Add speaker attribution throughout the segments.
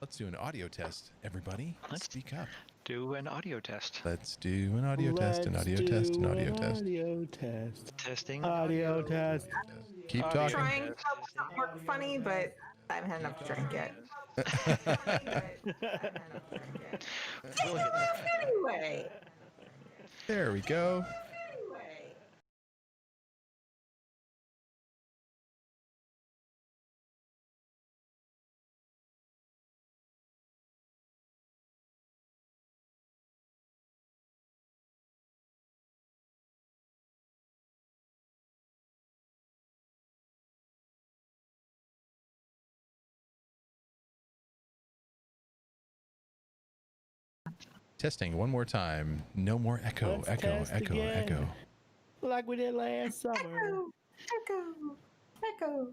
Speaker 1: Let's do an audio test, everybody.
Speaker 2: Let's
Speaker 1: Speak up.
Speaker 2: do an audio test.
Speaker 1: Let's do an audio test, an audio test, an audio test.
Speaker 3: Audio test.
Speaker 2: Testing.
Speaker 3: Audio test.
Speaker 1: Keep
Speaker 2: Audio
Speaker 1: talking.
Speaker 4: Trying
Speaker 2: test.
Speaker 4: to help it work funny, but I haven't had enough to drink yet.
Speaker 2: We'll get there.
Speaker 4: Anyway.
Speaker 1: There we go. Testing one more time. No more echo,
Speaker 3: Let's
Speaker 1: echo,
Speaker 3: test
Speaker 1: echo,
Speaker 3: again.
Speaker 1: echo.
Speaker 3: Like we did last summer.
Speaker 4: Echo, echo, echo.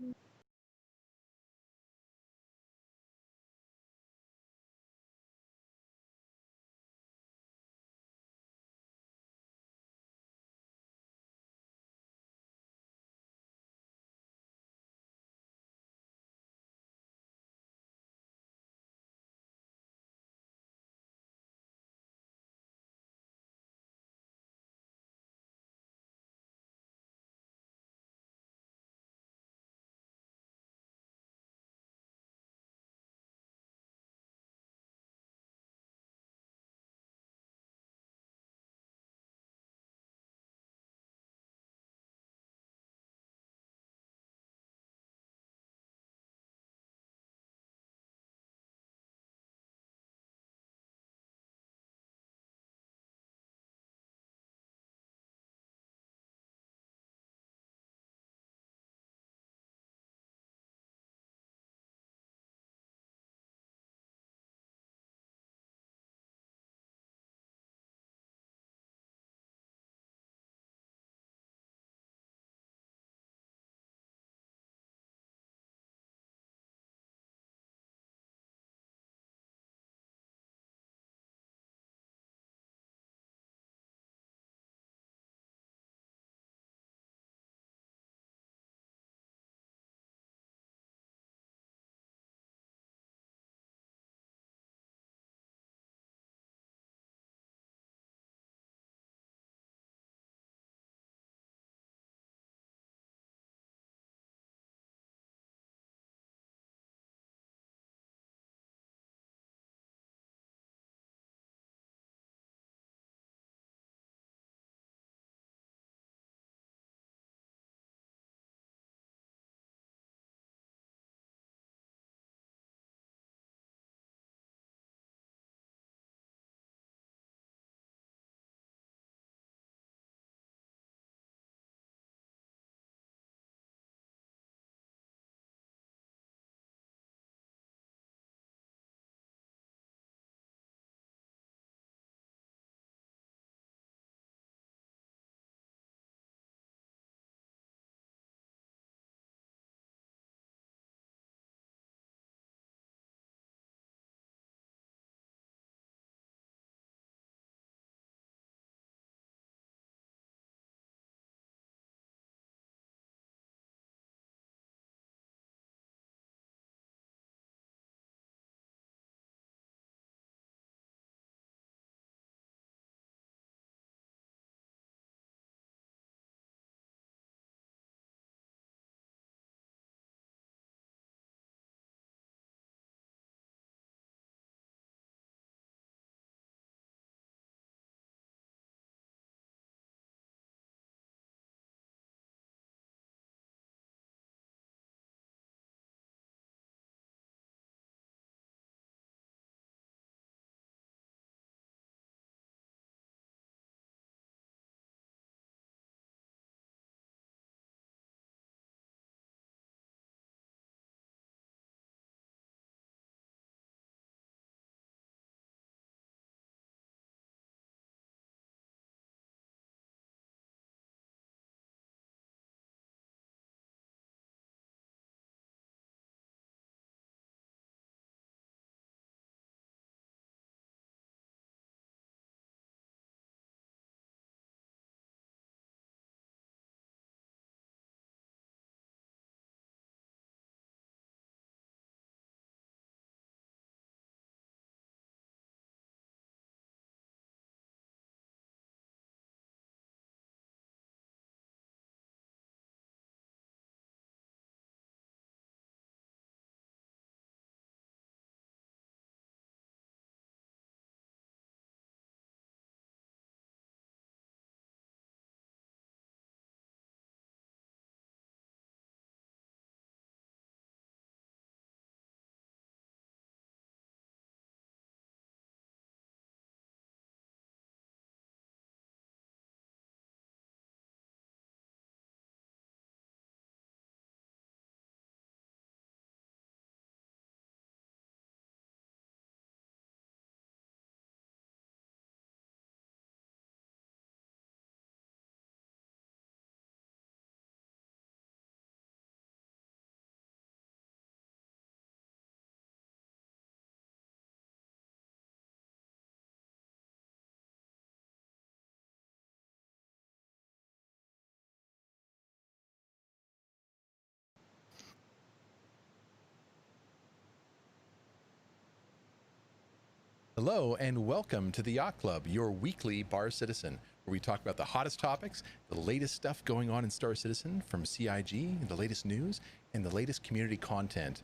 Speaker 1: Hello and welcome to the Yacht Club, your weekly Bar Citizen, where we talk about the hottest topics, the latest stuff going on in Star Citizen from CIG, the latest news, and the latest community content,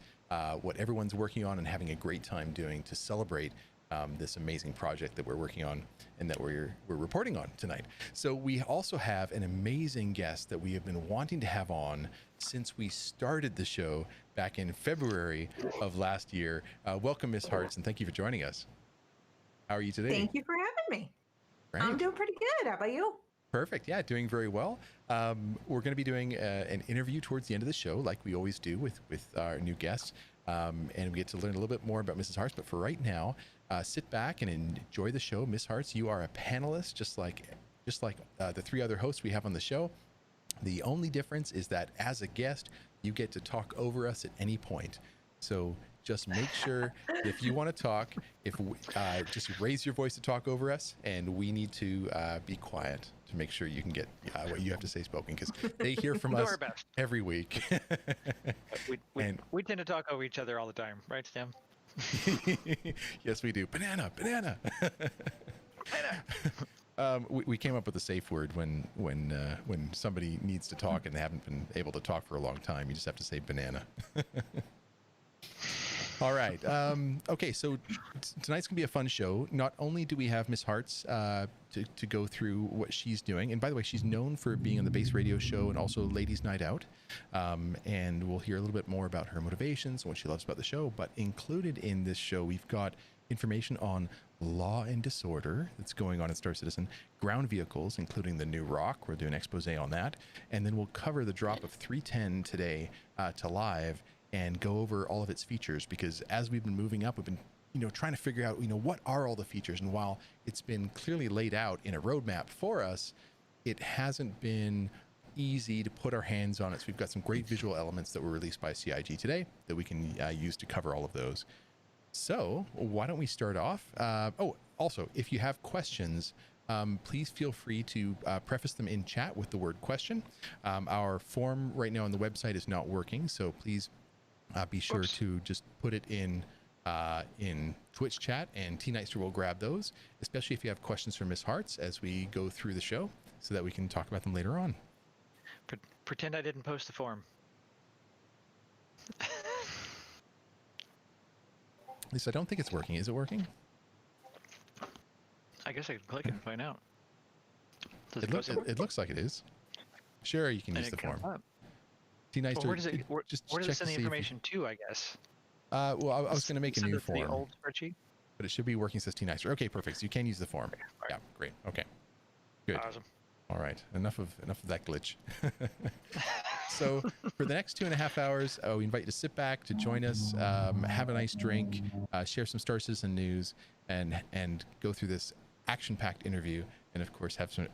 Speaker 1: what everyone's working on and having a great time doing to celebrate this amazing project that we're working on and that we're reporting on tonight. So we also have an amazing guest that we have been wanting to have on since we started the show back in February of last year. Welcome, MzHartz, and thank you for joining us. How are you today?
Speaker 4: Thank you for having me.
Speaker 1: Right.
Speaker 4: I'm doing pretty good. How about you?
Speaker 1: Perfect. Yeah, doing very well. We're going to be doing an interview towards the end of the show, like we always do with our new guests, and we get to learn a little bit more about MzHartz. But for right now, sit back and enjoy the show. MzHartz, you are a panelist, just like the three other hosts we have on the show. The only difference is that as a guest, you get to talk over us at any point. So just make sure if you want to talk, just raise your voice to talk over us, and we need to be quiet to make sure you can get what you have to say spoken, because they hear from us every week.
Speaker 2: We tend to talk over each other all the time, right, Stem?
Speaker 1: Yes, we do. Banana. We came up with a safe word when somebody needs to talk and they haven't been able to talk for a long time. You just have to say banana. All right. Okay, so tonight's going to be a fun show. Not only do we have MzHartz to go through what she's doing, and by the way, she's known for being on the Base Radio Show and also Ladies Night Out, and we'll hear a little bit more about her motivations and what she loves about the show. But included in this show, we've got information on law and disorder that's going on in Star Citizen, ground vehicles, including the new rock. We're doing an expose on that, and then we'll cover the drop of 310 today to live, and go over all of its features, because as we've been moving up, we've been trying to figure out what are all the features, and while it's been clearly laid out in a roadmap for us, it hasn't been easy to put our hands on it. So we've got some great visual elements that were released by CIG today that we can use to cover all of those. So why don't we start off? Also, if you have questions, please feel free to preface them in chat with the word question. Our form right now on the website is not working, so please be sure to just put it in Twitch chat, and T-Nightster will grab those, especially if you have questions for MzHartz as we go through the show, so that we can talk about them later on.
Speaker 2: Pretend I didn't post the form.
Speaker 1: At least I don't think it's working. Is it working?
Speaker 2: I guess I could click it and find out.
Speaker 1: It looks like it is. Sure, you can use the form. T-Nightster,
Speaker 2: where does it send the information to, I guess?
Speaker 1: Well, I was going to make a new form.
Speaker 2: The old spreadsheet?
Speaker 1: But it should be working, says T-Nightster. Okay, perfect. So you can use the form.
Speaker 2: Okay, right.
Speaker 1: Yeah, great. Okay, good.
Speaker 2: Awesome.
Speaker 1: All right, enough of that glitch. So for the next 2.5 hours, we invite you to sit back, to join us, have a nice drink, share some Star Citizen news, and go through this action-packed interview, and of course have some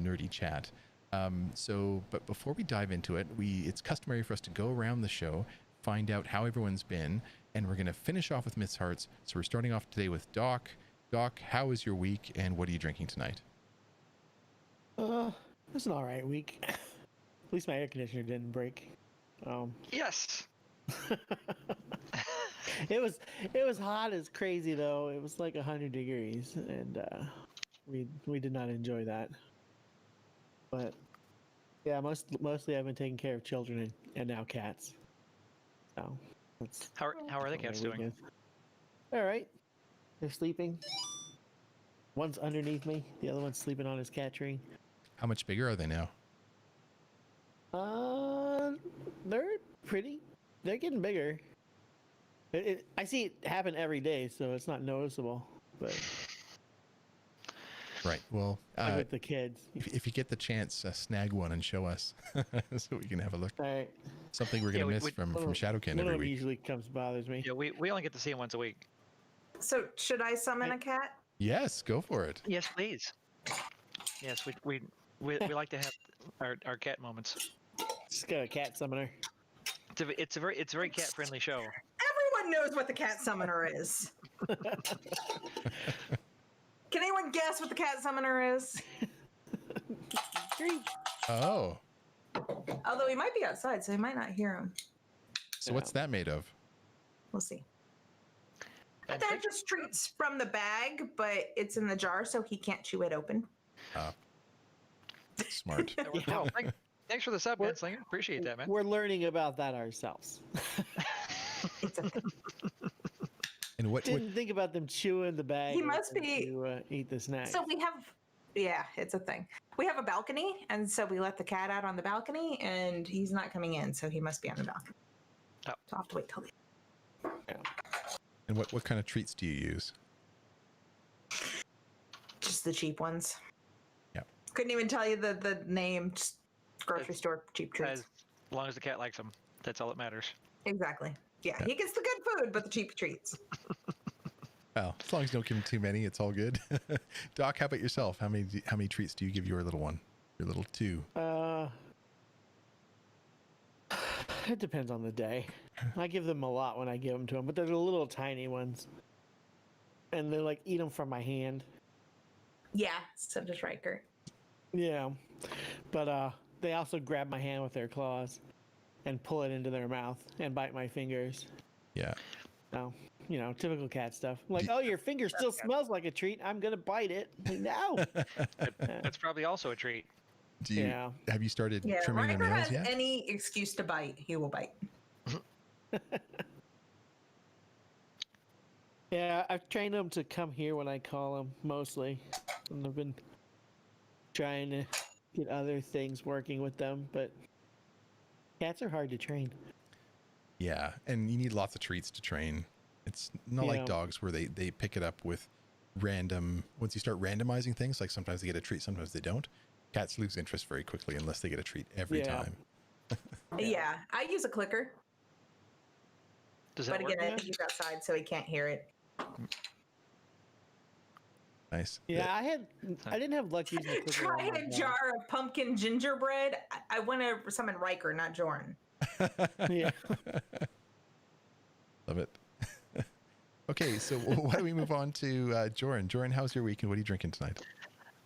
Speaker 1: nerdy chat. But before we dive into it, it's customary for us to go around the show, find out how everyone's been, and we're going to finish off with MzHartz. So we're starting off today with Doc. Doc, how was your week, and what are you drinking tonight?
Speaker 3: It was an all right week. At least my air conditioner didn't break.
Speaker 2: Yes.
Speaker 3: It was hot as crazy though. It was like 100 degrees, and we did not enjoy that. But yeah, mostly I've been taking care of children and now cats. So that's
Speaker 2: How are the cats doing?
Speaker 3: All right, they're sleeping. One's underneath me. The other one's sleeping on his cat tree.
Speaker 1: How much bigger are they now?
Speaker 3: They're pretty. They're getting bigger. I see it happen every day, so it's not noticeable. But
Speaker 1: right. Well,
Speaker 3: with the kids,
Speaker 1: if you get the chance, snag one and show us so we can have a look.
Speaker 3: all right.
Speaker 1: Something we're gonna miss from Shadowkin every week.
Speaker 3: Usually comes bothers me.
Speaker 2: Yeah, we only get to see him once a week.
Speaker 4: So should I summon a cat?
Speaker 1: Yes, go for it.
Speaker 2: Yes, please. Yes, we like to have our cat moments.
Speaker 3: Just got a cat summoner.
Speaker 2: It's a very cat friendly show.
Speaker 4: Everyone knows what the cat summoner is. Can anyone guess what the cat summoner is?
Speaker 1: Oh.
Speaker 4: Although he might be outside, so he might not hear him.
Speaker 1: So what's that made of?
Speaker 4: We'll see.
Speaker 2: And
Speaker 4: They're just treats from the bag, but it's in the jar, so he can't chew it open.
Speaker 1: Smart.
Speaker 2: that works well. Thanks for the sub,
Speaker 3: We're-
Speaker 2: Gunslinger. Appreciate that, man.
Speaker 3: We're learning about that ourselves.
Speaker 4: It's a thing.
Speaker 1: And what
Speaker 3: Didn't think about them chewing the bag.
Speaker 4: He must
Speaker 3: open
Speaker 4: be-
Speaker 3: to eat the snack.
Speaker 4: So we have, yeah, it's a thing. We have a balcony, and so we let the cat out on the balcony, and he's not coming in, so he must be on the balcony.
Speaker 2: Oh.
Speaker 4: So I'll have to wait till the.
Speaker 1: and what kind of treats do you use?
Speaker 4: Just the cheap ones.
Speaker 1: Yeah.
Speaker 4: Couldn't even tell you the name. Just grocery store cheap treats.
Speaker 2: As long as the cat likes them, that's all that matters.
Speaker 4: Exactly. Yeah, he gets the good food, but the cheap treats.
Speaker 1: Well, as long as you don't give him too many, it's all good. Doc, how about yourself? How many treats do you give your little one? Your little two?
Speaker 3: It depends on the day. I give them a lot when I give them to them, but they're the little tiny ones, and they like eat them from my hand.
Speaker 4: Yeah, so does Riker.
Speaker 3: Yeah, but they also grab my hand with their claws and pull it into their mouth and bite my fingers.
Speaker 1: Yeah.
Speaker 3: So, typical cat stuff. Like, oh, your finger still smells like a treat. I'm gonna bite it. Like, no.
Speaker 2: That's probably also a treat.
Speaker 3: Yeah.
Speaker 1: Have you started
Speaker 4: Yeah,
Speaker 1: trimming their
Speaker 4: Riker
Speaker 1: nails
Speaker 4: has
Speaker 1: yet?
Speaker 4: any excuse to bite, he will bite.
Speaker 3: Yeah, I've trained them to come here when I call them mostly, and I've been trying to get other things working with them, but cats are hard to train.
Speaker 1: Yeah, and you need lots of treats to train. It's not like
Speaker 3: Yeah.
Speaker 1: dogs where they pick it up with random. Once you start randomizing things, like sometimes they get a treat, sometimes they don't. Cats lose interest very quickly unless they get a treat every
Speaker 3: Yeah.
Speaker 1: time.
Speaker 4: Yeah, I use a clicker,
Speaker 2: Does that
Speaker 4: but
Speaker 2: work?
Speaker 4: again, I think he's outside, so he can't hear it.
Speaker 1: Nice.
Speaker 3: Yeah, I didn't have luck using the clicker
Speaker 4: Try
Speaker 3: on my
Speaker 4: a
Speaker 3: dog.
Speaker 4: jar of pumpkin gingerbread. I want to summon Riker, not Jorn.
Speaker 3: Yeah.
Speaker 1: Love it. Okay, so why don't we move on to Joran? Joran, how's your week and what are you drinking tonight?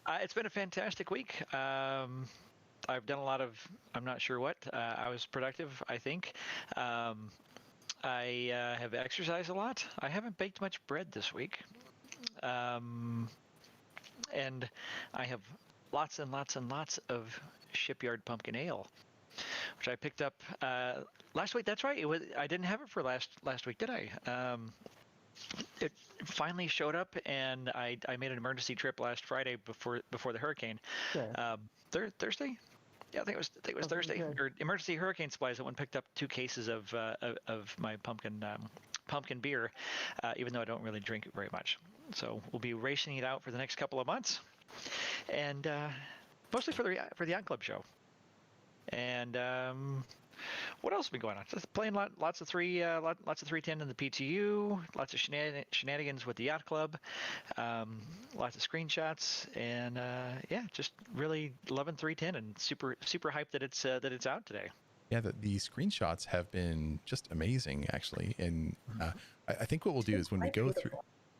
Speaker 2: It's been a fantastic week. I've done a lot of, I'm not sure what. I was productive, I think. I have exercised a lot. I haven't baked much bread this week. And I have lots and lots and lots of Shipyard Pumpkin Ale, which I picked up last week. That's right. I didn't have it for last week, did I? It finally showed up, and I made an emergency trip last Friday before the hurricane.
Speaker 3: Yeah.
Speaker 2: Thursday. Yeah, I think it was Thursday.
Speaker 3: okay.
Speaker 2: Or emergency hurricane supplies. That one picked up 2 cases of my pumpkin beer, even though I don't really drink it very much. So we'll be rationing it out for the next couple of months, and mostly for the Yacht Club show. And what else has been going on? Just playing lots of 310 in the PTU, lots of shenanigans with the Yacht Club, lots of screenshots, and yeah, just really loving 310 and super hyped that it's out today.
Speaker 1: Yeah, the screenshots have been just amazing, actually. And I think what we'll do is when we go through,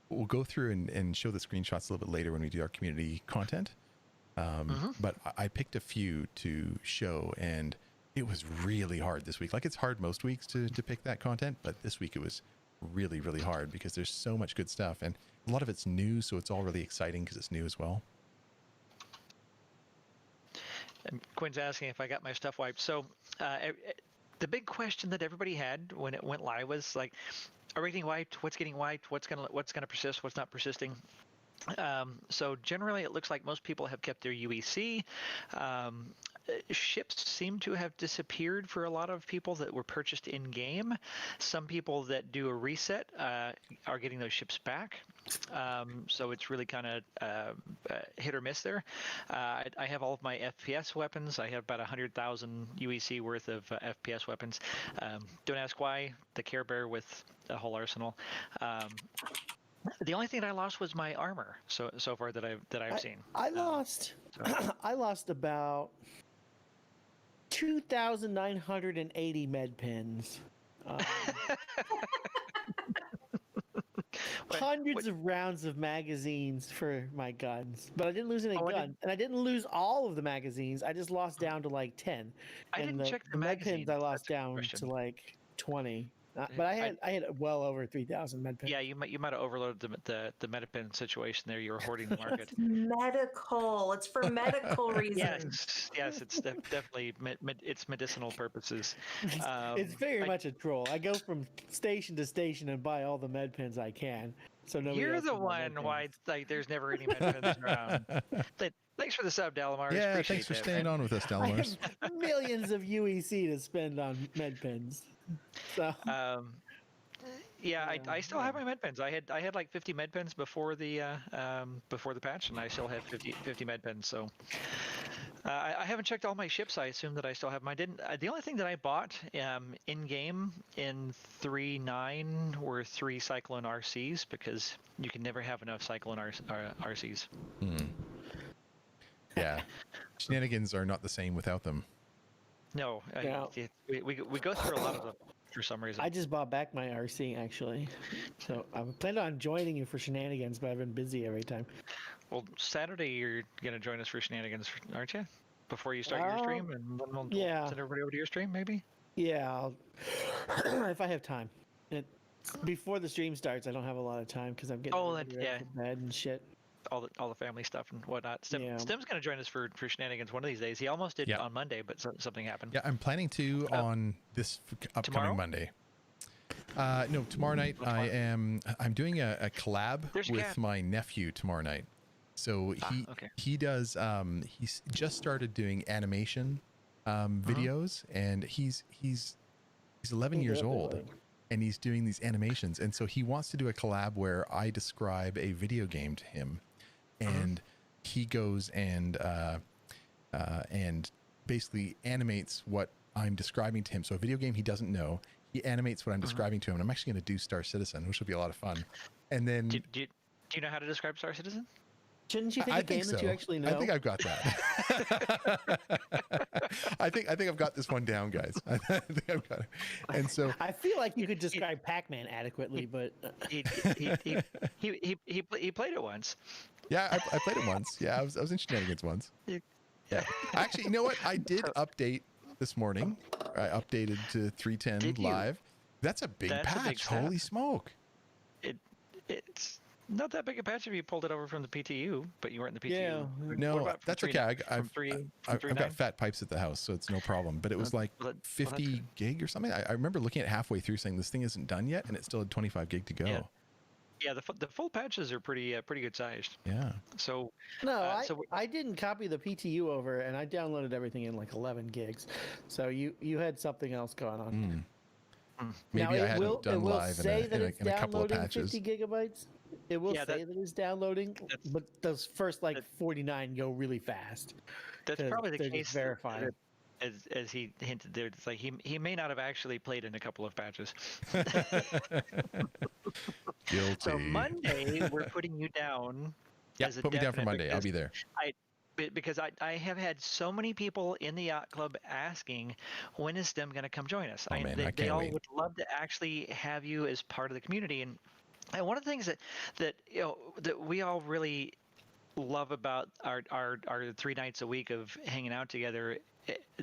Speaker 1: we'll go through and show the screenshots a little bit later when we do our community content. But I picked a few to show, and it was really hard this week. Like, it's hard most weeks to pick that content, but this week it was really, really hard because there's so much good stuff, and a lot of it's new, so it's all really exciting because it's new as well.
Speaker 2: And Quinn's asking if I got my stuff wiped. So the big question that everybody had when it went live was like, are we getting wiped? What's getting wiped? What's gonna persist? What's not persisting? So generally, it looks like most people have kept their UEC. Ships seem to have disappeared for a lot of people that were purchased in game. Some people that do a reset are getting those ships back. So it's really kind of hit or miss there. I have all of my FPS weapons. I have about 100,000 UEC worth of FPS weapons. Don't ask why. The Care Bear with a whole arsenal. The only thing that I lost was my armor so far that I've seen.
Speaker 3: I lost I lost about 2,980 med pins. Hundreds of rounds of magazines for my guns, but I didn't lose any guns, and I didn't lose all of the magazines. I just lost down to like 10.
Speaker 2: I
Speaker 3: and
Speaker 2: didn't check the
Speaker 3: med
Speaker 2: magazines.
Speaker 3: pins I lost
Speaker 2: That's a good
Speaker 3: down
Speaker 2: question.
Speaker 3: to like 20. But I had well over 3,000 med pens.
Speaker 2: Yeah, you might have overloaded the Metapen situation there. You were hoarding the market.
Speaker 4: Medical. It's for medical reasons.
Speaker 2: Yes, it's definitely it's medicinal purposes.
Speaker 3: It's very much a troll. I go from station to station and buy all the med pens I can. So nobody
Speaker 2: You're
Speaker 3: else
Speaker 2: the
Speaker 3: can buy med
Speaker 2: one why
Speaker 3: pens.
Speaker 2: like there's never any Metapens around. Thanks for the sub, Dalamar.
Speaker 1: Yeah,
Speaker 2: Appreciate
Speaker 1: thanks for
Speaker 2: that,
Speaker 1: staying
Speaker 2: man.
Speaker 1: on with us,
Speaker 3: I
Speaker 1: Dalamars.
Speaker 3: have millions of UEC to spend on med pens. So
Speaker 2: Yeah,
Speaker 3: Yeah,
Speaker 2: I still have my med pens. I had like 50 med pens before the patch, and I still have 50 med pens. So I haven't checked all my ships. I assume that I still have mine. Didn't the only thing that I bought in game in 3.9 were 3 Cyclone RCs, because you can never have enough Cyclone RCs.
Speaker 1: Yeah, shenanigans are not the same without them.
Speaker 2: No, we go through a lot of them for some reason.
Speaker 3: I just bought back my RC actually. So I planned on joining you for shenanigans, but I've been busy every time.
Speaker 2: Well, Saturday you're gonna join us for shenanigans, aren't you? Before you start your stream, and then we'll
Speaker 3: yeah.
Speaker 2: send everybody over to your stream, maybe.
Speaker 3: Yeah, I'll, if I have time. Before the stream starts, I don't have a lot of time because I'm getting ready for bed and shit.
Speaker 2: All the family stuff and whatnot.
Speaker 3: Yeah.
Speaker 2: Stem's gonna join us for shenanigans one of these days. He almost did on Monday, but something happened.
Speaker 1: Yeah, I'm planning to on this upcoming
Speaker 2: tomorrow?
Speaker 1: Monday. No, tomorrow night I'm doing a collab with my nephew tomorrow night. So he does he's just started doing animation videos, and he's 11 years old, and he's doing these animations, and so he wants to do a collab where I describe a video game to him, and he goes and basically animates what I'm describing to him. So a video game he doesn't know, he animates what I'm describing to him. And I'm actually going to do Star Citizen, which will be a lot of fun. And then
Speaker 2: do you know how to describe Star Citizen?
Speaker 3: Shouldn't you think a game that you actually know?
Speaker 1: I think I've got that. I think I've got this one down, guys. I think I've got it. And so
Speaker 3: I feel like you could describe Pac-Man adequately, but
Speaker 2: he played it once.
Speaker 1: Yeah, I played it once. Yeah, I was in shenanigans once. Yeah. Actually, you know what? I did update this morning. I updated to 3.10 live. That's a big patch. Holy smoke.
Speaker 2: It's not that big a patch if you pulled it over from the PTU, but you weren't in the PTU.
Speaker 3: Yeah.
Speaker 1: No, that's okay. I've
Speaker 2: I've
Speaker 1: got fat pipes at the house, so it's no problem. But it was like 50 gig or something. I remember looking at halfway through saying this thing isn't done yet, and it still had 25 gig to go.
Speaker 2: Yeah, the full patches are pretty good sized.
Speaker 1: Yeah.
Speaker 2: So
Speaker 3: no, I didn't copy the PTU over, and I downloaded everything in like 11 gigs. So you had something else going on.
Speaker 1: Maybe
Speaker 3: now,
Speaker 1: I hadn't done live in a couple of patches.
Speaker 3: 50 gigabytes. It will say that it's downloading, but those first like 49 go really fast.
Speaker 2: That's probably the case.
Speaker 3: Verifying.
Speaker 2: As he hinted there, it's like he may not have actually played in a couple of patches.
Speaker 1: Guilty.
Speaker 2: So Monday we're putting you down.
Speaker 1: Yeah, put me down for Monday. I'll be there.
Speaker 2: Because I have had so many people in the yacht club asking, when is Stem going to come join us?
Speaker 1: I
Speaker 2: they all would love to actually have you as part of the community. And one of the things that we all really love about our 3 nights a week of hanging out together,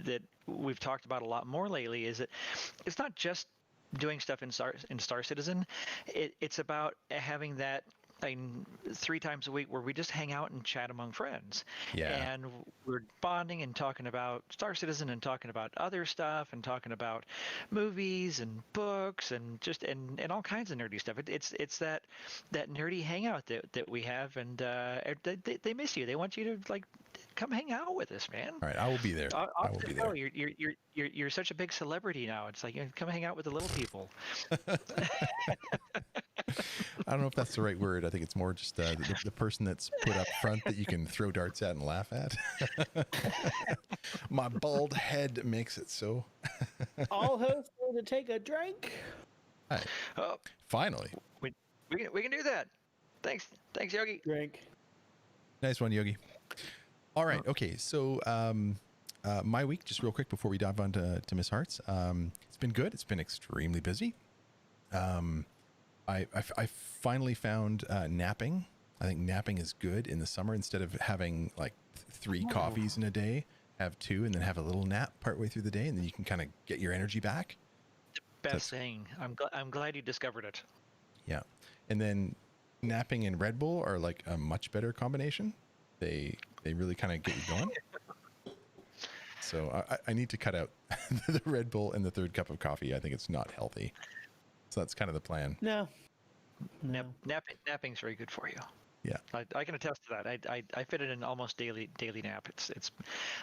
Speaker 2: that we've talked about a lot more lately, is that it's not just doing stuff in Star Citizen. It's about having that 3 times a week where we just hang out and chat among friends.
Speaker 1: Yeah.
Speaker 2: And we're bonding and talking about Star Citizen and talking about other stuff and talking about movies and books and just and all kinds of nerdy stuff. It's that nerdy hangout that we have, and they miss you. They want you to come hang out with us, man.
Speaker 1: All right, I will be there. I will be there.
Speaker 2: You're such a big celebrity now. It's like, come hang out with the little people.
Speaker 1: I don't know if that's the right word. I think it's more just the person that's put up front that you can throw darts at and laugh at. My bald head makes it so.
Speaker 3: All hosts need to take a drink.
Speaker 1: Right. Finally.
Speaker 2: We can do that. Thanks, Yogi.
Speaker 3: Drink.
Speaker 1: Nice one, Yogi. All right. Okay. So my week, just real quick before we dive on to MzHartz. It's been good. It's been extremely busy. I finally found napping. I think napping is good in the summer. Instead of having like 3 coffees in a day, have 2 and then have a little nap partway through the day, and then you can kind of get your energy back.
Speaker 2: best thing. I'm glad you discovered it.
Speaker 1: Yeah. And then napping and Red Bull are like a much better combination. They really kind of get you going. So I need to cut out the Red Bull and the third cup of coffee. I think it's not healthy. So that's kind of the plan.
Speaker 3: No.
Speaker 2: Napping's very good for you.
Speaker 1: Yeah.
Speaker 2: I can attest to that. I fit it in almost daily nap.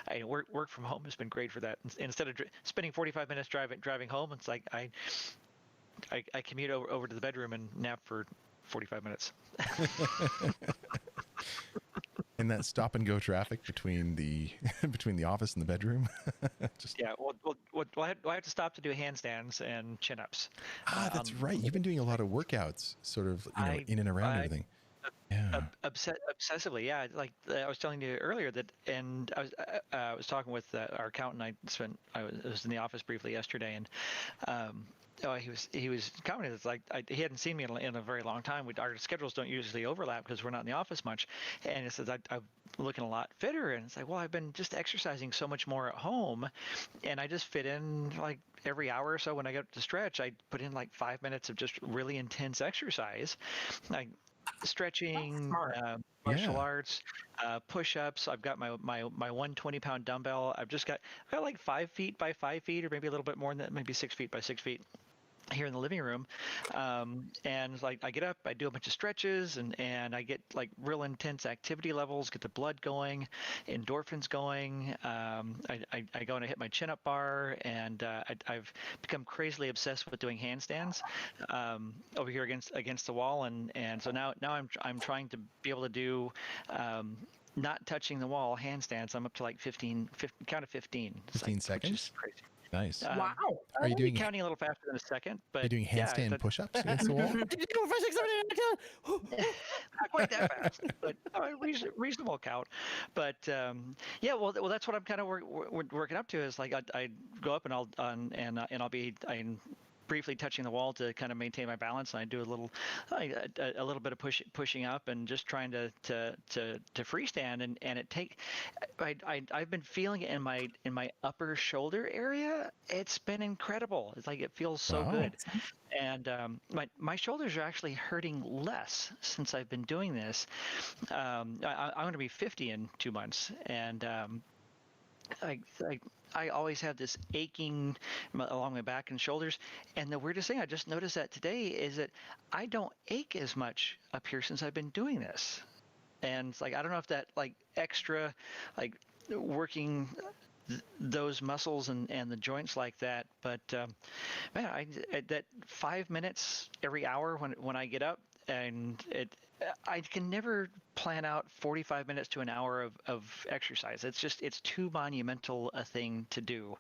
Speaker 2: I work from home has been great for that. Instead of spending 45 minutes driving home, it's like I commute over to the bedroom and nap for 45 minutes.
Speaker 1: And that stop and go traffic between the office and the bedroom.
Speaker 2: Yeah, well, I have to stop to do handstands and chin ups.
Speaker 1: That's right. You've been doing a lot of workouts, sort of, in and around everything. Yeah.
Speaker 2: Obsessively, yeah. Like I was telling you earlier and I was talking with our accountant. I was in the office briefly yesterday, and he was commenting. It's like he hadn't seen me in a very long time. Our schedules don't usually overlap because we're not in the office much. And he says I'm looking a lot fitter. And it's like, well, I've been just exercising so much more at home, and I just fit in like every hour or so when I get to stretch. I put in like 5 minutes of just really intense exercise, like stretching, martial arts, push-ups. I've got my 120-pound dumbbell. I've got like 5 feet by 5 feet, or maybe a little bit more than that, maybe 6 feet by 6 feet here in the living room. And like I get up, I do a bunch of stretches, and I get like real intense activity levels, get the blood going, endorphins going. I go and I hit my chin-up bar, and I've become crazily obsessed with doing handstands over here against the wall, and so now I'm trying to be able to do not touching the wall handstands. I'm up to like 15 count of 15.
Speaker 1: 15 seconds.
Speaker 2: Which is crazy.
Speaker 1: Nice.
Speaker 4: Wow.
Speaker 1: Are you doing
Speaker 2: counting a little faster than a second? But
Speaker 1: are you doing handstand push-ups against the wall?
Speaker 2: Not quite that fast, but reasonable count. But yeah, well, that's what I'm kind of working up to. Is like I go up and I'll be briefly touching the wall to kind of maintain my balance, and I do a little bit of pushing up and just trying to freestand, and I've been feeling it in my upper shoulder area. It's been incredible. It's like it feels so good, and my shoulders are actually hurting less since I've been doing this. I'm going to be 50 in 2 months, and I always have this aching along my back and shoulders. And the weirdest thing, I just noticed that today, is that I don't ache as much up here since I've been doing this. And it's like, I don't know if that like extra, like working those muscles and the joints like that, but man, that 5 minutes every hour when I get up, and I can never plan out 45 minutes to an hour of exercise. It's too monumental a thing to do.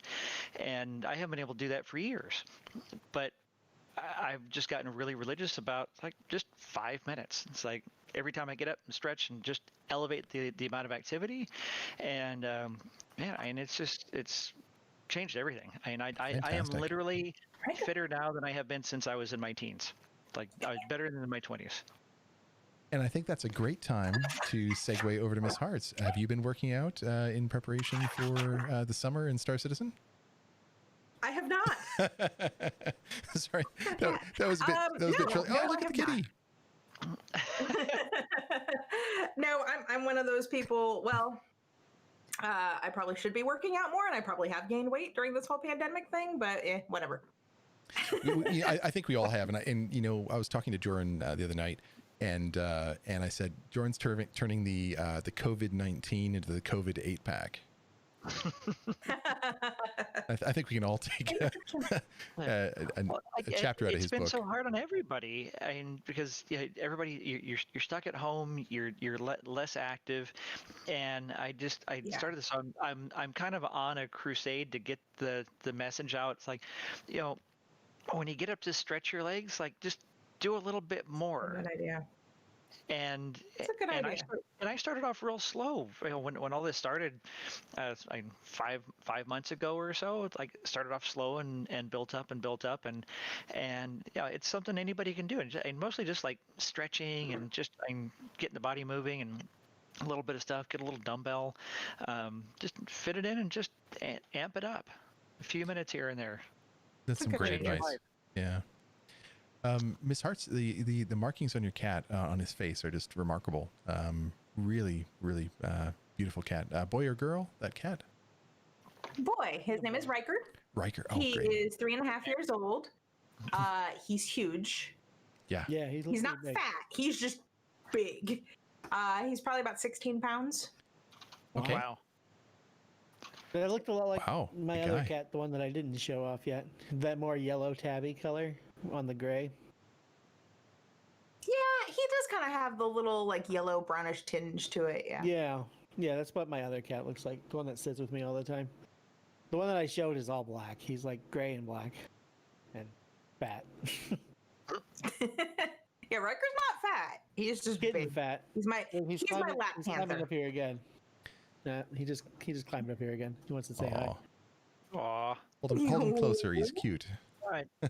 Speaker 2: And I haven't been able to do that for years. But I've just gotten really religious about like just 5 minutes. It's like every time I get up and stretch and just elevate the amount of activity. And it's changed everything. I mean, I am literally fitter now than I have been since I was in my teens. Like I was better than in my 20s.
Speaker 1: And I think that's a great time to segue over to MzHartz. Have you been working out in preparation for the summer in Star Citizen?
Speaker 4: I have not.
Speaker 1: Sorry, that was a bit. That was a bit trilly. Oh, look at the kitty.
Speaker 4: No, I'm one of those people. Well, I probably should be working out more, and I probably have gained weight during this whole pandemic thing. But whatever.
Speaker 1: I think we all have, and I was talking to Joran the other night, and I said Joran's turning the COVID-19 into the COVID 8-pack. I think we can all take a chapter out of his book.
Speaker 2: It's been so hard on everybody, because everybody you're stuck at home, you're less active, and I started this. I'm kind of on a crusade to get the message out. It's like, when you get up to stretch your legs, like just do a little bit more.
Speaker 4: Good idea.
Speaker 2: And
Speaker 4: it's a good idea.
Speaker 2: I started off real slow. When all this started, like five months ago or so, it like started off slow and built up, and it's something anybody can do, and mostly just like stretching and just getting the body moving and a little bit of stuff. Get a little dumbbell, just fit it in and just amp it up. A few minutes here and there.
Speaker 1: That's some great advice. Yeah. MzHartz, the markings on your cat on his face are just remarkable. Really, really beautiful cat. Boy or girl? That cat?
Speaker 4: Boy, his name is Riker.
Speaker 1: Riker. Oh,
Speaker 4: He
Speaker 1: great.
Speaker 4: is 3.5 years old. He's huge.
Speaker 1: Yeah.
Speaker 3: Yeah,
Speaker 4: He's not fat. He's just big. He's probably about 16 pounds.
Speaker 1: Okay.
Speaker 2: Wow.
Speaker 3: It looked a lot like
Speaker 1: Wow,
Speaker 3: my
Speaker 1: big
Speaker 3: other
Speaker 1: guy.
Speaker 3: cat, the one that I didn't show off yet. That more yellow tabby color on the gray.
Speaker 4: Yeah, he does kind of have the little like yellow brownish tinge to it. Yeah.
Speaker 3: Yeah, that's what my other cat looks like. The one that sits with me all the time. The one that I showed is all black. He's like gray and black, and fat.
Speaker 4: Yeah, Riker's not fat. He's just
Speaker 3: Getting
Speaker 4: big.
Speaker 3: fat.
Speaker 4: He's my
Speaker 3: He's
Speaker 4: my
Speaker 3: climbing,
Speaker 4: lap
Speaker 3: he's climbing
Speaker 4: panther.
Speaker 3: up here again. Nah, he just climbed up here again. He wants to say hi.
Speaker 1: Aw.
Speaker 2: Aw.
Speaker 1: Hold him closer. He's cute.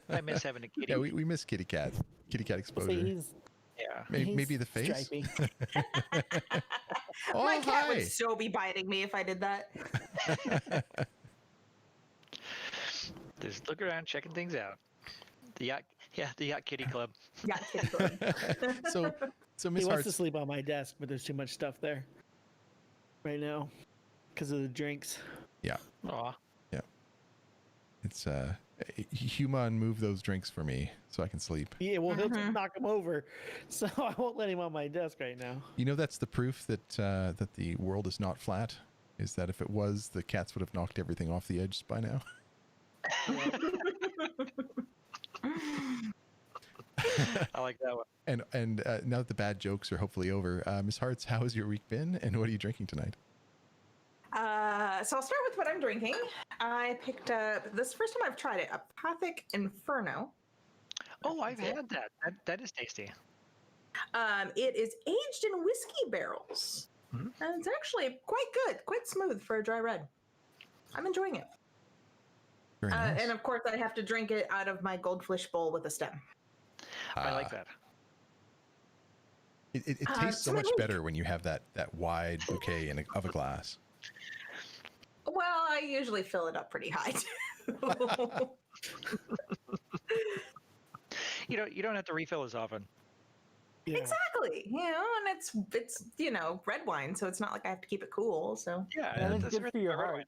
Speaker 2: I miss having a kitty.
Speaker 1: Yeah, we miss kitty cat. Kitty cat
Speaker 3: See,
Speaker 1: exposure.
Speaker 3: he's
Speaker 2: Yeah.
Speaker 1: Maybe
Speaker 3: he's
Speaker 1: the face.
Speaker 3: stripy.
Speaker 1: Oh,
Speaker 4: My cat
Speaker 1: hi.
Speaker 4: would so be biting me if I did that.
Speaker 2: Just look around, checking things out. The Yacht Kitty Club.
Speaker 4: Yeah, kitty club.
Speaker 1: So
Speaker 3: He
Speaker 1: Miss
Speaker 3: wants to
Speaker 1: Hartz,
Speaker 3: sleep on my desk, but there's too much stuff there right now because of the drinks.
Speaker 2: Aw.
Speaker 1: it's human, move those drinks for me so I can sleep.
Speaker 3: Yeah, well, he'll just knock him over, so I won't let him on my desk right now.
Speaker 1: You know, that's the proof that that the world is not flat. Is that if it was, the cats would have knocked everything off the edge by now.
Speaker 2: I like that one.
Speaker 1: And now that the bad jokes are hopefully over, Miss Hartz, how has your week been, and what are you drinking tonight?
Speaker 4: So I'll start with what I'm drinking. I picked up this is the first time I've tried it, Apothic Inferno.
Speaker 2: Oh, I've had that. That is tasty.
Speaker 4: It is aged in whiskey barrels.
Speaker 2: Mhm.
Speaker 4: And it's actually quite good, quite smooth for a dry red. I'm enjoying it.
Speaker 1: Very nice.
Speaker 4: And of course, I have to drink it out of my goldfish bowl with a stem.
Speaker 2: I like that.
Speaker 1: It tastes so
Speaker 4: so my
Speaker 1: much
Speaker 4: week-
Speaker 1: better when you have that wide bouquet of a glass.
Speaker 4: Well, I usually fill it up pretty high too.
Speaker 2: You don't have to refill as often.
Speaker 3: Yeah.
Speaker 4: Exactly. And it's red wine, so it's not like I have to keep it cool. So
Speaker 2: Yeah,
Speaker 3: And it's
Speaker 2: that's
Speaker 3: good
Speaker 2: right.
Speaker 3: for your
Speaker 2: Right.
Speaker 3: heart.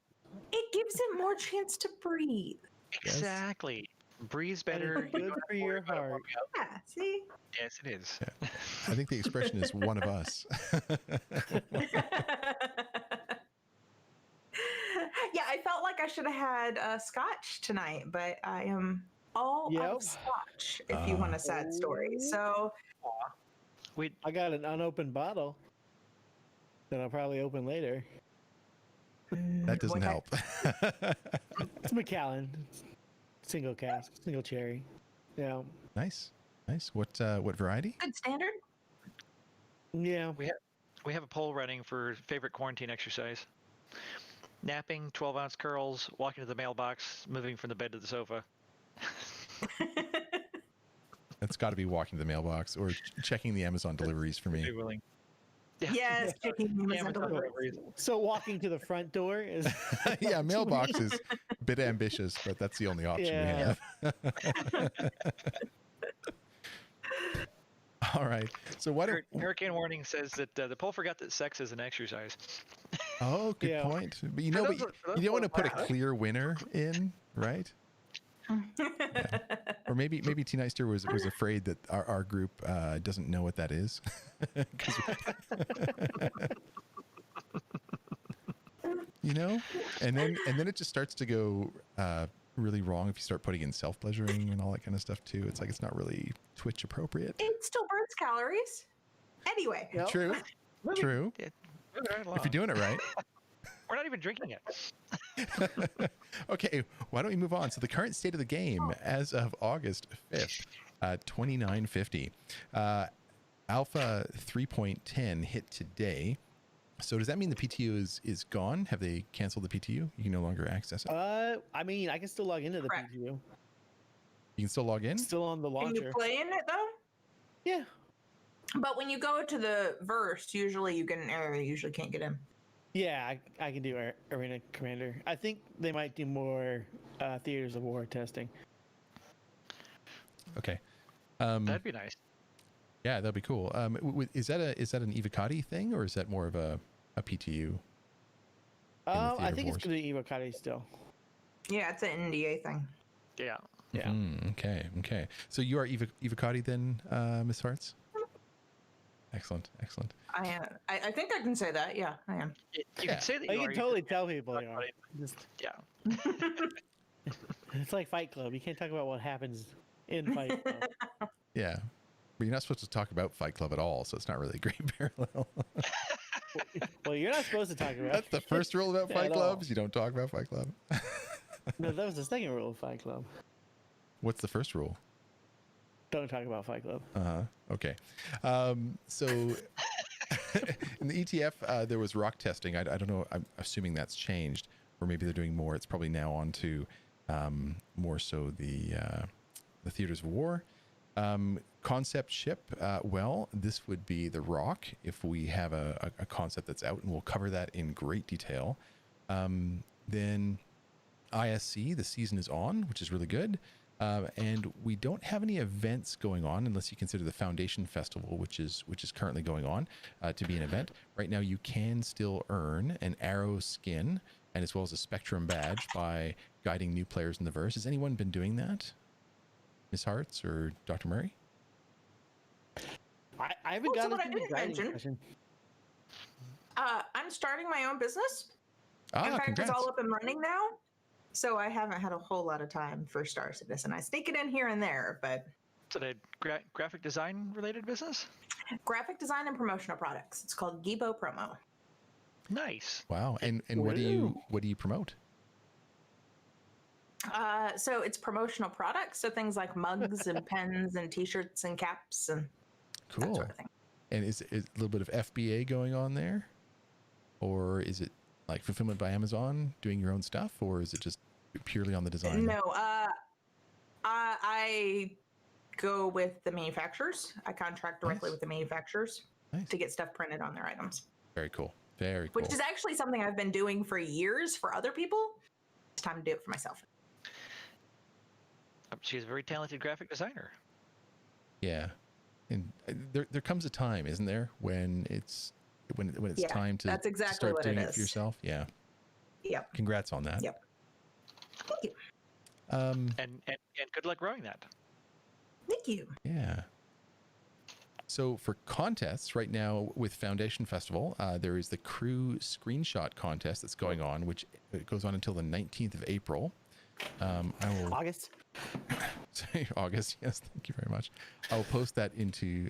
Speaker 4: it gives it more chance to breathe.
Speaker 2: Exactly. Breathes
Speaker 3: And
Speaker 2: better.
Speaker 3: it's
Speaker 2: you
Speaker 3: good
Speaker 2: don't have
Speaker 3: for
Speaker 2: to worry
Speaker 3: your
Speaker 2: about it
Speaker 3: heart.
Speaker 2: warming up.
Speaker 4: Yeah. See.
Speaker 2: Yes, it is.
Speaker 1: I think the expression is one of us.
Speaker 4: Yeah, I felt like I should have had scotch tonight, but I am all out of
Speaker 3: Yep.
Speaker 4: scotch. If you want a sad story, so
Speaker 3: I got an unopened bottle that I'll probably open later.
Speaker 1: That doesn't
Speaker 4: what
Speaker 1: help.
Speaker 3: It's Macallan. Single cask, single cherry. Yeah.
Speaker 1: Nice. What variety?
Speaker 4: good standard.
Speaker 3: Yeah.
Speaker 2: We have a poll running for favorite quarantine exercise. Napping, 12-ounce curls, walking to the mailbox, moving from the bed to the sofa.
Speaker 1: It's got to be walking to the mailbox or checking the Amazon deliveries for
Speaker 2: Be
Speaker 1: me.
Speaker 2: willing. Yeah.
Speaker 4: Yes, checking Amazon
Speaker 2: Amazon
Speaker 4: deliveries.
Speaker 2: deliveries.
Speaker 3: So walking to the front door is
Speaker 1: Yeah, mailbox is a bit ambitious, but that's the only option
Speaker 3: Yeah.
Speaker 1: we have. All right. So what?
Speaker 2: Hurricane warning says that the poll forgot that sex is an exercise.
Speaker 1: Oh, good
Speaker 3: Yeah.
Speaker 1: point. But you
Speaker 2: For
Speaker 1: know,
Speaker 2: those-
Speaker 1: but
Speaker 2: for those
Speaker 1: you don't want to
Speaker 2: who
Speaker 1: put a
Speaker 2: are
Speaker 1: clear winner in, right? Yeah. Or maybe T-Neister was afraid that our group doesn't know what that is. 'Cause- you know, and then it just starts to go really wrong if you start putting in self-pleasuring and all that kind of stuff too. It's like it's not really Twitch appropriate.
Speaker 4: It still burns calories. Anyway,
Speaker 3: Yep.
Speaker 1: True.
Speaker 2: Moving right along.
Speaker 1: If you're doing it right.
Speaker 2: We're not even drinking it.
Speaker 1: Okay, why don't we move on? So the current state of the game as of August 5th, 2950. Alpha 3.10 hit today. So does that mean the PTU is gone? Have they canceled the PTU? You can no longer access it.
Speaker 3: I mean, I can still log into the
Speaker 4: Correct.
Speaker 3: PTU.
Speaker 1: You can still log in?
Speaker 3: Still on the
Speaker 4: can you
Speaker 3: launcher.
Speaker 4: play in it though?
Speaker 3: Yeah.
Speaker 4: But when you go to the verse, usually you get an error. You usually can't get in.
Speaker 3: Yeah, I can do Arena Commander. I think they might do more Theaters of War testing.
Speaker 2: That'd be nice.
Speaker 1: Yeah, that'd be cool. Is that an Evocati thing, or is that more of a PTU?
Speaker 3: I think it's going to be Evocati still.
Speaker 4: Yeah, it's an NDA thing.
Speaker 2: Yeah.
Speaker 3: Yeah.
Speaker 1: Okay. So you are Evocati then, MzHartz? Excellent.
Speaker 4: I think I can say that. Yeah, I am.
Speaker 2: You can say that
Speaker 3: I
Speaker 2: you
Speaker 3: can
Speaker 2: are.
Speaker 3: totally tell people you are.
Speaker 2: Yeah.
Speaker 3: It's like Fight Club. You can't talk about what happens in Fight Club.
Speaker 1: Yeah. But you're not supposed to talk about Fight Club at all, so it's not really a great parallel.
Speaker 3: Well, you're not supposed to talk about.
Speaker 1: That's the first rule about Fight
Speaker 3: At
Speaker 1: Clubs.
Speaker 3: all.
Speaker 1: You don't talk about Fight Club.
Speaker 3: No, that was the second rule of Fight Club.
Speaker 1: What's the first rule?
Speaker 3: Don't talk about Fight Club.
Speaker 1: Okay. So in the ETF, there was rock testing. I don't know. I'm assuming that's changed, or maybe they're doing more. It's probably now on to more so the theaters of war. Concept ship. Well, this would be the rock if we have a concept that's out, and we'll cover that in great detail. Then ISC, the season is on, which is really good. And we don't have any events going on unless you consider the Foundation Festival, which is currently going on to be an event. Right now, you can still earn an arrow skin and as well as a Spectrum badge by guiding new players in the verse. Has anyone been doing that? MzHartz or Dr. Murray?
Speaker 3: I haven't
Speaker 4: So
Speaker 3: gotten
Speaker 4: what I
Speaker 3: into the
Speaker 4: didn't
Speaker 3: guiding
Speaker 4: mention,
Speaker 3: session.
Speaker 4: I'm starting my own business. In fact,
Speaker 1: Congrats.
Speaker 4: it's all up and running now. So I haven't had a whole lot of time for Star Citizen. I sneak it in here and there, but
Speaker 2: Is it a graphic design related business?
Speaker 4: graphic design and promotional products. It's called Gibo Promo.
Speaker 2: Nice.
Speaker 1: Wow. And what do you promote?
Speaker 4: So it's promotional products. So things like mugs and pens and T-shirts and caps and that
Speaker 1: Cool.
Speaker 4: sort of thing.
Speaker 1: And is a little bit of FBA going on there? Or is it like fulfillment by Amazon, doing your own stuff? Or is it just purely on the design?
Speaker 4: No, I go with the manufacturers. I contract directly
Speaker 1: Nice.
Speaker 4: with the manufacturers
Speaker 1: Nice.
Speaker 4: to get stuff printed on their items,
Speaker 1: Very cool. Very cool.
Speaker 4: which is actually something I've been doing for years for other people. It's time to do it for myself.
Speaker 2: She's a very talented graphic designer.
Speaker 1: Yeah. And there comes a time, isn't there, when it's
Speaker 4: Yeah,
Speaker 1: time to
Speaker 4: that's exactly
Speaker 1: start
Speaker 4: what
Speaker 1: doing
Speaker 4: it
Speaker 1: it for
Speaker 4: is.
Speaker 1: yourself. Yeah.
Speaker 4: Yep.
Speaker 1: Congrats on that.
Speaker 4: Yep. Thank you.
Speaker 2: And good luck growing that.
Speaker 4: Thank you.
Speaker 1: Yeah. So for contests right now with Foundation Festival, there is the crew screenshot contest that's going on, which goes on until the 19th of April. I will
Speaker 3: August.
Speaker 1: say August. Yes, thank you very much. I will post that into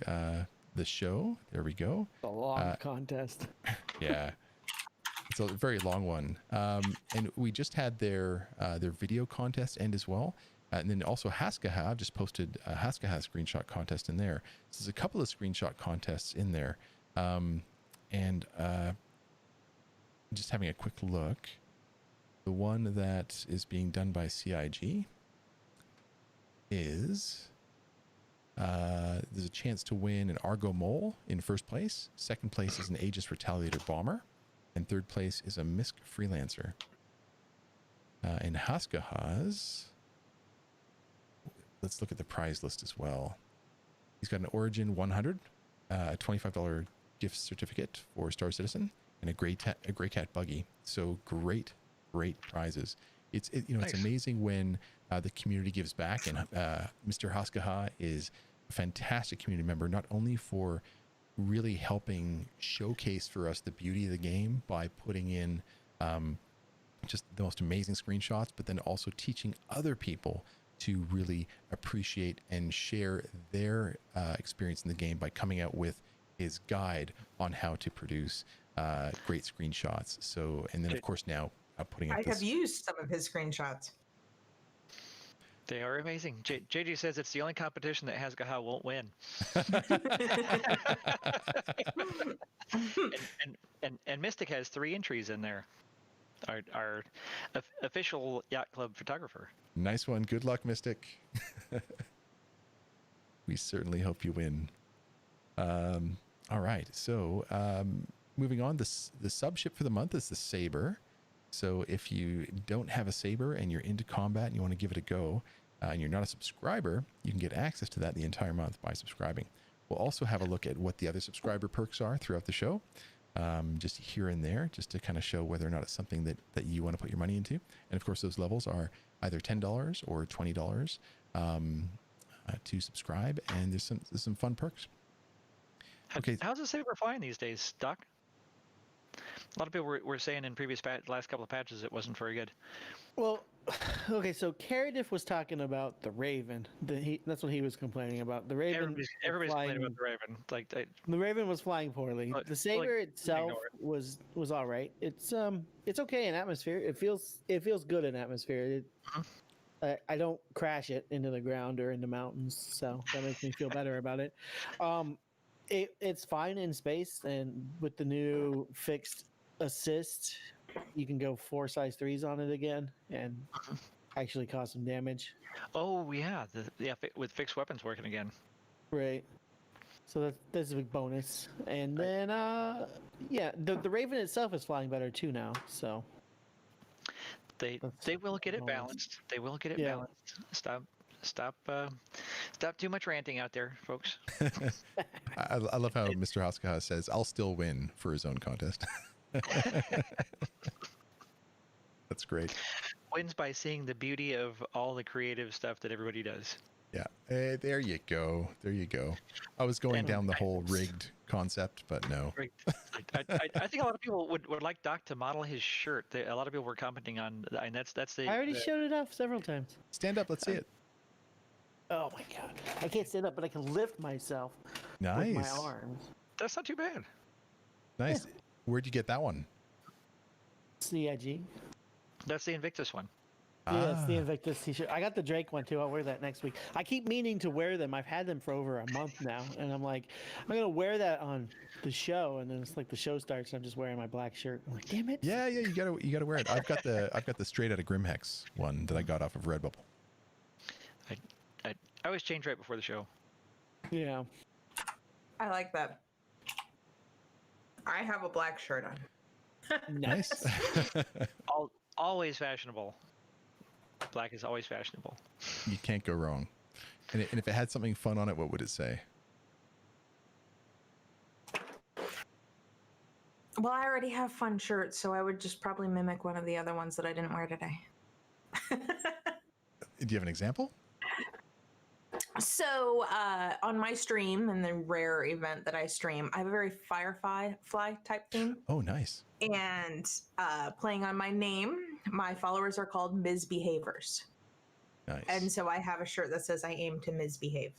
Speaker 1: the show. There we go.
Speaker 3: A long contest.
Speaker 1: Yeah, it's a very long one. And we just had their video contest end as well. And then also Haskaha, I've just posted a Haskaha screenshot contest in there. So there's a couple of screenshot contests in there. Just having a quick look. The one that is being done by CIG is there's a chance to win an Argo Mole in first place. Second place is an Aegis Retaliator Bomber. And third place is a MISC Freelancer. In Haskaha's, let's look at the prize list as well. He's got an Origin 100, a $25 gift certificate for Star Citizen, and a Grey Cat buggy. So great prizes. It's
Speaker 2: Nice.
Speaker 1: amazing when the community gives back, and Mr. Haskaha is a fantastic community member, not only for really helping showcase for us the beauty of the game by putting in just the most amazing screenshots, but then also teaching other people to really appreciate and share their experience in the game by coming out with his guide on how to produce great screenshots. So, and then of course now putting up
Speaker 4: I
Speaker 1: this.
Speaker 4: have used some of his screenshots.
Speaker 2: They are amazing. JJ says it's the only competition that Haskaha won't win. and Mystic has 3 entries in there. Our official yacht club photographer.
Speaker 1: Nice one. Good luck, Mystic. We certainly hope you win. All right. So moving on, the subship for the month is the Saber. So if you don't have a Saber and you're into combat and you want to give it a go, and you're not a subscriber, you can get access to that the entire month by subscribing. We'll also have a look at what the other subscriber perks are throughout the show, just here and there, just to kind of show whether or not it's something that you want to put your money into. And of course, those levels are either $10 or $20 to subscribe, and there's some fun perks. Okay.
Speaker 2: How's it safer flying these days, Doc? A lot of people were saying in last couple of patches it wasn't very good.
Speaker 3: Well, okay, so Caradiff was talking about the Raven. That's what he was complaining about. The Raven.
Speaker 2: Everybody's complaining about the Raven.
Speaker 3: The Raven was flying poorly. The Saber itself was all right. It's okay in atmosphere. It feels good in atmosphere. I don't crash it into the ground or into mountains, so that makes me feel better about it. It's fine in space, and with the new fixed assist, you can go 4 size 3s on it again and actually cause some damage.
Speaker 2: Oh yeah, with fixed weapons working again.
Speaker 3: Right. So that's a big bonus. And then the Raven itself is flying better too now. So
Speaker 2: they will get it balanced. They will get it balanced. Stop too much ranting out there, folks.
Speaker 1: I love how Mr. Hoskaha says, "I'll still win" for his own contest. That's great.
Speaker 2: Wins by seeing the beauty of all the creative stuff that everybody does.
Speaker 1: Yeah, there you go. There you go. I was going down the whole rigged concept, but no.
Speaker 2: I think a lot of people would like Doc to model his shirt. A lot of people were commenting on, and that's the.
Speaker 3: I already showed it off several times.
Speaker 1: Stand up. Let's see it.
Speaker 3: Oh my god! I can't stand up, but I can lift myself with my arms.
Speaker 2: That's not too bad.
Speaker 1: Nice. Yeah. Where'd you get that one?
Speaker 3: CIG.
Speaker 2: That's the Invictus one.
Speaker 3: Yeah, it's the Invictus t-shirt. I got the Drake one too. I'll wear that next week. I keep meaning to wear them. I've had them for over a month now, and I'm like, I'm gonna wear that on the show, and then it's like the show starts, and I'm just wearing my black shirt. I'm like, damn it.
Speaker 1: Yeah, you gotta wear it. I've got the straight out of Grimhex one that I got off of Redbubble.
Speaker 2: I always change right before the show.
Speaker 3: Yeah.
Speaker 4: I like that. I have a black shirt on.
Speaker 1: Nice.
Speaker 2: Always fashionable. Black is always fashionable.
Speaker 1: You can't go wrong. And if it had something fun on it, what would it say?
Speaker 4: Well, I already have fun shirts, so I would just probably mimic one of the other ones that I didn't wear today.
Speaker 1: Do you have an example?
Speaker 4: So on my stream, in the rare event that I stream, I have a very Firefly type theme.
Speaker 1: Oh, nice.
Speaker 4: And playing on my name, my followers are called Misbehavers.
Speaker 1: Nice.
Speaker 4: And so I have a shirt that says I aim to misbehave.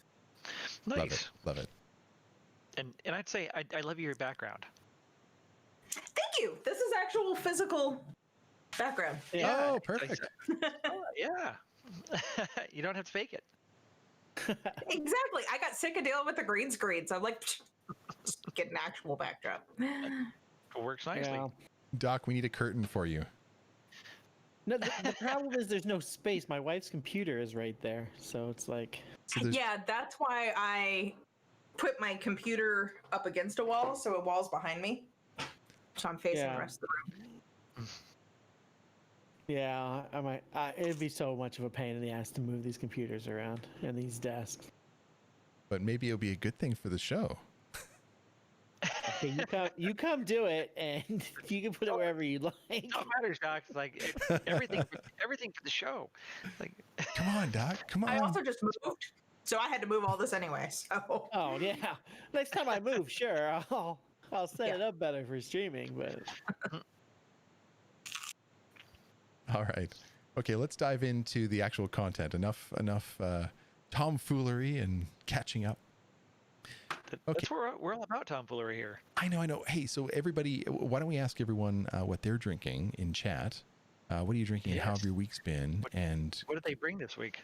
Speaker 2: Nice.
Speaker 1: Love it.
Speaker 2: And I'd say I love your background.
Speaker 4: Thank you. This is actual physical background.
Speaker 1: Yeah. Oh, perfect.
Speaker 2: Yeah. You don't have to fake it.
Speaker 4: Exactly. I got sick of dealing with the green screen, so I'm like, just get an actual backdrop.
Speaker 2: It works nicely. Yeah.
Speaker 1: Doc, we need a curtain for you.
Speaker 3: No, the problem is there's no space. My wife's computer is right there, so it's like.
Speaker 4: Yeah, that's why I put my computer up against a wall, so a wall's behind me, so I'm facing the rest of the room.
Speaker 3: Yeah, I might. It'd be so much of a pain in the ass to move these computers around and these desks.
Speaker 1: But maybe it'll be a good thing for the show.
Speaker 3: Okay, you come do it, and you can put it wherever you like.
Speaker 2: It matters, Doc. Like everything for the show. Like,
Speaker 1: come on, Doc. Come on.
Speaker 4: I also just moved, so I had to move all this anyway. So.
Speaker 3: Oh yeah. Next time I move, sure, I'll set it up better for streaming, but. All
Speaker 1: right. Okay, let's dive into the actual content. Enough tomfoolery and catching up.
Speaker 2: That's what we're all about, tomfoolery here.
Speaker 1: I know. Hey, so everybody, why don't we ask everyone what they're drinking in chat? What are you drinking and how have your week's been? What
Speaker 2: did they bring this week?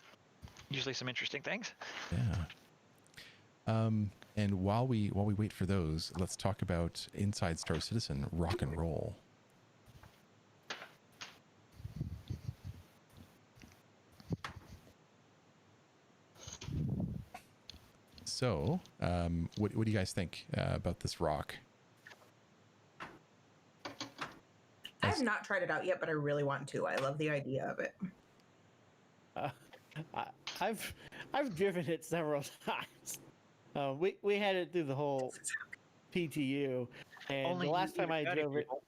Speaker 2: Usually some interesting things.
Speaker 1: Yeah. And while we wait for those, let's talk about Inside Star Citizen rock and roll. So, what do you guys think about this rock?
Speaker 4: I have not tried it out yet, but I really want to. I love the idea of it.
Speaker 3: I've driven it several times. We had it through the whole PTU, and
Speaker 2: Only
Speaker 3: the last time I drove it,
Speaker 2: people.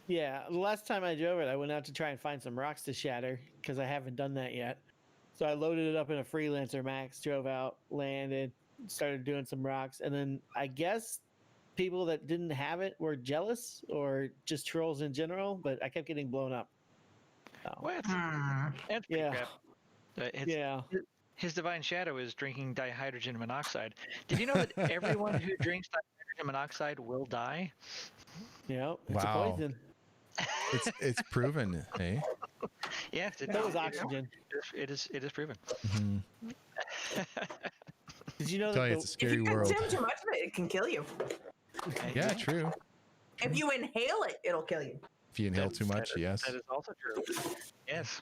Speaker 3: yeah, the last time I drove it, I went out to try and find some rocks to shatter because I haven't done that yet. So I loaded it up in a Freelancer Max, drove out, landed, started doing some rocks, and then I guess people that didn't have it were jealous or just trolls in general, but I kept getting blown up. So,
Speaker 2: What?
Speaker 4: Hmm.
Speaker 2: That's pretty
Speaker 3: yeah,
Speaker 2: crap.
Speaker 3: yeah.
Speaker 2: His divine shadow is drinking dihydrogen monoxide. Did you know that everyone who drinks dihydrogen monoxide will die?
Speaker 3: Yeah, it's
Speaker 1: Wow.
Speaker 3: a poison.
Speaker 1: It's proven, hey?
Speaker 2: Yes,
Speaker 3: So is oxygen.
Speaker 2: it is proven.
Speaker 1: Hmm.
Speaker 3: Did you know
Speaker 1: Tell
Speaker 3: that
Speaker 1: you, it's a
Speaker 4: If
Speaker 1: scary
Speaker 4: you
Speaker 1: world.
Speaker 4: consume too much of it, it can kill you.
Speaker 1: Yeah, true.
Speaker 4: If you inhale it, it'll kill you.
Speaker 1: If you inhale too much, yes.
Speaker 2: That is also true. Yes.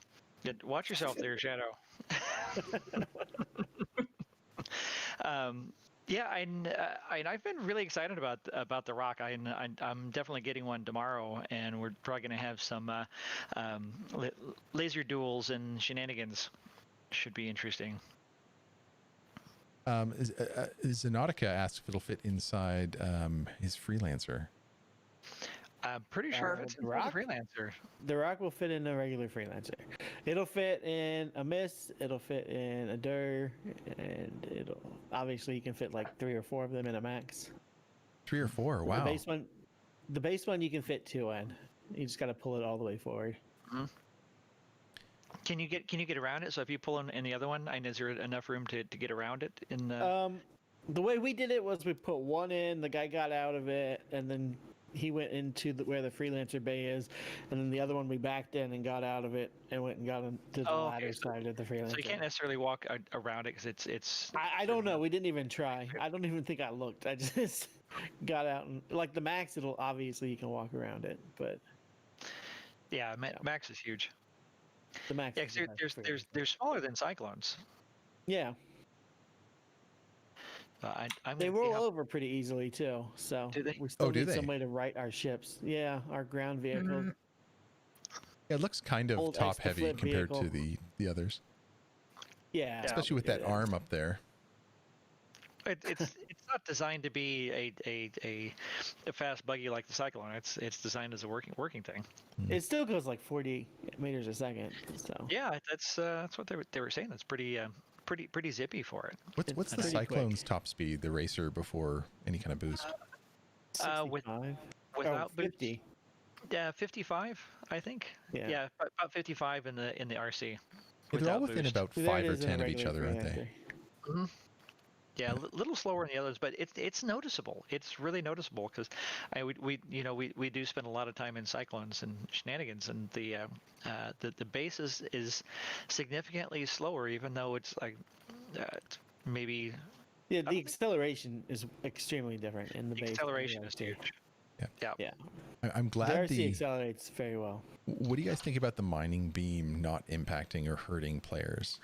Speaker 2: Watch yourself there, Shadow. Yeah, I've been really excited about the rock. I'm definitely getting one tomorrow, and we're probably going to have some laser duels and shenanigans. Should be interesting.
Speaker 1: Xenautica asked if it'll fit inside his Freelancer.
Speaker 2: I'm pretty sure if it's
Speaker 3: the
Speaker 2: in
Speaker 3: rock?
Speaker 2: Freelancer.
Speaker 3: The rock will fit in a regular Freelancer. It'll fit in a Mist, it'll fit in a Dur, and it'll obviously you can fit like 3 or 4 of them in a Max.
Speaker 1: 3 or 4, wow.
Speaker 3: The base one you can fit 2 in. You just got to pull it all the way forward.
Speaker 2: Mm-hmm. Can you get around it? So if you pull in the other one, and is there enough room to get around it?
Speaker 3: The way we did it was we put one in, the guy got out of it, and then he went into where the Freelancer bay is, and then the other one we backed in and got out of it and went and got into the ladder side of the Freelancer.
Speaker 2: So you can't necessarily walk around it because it's.
Speaker 3: I don't know. We didn't even try. I don't even think I looked. I just got out and like the Max. It'll obviously you can walk around it, but
Speaker 2: yeah, Max is huge.
Speaker 3: the Max.
Speaker 2: Yeah,
Speaker 3: is the best
Speaker 2: they're smaller than Cyclones.
Speaker 3: Yeah. They roll over pretty easily too, so
Speaker 2: do they?
Speaker 3: we still
Speaker 1: do
Speaker 3: need
Speaker 1: they?
Speaker 3: some way to right our ships. Yeah, our ground vehicle.
Speaker 1: Yeah, it looks kind of
Speaker 3: Old
Speaker 1: top heavy
Speaker 3: flip
Speaker 1: compared
Speaker 3: vehicle.
Speaker 1: to the others.
Speaker 3: Yeah,
Speaker 1: Especially with that arm up there.
Speaker 2: It's not designed to be a fast buggy like the Cyclone. It's designed as a working thing.
Speaker 3: It still goes like 40 meters a second. So
Speaker 2: Yeah, that's what they were saying. That's pretty zippy for it.
Speaker 1: What's the
Speaker 3: pretty
Speaker 1: Cyclone's top speed, the racer, before any kind of boost?
Speaker 3: 65.
Speaker 2: Without boost,
Speaker 3: 50.
Speaker 2: yeah, 55, I think.
Speaker 3: Yeah.
Speaker 2: About 55 in the RC.
Speaker 1: Yeah, they're all within
Speaker 2: boost.
Speaker 1: about
Speaker 3: There
Speaker 1: 5
Speaker 3: it
Speaker 1: or
Speaker 3: is in a
Speaker 1: 10 of each
Speaker 3: regular
Speaker 1: other, aren't they?
Speaker 3: Freelancer.
Speaker 2: Mm-hmm. Yeah, a little slower than the others, but it's noticeable. It's really noticeable because we do spend a lot of time in Cyclones and shenanigans, and the base is significantly slower, even though it's like maybe.
Speaker 3: Yeah, the acceleration is extremely different in the base.
Speaker 2: Acceleration is huge.
Speaker 3: Yeah.
Speaker 1: I'm
Speaker 3: The
Speaker 1: glad
Speaker 3: RC accelerates very well.
Speaker 1: What do you guys think about the mining beam not impacting or hurting players?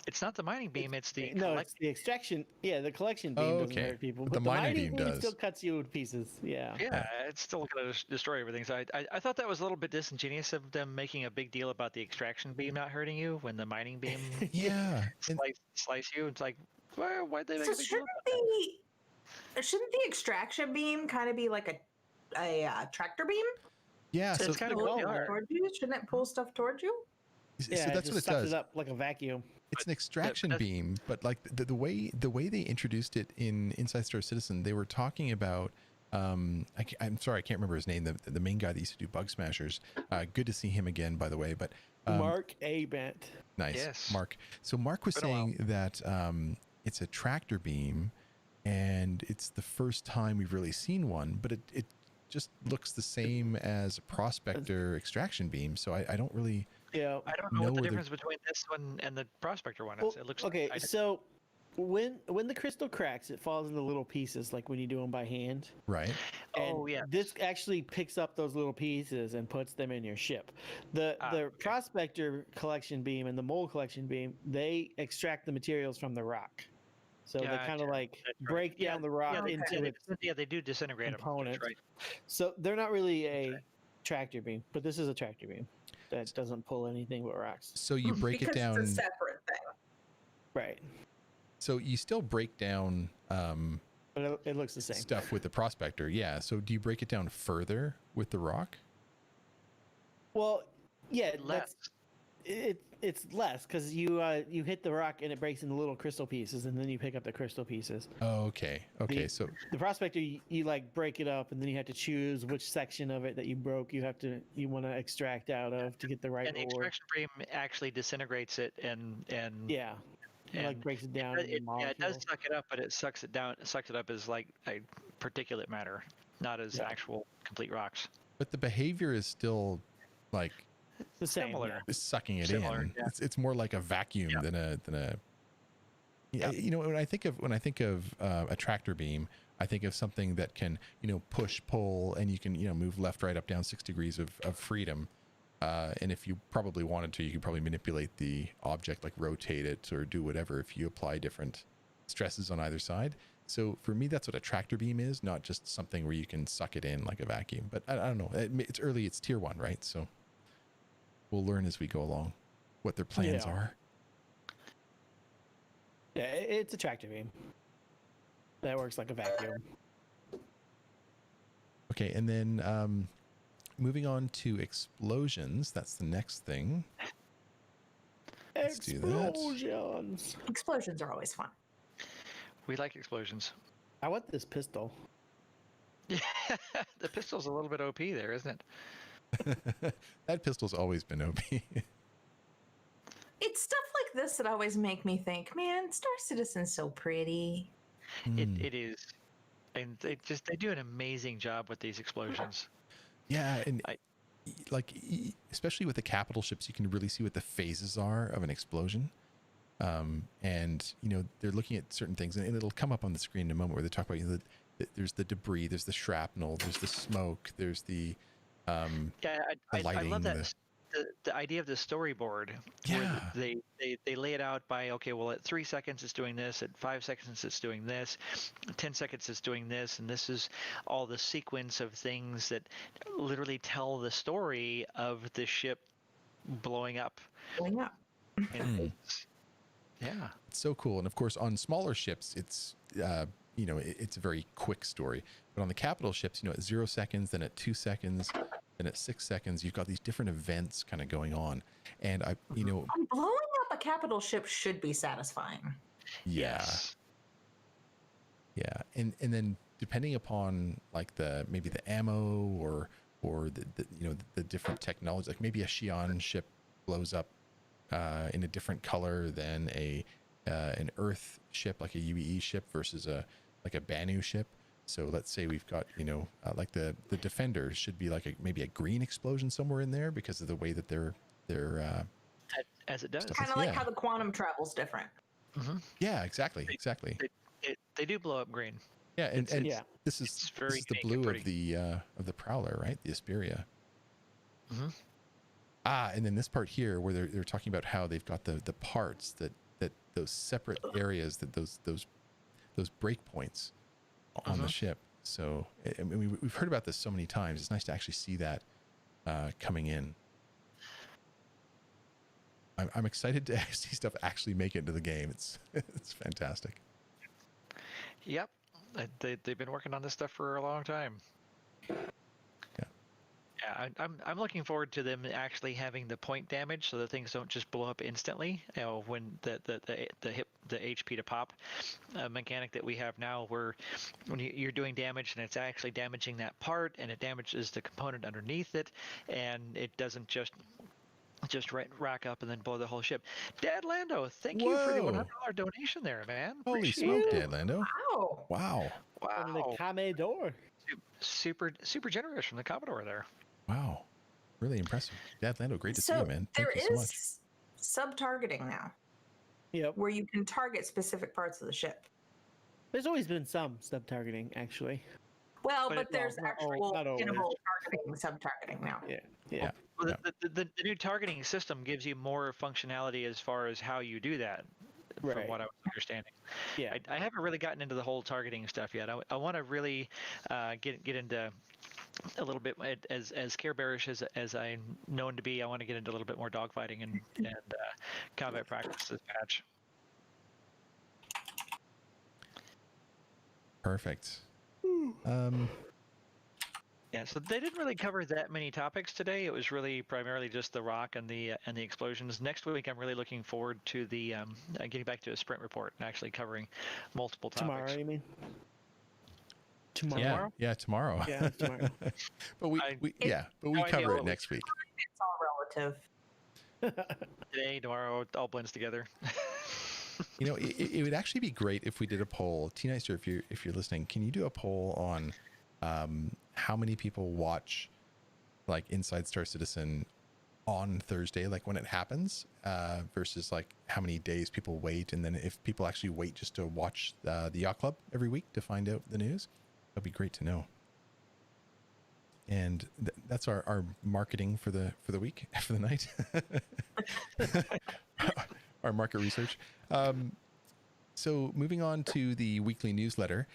Speaker 2: It's not the mining beam; it's the
Speaker 3: it's the extraction. Yeah, the collection beam doesn't
Speaker 1: okay.
Speaker 3: hurt people,
Speaker 1: But
Speaker 3: but
Speaker 1: the
Speaker 3: the
Speaker 1: mining
Speaker 3: mining
Speaker 1: beam does.
Speaker 3: still cuts you to pieces. Yeah.
Speaker 2: Yeah, it's still going to destroy everything. So I thought that was a little bit disingenuous of them making a big deal about the extraction beam not hurting you when the mining beam
Speaker 1: Yeah.
Speaker 2: slice you. It's like, why'd they make
Speaker 4: So
Speaker 2: a big deal about that?
Speaker 4: shouldn't the extraction beam kind of be like a tractor beam?
Speaker 1: Yeah,
Speaker 2: So
Speaker 1: so
Speaker 2: it's kind of
Speaker 4: Pull
Speaker 2: cool.
Speaker 4: it towards you? Shouldn't it pull stuff towards you?
Speaker 3: Yeah,
Speaker 1: so that's
Speaker 3: it
Speaker 1: what
Speaker 3: just
Speaker 1: it
Speaker 3: sucks
Speaker 1: does.
Speaker 3: it up like a vacuum.
Speaker 1: It's an extraction
Speaker 2: that's-
Speaker 1: beam, but like the way they introduced it in Inside Star Citizen, they were talking about. I'm sorry, I can't remember his name. The main guy that used to do Bug Smashers. Good to see him again, by the way. But
Speaker 3: Mark A. Bent.
Speaker 1: nice,
Speaker 2: Yes.
Speaker 1: Mark. So Mark was
Speaker 2: Been a while.
Speaker 1: saying that it's a tractor beam, and it's the first time we've really seen one. But it just looks the same as a Prospector extraction beam. So I don't really.
Speaker 3: Yeah.
Speaker 2: I don't know
Speaker 1: know
Speaker 2: what the
Speaker 1: whether-
Speaker 2: difference between this one and the Prospector one is.
Speaker 3: Well,
Speaker 2: It looks
Speaker 3: okay,
Speaker 2: like
Speaker 3: so when the crystal cracks, it falls into little pieces, like when you do them by hand.
Speaker 1: Right.
Speaker 2: Oh,
Speaker 3: And
Speaker 2: yeah.
Speaker 3: This actually picks up those little pieces and puts them in your ship. The
Speaker 2: okay.
Speaker 3: Prospector collection beam and the Mole collection beam, they extract the materials from the rock. So they kind
Speaker 2: Gotcha.
Speaker 3: of like
Speaker 2: That's right.
Speaker 3: break
Speaker 2: Yeah,
Speaker 3: down the rock
Speaker 4: okay.
Speaker 3: into its
Speaker 2: they do disintegrate
Speaker 3: components.
Speaker 2: them. Right.
Speaker 3: So they're not really a tractor beam, but this is a tractor beam that doesn't pull anything but rocks.
Speaker 1: So you break
Speaker 4: Because
Speaker 1: it down.
Speaker 4: it's a separate thing.
Speaker 3: Right.
Speaker 1: So you still break down
Speaker 3: But it looks the same.
Speaker 1: stuff with the prospector. Yeah. So do you break it down further with the rock?
Speaker 3: Well, yeah,
Speaker 2: Less.
Speaker 3: it's less because you hit the rock and it breaks into little crystal pieces, and then you pick up the crystal pieces.
Speaker 1: Oh, okay. Okay. So
Speaker 3: The prospector, you like break it up, and then you have to choose which section of it that you broke. You want to extract out of to get the right
Speaker 2: And the
Speaker 3: ore.
Speaker 2: extraction beam actually disintegrates it and
Speaker 3: Yeah, it like
Speaker 2: and
Speaker 3: breaks it down. into
Speaker 2: it does
Speaker 3: molecules.
Speaker 2: suck it up, but it sucks it down. It sucks it up as like a particulate matter, not as
Speaker 3: Yeah.
Speaker 2: actual complete rocks.
Speaker 1: but the behavior is still like
Speaker 3: The same.
Speaker 2: Similar.
Speaker 3: Yeah.
Speaker 1: sucking it
Speaker 2: Similar,
Speaker 1: in.
Speaker 2: yeah.
Speaker 1: It's more like a vacuum
Speaker 2: Yeah.
Speaker 1: than a. Yeah.
Speaker 2: Yeah.
Speaker 1: You know, when I think of a tractor beam, I think of something that can, push, pull, and you can, move left, right, up, down 6 degrees of freedom. And if you probably wanted to, you could probably manipulate the object, like rotate it or do whatever if you apply different stresses on either side. So for me, that's what a tractor beam is, not just something where you can suck it in like a vacuum. But I don't know. It's early. It's tier 1, right? So we'll learn as we go along what their plans
Speaker 3: Yeah.
Speaker 1: are.
Speaker 3: Yeah, it's a tractor beam. That works like a vacuum.
Speaker 1: Okay, and then moving on to explosions. That's the next thing. Let's do that.
Speaker 3: Explosions.
Speaker 4: Explosions are always fun.
Speaker 2: We like explosions.
Speaker 3: I want this pistol.
Speaker 2: Yeah, the pistol's a little bit OP there, isn't it?
Speaker 1: That pistol's always been OP.
Speaker 4: It's stuff like this that always make me think, man, Star Citizen's so pretty.
Speaker 2: It is, and they do an amazing job with these explosions.
Speaker 1: Yeah, and
Speaker 2: I-
Speaker 1: especially with the capital ships, you can really see what the phases are of an explosion. And they're looking at certain things, and it'll come up on the screen in a moment where they talk about there's the debris, there's the shrapnel, there's the smoke, there's the
Speaker 2: Yeah, I
Speaker 1: lighting,
Speaker 2: love that. The idea of the storyboard,
Speaker 1: Yeah.
Speaker 2: where they lay it out by, okay, well, at 3 seconds it's doing this, at 5 seconds it's doing this, 10 seconds it's doing this, and this is all the sequence of things that literally tell the story of the ship blowing up.
Speaker 4: Going up.
Speaker 2: And yeah,
Speaker 1: It's so cool. And of course, on smaller ships, it's it's a very quick story. But on the capital ships, at 0 seconds, then at 2 seconds, then at 6 seconds, you've got these different events kind of going on. And
Speaker 4: Blowing up a capital ship should be satisfying.
Speaker 1: yeah,
Speaker 2: yes.
Speaker 1: yeah. And then depending upon like maybe the ammo or the different technology, like maybe a Xi'an ship blows up in a different color than an Earth ship, like a UEE ship versus a Banu ship. So let's say we've got like the Defender should be like maybe a green explosion somewhere in there because of the way that they're
Speaker 2: As it does.
Speaker 1: Stuff.
Speaker 4: Kind of like
Speaker 1: Yeah.
Speaker 4: how the quantum travel's different.
Speaker 1: yeah, exactly.
Speaker 2: They do blow up green.
Speaker 1: Yeah, and
Speaker 3: yeah.
Speaker 1: this
Speaker 2: it's
Speaker 1: is
Speaker 2: very
Speaker 1: the
Speaker 2: unique
Speaker 1: blue
Speaker 2: and
Speaker 1: of the Prowler, right? The Asperia.
Speaker 2: Mhm.
Speaker 1: And then this part here where they're talking about how they've got the parts that those separate areas, that those break points on the ship. So I mean, we've heard about this so many times. It's nice to actually see that coming in. I'm excited to see stuff actually make it into the game. It's fantastic.
Speaker 2: Yep. They've been working on this stuff for a long time. Yeah, I'm looking forward to them actually having the point damage, so that things don't just blow up instantly. When the HP to pop mechanic that we have now, where when you're doing damage and it's actually damaging that part, and it damages the component underneath it, and it doesn't just rack up and then blow the whole ship. Dad Lando, thank you for the
Speaker 1: Whoa.
Speaker 2: $100 donation there, man.
Speaker 1: Holy
Speaker 2: Appreciate
Speaker 1: smoke,
Speaker 2: it.
Speaker 1: Dad Lando!
Speaker 4: Wow.
Speaker 1: Wow,
Speaker 3: From the
Speaker 2: Wow,
Speaker 3: Commodore.
Speaker 2: super generous from the Commodore there.
Speaker 1: wow, really impressive, Dad Lando. Great to see
Speaker 4: So
Speaker 1: you, man.
Speaker 4: there
Speaker 1: Thank you so much.
Speaker 4: is sub-targeting now,
Speaker 3: Yep.
Speaker 4: where you can target specific parts of the ship.
Speaker 3: There's always been some sub-targeting, actually.
Speaker 4: Well,
Speaker 2: But
Speaker 4: but there's
Speaker 3: not
Speaker 4: actual
Speaker 3: always.
Speaker 4: interval targeting, sub-targeting now.
Speaker 3: Yeah. Yeah.
Speaker 2: Well,
Speaker 1: Yeah.
Speaker 2: the new targeting system gives you more functionality as far as how you do that, from
Speaker 3: Right.
Speaker 2: what I was understanding.
Speaker 3: Yeah.
Speaker 2: I haven't really gotten into the whole targeting stuff yet. I want to really get into a little bit, as care bearish as I'm known to be. I want to get into a little bit more dogfighting and combat practice this patch.
Speaker 1: Perfect.
Speaker 2: Yeah, so they didn't really cover that many topics today. It was really primarily just the rock and the explosions. Next week, I'm really looking forward to the getting back to a sprint report and actually covering multiple topics.
Speaker 3: Tomorrow, you mean?
Speaker 2: Tomorrow?
Speaker 1: Yeah, tomorrow.
Speaker 3: Yeah, tomorrow.
Speaker 1: but we
Speaker 2: no idea
Speaker 1: cover it
Speaker 2: what
Speaker 1: next week.
Speaker 4: It's all relative.
Speaker 2: Today, tomorrow, it all blends together.
Speaker 1: You know, it would actually be great if we did a poll. T-Nicer, if you're listening, can you do a poll on how many people watch like Inside Star Citizen on Thursday, like when it happens, versus like how many days people wait, and then if people actually wait just to watch the Yacht Club every week to find out the news, that'd be great to know. And that's our marketing for the week, for the night. Our market research. So moving on to the weekly newsletter,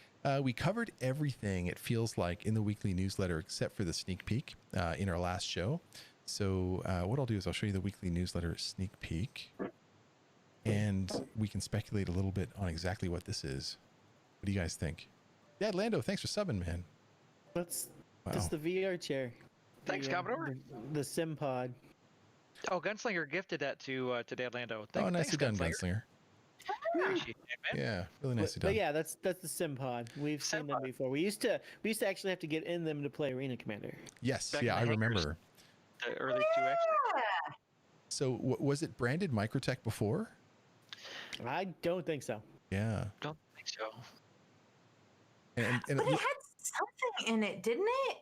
Speaker 1: we covered everything, it feels like, in the weekly newsletter except for the sneak peek in our last show. So what I'll do is I'll show you the weekly newsletter sneak peek, and we can speculate a little bit on exactly what this is. What do you guys think? Yeah, Lando, thanks for subbing, man.
Speaker 3: That's
Speaker 1: Wow.
Speaker 3: the VR chair.
Speaker 2: Thanks, Commodore.
Speaker 3: The sim pod.
Speaker 2: Oh, Gunslinger gifted that to Dad Lando.
Speaker 1: Oh, nicely done, Gunslinger.
Speaker 2: Appreciate it, man.
Speaker 1: Yeah, really nicely done.
Speaker 3: But yeah, that's the sim pod. We've seen them before. We used to actually have to get in them to play Arena Commander.
Speaker 1: Yes,
Speaker 2: Back
Speaker 1: yeah,
Speaker 2: in
Speaker 1: I
Speaker 2: the hangers.
Speaker 1: remember.
Speaker 2: The early 2X.
Speaker 1: So was it branded Microtech before?
Speaker 3: I don't think so.
Speaker 1: Yeah.
Speaker 2: Don't think so.
Speaker 1: And
Speaker 4: But it had something in it, didn't it?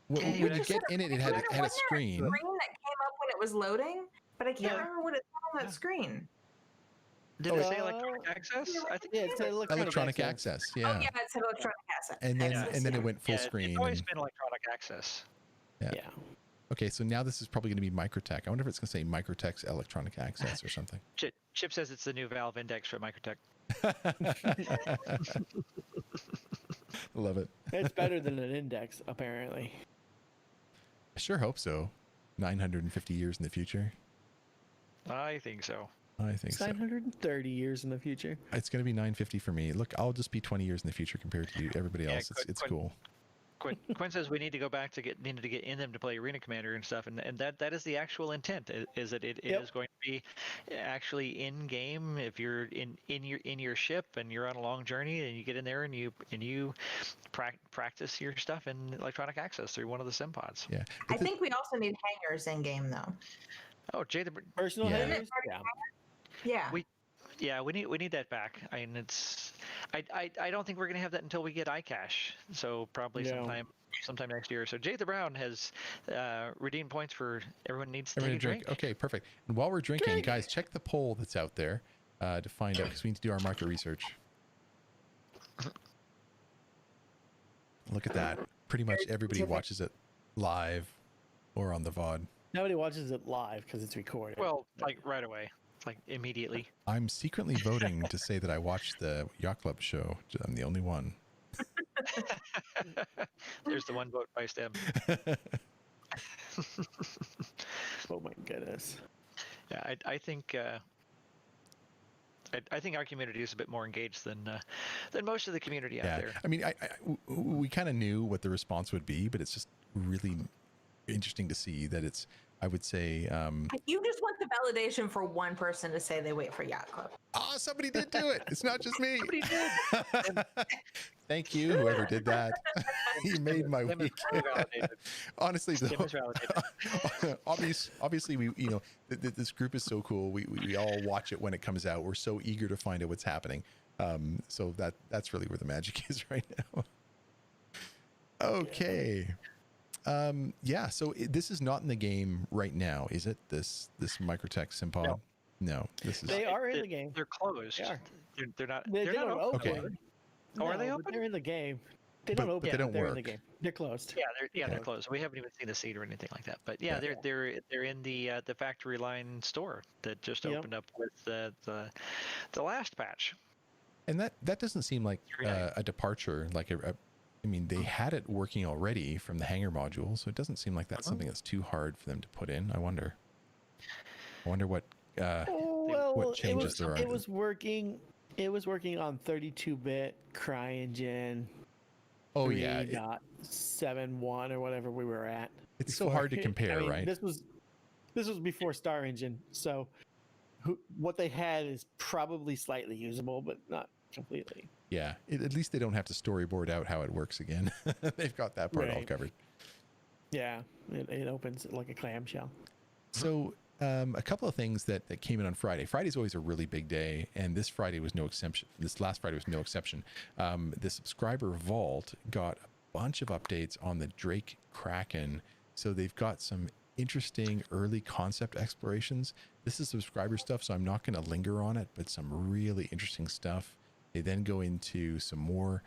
Speaker 1: when you get in it, it had a screen.
Speaker 4: Wasn't there a screen that came up when it was loading, but I can't remember what it said on that screen.
Speaker 2: Did it say electronic access? I think
Speaker 3: Yeah, it's
Speaker 1: Electronic access. Yeah.
Speaker 4: Oh, yeah, it said electronic access.
Speaker 1: And then it went full screen.
Speaker 2: It's always
Speaker 1: and-
Speaker 2: been electronic access.
Speaker 1: Yeah.
Speaker 3: Yeah.
Speaker 1: Okay, so now this is probably going to be Microtech. I wonder if it's going to say Microtech's electronic access or something.
Speaker 2: Chip says it's the new Valve Index for Microtech.
Speaker 1: Love it.
Speaker 3: It's better than an index, apparently.
Speaker 1: I sure hope so. 950 years in the future.
Speaker 2: I think so.
Speaker 1: I think
Speaker 3: It's
Speaker 1: so.
Speaker 3: 930 years in the future.
Speaker 1: It's going to be 950 for me. Look, I'll just be 20 years in the future compared to everybody
Speaker 2: Yeah,
Speaker 1: else. It's cool.
Speaker 2: Quinn says we need to go back to needed to get in them to play Arena Commander and stuff, and that is the actual intent. Is that it is going to be actually in game if you're in your ship and you're on a long journey and you get in there and you practice your stuff in electronic access through one of the sim pods.
Speaker 1: Yeah.
Speaker 4: I think we also need hangers in game though.
Speaker 2: Oh, Jay,
Speaker 3: Personal
Speaker 1: Yeah.
Speaker 3: hangers? Yeah.
Speaker 2: Yeah, we need that back. I mean, I don't think we're gonna have that until we get iCache. So probably sometime next year. So Jay the Brown has redeemed points for everyone needs to take a drink.
Speaker 1: Okay, perfect. And while we're drinking, guys, check the poll that's out there to find out, because we need to do our market research. Look at that. Pretty much everybody watches it live or on the VOD.
Speaker 3: Nobody watches it live because it's recorded.
Speaker 2: Well, like right away, like immediately.
Speaker 1: I'm secretly voting to say that I watched the Yacht Club show. I'm the only one.
Speaker 2: There's the one vote by STEM.
Speaker 3: Oh my goodness.
Speaker 2: Yeah, I think I think our community is a bit more engaged than most of the community out there.
Speaker 1: I mean, we kind of knew what the response would be, but it's just really interesting to see that it's, I would say...
Speaker 4: You just want the validation for one person to say they wait for Yacht Club.
Speaker 1: Oh, somebody did do it. It's not just me.
Speaker 2: Somebody did.
Speaker 1: Thank you, whoever did that. You made my week. Honestly, though, obviously, we this group is so cool. We all watch it when it comes out. We're so eager to find out what's happening. So that's really where the magic is right now. Okay. Yeah. So this is not in the game right now, is it? This Microtech Simpod? No. This is.
Speaker 3: They are in the game.
Speaker 2: They're closed.
Speaker 3: They are.
Speaker 2: They're not.
Speaker 3: They
Speaker 2: They're
Speaker 3: don't
Speaker 2: not
Speaker 3: open.
Speaker 2: open.
Speaker 1: Okay.
Speaker 3: No,
Speaker 2: are they
Speaker 3: but
Speaker 2: open?
Speaker 3: They're in the game. They
Speaker 1: But
Speaker 3: don't open.
Speaker 1: they don't
Speaker 3: They're in the
Speaker 1: work.
Speaker 3: game. They're closed.
Speaker 2: Yeah, they're closed. We haven't even seen the seed or anything like that. But yeah, they're in the factory line store that just opened up with the last patch.
Speaker 1: And that doesn't seem like a departure. Like I mean, they had it working already from the hanger module, so it doesn't seem like that's something that's too hard for them to put in. I wonder what
Speaker 3: Well,
Speaker 1: what changes there are.
Speaker 3: It was working It was working on 32-bit CryEngine
Speaker 1: Oh yeah,
Speaker 3: 3.71 or whatever we were at.
Speaker 1: it's so
Speaker 3: before.
Speaker 1: hard to compare,
Speaker 3: I mean,
Speaker 1: right?
Speaker 3: This was before Star Engine, so what they had is probably slightly usable, but not completely.
Speaker 1: Yeah, at least they don't have to storyboard out how it works again. They've got that part all
Speaker 3: Right.
Speaker 1: covered.
Speaker 3: Yeah, it opens like a clamshell.
Speaker 1: So a couple of things that came in on Friday. Friday's always a really big day, and this Friday was no exception. This last Friday was no exception. The subscriber vault got a bunch of updates on the Drake Kraken. So they've got some interesting early concept explorations. This is subscriber stuff, so I'm not going to linger on it, but some really interesting stuff. They then go into some more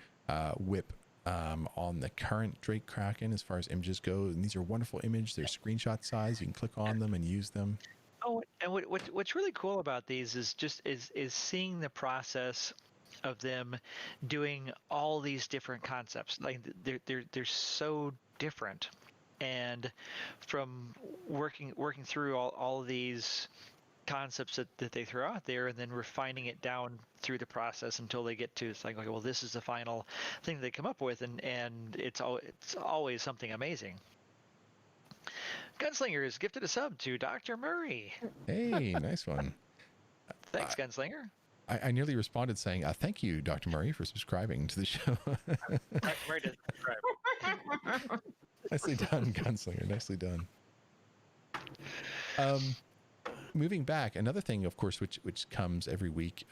Speaker 1: whip on the current Drake Kraken as far as images go. And these are wonderful images. They're screenshot size. You can click on them and use them.
Speaker 2: Oh, and what's really cool about these is seeing the process of them doing all these different concepts. Like they're so different, and from working through all of these concepts that they throw out there and then refining it down through the process until they get to it's like, okay, well, this is the final thing they come up with, and it's always something amazing. Gunslinger has gifted a sub to Dr. Murray.
Speaker 1: Hey, nice one.
Speaker 2: Thanks, Gunslinger.
Speaker 1: I nearly responded saying, thank you, Dr. Murray, for subscribing to the show.
Speaker 2: Dr. Murray doesn't subscribe.
Speaker 1: Nicely done, Gunslinger. Nicely done. Moving back, another thing, of course, which comes every week,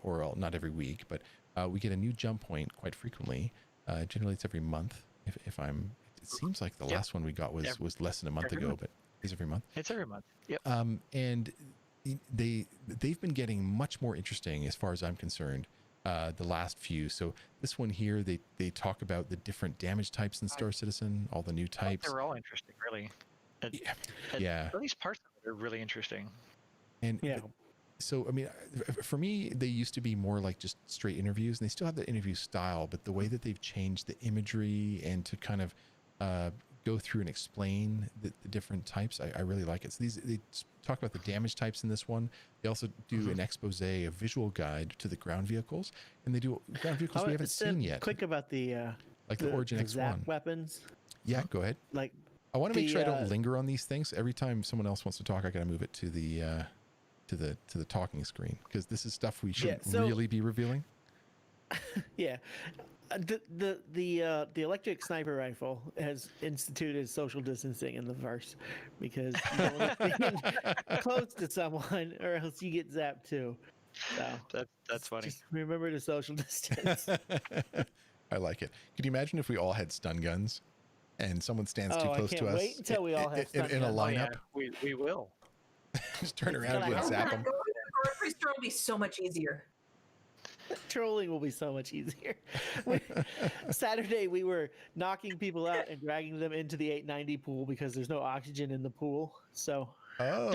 Speaker 1: or well, not every week, but we get a new jump point quite frequently. Generally, it's every month. If I'm, it seems like the last one we got was less than a month ago, but it's every month.
Speaker 2: It's every month. Yep.
Speaker 1: And they've been getting much more interesting as far as I'm concerned. The last few. So this one here, they talk about the different damage types in Star Citizen, all the new types.
Speaker 2: They're all interesting, really.
Speaker 1: Yeah.
Speaker 2: At least parts of it are really interesting.
Speaker 1: And
Speaker 3: Yeah.
Speaker 1: So, I mean, for me, they used to be more like just straight interviews, and they still have the interview style, but the way that they've changed the imagery and to kind of go through and explain the different types, I really like it. So they talk about the damage types in this one. They also do an expose, a visual guide to the ground vehicles, and they do ground vehicles we haven't seen yet.
Speaker 3: Quick about the
Speaker 1: Origin X1
Speaker 3: zap weapons.
Speaker 1: Yeah, go ahead.
Speaker 3: Like,
Speaker 1: I want to make sure I don't linger on these things. Every time someone else wants to talk, I got to move it to the talking screen, because this is stuff we shouldn't really be revealing.
Speaker 3: Yeah. The electric sniper rifle has instituted social distancing in the verse, because you don't want to be close to someone or else you get zapped too. So
Speaker 2: That's funny.
Speaker 3: just remember the social distance.
Speaker 1: I like it. Could you imagine if we all had stun guns and someone stands too close to us?
Speaker 3: Wait until we all have stun
Speaker 1: in a
Speaker 3: guns.
Speaker 1: lineup.
Speaker 2: We will.
Speaker 1: Just turn
Speaker 3: It's
Speaker 1: around
Speaker 3: gonna
Speaker 1: and zap them.
Speaker 4: Grocery store will be so much easier.
Speaker 3: Trolling will be so much easier. Saturday, we were knocking people out and dragging them into the 890 pool because there's no oxygen in the pool. So,
Speaker 1: Oh,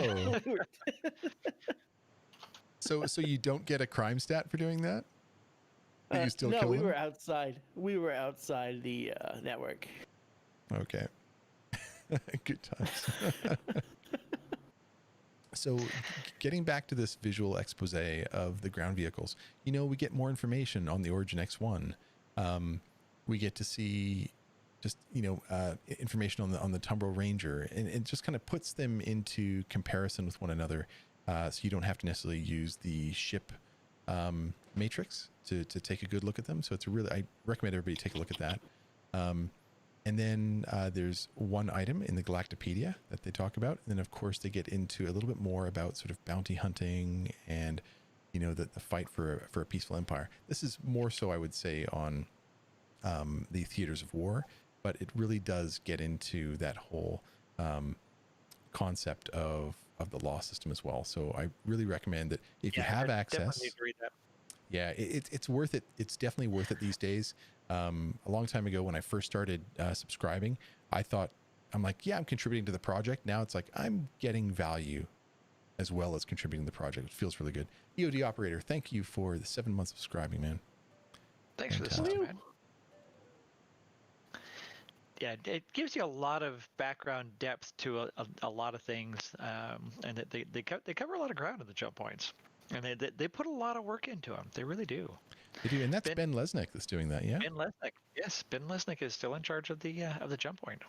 Speaker 1: so you don't get a crime stat for doing that? But you still
Speaker 3: no,
Speaker 1: kill
Speaker 3: we
Speaker 1: them?
Speaker 3: were outside. We were outside the network.
Speaker 1: Okay. Good times. So getting back to this visual expose of the ground vehicles, we get more information on the Origin X1. We get to see just, information on the Tumbro Ranger, and it just kind of puts them into comparison with one another. So you don't have to necessarily use the ship matrix to take a good look at them. So I recommend everybody take a look at that. And then there's one item in the Galactopedia that they talk about. And then, of course, they get into a little bit more about sort of bounty hunting and, the fight for a peaceful empire. This is more so, I would say, on the theaters of war, but it really does get into that whole concept of the law system as well. So I really recommend that if you have access.
Speaker 2: Read that.
Speaker 1: Yeah, it's worth it. It's definitely worth it these days. A long time ago when I first started subscribing, I thought, I'm like, yeah, I'm contributing to the project. Now it's like, I'm getting value as well as contributing to the project. It feels really good. EOD Operator, thank you for the 7 months of subscribing, man.
Speaker 2: Thanks for the
Speaker 1: Fantastic.
Speaker 2: sub, man. Yeah, it gives you a lot of background depth to a lot of things, and they cover a lot of ground in the jump points. and they put a lot of work into them. They really do.
Speaker 1: They do, and that's Ben Lesnick that's doing that. Yeah.
Speaker 2: Ben Lesnick, yes, Ben Lesnick is still in charge of the jump point.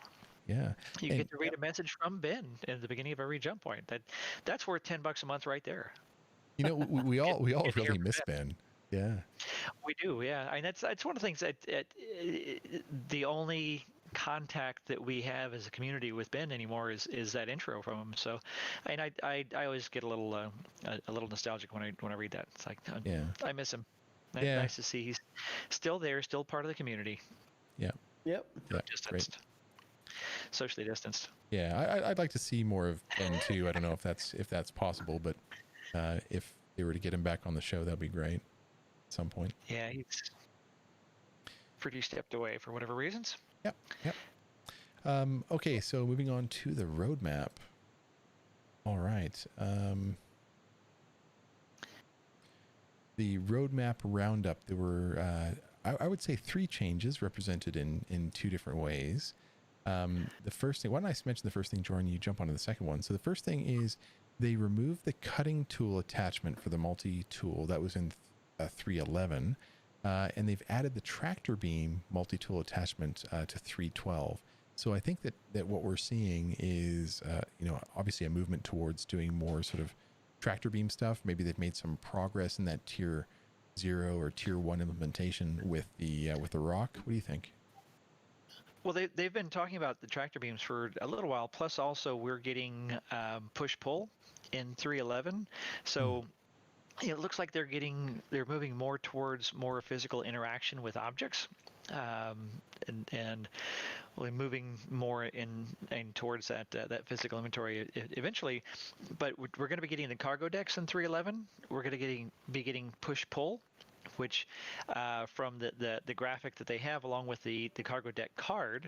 Speaker 1: Yeah.
Speaker 2: You
Speaker 1: And-
Speaker 2: get to read a message from Ben at the beginning of every jump point. That's worth $10 a month right there.
Speaker 1: You know, we all
Speaker 2: Get
Speaker 1: really
Speaker 2: here
Speaker 1: miss
Speaker 2: for
Speaker 1: Ben. Yeah.
Speaker 2: We do, yeah. And that's one of the things that the only contact that we have as a community with Ben anymore is that intro from him. So, and I always get a little nostalgic when I read that. It's like,
Speaker 1: Yeah.
Speaker 2: I miss him.
Speaker 1: Yeah.
Speaker 2: Nice to see he's still there, still part of the community.
Speaker 3: Yep.
Speaker 1: Yeah.
Speaker 2: Distanced, socially distanced.
Speaker 1: Yeah. I'd like to see more of Ben too. I don't know if that's possible, but if they were to get him back on the show, that'd be great at some point.
Speaker 2: Yeah, he's pretty stepped away for whatever reasons.
Speaker 1: Yep. Okay, so moving on to the roadmap. All right. The roadmap roundup, there were, I would say, 3 changes represented in 2 different ways. The first thing, why don't I mention the first thing, Jordan, you jump onto the second one. So the first thing is they removed the cutting tool attachment for the multi-tool that was in 3.11. And they've added the tractor beam multi-tool attachment to 3.12. So I think that what we're seeing is, obviously a movement towards doing more sort of tractor beam stuff. Maybe they've made some progress in that tier 0 or tier 1 implementation with the rock. What do you think?
Speaker 2: Well, they've been talking about the tractor beams for a little while. Plus, also we're getting push-pull in 3.11. So. It looks like they're moving more towards more physical interaction with objects, and really moving more in towards that physical inventory eventually. But we're going to be getting the cargo decks in 3.11. We're going to be getting push pull, which from the graphic that they have along with the cargo deck card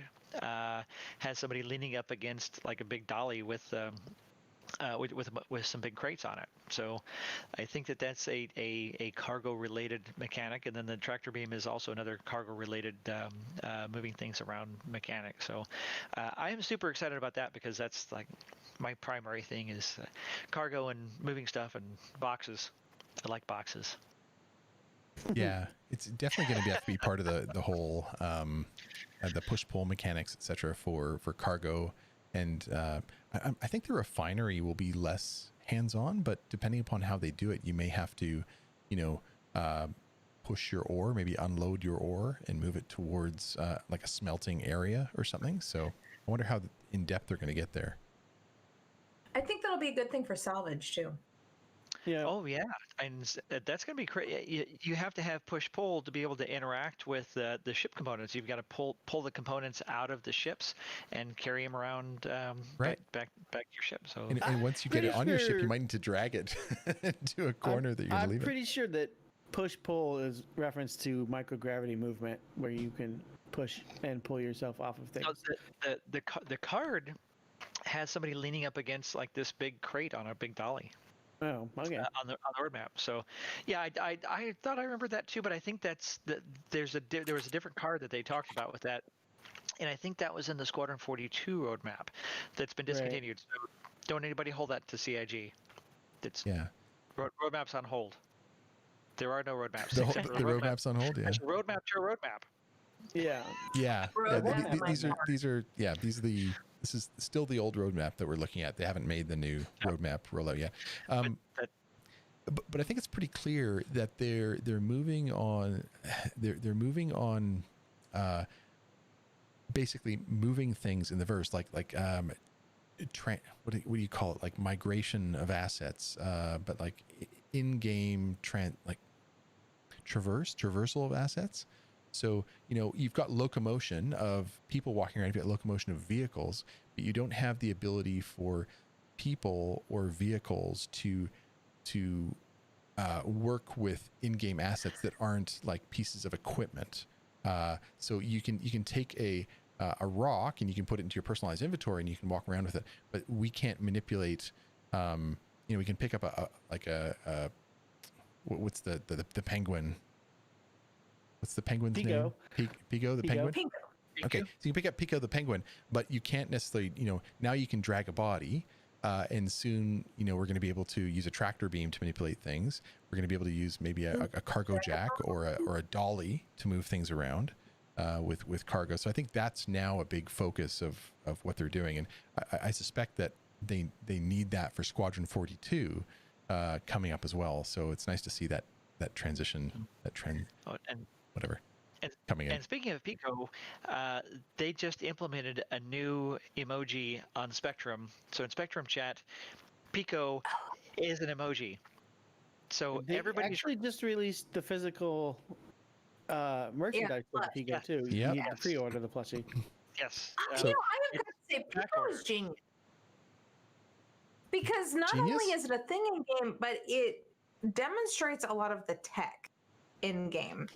Speaker 2: has somebody leaning up against like a big dolly with some big crates on it. So I think that's a cargo related mechanic, and then the tractor beam is also another cargo related moving things around mechanic. So I am super excited about that because that's like my primary thing is cargo and moving stuff and boxes. I like boxes.
Speaker 1: Yeah, it's definitely going to have to be part of the whole the push pull mechanics, etc. for cargo. And I think the refinery will be less hands-on, but depending upon how they do it, you may have to, push your ore, maybe unload your ore and move it towards like a smelting area or something. So I wonder how in depth they're going to get there.
Speaker 4: I think that'll be a good thing for salvage too.
Speaker 3: Yeah.
Speaker 2: Oh yeah, and that's going to be crazy. You have to have push-pull to be able to interact with the ship components. You've got to pull the components out of the ships and carry them around
Speaker 1: Right.
Speaker 2: back to your ship. So
Speaker 1: And once you get it on your ship, you might need to drag it to a corner that you're going to
Speaker 3: I'm
Speaker 1: leave it.
Speaker 3: pretty sure that push-pull is reference to microgravity movement, where you can push and pull yourself off of things.
Speaker 2: the card has somebody leaning up against like this big crate on a big dolly.
Speaker 3: Oh, okay.
Speaker 2: On the roadmap. So, yeah, I thought I remembered that too, but I think there was a different card that they talked about with that, and I think that was in the Squadron 42 roadmap that's been discontinued. So, don't anybody hold that to CIG. It's roadmaps on hold. There are no roadmaps.
Speaker 1: The roadmap's on hold. Yeah.
Speaker 2: There's a roadmap to a roadmap.
Speaker 3: Yeah.
Speaker 1: Yeah.
Speaker 4: Roadmap.
Speaker 1: This is still the old roadmap that we're looking at. They haven't made the new roadmap rollout yet. But I think it's pretty clear that they're moving on. They're moving on. Basically, moving things in the verse, like what do you call it? Like migration of assets, but like in-game traversal of assets. So, you've got locomotion of people walking around, you've got locomotion of vehicles, but you don't have the ability for people or vehicles to work with in-game assets that aren't like pieces of equipment. So you can take a rock and you can put it into your personalized inventory and you can walk around with it, but we can't manipulate. We can pick up what's the penguin? What's the penguin's name? Pico, the penguin?
Speaker 4: Pinko.
Speaker 1: Okay, so you can pick up Pico the penguin, but you can't necessarily, now you can drag a body, And soon, we're going to be able to use a tractor beam to manipulate things. We're going to be able to use maybe a cargo jack or a dolly to move things around with cargo. So I think that's now a big focus of what they're doing. And I suspect that they need that for Squadron 42 coming up as well. So it's nice to see that transition, that trend, whatever. Coming in.
Speaker 2: And speaking of Pico, they just implemented a new emoji on Spectrum. So in Spectrum chat, Pico is an emoji. So
Speaker 3: They
Speaker 2: everybody
Speaker 3: actually just released the physical merchandise for the Pico too. You
Speaker 1: Yep.
Speaker 3: need to pre-order the plushie.
Speaker 2: Yes.
Speaker 4: I am going to say Pico is genius. Because not only is it a thing in game, but it demonstrates a lot of the tech in game.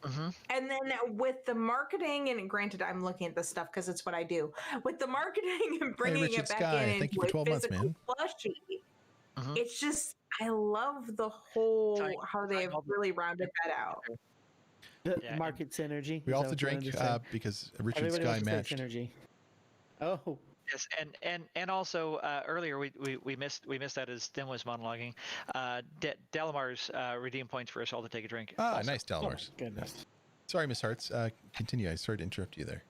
Speaker 2: Mm-hmm.
Speaker 4: And then with the marketing, and granted, I'm looking at this stuff because it's what I do. With the marketing and bringing it back in
Speaker 1: thank you
Speaker 4: into
Speaker 1: for 12
Speaker 4: a
Speaker 1: months,
Speaker 4: physical
Speaker 1: man.
Speaker 4: plushie, it's just, I love the whole, how they've really rounded that out.
Speaker 3: Market synergy.
Speaker 1: We all have to drink because Richard Sky matched.
Speaker 3: Synergy. Oh.
Speaker 2: Yes, and also earlier we missed that as Tim was monologuing. Delamar's redeem points for us all to take a drink.
Speaker 1: Ah, nice, Delamar's.
Speaker 3: Oh, goodness.
Speaker 1: Sorry, MzHartz. Continue. I sorry to interrupt you there.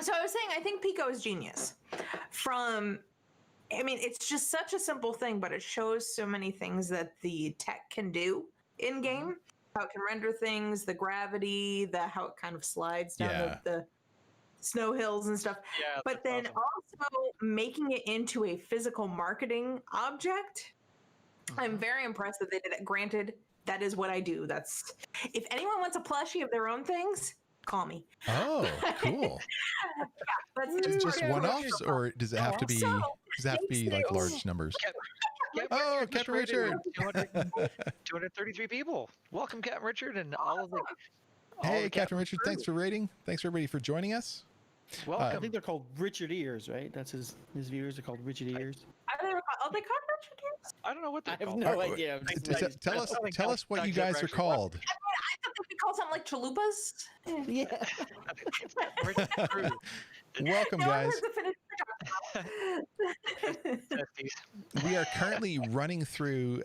Speaker 4: So I was saying, I think Pico is genius. It's just such a simple thing, but it shows so many things that the tech can do in game. How it can render things, the gravity, how it kind of slides down the snow hills and stuff.
Speaker 2: Yeah,
Speaker 4: but then also making it into a physical marketing object. I'm very impressed that they did it. Granted, that is what I do. That's, if anyone wants a plushie of their own things, call me.
Speaker 1: Oh, cool.
Speaker 4: That's
Speaker 1: Is it just one-offs, or does it have to be? Does it have to be like large numbers? Oh, Captain Richard!
Speaker 2: 233 people. Welcome, Captain Richard, and all of the.
Speaker 1: Hey, Captain Richard! Thanks for rating. Thanks everybody for joining us.
Speaker 2: Welcome.
Speaker 3: I think they're called Richard Ears, right? That's his viewers are called Richard Ears.
Speaker 4: Are they called Richard Ears?
Speaker 2: I don't know what they're
Speaker 3: I have
Speaker 2: called.
Speaker 3: no idea.
Speaker 1: Tell us what you guys are called.
Speaker 4: I thought they'd be called something like chalupas.
Speaker 3: Yeah.
Speaker 1: Welcome, guys. We are currently running through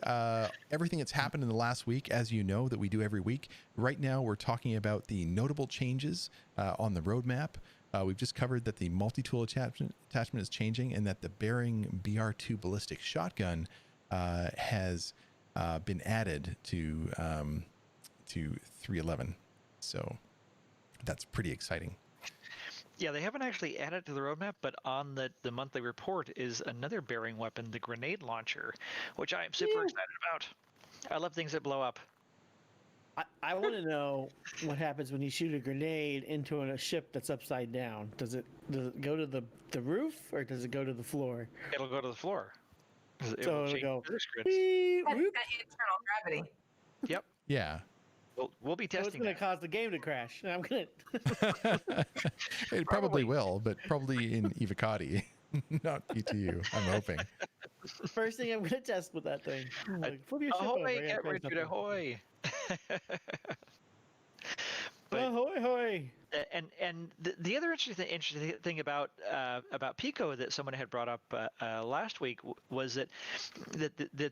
Speaker 1: everything that's happened in the last week, as you know, that we do every week. Right now, we're talking about the notable changes on the roadmap. We've just covered that the multi-tool attachment is changing, and that the Bearing BR2 ballistic shotgun has been added to 311. So that's pretty exciting.
Speaker 2: Yeah, they haven't actually added to the roadmap, but on the monthly report is another Bearing weapon, the grenade launcher, which I am super excited about. I love things that blow up.
Speaker 3: I want to know what happens when you shoot a grenade into a ship that's upside down. Does it go to the roof, or does it go to the floor?
Speaker 2: It'll go to the floor.
Speaker 3: So it'll go.
Speaker 4: That's internal gravity.
Speaker 2: Yep.
Speaker 1: Yeah.
Speaker 2: We'll be testing.
Speaker 3: It's going to cause the game to crash. I'm going
Speaker 1: to. It probably will, but probably in Evocati, not PTU. I'm hoping.
Speaker 3: First thing I'm going to test with that thing. Flip your ship over.
Speaker 2: Ahoy, get Richard, ahoy!
Speaker 3: Ahoy, hoy!
Speaker 2: And the other interesting thing about Pico that someone had brought up last week was that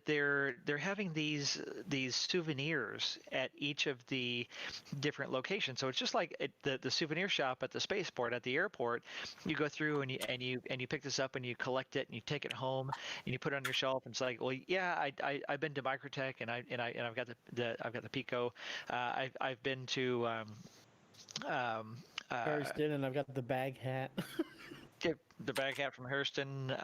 Speaker 2: they're having these souvenirs at each of the different locations. So it's just like the souvenir shop at the spaceport at the airport. You go through and you pick this up and you collect it and you take it home and you put it on your shelf. And it's like, well, yeah, I've been to Microtech and I've got the Pico. I've been to
Speaker 3: Hurston, and I've got the bag hat.
Speaker 2: The bag hat from Hurston,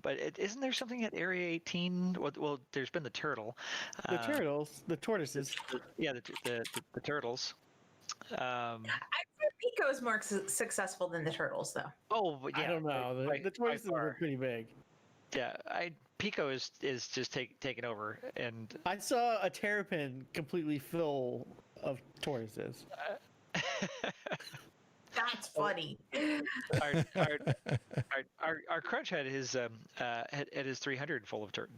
Speaker 2: but isn't there something at Area 18? Well, there's been the turtle.
Speaker 3: The turtles, the tortoises.
Speaker 2: The turtles.
Speaker 4: I think Pico is more successful than the turtles, though.
Speaker 2: Oh, yeah.
Speaker 3: I don't know. The tortoises are pretty big.
Speaker 2: Yeah, Pico is just taking over, and
Speaker 3: I saw a terrapin completely full of tortoises.
Speaker 4: That's funny.
Speaker 2: Our crunch had his 300 full of turtle.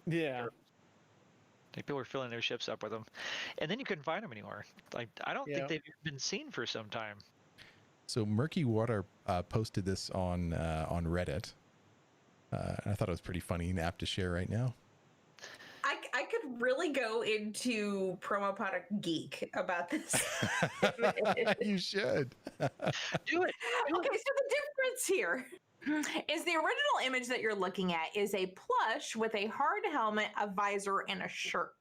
Speaker 3: Yeah.
Speaker 2: Like people were filling their ships up with them, and then you couldn't find them anymore. Like I don't think they've been seen for some time.
Speaker 1: So Murky Water posted this on Reddit. And I thought it was pretty funny and apt to share right now.
Speaker 4: I could really go into promo product geek about this.
Speaker 1: You should.
Speaker 2: Do it.
Speaker 4: Okay, so the difference here is the original image that you're looking at is a plush with a hard helmet, a visor, and a shirt.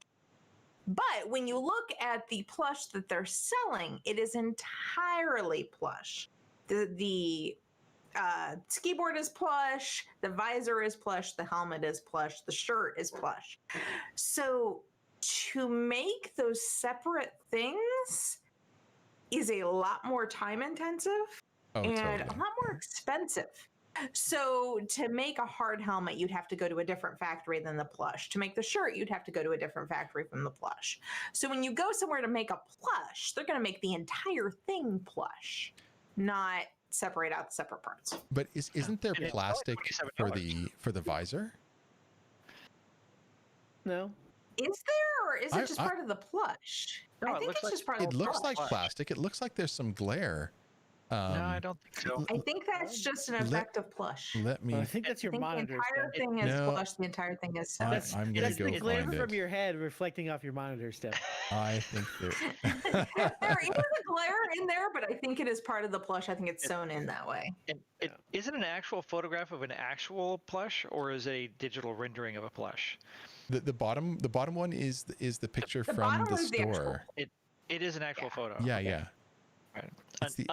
Speaker 4: But when you look at the plush that they're selling, it is entirely plush. The ski board is plush, the visor is plush, the helmet is plush, the shirt is plush. So to make those separate things is a lot more time intensive and
Speaker 1: totally.
Speaker 4: a lot more expensive. So to make a hard helmet, you'd have to go to a different factory than the plush. To make the shirt, you'd have to go to a different factory from the plush. So when you go somewhere to make a plush, they're going to make the entire thing plush, not separate out the separate parts.
Speaker 1: But isn't there
Speaker 2: And it's
Speaker 1: plastic
Speaker 2: only
Speaker 1: for the visor?
Speaker 3: No.
Speaker 4: Is there, or is it just
Speaker 1: I-
Speaker 4: part of the plush?
Speaker 2: No,
Speaker 4: I
Speaker 2: it
Speaker 4: think
Speaker 2: looks
Speaker 4: it's
Speaker 2: like-
Speaker 4: just part of
Speaker 1: It
Speaker 4: the
Speaker 1: looks
Speaker 4: plush.
Speaker 1: like plastic. It looks like there's some glare.
Speaker 2: No, I don't think so.
Speaker 4: I think that's just an effect of plush.
Speaker 1: Let me.
Speaker 3: Well, I think that's
Speaker 4: I
Speaker 3: your
Speaker 4: think the
Speaker 3: monitor.
Speaker 4: entire
Speaker 3: Steph.
Speaker 4: thing is
Speaker 1: No.
Speaker 4: plush. The entire thing is
Speaker 1: I-
Speaker 4: separate.
Speaker 1: I'm gonna
Speaker 3: That's
Speaker 1: go
Speaker 3: the glare
Speaker 1: find
Speaker 3: from
Speaker 1: it.
Speaker 3: your head reflecting off your monitor, Steph.
Speaker 1: I think
Speaker 4: There is a glare in there, but I think it is part of the plush. I think it's sewn in that way.
Speaker 2: And is it an actual photograph of an actual plush, or is it a digital rendering of a plush?
Speaker 1: the bottom one is the picture
Speaker 4: The
Speaker 1: from
Speaker 4: bottom
Speaker 1: the
Speaker 4: is the actual-
Speaker 1: store.
Speaker 2: It is an actual photo.
Speaker 1: Yeah,
Speaker 2: Okay.
Speaker 1: yeah.
Speaker 2: Right.
Speaker 1: It's the-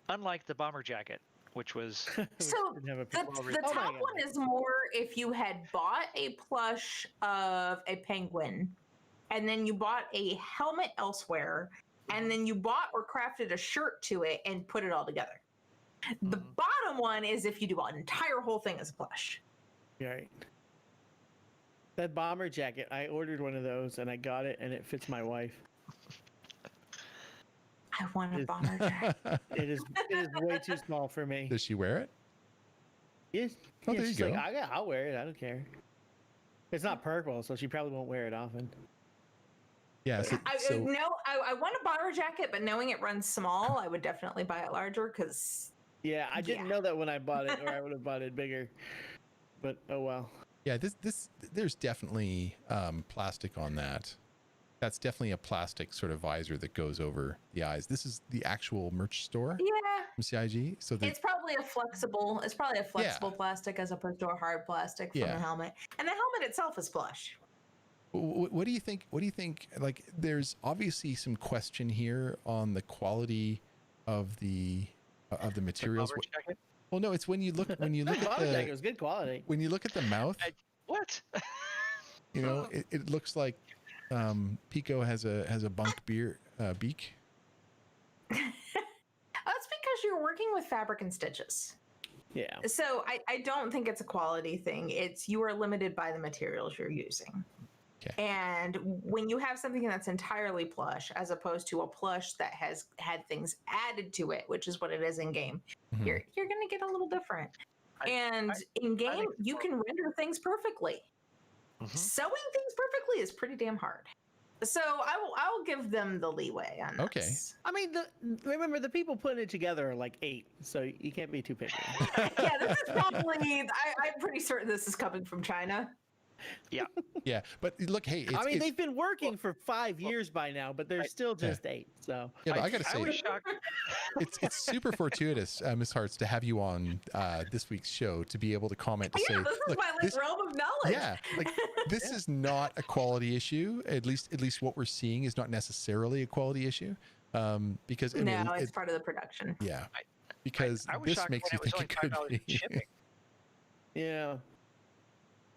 Speaker 2: Unlike the bomber jacket, which was
Speaker 3: Which
Speaker 4: So,
Speaker 3: didn't have a
Speaker 4: The,
Speaker 3: picture.
Speaker 4: the
Speaker 3: Oh my
Speaker 4: top
Speaker 3: God.
Speaker 4: one is more if you had bought a plush of a penguin and then you bought a helmet elsewhere and then you bought or crafted a shirt to it and put it all together. The
Speaker 2: Mhm.
Speaker 4: bottom one is if you do an entire whole thing as a plush.
Speaker 3: Right. That bomber jacket, I ordered one of those and I got it and it fits my wife.
Speaker 4: I want a
Speaker 3: Is-
Speaker 4: bomber jacket.
Speaker 3: It is way too small for me.
Speaker 1: Does she wear it?
Speaker 3: Yes.
Speaker 1: Oh,
Speaker 3: yeah,
Speaker 1: there you
Speaker 3: she's like,
Speaker 1: go.
Speaker 3: I'll wear it. I don't care. It's not purple, so she probably won't wear it often.
Speaker 1: Yeah. So,
Speaker 4: I want a bomber jacket, but knowing it runs small, I would definitely buy it larger because
Speaker 3: Yeah, I didn't know that when I bought it, or I would have bought it bigger. But oh well.
Speaker 1: yeah, there's definitely plastic on that. That's definitely a plastic sort of visor that goes over the eyes. This is the actual merch store
Speaker 4: yeah,
Speaker 1: from CIG. So
Speaker 4: it's probably a flexible plastic as opposed to a hard plastic from
Speaker 1: Yeah.
Speaker 4: the helmet. And the helmet itself is plush.
Speaker 1: what do you think? What do you think? Like, there's obviously some question here on the quality of the materials.
Speaker 2: bomber jacket.
Speaker 1: Well, no, it's when you look
Speaker 3: The
Speaker 1: at
Speaker 3: bomber jacket
Speaker 1: the
Speaker 3: was good quality.
Speaker 1: when you look at the mouth.
Speaker 2: What?
Speaker 1: You know, it looks like Pico has a bunk beak.
Speaker 4: That's because you're working with fabric and stitches.
Speaker 3: Yeah.
Speaker 4: So I don't think it's a quality thing. It's you are limited by the materials you're using.
Speaker 1: Okay.
Speaker 4: And when you have something that's entirely plush, as opposed to a plush that has had things added to it, which is what it is in game,
Speaker 1: Mhm.
Speaker 4: you're going to get a little different.
Speaker 2: I-
Speaker 4: And in game,
Speaker 2: think
Speaker 4: you can render things perfectly.
Speaker 2: Mhm.
Speaker 4: Sewing things perfectly is pretty damn hard. So I will give them the leeway on
Speaker 1: Okay.
Speaker 4: this.
Speaker 3: I mean, remember the people putting it together are like 8, so you can't be too picky.
Speaker 4: Yeah, this is probably. I'm pretty certain this is coming from China.
Speaker 1: Yeah, but look, hey, it's,
Speaker 3: I mean,
Speaker 1: it's-
Speaker 3: they've been working for 5 years by now, but they're still just 8. So
Speaker 1: yeah, but I gotta
Speaker 2: I
Speaker 1: say,
Speaker 2: was shocked.
Speaker 1: it's super fortuitous, MzHartz, to have you on this week's show to be able to comment to
Speaker 4: Yeah,
Speaker 1: say,
Speaker 4: this is
Speaker 1: look,
Speaker 4: my
Speaker 1: this,
Speaker 4: realm of knowledge.
Speaker 1: yeah, like this is not a quality issue. At least what we're seeing is not necessarily a quality issue, because I mean,
Speaker 4: No, it's part of the production.
Speaker 1: yeah, because
Speaker 2: I was
Speaker 1: this
Speaker 2: shocked
Speaker 1: makes
Speaker 2: when
Speaker 1: you
Speaker 2: it was
Speaker 1: think it
Speaker 2: only
Speaker 1: could
Speaker 2: $5
Speaker 1: be.
Speaker 2: shipping.
Speaker 3: yeah,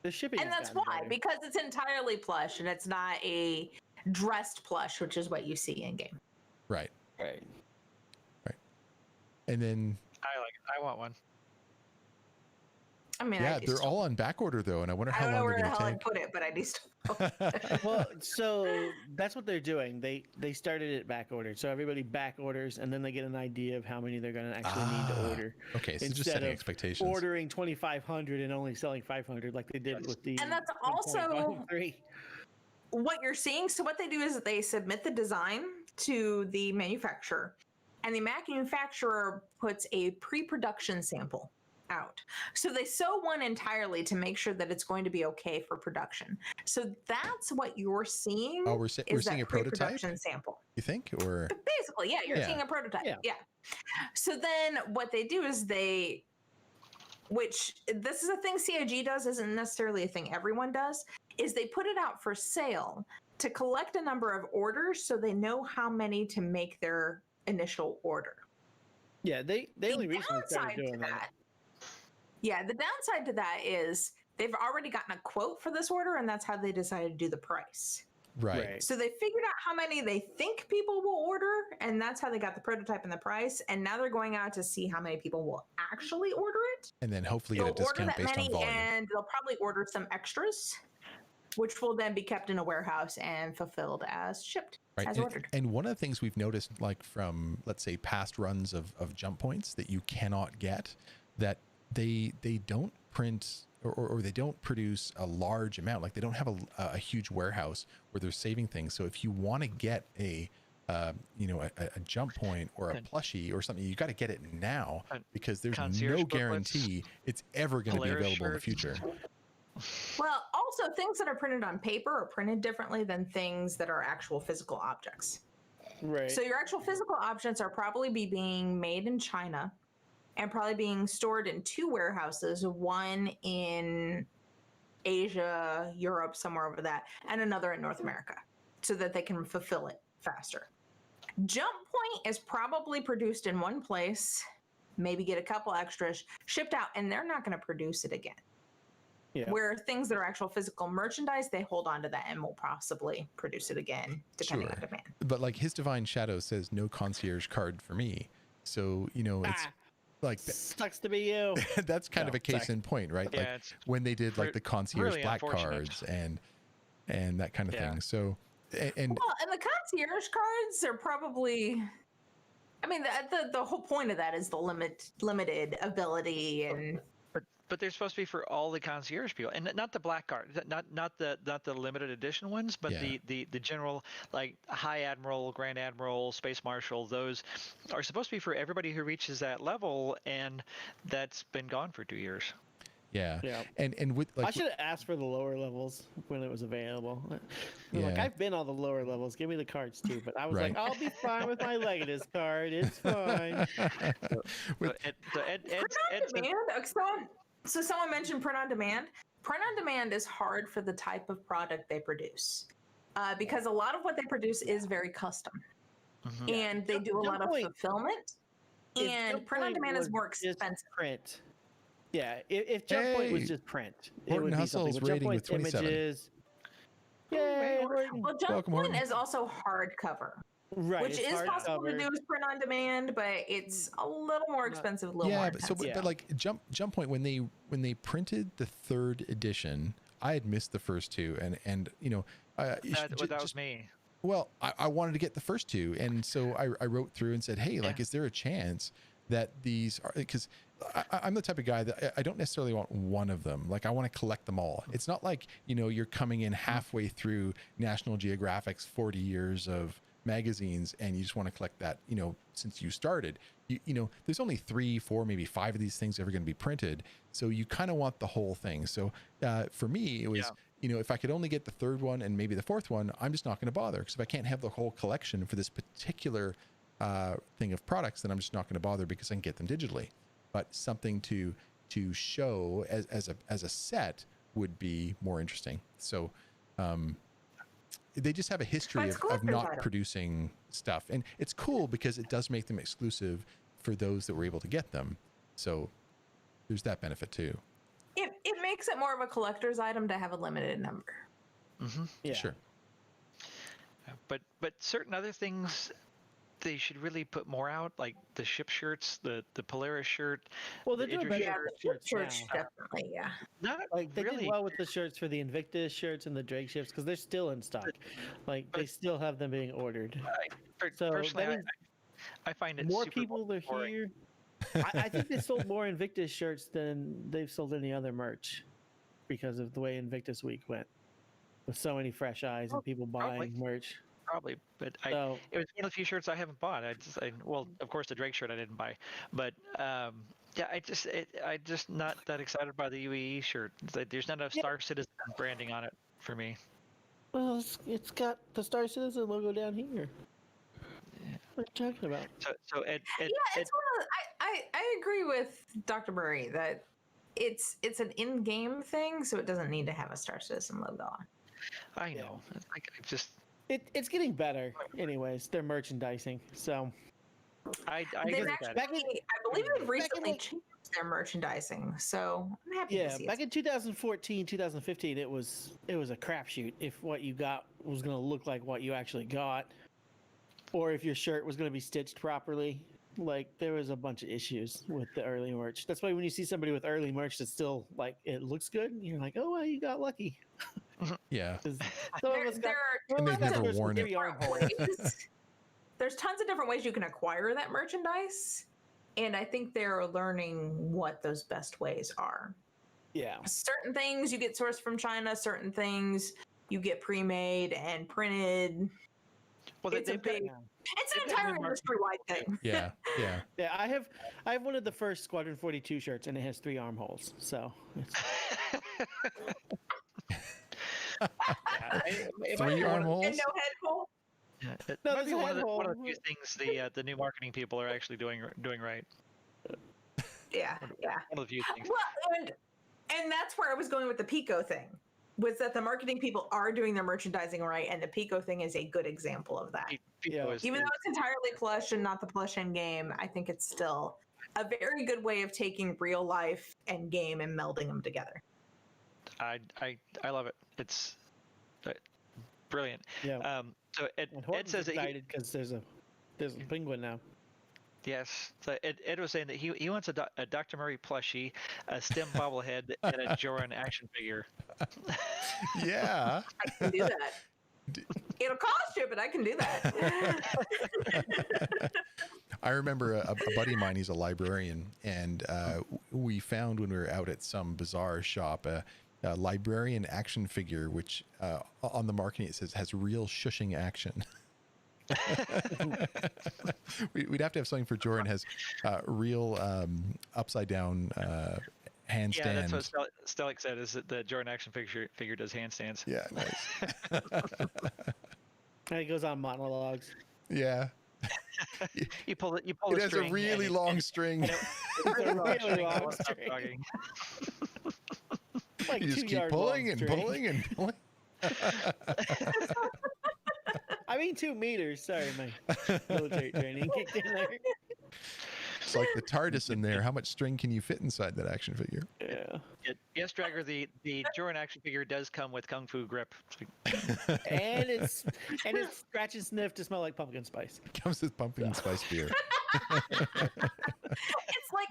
Speaker 3: the shipping.
Speaker 4: And
Speaker 3: has
Speaker 4: that's
Speaker 3: gotten
Speaker 4: why,
Speaker 3: better.
Speaker 4: because it's entirely plush and it's not a dressed plush, which is what you see in game.
Speaker 1: Right,
Speaker 3: Right.
Speaker 1: and then
Speaker 2: I want one.
Speaker 4: I mean,
Speaker 1: yeah,
Speaker 4: I do
Speaker 1: they're
Speaker 4: still-
Speaker 1: all on back order though, and I wonder
Speaker 4: I
Speaker 1: how
Speaker 4: don't know
Speaker 1: long
Speaker 4: where
Speaker 1: they're
Speaker 4: the hell
Speaker 1: going
Speaker 4: I'd
Speaker 1: to
Speaker 4: put it, but I do still.
Speaker 1: take.
Speaker 3: Well, so that's what they're doing. They started it back ordered, so everybody back orders, and then they get an idea of how many they're going to actually need to order.
Speaker 1: Okay, so just
Speaker 3: Instead
Speaker 1: setting
Speaker 3: of
Speaker 1: expectations.
Speaker 3: Ordering 2,500 and only selling 500, like they did with the.
Speaker 4: And that's
Speaker 3: 1.53.
Speaker 4: also- What you're seeing, so what they do is they submit the design to the manufacturer, and the manufacturer puts a pre-production sample out. So they sew one entirely to make sure that it's going to be okay for production. So that's what you're seeing.
Speaker 1: Oh, we're seeing a prototype
Speaker 4: pre-production sample.
Speaker 1: You think, or
Speaker 4: Basically, yeah, you're seeing a prototype. Yeah. So then what they do is which this is a thing CIG does, isn't necessarily a thing everyone does, is they put it out for sale to collect a number of orders so they know how many to make their initial order.
Speaker 3: Yeah, they only recently started doing that.
Speaker 4: Yeah, the downside to that is they've already gotten a quote for this order, and that's how they decided to do the price.
Speaker 1: right.
Speaker 4: So they figured out how many they think people will order, and that's how they got the prototype and the price. And now they're going out to see how many people will actually order it.
Speaker 1: And then hopefully get a discount based on volume.
Speaker 4: And they'll probably order some extras, which will then be kept in a warehouse and fulfilled as shipped, as ordered.
Speaker 1: And one of the things we've noticed, like from, let's say, past runs of jump points that you cannot get, that they don't print or they don't produce a large amount. Like they don't have a huge warehouse where they're saving things. So if you want to get a jump point or a plushie or something, you got to get it now, because there's no guarantee it's ever going to be available in the future.
Speaker 4: Well, also things that are printed on paper are printed differently than things that are actual physical objects.
Speaker 3: Right.
Speaker 4: So your actual physical objects are probably being made in China and probably being stored in 2 warehouses, one in Asia, Europe, somewhere over that, and another in North America, so that they can fulfill it faster. Jump Point is probably produced in one place, maybe get a couple extras, shipped out, and they're not going to produce it again.
Speaker 3: Yeah.
Speaker 4: Where things that are actual physical merchandise, they hold on to that and will possibly produce it again, depending on demand.
Speaker 1: But like His Divine Shadow says, no concierge card for me. So, it's like
Speaker 3: sucks to be you.
Speaker 1: That's kind of a case in point, right?
Speaker 2: Yeah,
Speaker 1: like when they did like the concierge
Speaker 2: really
Speaker 1: black cards and that kind of thing. So and
Speaker 4: the concierge cards are probably, I mean, the whole point of that is the limited ability, and
Speaker 2: but they're supposed to be for all the concierge people, and not the black card, not the limited edition ones, but the general, like High Admiral, Grand Admiral, Space Marshal. Those are supposed to be for everybody who reaches that level, and that's been gone for 2 years.
Speaker 1: Yeah. And with like,
Speaker 3: I should have asked for the lower levels when it was available. Like, I've been all the lower levels. Give me the cards too. But I was like, I'll be fine with my Legatus card. It's fine.
Speaker 4: So someone mentioned print on demand. Print on demand is hard for the type of product they produce, because a lot of what they produce is very custom, and they do a lot of fulfillment. And print on demand is more expensive.
Speaker 3: Print. Yeah, if Jump Point was just print, it would be
Speaker 1: Hustle's
Speaker 3: something. With
Speaker 1: rating
Speaker 3: Jump Point
Speaker 1: with 27.
Speaker 3: Images. Yay!
Speaker 4: Well, Jump Point is also hardcover.
Speaker 3: Right,
Speaker 4: which is possible to do as print on demand, but it's a little more expensive, a little more intensive.
Speaker 1: But like Jump Point, when they printed the 3rd edition, I had missed the first 2, and
Speaker 2: that was me.
Speaker 1: Well, I wanted to get the first 2, and so I wrote through and said, hey, like, is there a chance that these are, because I'm the type of guy that I don't necessarily want one of them. Like, I want to collect them all. It's not like, you're coming in halfway through National Geographic's 40 years of magazines and you just want to collect that, since you started. There's only 3, 4, maybe 5 of these things ever going to be printed. So you kind of want the whole thing. So for me, it was, if I could only get the 3rd one and maybe the 4th one, I'm just not going to bother. Because if I can't have the whole collection for this particular thing of products, then I'm just not going to bother, because I can get them digitally. But something to show as a set would be more interesting. So they just have a history of not producing stuff, and it's cool because it does make them exclusive for those that were able to get them. So there's that benefit too.
Speaker 4: It makes it more of a collector's item to have a limited number.
Speaker 3: Yeah,
Speaker 1: sure.
Speaker 2: But certain other things, they should really put more out, like the ship shirts, the Polaris shirt.
Speaker 3: Well, they're doing better with shirts now.
Speaker 4: Definitely, yeah.
Speaker 2: Not
Speaker 3: like they
Speaker 2: really.
Speaker 3: did well with the shirts for the Invictus shirts and the Drake ships, because they're still in stock. Like, they still have them being ordered. So
Speaker 2: personally, I find it
Speaker 3: more
Speaker 2: super
Speaker 3: people are
Speaker 2: boring.
Speaker 3: here. I think they sold more Invictus shirts than they've sold any other merch, because of the way Invictus Week went, with so many fresh eyes and people buying merch.
Speaker 2: Probably, but
Speaker 3: So
Speaker 2: it was one of the few shirts I haven't bought. Well, of course, the Drake shirt I didn't buy, but yeah, I just not that excited by the UAE shirt. There's not enough
Speaker 3: yeah,
Speaker 2: Star Citizen branding on it for me.
Speaker 3: well, it's got the Star Citizen logo down here. What are you talking about?
Speaker 2: So
Speaker 4: Yeah, it's one of I agree with Dr. Murray that it's an in-game thing, so it doesn't need to have a Star Citizen logo on.
Speaker 2: I
Speaker 3: Yeah.
Speaker 2: know. I just
Speaker 3: It's getting better, anyways. They're merchandising, so
Speaker 2: I
Speaker 4: They've
Speaker 2: agree with
Speaker 4: actually,
Speaker 2: that.
Speaker 3: back in
Speaker 4: I believe they've
Speaker 3: in,
Speaker 4: recently
Speaker 3: like,
Speaker 4: changed their merchandising, so I'm happy to
Speaker 3: yeah,
Speaker 4: see
Speaker 3: back
Speaker 4: it.
Speaker 3: in 2014, 2015, it was a crapshoot if what you got was going to look like what you actually got, or if your shirt was going to be stitched properly. Like there was a bunch of issues with the early merch. That's why when you see somebody with early merch that's still like it looks good, you're like, oh, well, you got lucky.
Speaker 1: Yeah.
Speaker 3: 'Cause some of us got.
Speaker 4: There
Speaker 1: And
Speaker 4: are
Speaker 1: they've
Speaker 4: tons
Speaker 1: never
Speaker 4: of
Speaker 1: worn it.
Speaker 4: different ways. There's tons of different ways you can acquire that merchandise, and I think they're learning what those best ways are.
Speaker 3: Yeah.
Speaker 4: Certain things you get sourced from China, certain things you get pre-made and printed.
Speaker 2: Well,
Speaker 4: It's
Speaker 2: they've got,
Speaker 4: it's an
Speaker 2: they've got
Speaker 4: entire
Speaker 2: new marketing
Speaker 4: industry-wide thing.
Speaker 1: Yeah. Yeah.
Speaker 3: Yeah, I have one of the first Squadron 42 shirts, and it has 3 armholes. So it's,
Speaker 2: it might be
Speaker 1: 3
Speaker 2: one of-
Speaker 1: armholes.
Speaker 4: And no head hole.
Speaker 2: yeah, it
Speaker 3: No,
Speaker 2: might be
Speaker 3: there's a
Speaker 2: one of
Speaker 3: head
Speaker 2: the
Speaker 3: hole.
Speaker 2: few things the new marketing people are actually doing right.
Speaker 4: Yeah, yeah.
Speaker 2: One of the few things.
Speaker 4: Well, and that's where I was going with the Pico thing. Was that the marketing people are doing their merchandising right, and the Pico thing is a good example of that.
Speaker 2: People
Speaker 3: Yeah.
Speaker 4: Even though it's entirely plush and not the plush end game, I think it's still a very good way of taking real life and game and melding them together.
Speaker 2: I love it. It's brilliant.
Speaker 3: yeah.
Speaker 2: So
Speaker 3: And
Speaker 2: Ed
Speaker 3: Horton's
Speaker 2: says that he,
Speaker 3: excited because there's a penguin now.
Speaker 2: yes. So Ed was saying that he wants a Dr. Murray plushie, a STEM bobblehead, and a Joran action figure.
Speaker 1: Yeah.
Speaker 4: I can do that. It'll cost you, but I can do that.
Speaker 1: I remember a buddy of mine, he's a librarian, and we found when we were out at some bizarre shop a librarian action figure, which on the marketing it says has real shushing action. We'd have to have something for Jordan has real upside down handstand.
Speaker 2: Yeah, that's what Stellick said, is that the Jordan action figure does handstands.
Speaker 1: Yeah, nice.
Speaker 3: And it goes on monologues.
Speaker 1: Yeah.
Speaker 2: You pull
Speaker 1: It
Speaker 2: the
Speaker 1: has
Speaker 2: string
Speaker 1: a really
Speaker 2: and
Speaker 1: long string.
Speaker 3: It's a really long
Speaker 2: Stop
Speaker 3: string.
Speaker 2: talking.
Speaker 3: Like
Speaker 1: You just
Speaker 3: 2
Speaker 1: keep
Speaker 3: yard
Speaker 1: pulling
Speaker 3: long
Speaker 1: and
Speaker 3: string.
Speaker 1: pulling and pulling.
Speaker 3: I mean 2 meters. Sorry, my military training kicked in there.
Speaker 1: It's like the TARDIS in there. How much string can you fit inside that action figure?
Speaker 3: Yeah.
Speaker 2: Yes, Dragger, the Jordan action figure does come with Kung Fu grip.
Speaker 3: And it's scratch and sniff to smell like pumpkin spice.
Speaker 1: Comes with pumpkin spice beer.
Speaker 4: It's like,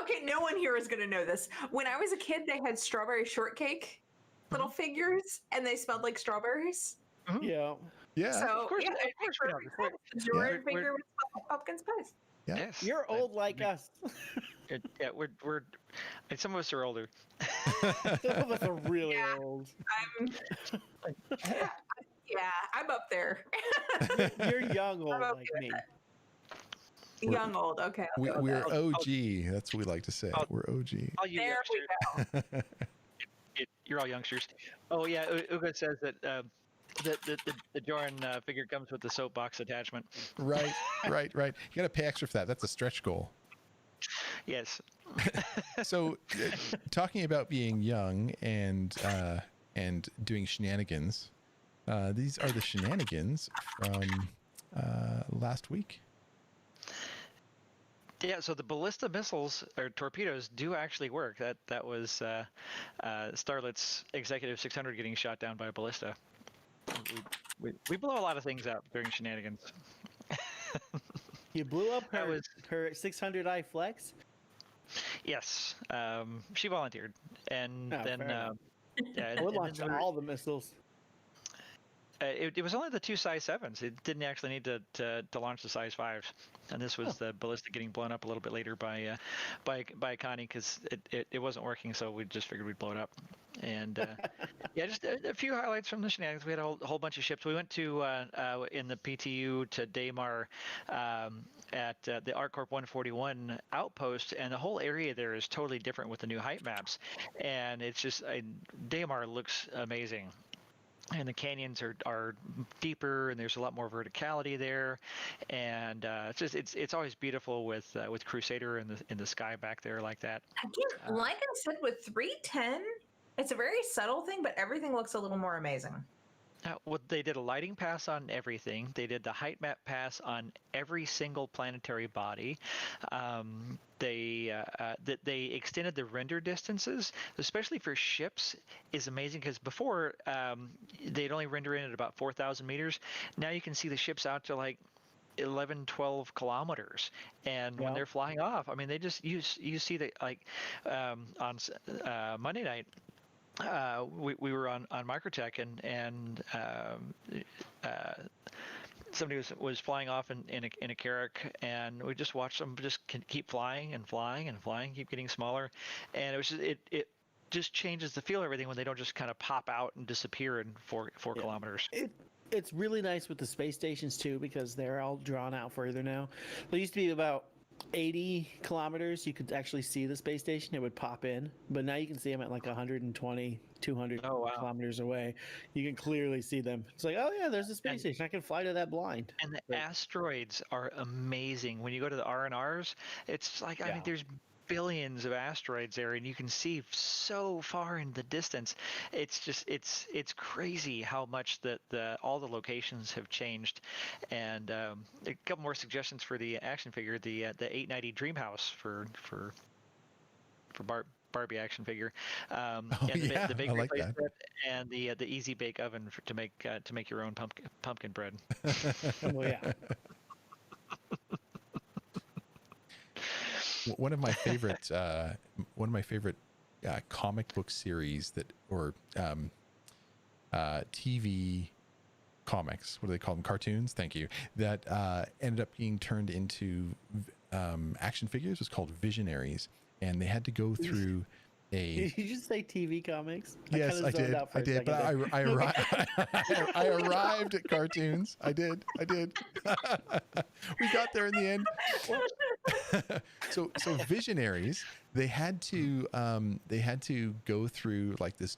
Speaker 4: okay, no one here is going to know this. When I was a kid, they had strawberry shortcake little figures, and they smelled like strawberries.
Speaker 3: Yeah.
Speaker 1: Yeah.
Speaker 4: So,
Speaker 2: Of course,
Speaker 4: yeah,
Speaker 2: of course we have.
Speaker 4: the Jordan
Speaker 2: We're-
Speaker 4: figure with pumpkin spice.
Speaker 1: Yeah.
Speaker 2: Yes.
Speaker 3: You're old like us.
Speaker 2: Yeah, we're and some of us are older.
Speaker 3: Some of us are really
Speaker 4: Yeah.
Speaker 3: old.
Speaker 4: Yeah, I'm up there.
Speaker 3: You're young old
Speaker 4: okay
Speaker 3: like
Speaker 4: with
Speaker 3: me.
Speaker 4: Young old, okay. I'll go with
Speaker 1: We're
Speaker 4: that.
Speaker 1: OG. That's what we like to say.
Speaker 2: Oh.
Speaker 1: We're OG.
Speaker 2: All you
Speaker 4: There we
Speaker 2: youngsters,
Speaker 4: go.
Speaker 2: you're all youngsters. Oh yeah, Uga says that the Jordan figure comes with the soapbox attachment.
Speaker 1: Right. You got to pay extra for that. That's a stretch goal.
Speaker 2: Yes.
Speaker 1: So, talking about being young and doing shenanigans, these are the shenanigans from last week.
Speaker 2: Yeah, so the ballista missiles or torpedoes do actually work. That was Starlet's Executive 600 getting shot down by a ballista. We blow a lot of things up during shenanigans.
Speaker 3: You blew up
Speaker 2: That
Speaker 3: her,
Speaker 2: was-
Speaker 3: her 600i Flex?
Speaker 2: Yes, she volunteered, and
Speaker 3: Oh,
Speaker 2: then
Speaker 3: fair enough.
Speaker 2: yeah,
Speaker 3: I would
Speaker 2: and
Speaker 3: launch
Speaker 2: then there-
Speaker 3: all the missiles.
Speaker 2: it was only the 2 size 7s. It didn't actually need to launch the size 5s, and this was the Ballista getting blown up a little bit later by Connie because it wasn't working. So we just figured we'd blow it up. And yeah, just a few highlights from the shenanigans. We had a whole bunch of ships. We went to in the PTU to Daymar at the ArcCorp 141 outpost, and the whole area there is totally different with the new height maps. And it's just Daymar looks amazing. And the canyons are deeper, and there's a lot more verticality there, and it's always beautiful with Crusader in the sky back there like that.
Speaker 4: Again, like I said, with 310, it's a very subtle thing, but everything looks a little more amazing.
Speaker 2: Well, they did a lighting pass on everything. They did the height map pass on every single planetary body. They extended the render distances, especially for ships, is amazing because before they'd only render in at about 4,000 meters. Now you can see the ships out to like 11, 12 kilometers, and when they're flying off, I mean, they just you see that like on Monday night. We were on Microtech and somebody was flying off in a Carrack, and we just watched them just keep flying and flying and flying, keep getting smaller, and it was just, it just changes the feel of everything when they don't just kind of pop out and disappear in four kilometers.
Speaker 3: It's really nice with the space stations too, because they're all drawn out further now. There used to be about 80 kilometers you could actually see the space station. It would pop in, but now you can see them at like 120, 200 kilometers away. You can clearly see them. It's like, oh yeah, there's a space station. I can fly to that blind.
Speaker 2: And the asteroids are amazing. When you go to the R&Rs, it's like, I mean, there's billions of asteroids there, and you can see so far in the distance. It's just it's crazy how much all the locations have changed. And a couple more suggestions for the action figure, the 890 Dreamhouse for Barbie action figure, the bakery
Speaker 1: like that.
Speaker 2: bread, and the easy bake oven to make your own pumpkin bread.
Speaker 3: Oh yeah.
Speaker 1: One of my favorite comic book series or TV comics, what do they call them? Cartoons. Thank you. That ended up being turned into action figures was called Visionaries, and they had to go through
Speaker 3: Did you just say TV comics?
Speaker 1: Yes, I did. I did, but I arrived at cartoons. I did. We got there in the end. So Visionaries, they had to go through like this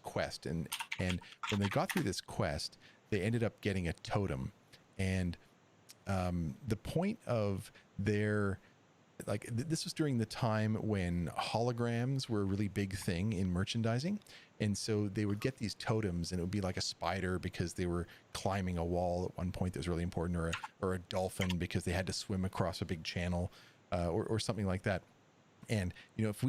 Speaker 1: quest, and when they got through this quest, they ended up getting a totem, and the point of their this was during the time when holograms were a really big thing in merchandising. And so they would get these totems, and it would be like a spider because they were climbing a wall at one point that was really important, or a dolphin because they had to swim across a big channel, or something like that. And, you know, if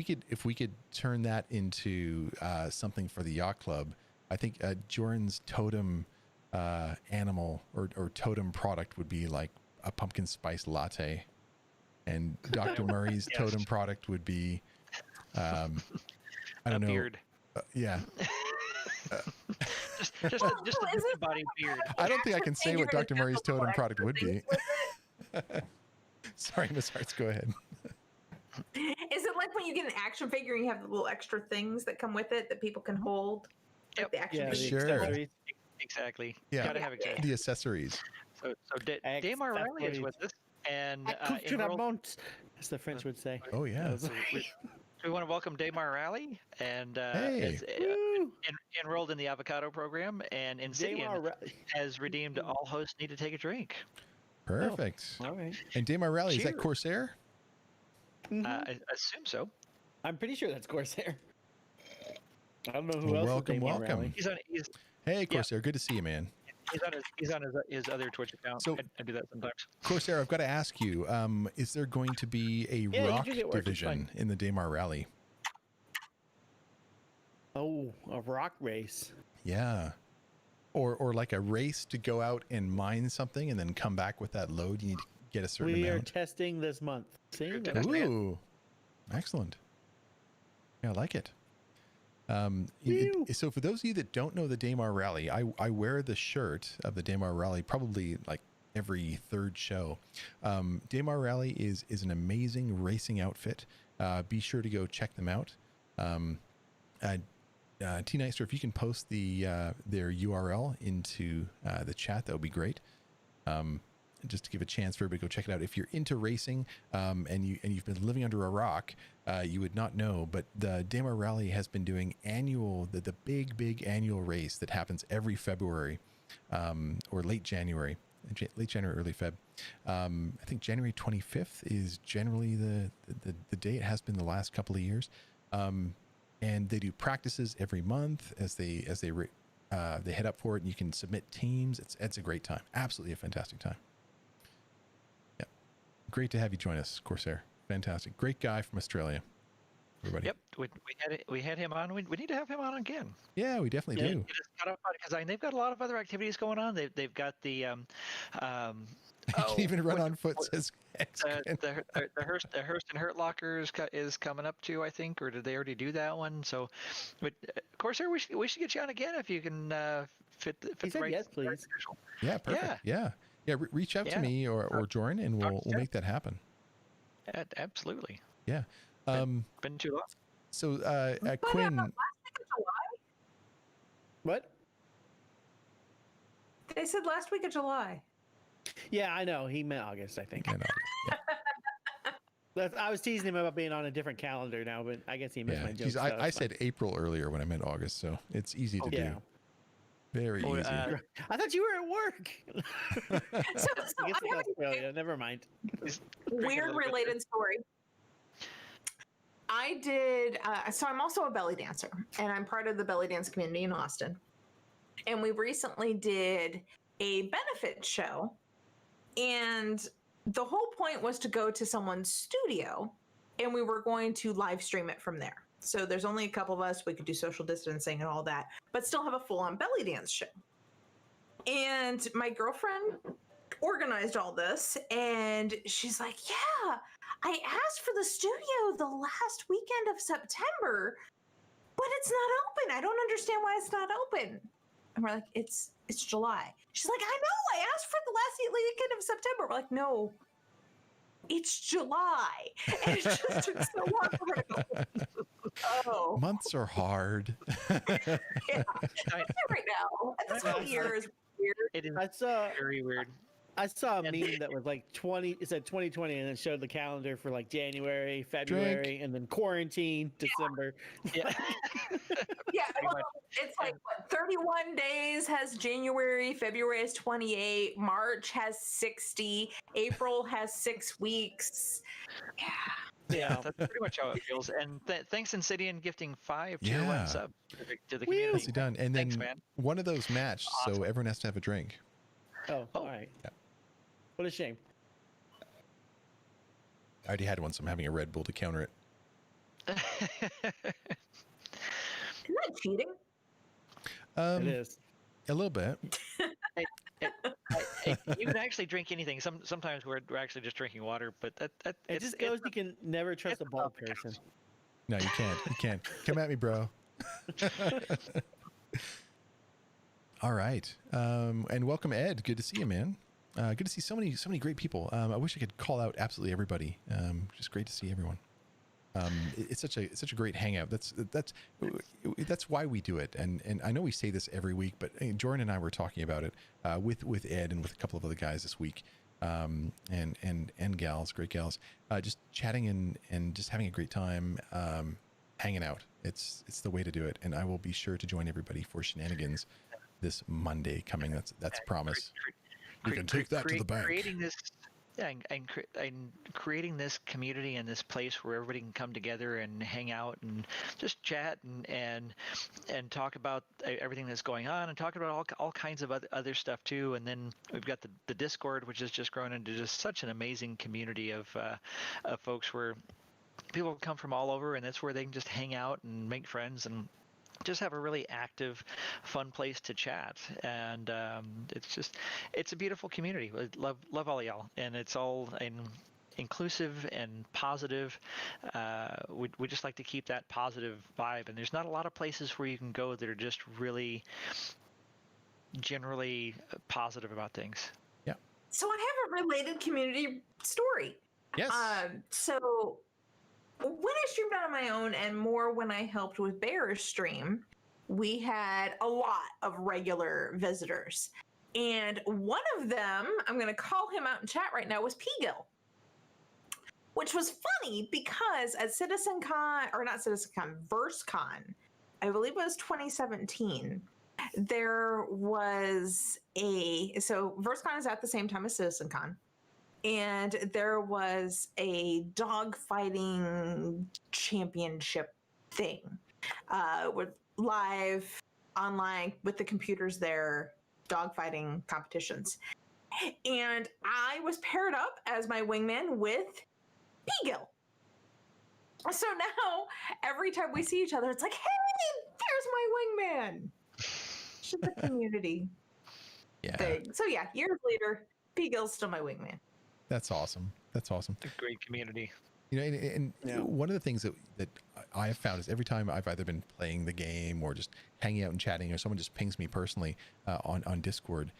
Speaker 1: we could turn that into something for the Yacht Club, I think Joran's totem animal or totem product would be like a pumpkin spice latte. And Dr. Murray's totem product would be, I don't know.
Speaker 2: Beard.
Speaker 1: Yeah.
Speaker 2: just a body beard.
Speaker 1: I don't think I can say what Dr. Murray's totem product would be. Sorry, MzHartz, go ahead.
Speaker 4: Is it like when you get an action figure and you have the little extra things that come with it that people can hold? Like the action figure.
Speaker 1: Sure.
Speaker 2: Exactly.
Speaker 1: Yeah.
Speaker 2: Gotta have exactly.
Speaker 1: The accessories.
Speaker 2: So Daymar Riley is with us. And
Speaker 3: as the French would say.
Speaker 1: Oh yeah.
Speaker 2: We want to welcome Daymar Riley, and enrolled in the avocado program, and Insidian has redeemed all hosts need to take a drink.
Speaker 1: Perfect.
Speaker 3: All right.
Speaker 1: And Daymar Riley, is that Corsair?
Speaker 3: Mm-hmm.
Speaker 2: I assume so.
Speaker 3: I'm pretty sure that's Corsair. I don't know who else.
Speaker 1: Welcome.
Speaker 3: Riley.
Speaker 1: Hey Corsair, good to see you, man.
Speaker 2: He's on his other Twitch account.
Speaker 1: So,
Speaker 2: I do that sometimes.
Speaker 1: Corsair, I've got to ask you, is there going to be a rock division in the Daymar Rally?
Speaker 3: Oh, a rock race.
Speaker 1: Yeah. Or like a race to go out and mine something and then come back with that load. You need to get a certain amount.
Speaker 3: We are testing this month. See?
Speaker 1: Ooh, excellent. Yeah, I like it. So for those of you that don't know the Daymar Rally, I wear the shirt of the Daymar Rally probably like every third show. Daymar Rally is an amazing racing outfit. Be sure to go check them out. T Nicer, if you can post their URL into the chat, that would be great. Just to give a chance for everybody to go check it out. If you're into racing and you've been living under a rock, you would not know, but the Daymar Rally has been doing the big annual race that happens every February or late January, early Feb. I think January 25th is generally the day. It has been the last couple of years. And they do practices every month as they head up for it, and you can submit teams. It's a great time. Absolutely a fantastic time. Yeah. Great to have you join us, Corsair. Fantastic. Great guy from Australia. Everybody.
Speaker 2: Yep, we had him on. We need to have him on again.
Speaker 1: Yeah, we definitely do.
Speaker 2: Because they've got a lot of other activities going on. They've got the
Speaker 1: You can even run on foot. Says
Speaker 2: the Hearst and Hurt Lockers is coming up too, I think, or did they already do that one? So, but Corsair, we should get you on again if you can fit the right.
Speaker 3: Yes, please.
Speaker 1: Yeah, perfect. Yeah. Reach out to me or join, and we'll make that happen.
Speaker 2: Absolutely.
Speaker 1: Yeah.
Speaker 2: Been too long.
Speaker 1: So
Speaker 4: Last
Speaker 1: Quinn.
Speaker 4: week of July?
Speaker 3: What?
Speaker 4: They said last week of July.
Speaker 3: Yeah, I know. He meant August, I think.
Speaker 1: Yeah.
Speaker 3: I was teasing him about being on a different calendar now, but I guess he missed my joke.
Speaker 1: I said April earlier when I meant August, so it's easy to do. Very easy.
Speaker 3: I thought you were at work.
Speaker 4: So
Speaker 3: I guess
Speaker 4: I have
Speaker 3: Australia. Never mind.
Speaker 4: weird related story. I did, so I'm also a belly dancer, and I'm part of the belly dance community in Austin. And we recently did a benefit show, and the whole point was to go to someone's studio, and we were going to live stream it from there. So there's only a couple of us. We could do social distancing and all that, but still have a full-on belly dance show. And my girlfriend organized all this, and she's like, yeah, I asked for the studio the last weekend of September, but it's not open. I don't understand why it's not open. And we're like, it's July. She's like, I know, I asked for the last weekend of September. We're like, no, it's July. And it just took so long for her to go, oh.
Speaker 1: Months are hard.
Speaker 4: Yeah, right now. At this time of year is weird.
Speaker 2: It is very weird.
Speaker 3: I saw a meme that was like 20. It said 2020, and it showed the calendar for like January, February, and then quarantine, December.
Speaker 2: Yeah.
Speaker 4: Yeah, well, it's like what, 31 days has January, February has 28, March has 60, April has 6 weeks.
Speaker 3: Yeah.
Speaker 2: That's pretty much how it feels. And thanks Insidian gifting 5 tier 1 subs to the community.
Speaker 1: Nicely done. And
Speaker 2: Thanks,
Speaker 1: then
Speaker 2: man.
Speaker 1: one of those matched, so everyone has to have a drink.
Speaker 3: Oh, all right.
Speaker 1: Yeah.
Speaker 3: What a shame.
Speaker 1: I already had one, so I'm having a Red Bull to counter it.
Speaker 4: Isn't that cheating?
Speaker 3: It is.
Speaker 1: A little bit.
Speaker 2: You can actually drink anything. Sometimes we're actually just drinking water, but
Speaker 3: It just goes. You can never trust a bald person.
Speaker 1: No, you can't. You can't. Come at me, bro. All right. And welcome, Ed. Good to see you, man. Good to see so many great people. I wish I could call out absolutely everybody. Just great to see everyone. It's such a great hangout. That's why we do it. And I know we say this every week, but Jordan and I were talking about it with Ed and with a couple of other guys this week, and gals, great gals, just chatting and just having a great time, hanging out. It's the way to do it. And I will be sure to join everybody for shenanigans this Monday coming. That's a promise. You can take that to the bank.
Speaker 2: Creating this, and creating this community and this place where everybody can come together and hang out and just chat and talk about everything that's going on and talk about all kinds of other stuff too. And then we've got the Discord, which has just grown into just such an amazing community of folks where people come from all over, and that's where they can just hang out and make friends and just have a really active, fun place to chat. And it's a beautiful community. Love all of y'all. And it's all, and inclusive and positive. We just like to keep that positive vibe, and there's not a lot of places where you can go that are just really generally positive about things.
Speaker 1: Yeah.
Speaker 4: So I have a related community story.
Speaker 1: Yes.
Speaker 4: So when I streamed out on my own and more when I helped with Bear's stream, we had a lot of regular visitors. And one of them, I'm going to call him out in chat right now, was P-Gill. Which was funny because at CitizenCon, or not CitizenCon, VerseCon, I believe it was 2017, there was so VerseCon is at the same time as CitizenCon. And there was a dogfighting championship thing with live online with the computers there, dogfighting competitions. And I was paired up as my wingman with P-Gill. So now every time we see each other, it's like, hey, there's my wingman. Should the community thing. So yeah, years later, P-Gill's still my wingman.
Speaker 1: That's awesome. That's awesome.
Speaker 2: A great community.
Speaker 1: You know, and one of the things that I have found is every time I've either been playing the game or just hanging out and chatting, or someone just pings me personally on Discord,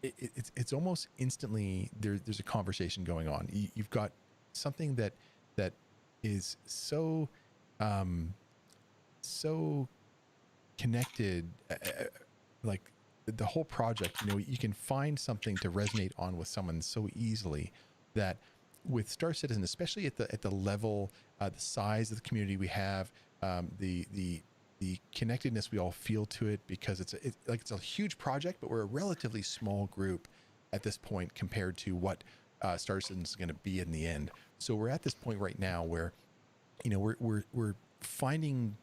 Speaker 1: it's almost instantly there's a conversation going on. You've got something that is so connected, like the whole project. You know, you can find something to resonate on with someone so easily that with Star Citizen, especially at the level, the size of the community we have, the connectedness we all feel to it, because it's a huge project, but we're a relatively small group at this point compared to what Star Citizen is going to be in the end. So we're at this point right now where, you know, we're finding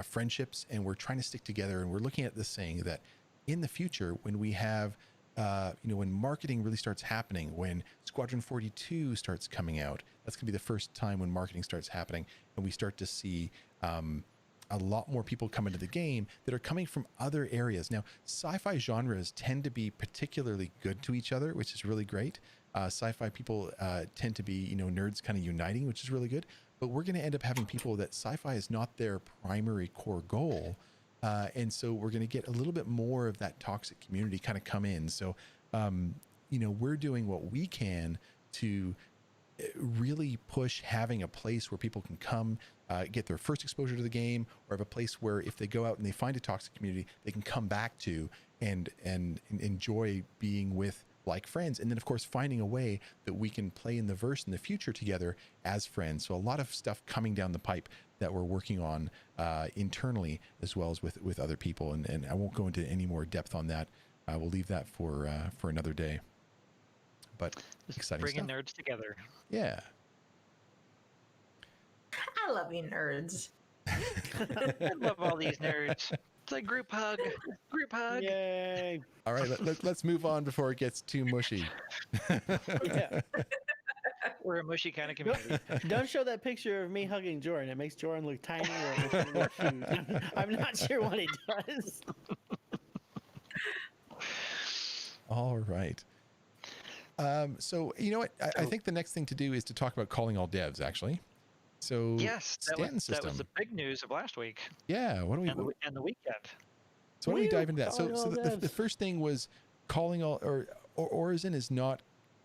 Speaker 1: friendships, and we're trying to stick together, and we're looking at this saying that in the future, when we have, when marketing really starts happening, when Squadron 42 starts coming out, that's going to be the first time when marketing starts happening, and we start to see a lot more people come into the game that are coming from other areas. Now, sci-fi genres tend to be particularly good to each other, which is really great. Sci-fi people tend to be, nerds kind of uniting, which is really good. But we're going to end up having people that sci-fi is not their primary core goal. And so we're going to get a little bit more of that toxic community kind of come in. So, we're doing what we can to really push having a place where people can come get their first exposure to the game, or have a place where if they go out and they find a toxic community, they can come back to and enjoy being with like friends. And then of course, finding a way that we can play in the verse in the future together as friends. So a lot of stuff coming down the pipe that we're working on internally, as well as with other people. And I won't go into any more depth on that. We'll leave that for another day. But
Speaker 2: just
Speaker 1: exciting
Speaker 2: bringing
Speaker 1: stuff.
Speaker 2: nerds together.
Speaker 1: Yeah.
Speaker 4: I love you, nerds.
Speaker 2: I love all these nerds. It's like group hug. Group hug.
Speaker 3: Yay!
Speaker 1: All right, let's move on before it gets too mushy.
Speaker 3: Yeah.
Speaker 2: We're a mushy kind of community.
Speaker 3: Don't show that picture of me hugging Jordan. It makes Jordan look tiny. Or it makes me look huge. I'm not sure what he does.
Speaker 1: All right. So you know what? I think the next thing to do is to talk about calling all devs, actually. So
Speaker 2: Yes,
Speaker 1: Stanton
Speaker 2: that
Speaker 1: system.
Speaker 2: was the big news of last week
Speaker 1: Yeah. What do we?
Speaker 2: and the weekend.
Speaker 1: So why don't we
Speaker 3: Woo,
Speaker 1: dive into that? So,
Speaker 3: calling
Speaker 1: so
Speaker 3: all
Speaker 1: the
Speaker 3: devs.
Speaker 1: first thing was calling all, or Origin is not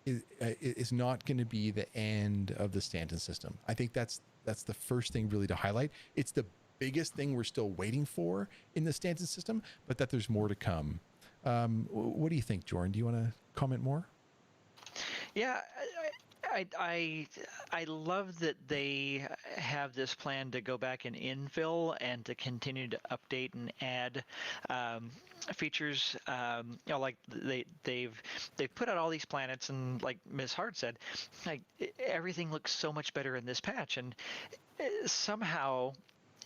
Speaker 1: going to be the end of the Stanton system. I think that's the first thing really to highlight. It's the biggest thing we're still waiting for in the Stanton system, but that there's more to come. What do you think, Jordan? Do you want to comment more?
Speaker 2: Yeah, I love that they have this plan to go back and infill and to continue to update and add features. Like they've put out all these planets, and like MzHartz said, like everything looks so much better in this patch, and somehow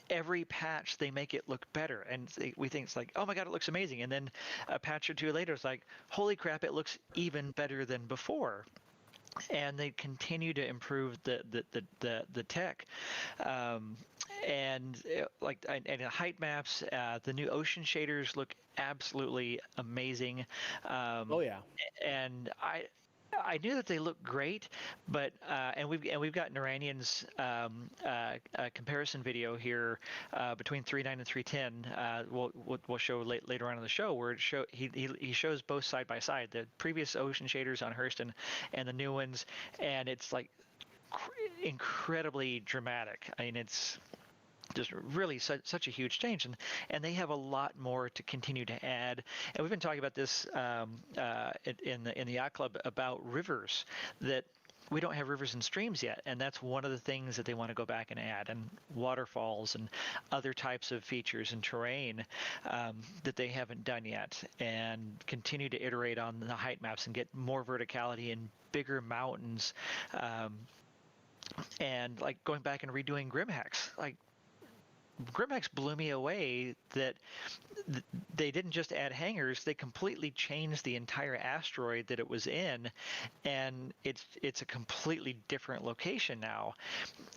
Speaker 2: every patch they make it look better, and we think it's like, oh my god, it looks amazing, and then a patch or two later it's like, holy crap, it looks even better than before. And they continue to improve the tech, and the height maps, the new ocean shaders look absolutely amazing.
Speaker 3: Oh yeah.
Speaker 2: And I knew that they looked great, but and we've got Naranian's comparison video here between 3.9 and 3.10. We'll show later on in the show where he shows both side by side, the previous ocean shaders on Hearst and the new ones, and it's like incredibly dramatic. I mean, it's just really such a huge change, and they have a lot more to continue to add. And we've been talking about this in the yacht club about rivers, that we don't have rivers and streams yet, and that's one of the things that they want to go back and add, and waterfalls and other types of features and terrain that they haven't done yet, and continue to iterate on the height maps and get more verticality and bigger mountains, and like going back and redoing Grimhex. Like, Grimhex blew me away that they didn't just add hangars, they completely changed the entire asteroid that it was in, and it's a completely different location now.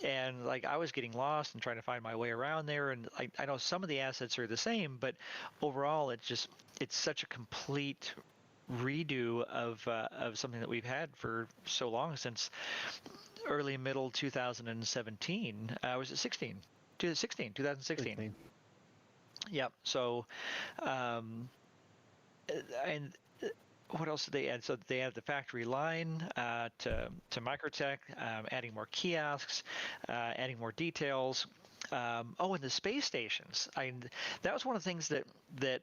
Speaker 2: And like, I was getting lost and trying to find my way around there, and I know some of the assets are the same, but overall it's such a complete redo of something that we've had for so long, since early middle 2017. Was it 16? 2016. Yep. So, and what else did they add? So they added the factory line to Microtech, adding more kiosks, adding more details. And the space stations. That was one of the things that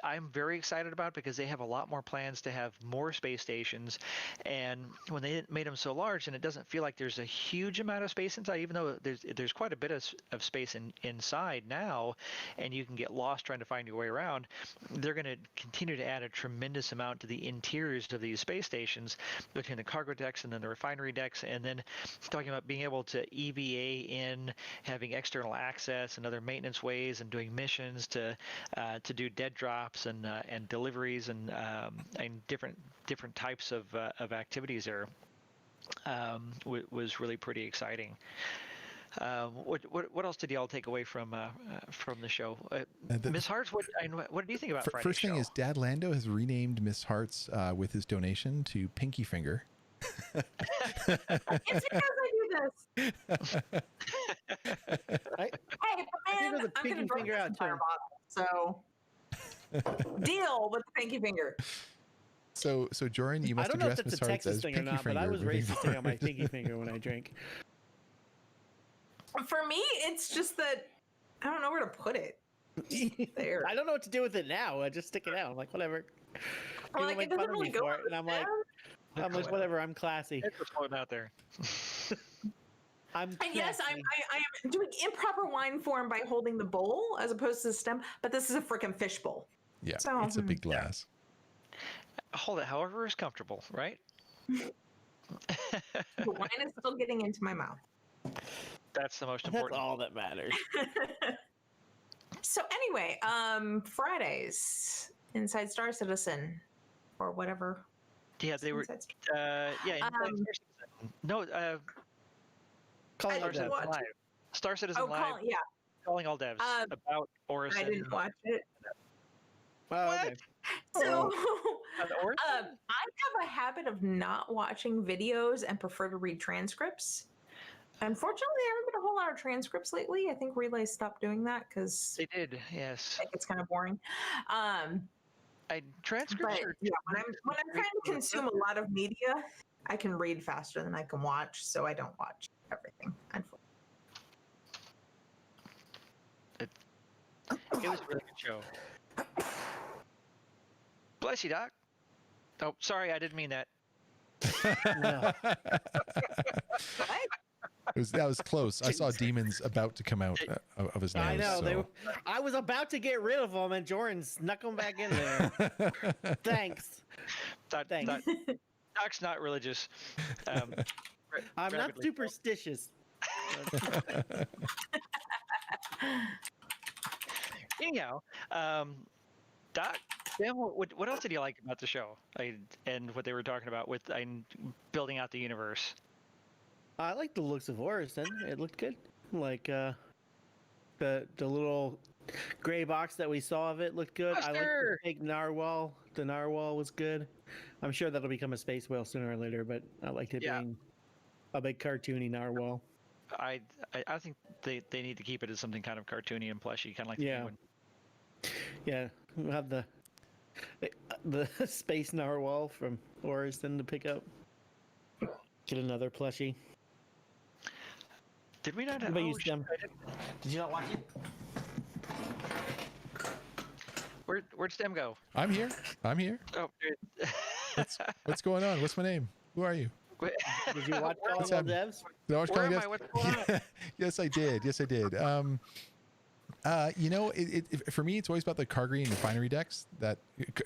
Speaker 2: I'm very excited about, because they have a lot more plans to have more space stations. And when they made them so large, and it doesn't feel like there's a huge amount of space inside, even though there's quite a bit of space inside now, and you can get lost trying to find your way around. They're going to continue to add a tremendous amount to the interiors of these space stations, between the cargo decks and then the refinery decks, and then talking about being able to EVA in, having external access and other maintenance ways, and doing missions to do dead drops and deliveries and different types of activities there. Was really pretty exciting. What else did y'all take away from the show? MzHartz, what do you think about Friday's
Speaker 1: First thing
Speaker 2: show?
Speaker 1: is, Dad Lando has renamed MzHartz with his donation to Pinky Finger.
Speaker 4: It's because I do this. Hey, but man,
Speaker 3: there's a
Speaker 4: I'm
Speaker 3: pinky
Speaker 4: gonna drop
Speaker 3: finger
Speaker 4: this
Speaker 3: out,
Speaker 4: entire
Speaker 3: too.
Speaker 4: bottle, so deal with the pinky finger.
Speaker 1: So Joran, you
Speaker 3: I
Speaker 1: must
Speaker 3: don't know if
Speaker 1: address
Speaker 3: that's a
Speaker 1: MzHartz
Speaker 3: Texas
Speaker 1: as
Speaker 3: thing or
Speaker 1: Pinky
Speaker 3: not, but
Speaker 1: Finger.
Speaker 3: I was
Speaker 1: moving
Speaker 3: raised to stick on my
Speaker 1: forward.
Speaker 3: pinky finger when I drink.
Speaker 4: For me, it's just that I don't know where to put it. There.
Speaker 3: I don't know what to do with it now. I just stick it out. I'm like, whatever.
Speaker 4: I'm
Speaker 3: People
Speaker 4: like,
Speaker 3: make
Speaker 4: it
Speaker 3: fun
Speaker 4: doesn't
Speaker 3: of
Speaker 4: really
Speaker 3: me
Speaker 4: go
Speaker 3: for
Speaker 4: on
Speaker 3: it,
Speaker 4: the
Speaker 3: and I'm like, whatever. I'm classy.
Speaker 2: It's just floating out there.
Speaker 3: I'm
Speaker 4: And yes,
Speaker 3: classy.
Speaker 4: I am doing improper wine form by holding the bowl as opposed to the stem, but this is a freaking fish bowl.
Speaker 1: Yeah,
Speaker 4: So,
Speaker 1: it's a big glass.
Speaker 2: Hold it however is comfortable, right?
Speaker 4: The wine is still getting into my mouth.
Speaker 2: That's the most
Speaker 3: That's
Speaker 2: important.
Speaker 3: all that matters.
Speaker 4: So anyway, Fridays inside Star Citizen or whatever.
Speaker 2: Yeah, they were.
Speaker 4: Inside Star-
Speaker 2: Inside Star Citizen. No,
Speaker 3: Calling
Speaker 2: Star
Speaker 3: it
Speaker 2: Citizen
Speaker 3: that.
Speaker 2: Live. Star Citizen
Speaker 4: Oh,
Speaker 2: Live.
Speaker 4: yeah.
Speaker 2: Calling all devs about Orison.
Speaker 4: I didn't watch it.
Speaker 3: Oh,
Speaker 2: What?
Speaker 3: okay.
Speaker 4: So
Speaker 2: Orison?
Speaker 4: I have a habit of not watching videos and prefer to read transcripts. Unfortunately, there haven't been a whole lot of transcripts lately. I think Relay stopped doing that because
Speaker 2: They did, yes.
Speaker 4: it's kind of boring.
Speaker 2: Transcripts
Speaker 4: But
Speaker 2: are.
Speaker 4: yeah, when I'm trying to consume a lot of media, I can read faster than I can watch, so I don't watch everything. Unfortunately.
Speaker 2: It was a really good show. Bless you, Doc. Oh, sorry, I didn't mean that.
Speaker 3: No.
Speaker 1: That was close. I saw demons about to come out of his nose.
Speaker 3: I know.
Speaker 1: So.
Speaker 3: I was about to get rid of them, and Jordan snuck them back in there. Thanks. Thanks.
Speaker 2: Doc's not religious.
Speaker 3: I'm not
Speaker 2: rapidly.
Speaker 3: superstitious.
Speaker 2: Anyhow, Doc, Sam, what else did you like about the show and what they were talking about with building out the universe?
Speaker 3: I like the looks of Orison. It looked good. Like the little gray box that we saw of it looked good. I like the
Speaker 2: Buster!
Speaker 3: fake narwhal the narwhal was good. I'm sure that'll become a space whale sooner or later, but I liked it
Speaker 2: Yeah.
Speaker 3: being a big cartoony narwhal.
Speaker 2: I think they need to keep it as something kind of cartoony and plushy, kind of like the
Speaker 3: Yeah.
Speaker 2: penguin.
Speaker 3: Yeah, we'll have the space narwhal from Orison to pick up. Get another plushie.
Speaker 2: Did we not?
Speaker 3: What about you,
Speaker 2: shit,
Speaker 3: Stem?
Speaker 2: I didn't-
Speaker 3: Did you not watch it?
Speaker 2: Where'd Stem go?
Speaker 1: I'm here. I'm here.
Speaker 2: Oh, dude.
Speaker 1: What's going on? What's my name? Who are you?
Speaker 3: Did you watch
Speaker 1: What's
Speaker 3: Calling All
Speaker 1: happening?
Speaker 3: Devs?
Speaker 1: Did I watch
Speaker 2: Where
Speaker 1: Calling
Speaker 2: am I?
Speaker 1: Devs?
Speaker 2: What's going on?
Speaker 1: Yes, I did. Yes, I did. You know, for me, it's always about the cargo and refinery decks. That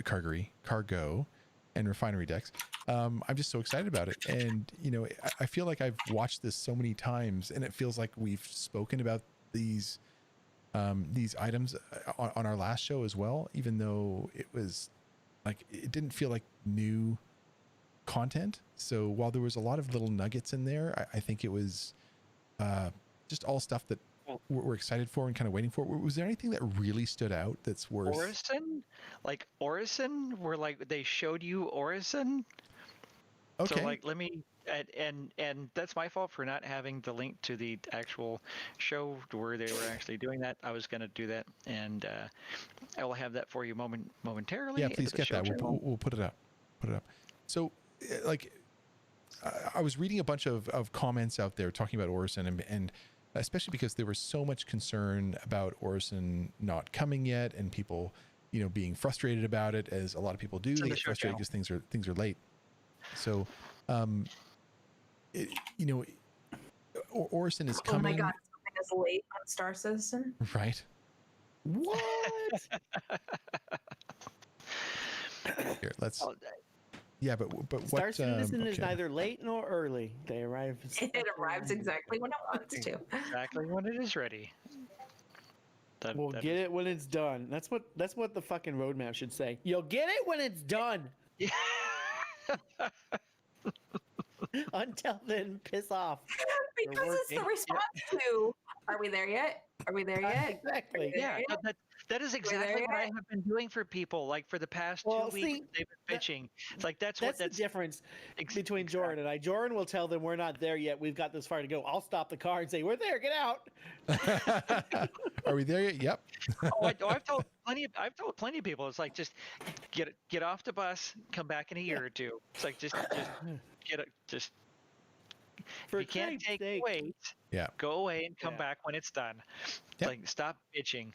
Speaker 1: cargo and refinery decks. I'm just so excited about it, and you know, I feel like I've watched this so many times, and it feels like we've spoken about these items on our last show as well. Even though it was like it didn't feel like new content. So while there was a lot of little nuggets in there, I think it was just all stuff that we're excited for and kind of waiting for. Was there anything that really stood out that's worth?
Speaker 2: Orison? Like Orison? Where like they showed you Orison?
Speaker 1: Okay.
Speaker 2: So like let me and that's my fault for not having the link to the actual show where they were actually doing that. I was going to do that, and I will have that for you momentarily.
Speaker 1: Yeah,
Speaker 2: into
Speaker 1: please
Speaker 2: the
Speaker 1: get
Speaker 2: show
Speaker 1: that.
Speaker 2: channel.
Speaker 1: We'll put it up. Put it up. So, like, I was reading a bunch of comments out there talking about Orison, and especially because there was so much concern about Orison not coming yet, and people, you know, being frustrated about it, as a lot of people do. They get frustrated because things are late. So, you know, Orison is
Speaker 4: Oh my
Speaker 1: coming.
Speaker 4: god, something is late on Star Citizen.
Speaker 1: Right.
Speaker 3: What?
Speaker 1: Here, let's.
Speaker 2: Oh,
Speaker 1: Yeah, but what?
Speaker 3: Star Citizen is
Speaker 1: okay.
Speaker 3: neither late nor early. They arrive.
Speaker 4: It arrives exactly when it wants to.
Speaker 2: exactly when it is ready.
Speaker 3: We'll get it when it's done. That's what the fucking roadmap should say. You'll get it when it's done.
Speaker 2: Yeah.
Speaker 3: Until then, piss off.
Speaker 4: Because it's the response to, are we there yet? Are we there yet?
Speaker 3: Exactly.
Speaker 2: Yeah, no, that is exactly what I
Speaker 4: yet?
Speaker 2: have been doing for people. Like for the past
Speaker 3: Well,
Speaker 2: 2 weeks,
Speaker 3: see,
Speaker 2: they've been bitching. It's like that's
Speaker 3: the difference between Jordan and I. Jordan will tell them we're not there yet. We've got this far to go. I'll stop the car and say, "We're there. Get out."
Speaker 1: Are we there yet? Yep.
Speaker 2: I've told plenty of people. It's like just get off the bus, come back in a year or two. It's like just get it. Just
Speaker 3: For
Speaker 2: if you can't
Speaker 3: Christ's
Speaker 2: take
Speaker 3: sake.
Speaker 2: wait.
Speaker 1: Yeah.
Speaker 2: Go away and come
Speaker 3: Yeah.
Speaker 2: back when it's done.
Speaker 1: Yep.
Speaker 2: Like stop bitching.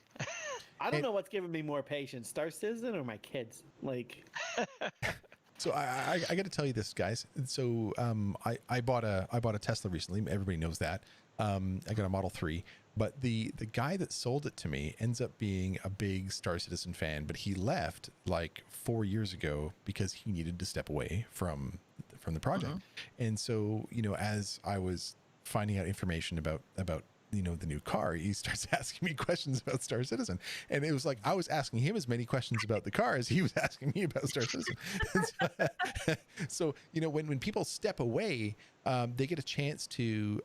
Speaker 3: I don't
Speaker 1: And-
Speaker 3: know what's giving me more patience, Star Citizen or my kids. Like,
Speaker 1: So I got to tell you this, guys. So I bought a Tesla recently. Everybody knows that. I got a Model 3, but the guy that sold it to me ends up being a big Star Citizen fan, but he left like 4 years ago because he needed to step away from the project. And so, you know, as I was finding out information about you know, the new car, he starts asking me questions about Star Citizen, and it was like I was asking him as many questions about the car as he was asking me about Star Citizen. So you know, when people step away, they get a chance to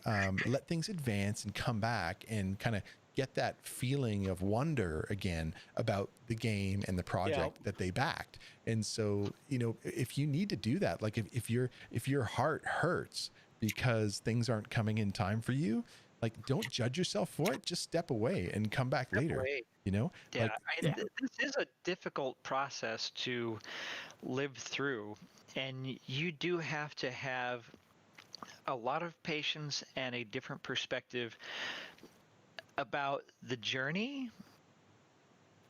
Speaker 1: let things advance and come back and kind of get that feeling of wonder again about the game and the project that they backed. And so, you know, if you need to do that, like if your heart hurts because things aren't coming in time for you, like don't judge yourself for it. Just step away and come back later.
Speaker 2: Away.
Speaker 1: You know?
Speaker 2: Yeah,
Speaker 1: Like,
Speaker 2: this is a difficult process to live through, and you do have to have a lot of patience and a different perspective about the journey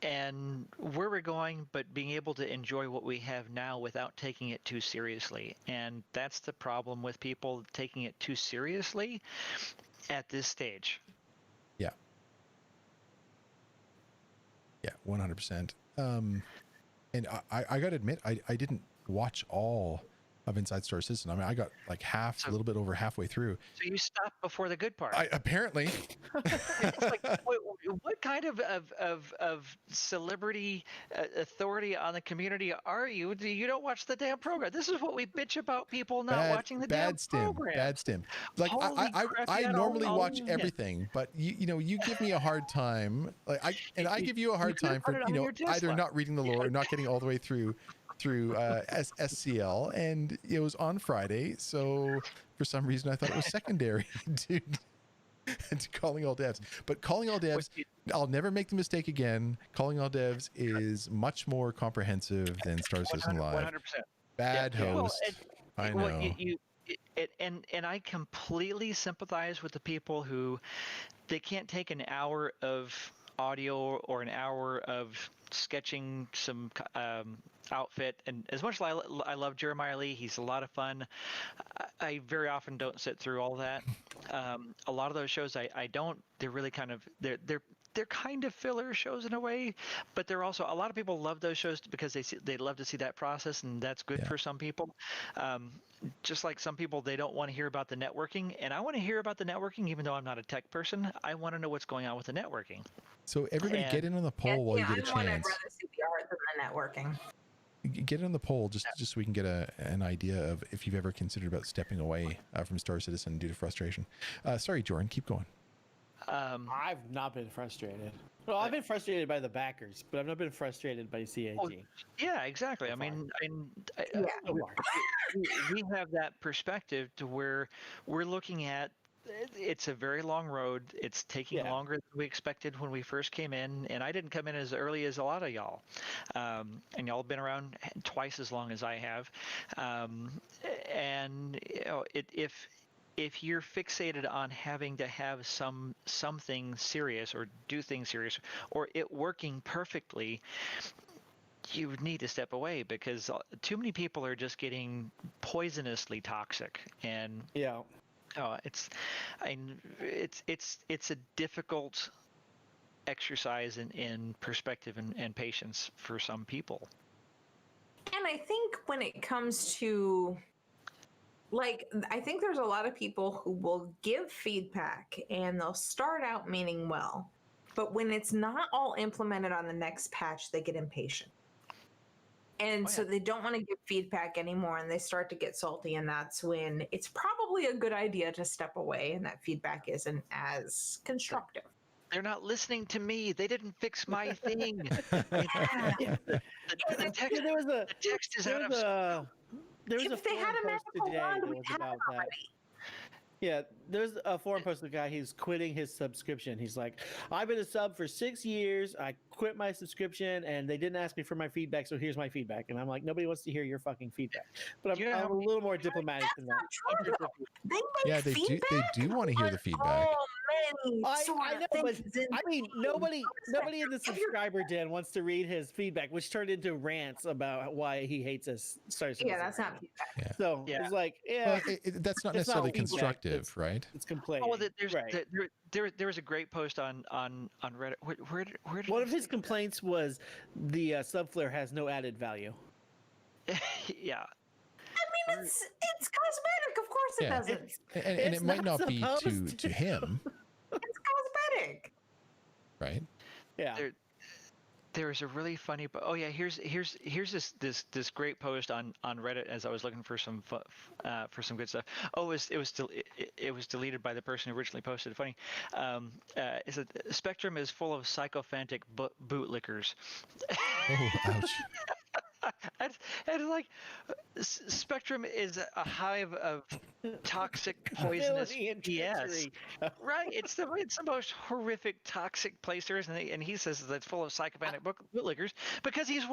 Speaker 2: and where we're going, but being able to enjoy what we have now without taking it too seriously. And that's the problem with people taking it too seriously at this stage.
Speaker 1: Yeah. Yeah, 100%. And I got to admit, I didn't watch all of Inside Star Citizen. I mean, I got like a little bit over halfway through.
Speaker 2: So you stopped before the good part.
Speaker 1: Apparently.
Speaker 2: It's like, what kind of celebrity authority on the community are you? You don't watch the damn program. This is what we bitch about people not watching the damn program.
Speaker 1: Bad stim. Like
Speaker 2: Holy crap,
Speaker 1: I
Speaker 2: you had
Speaker 1: normally
Speaker 2: all-
Speaker 1: watch
Speaker 2: yeah.
Speaker 1: everything, but you know, you give me a hard time. Like I give you a hard
Speaker 2: could've
Speaker 1: time
Speaker 2: put
Speaker 1: for,
Speaker 2: it
Speaker 1: you
Speaker 2: on
Speaker 1: know,
Speaker 2: your
Speaker 1: either
Speaker 2: Tesla.
Speaker 1: not reading the lore or not getting all the way through through SCL, and it was on Friday. So for some reason, I thought it was secondary to calling all devs. But calling all devs, I'll never make the mistake again. Calling all devs is much more comprehensive than Star Citizen Live.
Speaker 2: 100%.
Speaker 1: Bad host. I know.
Speaker 2: Well, and I completely sympathize with the people who they can't take an hour of audio or an hour of sketching some outfit. And as much as I love Jeremiah Lee, he's a lot of fun. I very often don't sit through all that. A lot of those shows I don't. They're really kind of they're kind of filler shows in a way, but they're also, a lot of people love those shows because they love to see that process, and that's good for some people. Just like some people, they don't want to hear about the networking, and I want to hear about the networking even though I'm not a tech person. I want to know what's going on with the networking.
Speaker 1: So everybody get in on the poll while you get a chance.
Speaker 4: I'd rather see the art than the networking.
Speaker 1: Get in the poll just so we can get an idea of if you've ever considered about stepping away from Star Citizen due to frustration. Sorry, Jordan, keep going.
Speaker 3: I've not been frustrated. Well, I've been frustrated by the backers, but I've not been frustrated by CIG.
Speaker 2: Oh, yeah, exactly. I mean, we have that perspective to where we're looking at. It's a very long road. It's taking longer than we expected when we first came in, and I didn't come in as early as a lot of y'all, and y'all have been around twice as long as I have, and you know, if you're fixated on having to have something serious or do things serious or it working perfectly, you would need to step away because too many people are just getting poisonously toxic. And it's a difficult exercise in perspective and patience for some people.
Speaker 4: And I think when it comes to, like, I think there's a lot of people who will give feedback and they'll start out meaning well, but when it's not all implemented on the next patch, they get impatient. And so they don't want to give feedback anymore, and they start to get salty, and that's when it's probably a good idea to step away and that feedback isn't as constructive.
Speaker 2: They're not listening to me. They didn't fix my thing. The text is out of...
Speaker 3: If they had a magical wand, we'd have it already. Yeah, there's a forum post of a guy, he's quitting his subscription. He's like, I've been a sub for 6 years. I quit my subscription and they didn't ask me for my feedback, so here's my feedback. And I'm like, nobody wants to hear your fucking feedback. But I'm a little more diplomatic than that.
Speaker 1: They do want to hear the feedback.
Speaker 3: I know, but I mean, nobody in the subscriber den wants to read his feedback, which turned into rants about why he hates us.
Speaker 4: Yeah, that's not feedback.
Speaker 1: Yeah.
Speaker 3: So it's like,
Speaker 1: that's not necessarily constructive, right?
Speaker 3: It's complaining.
Speaker 2: Oh, there was a great post on Reddit. Where did
Speaker 3: one of his complaints was the subflare has no added value.
Speaker 2: Yeah.
Speaker 4: I mean, it's cosmetic. Of course it doesn't.
Speaker 1: And it might not be to him.
Speaker 4: It's cosmetic.
Speaker 1: Right?
Speaker 3: Yeah.
Speaker 2: There's a really funny. Oh yeah, here's this great post on Reddit as I was looking for some good stuff. Oh, it was deleted by the person who originally posted it. Funny. Is it Spectrum is full of sycophantic bootlickers.
Speaker 1: Oh, ouch.
Speaker 2: And like, Spectrum is a hive of toxic, poisonous BS. Right? It's the most horrific, toxic place there is, and he says that it's full of psychopathic bootlickers because he's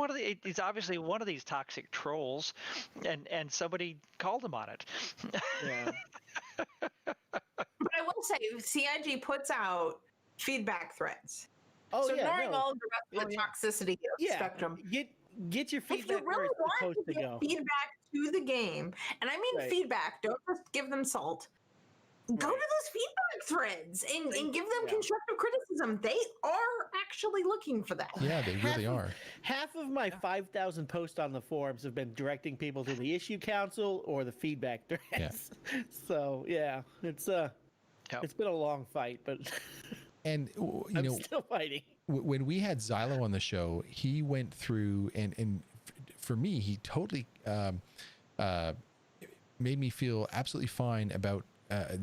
Speaker 2: obviously one of these toxic trolls, and somebody called him on it.
Speaker 3: Yeah.
Speaker 4: But I will say, CIG puts out feedback threads.
Speaker 3: Oh,
Speaker 4: so ignoring all of the rest of the toxicity of Spectrum.
Speaker 3: Get your feedback.
Speaker 4: If you really want to give feedback to the game, and I mean feedback, don't just give them salt. Go to those feedback threads and give them constructive criticism. They are actually looking for that.
Speaker 1: Yeah, they really are.
Speaker 3: Half of my 5,000 posts on the forums have been directing people to the issue council or the feedback threads. Yeah. So it's been a long fight, but
Speaker 1: and
Speaker 3: I'm still fighting.
Speaker 1: When we had Xylo on the show, he went through and for me, he totally made me feel absolutely fine about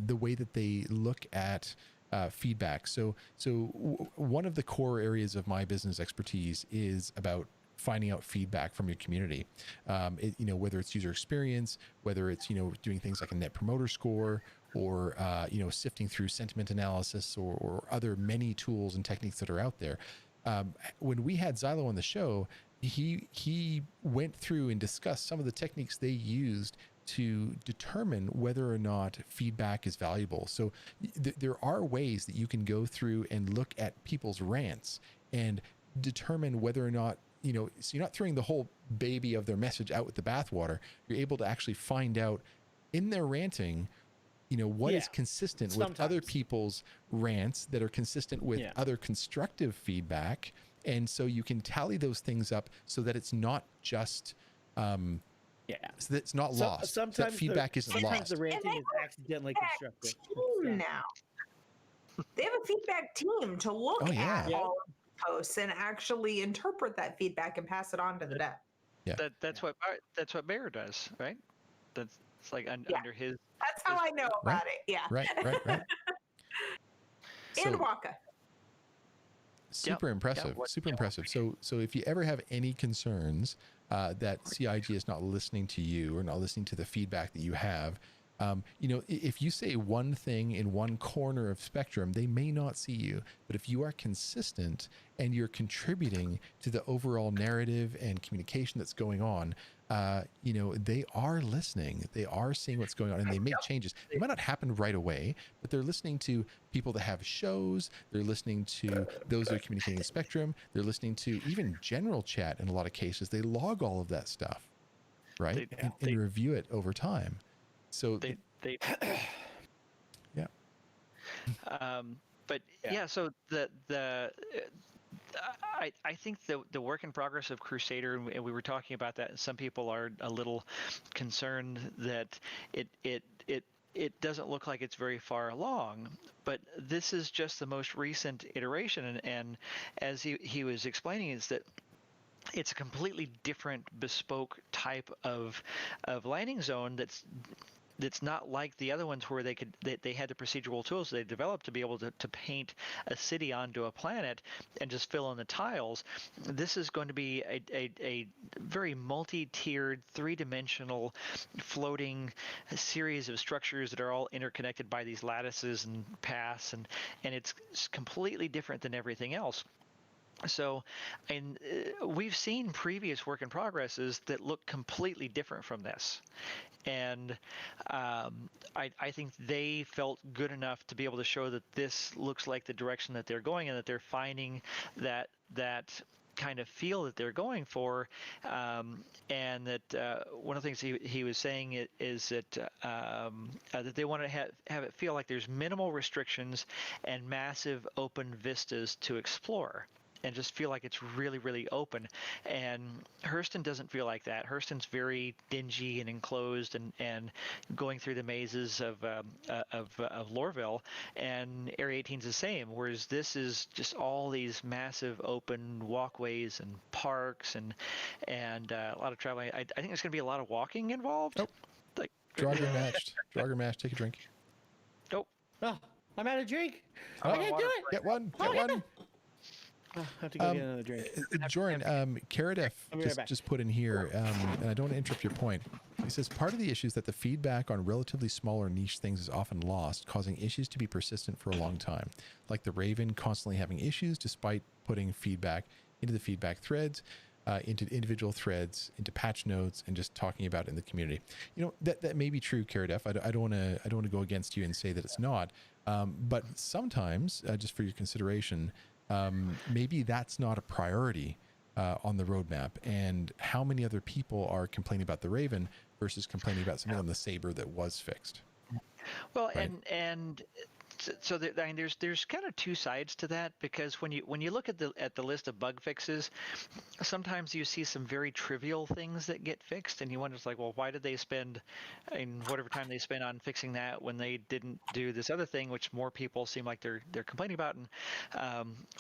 Speaker 1: the way that they look at feedback. So one of the core areas of my business expertise is about finding out feedback from your community. Whether it's user experience, whether it's, doing things like a net promoter score, or, sifting through sentiment analysis, or other many tools and techniques that are out there. When we had Xylo on the show, he went through and discussed some of the techniques they used to determine whether or not feedback is valuable. So there are ways that you can go through and look at people's rants and determine whether or not, so you're not throwing the whole baby of their message out with the bathwater. You're able to actually find out in their ranting, what is consistent with other people's rants that are consistent with other constructive feedback. And so you can tally those things up so that it's not just, so that it's not lost.
Speaker 3: Sometimes
Speaker 1: that feedback isn't
Speaker 3: sometimes
Speaker 1: lost.
Speaker 3: the ranting is accidentally constructive.
Speaker 4: Team now. They have a feedback team to look at all of the posts and actually interpret that feedback and pass it on to the dev.
Speaker 1: Yeah.
Speaker 2: That's what Bear does, right? That's like under his.
Speaker 4: That's how I know about it. Yeah.
Speaker 1: Right.
Speaker 4: And Waka.
Speaker 1: Super impressive. Super impressive. So if you ever have any concerns that CIG is not listening to you or not listening to the feedback that you have, if you say one thing in one corner of spectrum, they may not see you. But if you are consistent and you're contributing to the overall narrative and communication that's going on, they are listening. They are seeing what's going on, and they make changes. They might not happen right away, but they're listening to people that have shows. They're listening to those that are communicating spectrum. They're listening to even general chat in a lot of cases. They log all of that stuff, right? And review it over time. So
Speaker 2: they
Speaker 1: yeah.
Speaker 2: So I think the work in progress of Crusader, and we were talking about that, and some people are a little concerned that it doesn't look like it's very far along, but this is just the most recent iteration, and as he was explaining, is that it's a completely different bespoke type of landing zone that's not like the other ones where they had the procedural tools they developed to be able to paint a city onto a planet and just fill in the tiles. This is going to be a very multi-tiered, three-dimensional floating series of structures that are all interconnected by these lattices and paths, and it's completely different than everything else. So, and we've seen previous work in progresses that look completely different from this. And I think they felt good enough to be able to show that this looks like the direction that they're going, and that they're finding that kind of feel that they're going for, and that one of the things he was saying is that that they want to have it feel like there's minimal restrictions and massive open vistas to explore, and just feel like it's really, really open. And Hurston doesn't feel like that. Hurston's very dingy and enclosed, and going through the mazes of Lorville, and Area 18's the same, whereas this is just all these massive open walkways and parks and a lot of traveling. I think there's going to be a lot of walking involved.
Speaker 1: Nope.
Speaker 2: Like
Speaker 1: Jogger match. Take a drink.
Speaker 2: Nope.
Speaker 3: Oh, I'm out of drink.
Speaker 1: Oh,
Speaker 3: I can't do it.
Speaker 1: Get one.
Speaker 3: I have to go get another drink.
Speaker 1: Joran, Karadef just put in here, and I don't want to interrupt your point. He says, part of the issue is that the feedback on relatively smaller niche things is often lost, causing issues to be persistent for a long time. Like the Raven constantly having issues despite putting feedback into the feedback threads, into individual threads, into patch notes, and just talking about it in the community. That may be true, Karadef. I don't want to go against you and say that it's not. But sometimes, just for your consideration, maybe that's not a priority on the roadmap, and how many other people are complaining about the Raven versus complaining about something on the Saber that was fixed.
Speaker 2: Well, right? and so there's kind of two sides to that, because when you look at the list of bug fixes, sometimes you see some very trivial things that get fixed, and you wonder, it's like, well, why did they spend whatever time they spent on fixing that when they didn't do this other thing, which more people seem like they're complaining about? And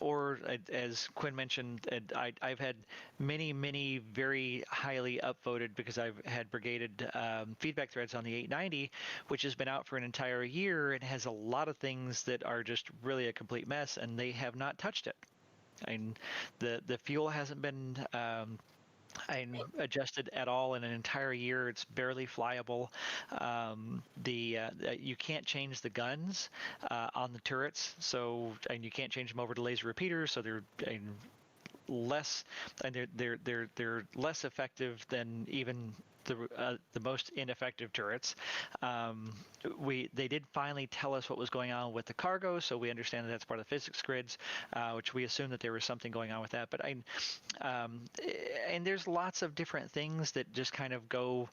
Speaker 2: or as Quinn mentioned, I've had many very highly upvoted, because I've had brigaded feedback threads on the 890, which has been out for an entire year and has a lot of things that are just really a complete mess, and they have not touched it. And the fuel hasn't been adjusted at all in an entire year. It's barely flyable. You can't change the guns on the turrets, and you can't change them over to laser repeaters, so they're less, and they're less effective than even the most ineffective turrets. They did finally tell us what was going on with the cargo, so we understand that that's part of the physics grids, which we assumed that there was something going on with that. But and there's lots of different things that just kind of go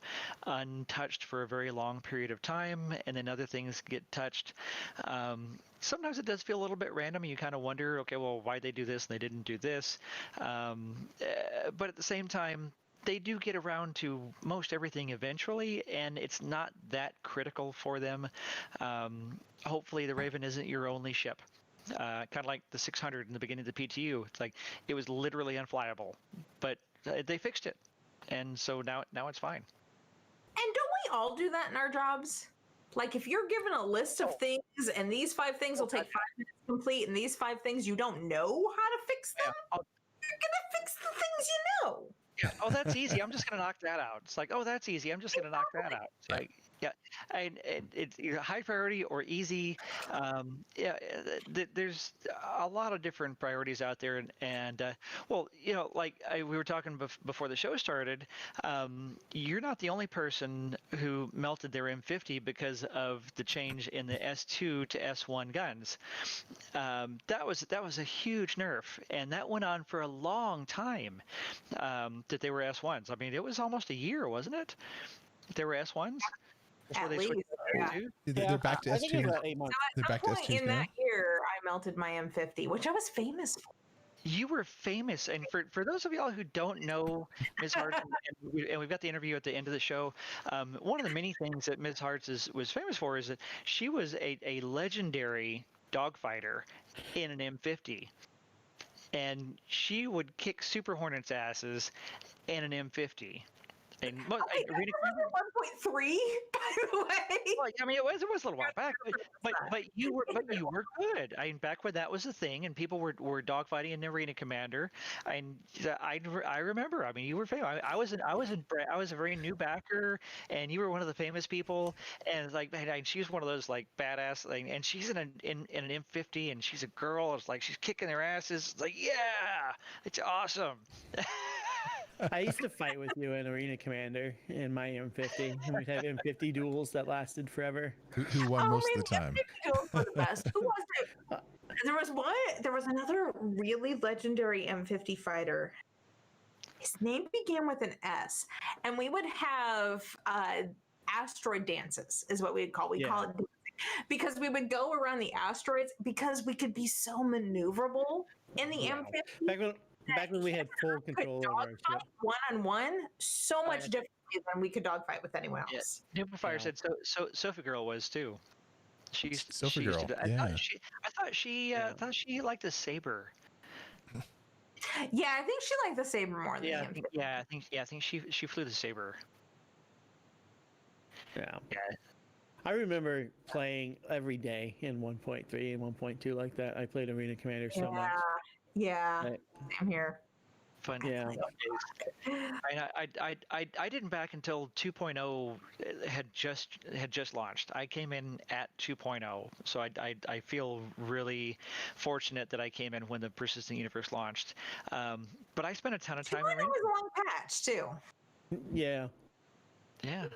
Speaker 2: untouched for a very long period of time, and then other things get touched. Sometimes it does feel a little bit random. You kind of wonder, okay, well, why they do this and they didn't do this. But at the same time, they do get around to most everything eventually, and it's not that critical for them. Hopefully the Raven isn't your only ship. Kind of like the 600 in the beginning of the PTU. It's like it was literally unflyable, but they fixed it, and so now it's fine.
Speaker 4: And don't we all do that in our jobs? Like if you're given a list of things and these 5 things will take 5 minutes to complete and these 5 things you don't know how to fix them, you're going to fix the things you know.
Speaker 2: Yeah. Oh, that's easy. I'm just going to knock that out. It's like, oh, that's easy. I'm just going to knock that out. It's like, yeah, and it's high priority or easy. There's a lot of different priorities out there, and well, like we were talking before the show started. You're not the only person who melted their M50 because of the change in the S2 to S1 guns. That was a huge nerf, and that went on for a long time. That they were S1s. I mean, it was almost a year, wasn't it? They were S1s.
Speaker 4: At least, yeah.
Speaker 1: They're back to
Speaker 3: I think it was
Speaker 1: S2.
Speaker 3: about 8 months.
Speaker 1: They're back to
Speaker 4: At some point
Speaker 1: S2s
Speaker 4: in
Speaker 1: now.
Speaker 4: that year, I melted my M50, which I was famous for.
Speaker 2: You were famous, and for those of y'all who don't know MzHartz, and we've got the interview at the end of the show. One of the many things that MzHartz was famous for is that she was a legendary dogfighter in an M50, and she would kick Super Hornets' asses in an M50. And
Speaker 4: I remember 1.3, by the way.
Speaker 2: Well, I mean, it was a little while back, but you were good. I mean, back when that was a thing, and people were dogfighting in Arena Commander. And I remember. I mean, you were famous. I was a very new backer, and you were one of the famous people. And it's like, man, she's one of those like badass, and she's in an M50, and she's a girl. It's like she's kicking their asses. It's like, yeah, it's awesome.
Speaker 3: I used to fight with you in Arena Commander in my M50. And we'd have M50 duels that lasted forever.
Speaker 1: Who won most of the time?
Speaker 4: M50 were the best. Who was it? There was one. There was another really legendary M50 fighter. His name began with an S, and we would have asteroid dances, is what we'd call. We call it dancing, because we would go around the asteroids because we could be so maneuverable in the M50.
Speaker 3: Back when we had full control over our ship.
Speaker 4: One-on-one, so much differently than we could dogfight with anyone else.
Speaker 2: Yeah. Newbifire said so. Sophie Girl was too.
Speaker 1: Sophie Girl. Yeah.
Speaker 2: I thought she liked the saber.
Speaker 4: Yeah, I think she liked the saber more than the M50.
Speaker 2: I think she flew the saber.
Speaker 3: Yeah.
Speaker 2: Yeah.
Speaker 3: I remember playing every day in 1.3 and 1.2 like that. I played Arena Commander so much.
Speaker 4: Yeah, same here.
Speaker 2: Fun.
Speaker 3: Yeah.
Speaker 2: I didn't back until 2.0 had just launched. I came in at 2.0, so I feel really fortunate that I came in when the Persistent Universe launched. But I spent a ton of time.
Speaker 4: 2.0 was a long patch too.
Speaker 3: Yeah.
Speaker 2: Yeah.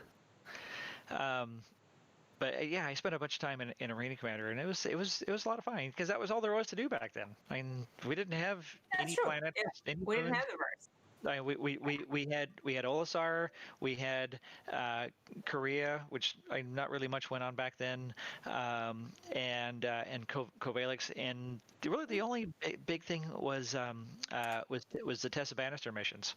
Speaker 2: But yeah, I spent a bunch of time in Arena Commander, and it was a lot of fun because that was all there was to do back then. I mean, we didn't have any planets.
Speaker 4: Yeah. We didn't have the verse.
Speaker 2: I mean, we had Olisar, we had Korea, which not really much went on back then, and Covalix, and really the only big thing was the Tessa Bannister missions.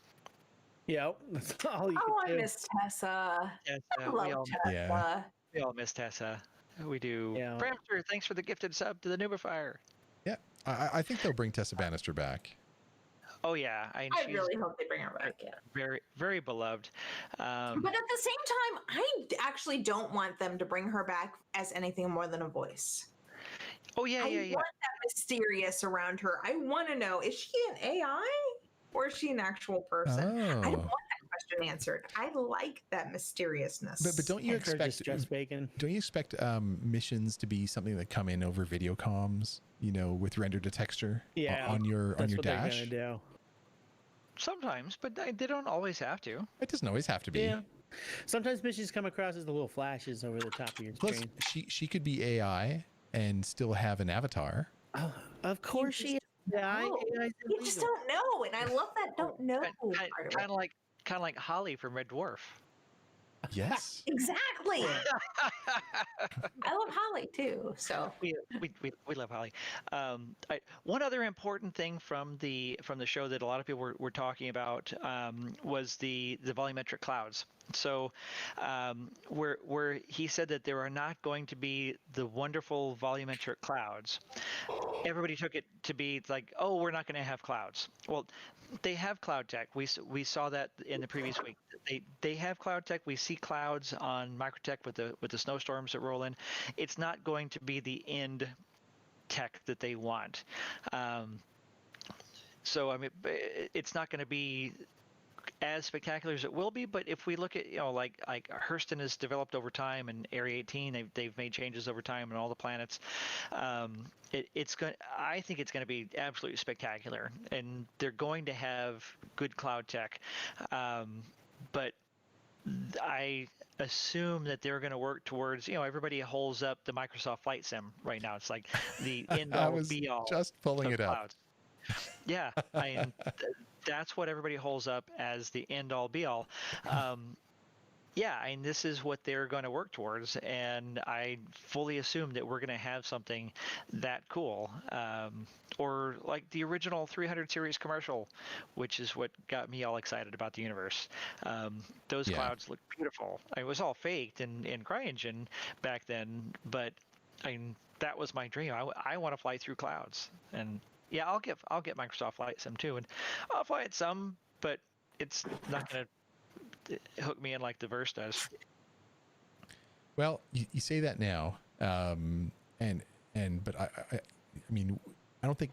Speaker 3: Yeah, that's all you
Speaker 4: I
Speaker 3: could do.
Speaker 4: miss Tessa. I love Tessa.
Speaker 1: Yeah.
Speaker 2: We all miss Tessa. We do.
Speaker 3: Yeah.
Speaker 2: Pramster, thanks for the gifted sub to the Newbifire.
Speaker 1: Yeah. I think they'll bring Tessa Bannister back.
Speaker 2: Oh yeah, I
Speaker 4: really hope they bring her back. Yeah.
Speaker 2: Very, very beloved.
Speaker 4: But at the same time, I actually don't want them to bring her back as anything more than a voice.
Speaker 2: Oh yeah,
Speaker 4: I
Speaker 2: yeah, yeah.
Speaker 4: want that mysterious around her. I want to know, is she an AI or is she an actual person? I don't want
Speaker 1: Oh,
Speaker 4: that question answered. I like that mysteriousness.
Speaker 1: but don't you
Speaker 3: Or just
Speaker 1: expect
Speaker 3: bacon.
Speaker 1: don't you expect missions to be something that come in over video comms, with render to texture
Speaker 3: Yeah,
Speaker 1: on your
Speaker 3: That's what
Speaker 1: dash?
Speaker 3: they're gonna do.
Speaker 2: Sometimes, but they don't always have to.
Speaker 1: It doesn't always have to be.
Speaker 3: Yeah. Sometimes missions come across as the little flashes over the top of your
Speaker 1: Plus,
Speaker 3: screen.
Speaker 1: she could be AI and still have an avatar.
Speaker 3: Oh, of course she is. Yeah,
Speaker 4: No,
Speaker 3: AI's
Speaker 4: you just
Speaker 3: illegal.
Speaker 4: don't know, and I love that don't know
Speaker 2: Kind
Speaker 4: part of
Speaker 2: kind
Speaker 4: it.
Speaker 2: of like kind of like Holly from Red Dwarf.
Speaker 1: Yes.
Speaker 4: Exactly. I love Holly too. So
Speaker 2: we love Holly. One other important thing from the show that a lot of people were talking about was the volumetric clouds. So where he said that there are not going to be the wonderful volumetric clouds. Everybody took it to be like, oh, we're not going to have clouds. Well, they have cloud tech. We saw that in the previous week. They have cloud tech. We see clouds on Microtech with the snowstorms that roll in. It's not going to be the end tech that they want. So I mean, it's not going to be as spectacular as it will be, but if we look at like Hurston has developed over time, and Area 18 they've made changes over time, and all the planets, it's going. I think it's going to be absolutely spectacular, and they're going to have good cloud tech, but I assume that they're going to work towards, everybody holds up the Microsoft Flight Sim right now. It's like the end
Speaker 1: I
Speaker 2: all
Speaker 1: was
Speaker 2: be all
Speaker 1: just pulling
Speaker 2: of
Speaker 1: it up.
Speaker 2: clouds. Yeah, that's what everybody holds up as the end all be all. Yeah, and this is what they're going to work towards, and I fully assume that we're going to have something that cool, or like the original 300 series commercial, which is what got me all excited about the universe. Those
Speaker 1: Yeah.
Speaker 2: clouds look beautiful. It was all faked in CryEngine back then, but that was my dream. I want to fly through clouds, and yeah, I'll get Microsoft Flight Sim too, and I'll fly it some, but it's not going to hook me in like the verse does.
Speaker 1: Well, you say that now, but I mean, I don't think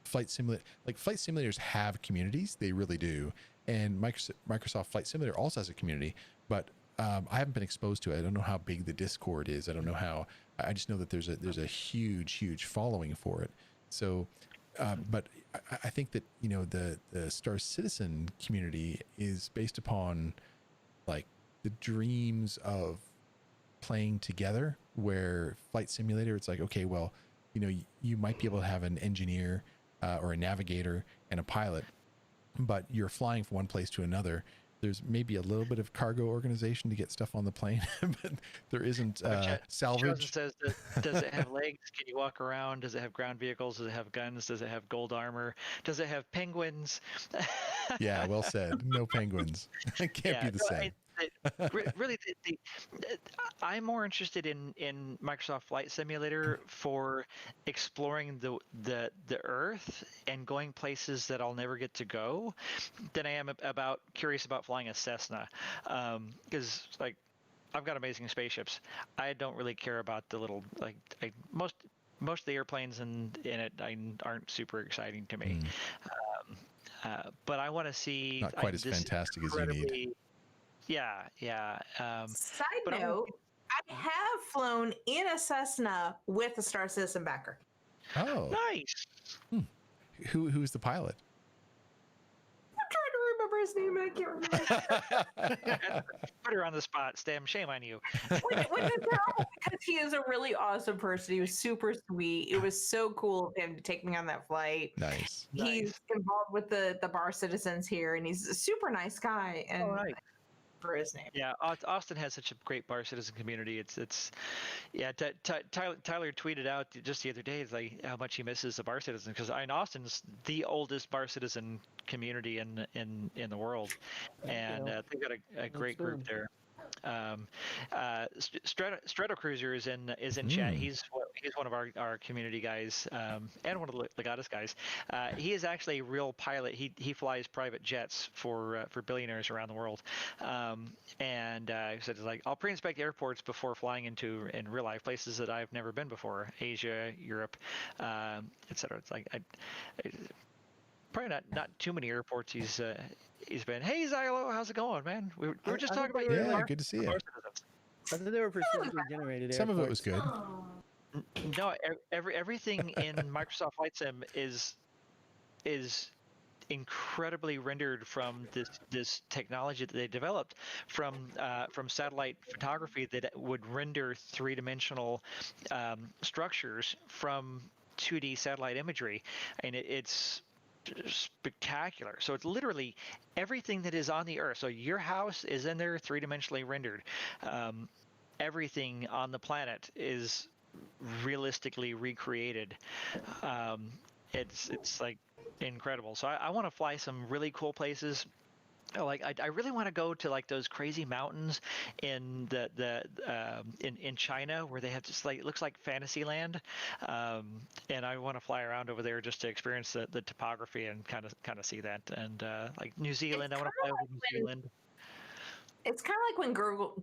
Speaker 1: flight simulators have communities. They really do, and Microsoft Flight Simulator also has a community, but I haven't been exposed to it. I don't know how big the Discord is. I don't know how. I just know that there's a huge following for it. So. But I think that the Star Citizen community is based upon like the dreams of playing together. Where Flight Simulator, it's like, okay, well, you might be able to have an engineer or a navigator and a pilot, but you're flying from one place to another. There's maybe a little bit of cargo organization to get stuff on the plane, but there isn't salvage.
Speaker 2: Says, does it have legs? Can you walk around? Does it have ground vehicles? Does it have guns? Does it have gold armor? Does it have penguins?
Speaker 1: Yeah, well said. No penguins. It can't be the same.
Speaker 2: Really, I'm more interested in Microsoft Flight Simulator for exploring the Earth and going places that I'll never get to go than I am curious about flying a Cessna, because like I've got amazing spaceships. I don't really care about the little most of the airplanes in it aren't super exciting to me. But I want to see
Speaker 1: Not quite as fantastic as you need.
Speaker 2: Yeah.
Speaker 4: side note, I have flown in a Cessna with a Star Citizen backer.
Speaker 1: Oh,
Speaker 2: Nice.
Speaker 1: Who's the pilot?
Speaker 4: I'm trying to remember his name, and I can't remember.
Speaker 2: Put her on the spot, Stem. Shame on you.
Speaker 4: Which is terrible because he is a really awesome person. He was super sweet. It was so cool of him to take me on that flight.
Speaker 1: Nice.
Speaker 4: He's involved with the bar citizens here, and he's a super nice guy. And
Speaker 2: All right.
Speaker 4: For his name.
Speaker 2: Yeah, Austin has such a great bar citizen community. It's yeah. Tyler tweeted out just the other day like how much he misses the bar citizen, because Austin's the oldest bar citizen community in the world, and they've got a great group there. Stratocruiser is in chat. He's one of our community guys, and one of the Legatus guys. He is actually a real pilot. He flies private jets for billionaires around the world. And he said, like, I'll pre-inspect airports before flying in real life places that I've never been before, Asia, Europe, etc. It's like probably not too many airports he's been. Hey Xylo, how's it going, man? We were just talking about your
Speaker 1: Yeah, good to see you.
Speaker 3: I thought they were procedurally generated.
Speaker 1: Some of it was good.
Speaker 4: Oh.
Speaker 2: No, everything in Microsoft Flight Sim is incredibly rendered from this technology that they developed from satellite photography that would render three-dimensional structures from 2D satellite imagery, and it's spectacular. So it's literally everything that is on the Earth. So your house is in there three-dimensionally rendered. Everything on the planet is realistically recreated. It's like incredible. So I want to fly some really cool places. Like I really want to go to like those crazy mountains in in China where they have just like, it looks like Fantasyland, and I want to fly around over there just to experience the topography and kind of see that. And like New Zealand, I want to fly over New Zealand.
Speaker 4: It's kind of like when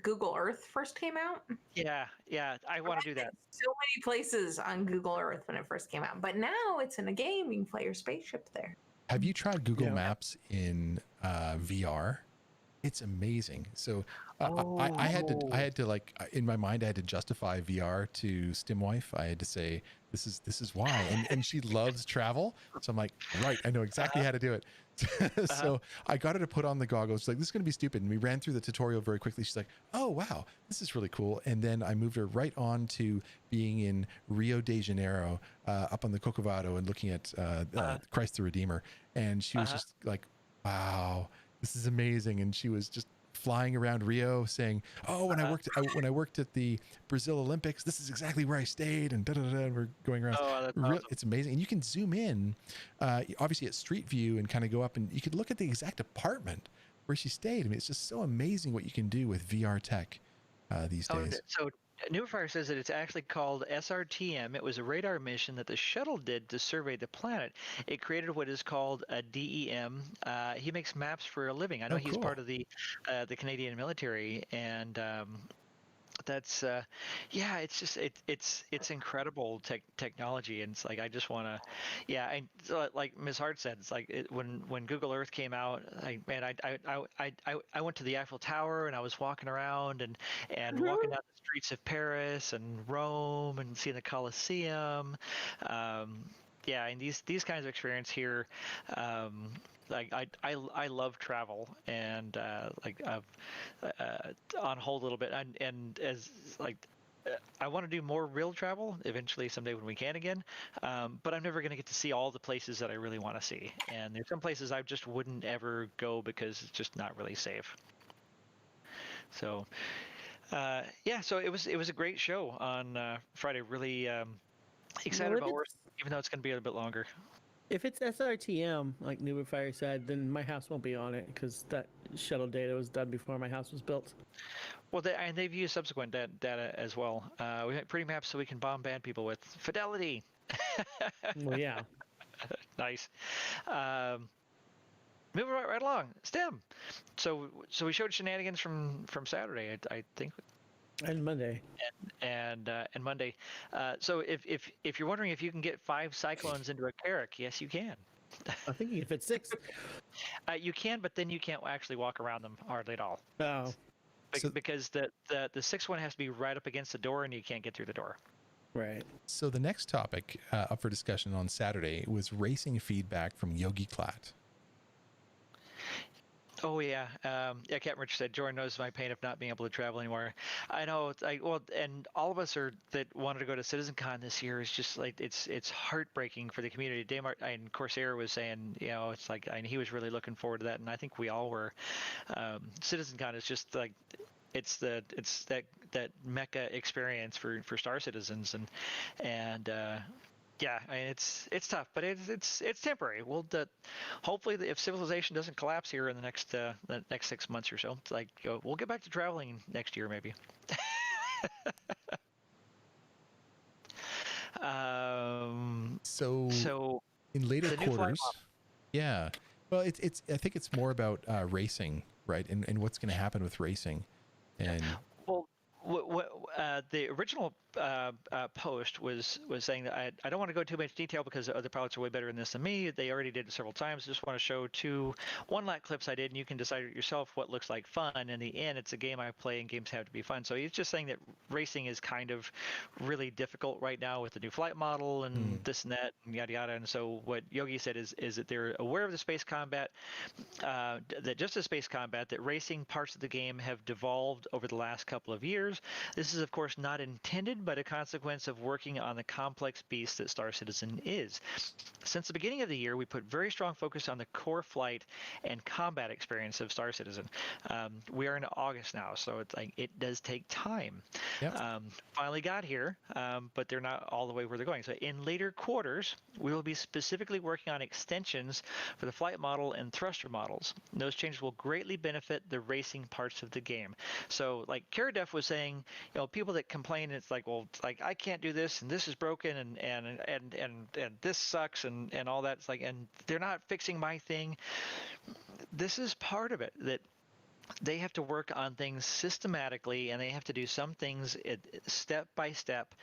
Speaker 4: Google Earth first came out.
Speaker 2: Yeah, I want to do that.
Speaker 4: So many places on Google Earth when it first came out, but now it's in a game. You can fly your spaceship there.
Speaker 1: Have you tried Google Maps in VR? It's amazing. So I had to like, in my mind, I had to justify VR to StimWife. I had to say, this is why. And she loves travel. So I'm like, right, I know exactly how to do it. So I got her to put on the goggles. She's like, this is going to be stupid. And we ran through the tutorial very quickly. She's like, oh, wow, this is really cool. And then I moved her right on to being in Rio de Janeiro, up on the Corcovado, and looking at Christ the Redeemer. And she was just like, wow, this is amazing. And she was just flying around Rio saying, oh, when I worked at the Brazil Olympics, this is exactly where I stayed, and and we're going around.
Speaker 2: Oh, that's awesome.
Speaker 1: It's amazing. And you can zoom in, obviously at Street View, and kind of go up, and you could look at the exact apartment where she stayed. I mean, it's just so amazing what you can do with VR tech these days.
Speaker 2: So Newfire says that it's actually called SRTM. It was a radar mission that the shuttle did to survey the planet. It created what is called a DEM. He makes maps for a living. I know he's part of the Canadian military, and that's it's just it's incredible technology, and it's like I just want to, and like MzHartz said, it's like when Google Earth came out, I went to the Eiffel Tower and I was walking around and walking down the streets of Paris and Rome and seeing the Colosseum, and these kinds of experience here. Like I love travel, and like I've on hold a little bit, and as like I want to do more real travel eventually someday when we can again, but I'm never going to get to see all the places that I really want to see, and there's some places I just wouldn't ever go because it's just not really safe. So so it was a great show on Friday. Really excited about work, even though it's going to be a bit longer.
Speaker 3: If it's SRTM, like Newfire said, then my house won't be on it because that shuttle data was done before my house was built.
Speaker 2: Well, they've used subsequent data as well. We have pretty maps so we can bombard people with fidelity.
Speaker 3: Well, yeah.
Speaker 2: Nice. Moving right along. STEM. So we showed shenanigans from Saturday, I think.
Speaker 3: And Monday.
Speaker 2: And Monday. So if you're wondering if you can get 5 cyclones into a Carrack, yes, you can.
Speaker 3: I think you can fit 6.
Speaker 2: You can, but then you can't actually walk around them hardly at all.
Speaker 3: Oh.
Speaker 2: Because the 6th one has to be right up against the door, and you can't get through the door.
Speaker 3: Right.
Speaker 1: So the next topic up for discussion on Saturday was racing feedback from Yogi Klatt.
Speaker 2: Oh yeah, Captain Rich said Jordan knows my pain of not being able to travel anymore. I know, and all of us that wanted to go to CitizenCon this year is just like it's heartbreaking for the community. Daymar and Corsair was saying, it's like, and he was really looking forward to that, and I think we all were. CitizenCon is just like it's that mecca experience for Star Citizens, and I mean, it's tough, but it's temporary. We'll hopefully if civilization doesn't collapse here in the next 6 months or so, it's like we'll get back to traveling next year maybe. So
Speaker 1: in later
Speaker 2: the new flight
Speaker 1: quarters,
Speaker 2: model.
Speaker 1: yeah. Well, it's. I think it's more about racing, right? And what's going to happen with racing, and
Speaker 2: Well, the original post was saying that I don't want to go too much detail because other pilots are way better in this than me. They already did it several times. Just want to show 2 one-lap clips I did, and you can decide yourself what looks like fun. In the end, it's a game I play, and games have to be fun. So he's just saying that racing is kind of really difficult right now with the new flight model and this and that and yada yada. And so what Yogi said is that they're aware of the space combat, that just as space combat, that racing parts of the game have devolved over the last couple of years. This is, of course, not intended, but a consequence of working on the complex beast that Star Citizen is. Since the beginning of the year, we put very strong focus on the core flight and combat experience of Star Citizen. We are in August now, so it's like it does take time.
Speaker 1: Yep.
Speaker 2: Finally got here, but they're not all the way where they're going. So in later quarters, we will be specifically working on extensions for the flight model and thruster models. Those changes will greatly benefit the racing parts of the game. So like Karadef was saying, people that complain, it's like, well, it's like I can't do this and this is broken and this sucks and all that. It's like, and they're not fixing my thing. This is part of it, that they have to work on things systematically, and they have to do some things step by step.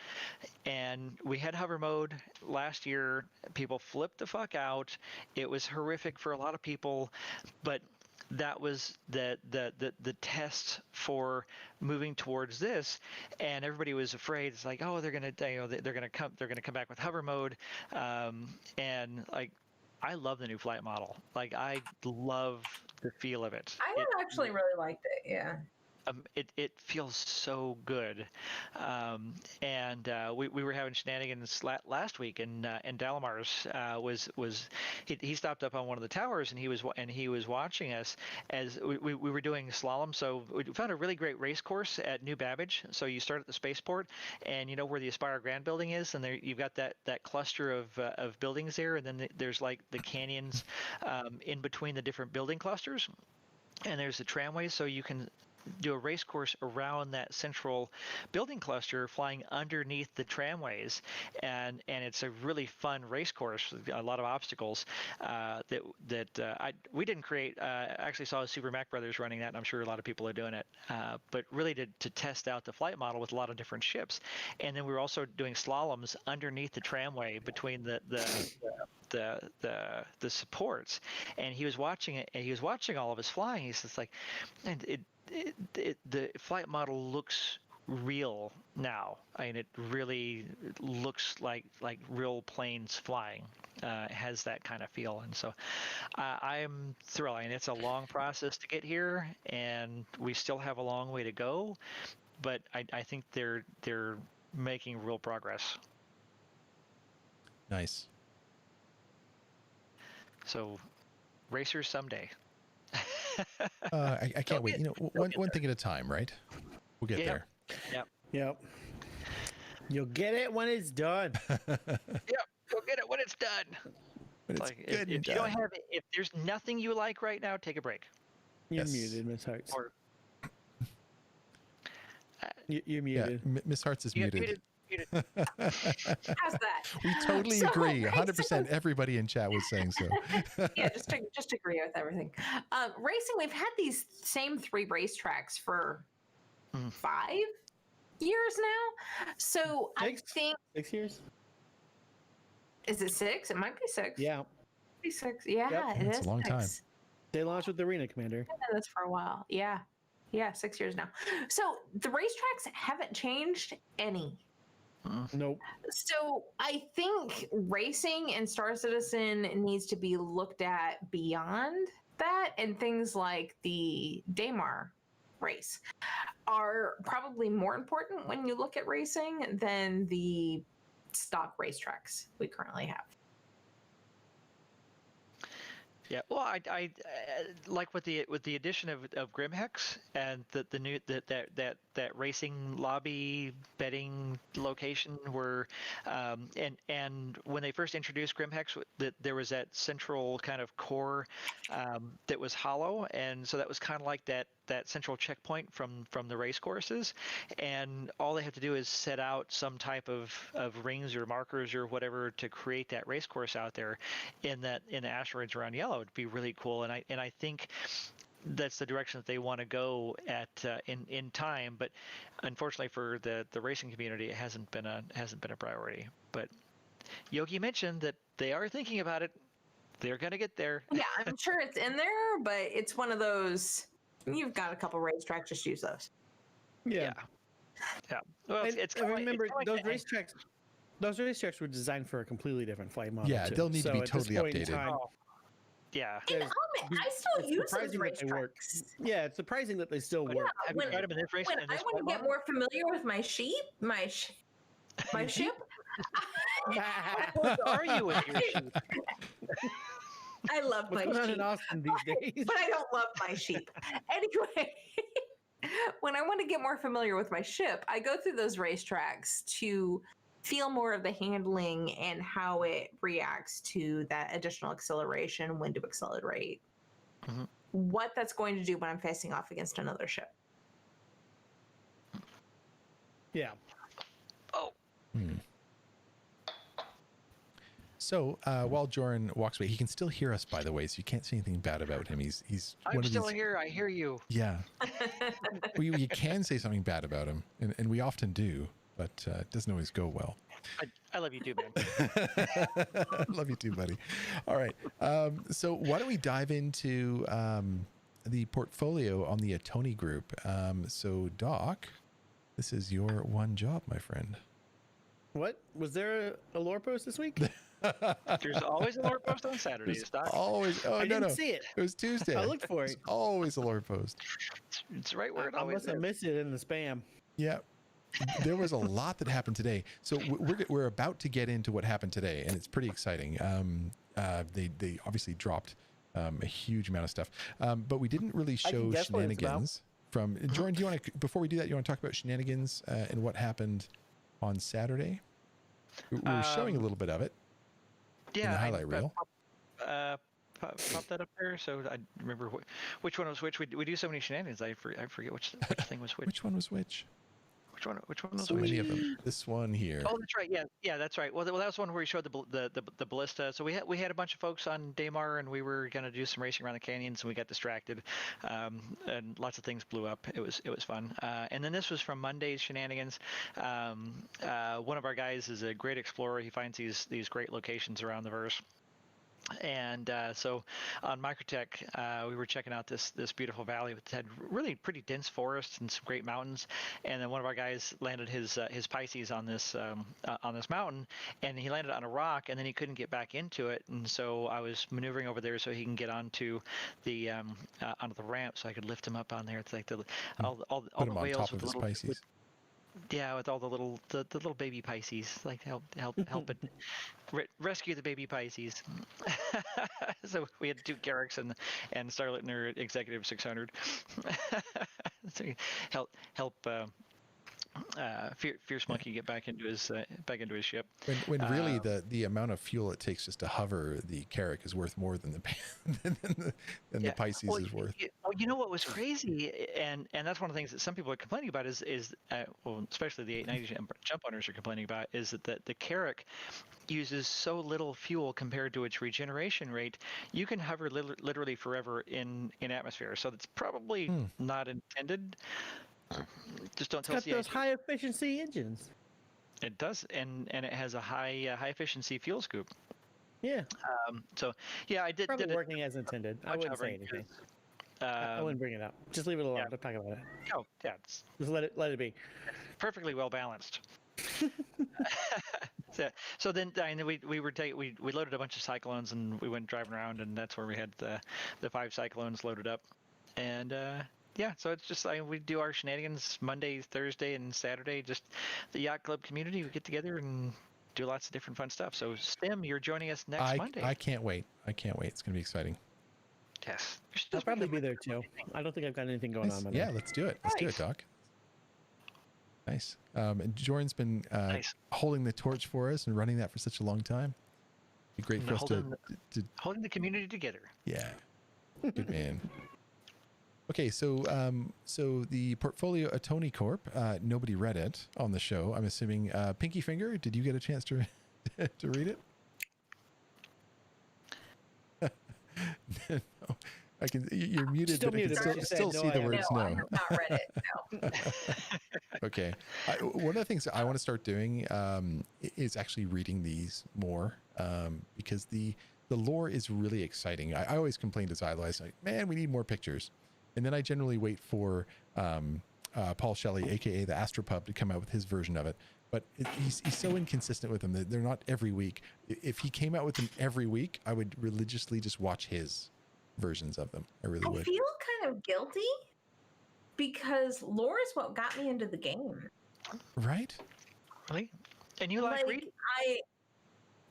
Speaker 2: And we had hover mode last year. People flipped the fuck out. It was horrific for a lot of people, but that was the test for moving towards this, and everybody was afraid. It's like, oh, they're gonna come back with hover mode, and like, I love the new flight model. Like, I love the feel of it.
Speaker 4: I actually really liked it. Yeah.
Speaker 2: It feels so good, and we were having shenanigans last week, and Dalamar's was he stopped up on one of the towers, and he was watching us as we were doing slalom. So we found a really great race course at New Babbage. So you start at the spaceport, and you know where the Aspire Grand Building is, and there you've got that cluster of buildings there, and then there's like the canyons in between the different building clusters, and there's the tramways, so you can do a race course around that central building cluster, flying underneath the tramways, and it's a really fun race course with a lot of obstacles we didn't create. I actually saw Super Mac Brothers running that, and I'm sure a lot of people are doing it, but really to test out the flight model with a lot of different ships. And then we were also doing slaloms underneath the tramway between the supports, and he was watching it, and he was watching all of us flying. He's just like, and the flight model looks real now. I mean, it really looks like real planes flying. It has that kind of feel, and so I'm thrilled. And it's a long process to get here, and we still have a long way to go, but I think they're making real progress.
Speaker 1: Nice.
Speaker 2: So, racers someday.
Speaker 1: I can't wait. One thing at a time, right? We'll get there.
Speaker 3: Yep. You'll get it when it's done.
Speaker 2: Yep, you'll get it when it's done.
Speaker 1: When it's
Speaker 2: like,
Speaker 1: good
Speaker 2: if you don't have it, if there's nothing you like right now, take a break.
Speaker 3: You're muted, MzHartz.
Speaker 2: Or
Speaker 3: You're muted.
Speaker 1: Yeah, MzHartz is muted.
Speaker 4: How's that?
Speaker 1: We totally agree. 100%. Everybody in chat was saying so.
Speaker 4: Yeah, just agree with everything. Racing, we've had these same 3 racetracks for 5 years now. So I think
Speaker 3: 6 years.
Speaker 4: Is it 6? It might be 6.
Speaker 3: Yeah.
Speaker 4: It'd be 6. Yeah,
Speaker 3: Yep.
Speaker 4: it
Speaker 1: It's
Speaker 4: is
Speaker 1: a long
Speaker 4: 6.
Speaker 1: time.
Speaker 3: They launched with the Arena Commander.
Speaker 4: I've done this for a while. Yeah, 6 years now. So the racetracks haven't changed any.
Speaker 3: Nope.
Speaker 4: So I think racing and Star Citizen needs to be looked at beyond that, and things like the Daymar race are probably more important when you look at racing than the stock racetracks we currently have.
Speaker 2: Yeah, well, I like with the addition of Grimhex and the new that racing lobby betting location where and when they first introduced Grimhex, that there was that central kind of core that was hollow, and so that was kind of like that that central checkpoint from the race courses, and all they have to do is set out some type of rings or markers or whatever to create that race course out there in the asteroids around Yellow. It'd be really cool, and I think that's the direction that they want to go at in time. But unfortunately for the racing community, it hasn't been a priority. But Yogi mentioned that they are thinking about it. They're gonna get there.
Speaker 4: Yeah, I'm sure it's in there, but it's one of those. You've got a couple racetracks, just use those.
Speaker 2: Yeah. Well,
Speaker 3: And
Speaker 2: it's
Speaker 3: remember,
Speaker 2: kinda like
Speaker 3: those
Speaker 2: the-
Speaker 3: racetracks. Those racetracks were designed for a completely different flight model.
Speaker 1: Yeah,
Speaker 3: too.
Speaker 1: they'll need to be
Speaker 3: at this
Speaker 1: totally
Speaker 3: point in
Speaker 1: updated.
Speaker 3: time,
Speaker 2: Yeah.
Speaker 4: And
Speaker 3: There's-
Speaker 4: I still
Speaker 3: it's
Speaker 4: use those
Speaker 3: surprising that they work.
Speaker 4: racetracks.
Speaker 3: Yeah, it's surprising that they still work.
Speaker 2: Have you
Speaker 4: When-
Speaker 2: tried them in this race?
Speaker 4: When
Speaker 2: in
Speaker 4: I
Speaker 2: this
Speaker 4: want to
Speaker 2: flight
Speaker 4: get
Speaker 2: model?
Speaker 4: more familiar with my sheep, my ship.
Speaker 2: What are you with your sheep?
Speaker 4: I love
Speaker 3: What's
Speaker 4: my
Speaker 3: going on
Speaker 4: sheep.
Speaker 3: in Austin these days?
Speaker 4: But I don't love my sheep. Anyway, when I want to get more familiar with my ship, I go through those racetracks to feel more of the handling and how it reacts to that additional acceleration, when to accelerate,
Speaker 2: Mhm.
Speaker 4: what that's going to do when I'm facing off against another ship.
Speaker 3: Yeah.
Speaker 2: Oh,
Speaker 1: So while Joran walks away, he can still hear us, by the way, so you can't say anything bad about him. He's
Speaker 2: I'm
Speaker 1: one of
Speaker 2: still
Speaker 1: these.
Speaker 2: here. I hear you.
Speaker 1: Yeah, you can say something bad about him, and we often do, but it doesn't always go well.
Speaker 2: I love you too, man.
Speaker 1: Love you too, buddy. All right. So why don't we dive into the portfolio on the Atoni group? So Doc, this is your one job, my friend.
Speaker 3: What was there a lore post this week?
Speaker 2: There's always a lore post on Saturdays,
Speaker 1: There's
Speaker 2: Doc.
Speaker 1: always. Oh
Speaker 3: I
Speaker 1: no,
Speaker 3: didn't
Speaker 1: no.
Speaker 3: see it.
Speaker 1: It was Tuesday.
Speaker 3: I looked for
Speaker 1: There's
Speaker 3: it.
Speaker 1: always a lore post.
Speaker 2: It's right where it
Speaker 3: I
Speaker 2: always
Speaker 3: must have
Speaker 2: is.
Speaker 3: missed it in the spam.
Speaker 1: Yeah. There was a lot that happened today. So we're about to get into what happened today, and it's pretty exciting. They obviously dropped a huge amount of stuff, but we didn't really
Speaker 3: I can
Speaker 1: show
Speaker 3: guess what it's about.
Speaker 1: shenanigans from Jordan. Do you want to, before we do that, you want to talk about shenanigans and what happened on Saturday? We were showing a little bit of it in the highlight reel.
Speaker 2: Pop that up there, so I remember which one was which. We do so many shenanigans. I forget which thing was which.
Speaker 1: Which one was which?
Speaker 2: Which one was
Speaker 1: So
Speaker 2: which?
Speaker 1: many of them. This one here.
Speaker 2: Oh, that's right. Yeah, that's right. Well, that was one where we showed the ballista. So we had a bunch of folks on Daymar, and we were gonna do some racing around the canyons, and we got distracted, and lots of things blew up. It was fun. And then this was from Monday's shenanigans. One of our guys is a great explorer. He finds these great locations around the verse. And so on Microtech, we were checking out this beautiful valley that had really pretty dense forests and some great mountains. And then one of our guys landed his Pisces on this mountain, and he landed on a rock, and then he couldn't get back into it. And so I was maneuvering over there so he can get onto the ramp, so I could lift him up on there. It's like all
Speaker 1: Put
Speaker 2: the
Speaker 1: him on
Speaker 2: whales
Speaker 1: top
Speaker 2: with
Speaker 1: of his
Speaker 2: little,
Speaker 1: Pisces.
Speaker 2: yeah, with all the little baby Pisces, like help it rescue the baby Pisces. So we had 2 Garricks and Starlet in their Executive 600. So help Fierce Monkey get back into his ship.
Speaker 1: When really the amount of fuel it takes just to hover the Carrack is worth more than the Pisces is worth.
Speaker 2: Well, you know what was crazy, and that's one of the things that some people are complaining about is well, especially the 890 jump owners are complaining about, is that the Carrack uses so little fuel compared to its regeneration rate. You can hover literally forever in atmosphere, so that's probably not intended. Just don't tell
Speaker 3: It's got those high efficiency engines.
Speaker 2: It does, and it has a high efficiency fuel scoop.
Speaker 3: Yeah,
Speaker 2: So yeah, I did
Speaker 3: probably
Speaker 2: did it.
Speaker 3: working as intended. I
Speaker 2: much
Speaker 3: wouldn't say
Speaker 2: hovering,
Speaker 3: anything. I wouldn't bring it up. Just leave it alone.
Speaker 2: yeah.
Speaker 3: Don't talk about it.
Speaker 2: Oh yeah, it's
Speaker 3: Just let it be.
Speaker 2: perfectly well balanced. So then we loaded a bunch of Cyclones, and we went driving around, and that's where we had the 5 Cyclones loaded up, and yeah, so it's just we do our shenanigans Monday, Thursday, and Saturday. Just the Yacht Club community, we get together and do lots of different fun stuff. So Stim, you're joining us next Monday.
Speaker 1: I can't wait. It's going to be exciting.
Speaker 2: Yes,
Speaker 3: I'll probably be there too. I don't think I've got anything going
Speaker 1: Nice.
Speaker 3: on. Monday.
Speaker 1: Yeah, let's do it. Let's do it, Doc. Nice. And Jordan's been holding the torch for us and running that for such a long time. It'd be great for us to
Speaker 2: holding the community together.
Speaker 1: yeah. Good man. Okay, so the portfolio Atoni Corp. Nobody read it on the show. I'm assuming. Pinky Finger, did you get a chance to to read it? No, I can. You're muted,
Speaker 3: Still
Speaker 1: but I
Speaker 3: muted,
Speaker 1: can
Speaker 3: but she said
Speaker 1: still
Speaker 3: no,
Speaker 1: see
Speaker 3: I
Speaker 1: the
Speaker 3: have
Speaker 1: words
Speaker 4: No, I
Speaker 1: no.
Speaker 4: have not read it. No.
Speaker 1: Okay. One of the things that I want to start doing is actually reading these more because the lore is really exciting. I always complain to Xylo, I was like, man, we need more pictures. And then I generally wait for Paul Shelley, aka the Astropub, to come out with his version of it. But he's so inconsistent with them. They're not every week. If he came out with them every week, I would religiously just watch his versions of them. I really
Speaker 4: I
Speaker 1: would.
Speaker 4: feel kind of guilty because lore is what got me into the game.
Speaker 1: Right?
Speaker 2: Really? And you like reading?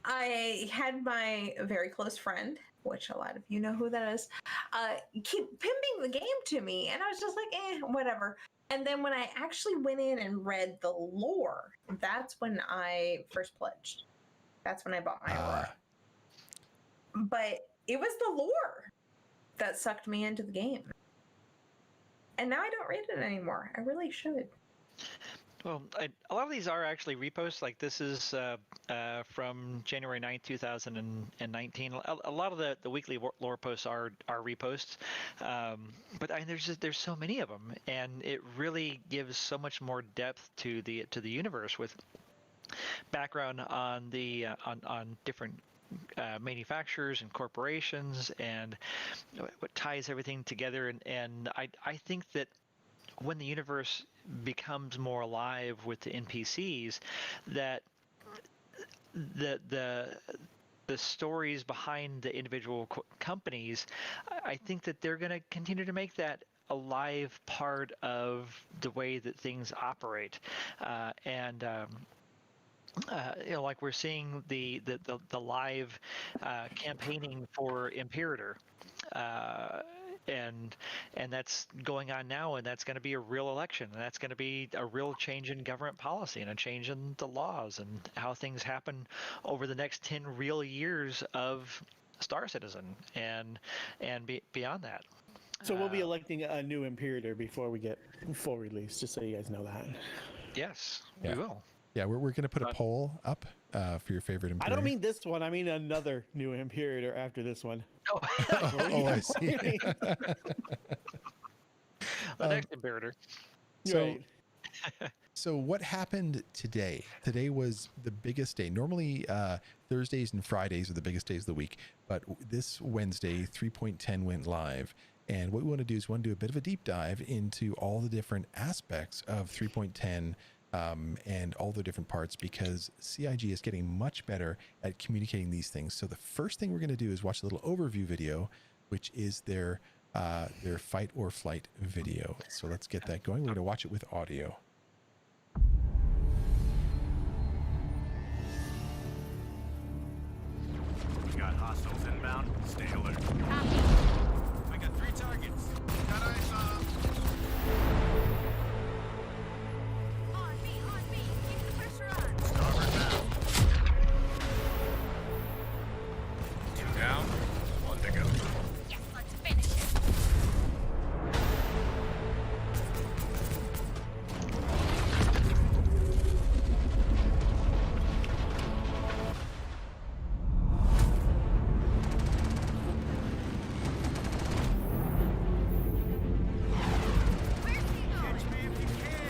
Speaker 4: I had my very close friend, which a lot of you know who that is, keep pimping the game to me, and I was just like, whatever. And then when I actually went in and read the lore, that's when I first pledged. That's when I bought my Aurora. But it was the lore that sucked me into the game. And now I don't read it anymore. I really should.
Speaker 2: Well, a lot of these are actually reposts. Like this is from January 9th, 2019. A lot of the weekly lore posts are reposts, but there's so many of them, and it really gives so much more depth to the universe with background on the on different manufacturers and corporations and what ties everything together. And I think that when the universe becomes more alive with the NPCs, that the stories behind the individual companies, I think that they're going to continue to make that a live part of the way that things operate, like we're seeing the live campaigning for Imperator, and that's going on now, and that's going to be a real election, and that's going to be a real change in government policy and a change in the laws and how things happen over the next 10 real years of Star Citizen and beyond that.
Speaker 3: So we'll be electing a new Imperator before we get full release, just so you guys know that.
Speaker 2: Yes,
Speaker 1: Yeah.
Speaker 2: we will.
Speaker 1: Yeah, we're going to put a poll up for your favorite Imperator.
Speaker 3: I don't mean this one. I mean another new Imperator after this one.
Speaker 2: Oh,
Speaker 1: oh, I see.
Speaker 2: The next Imperator.
Speaker 1: So, so what happened today? Today was the biggest day. Normally, Thursdays and Fridays are the biggest days of the week, but this Wednesday, 3.10 went live. And what we want to do is we want to do a bit of a deep dive into all the different aspects of 3.10 and all the different parts, because CIG is getting much better at communicating these things. So the first thing we're going to do is watch a little overview video, which is their fight or flight video. So let's get that going. We're going to watch it with audio.
Speaker 5: We got hostiles inbound. Stay alert.
Speaker 6: Copy.
Speaker 5: I got 3 targets. Got eyes on them.
Speaker 6: On me, on me. Keep the pressure on.
Speaker 5: Starboard now. 2 down. 1 to go.
Speaker 6: Yes, let's finish it. Where's he going?
Speaker 5: Catch me if you can.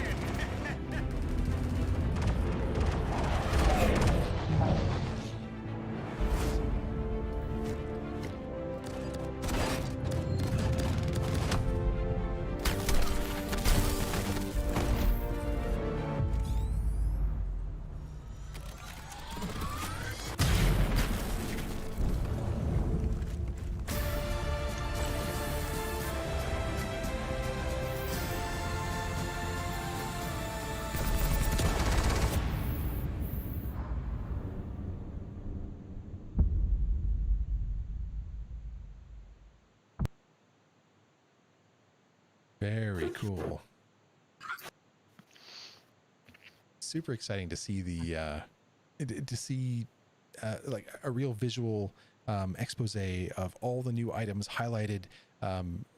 Speaker 1: Very cool. Super exciting to see the like a real visual expose of all the new items highlighted,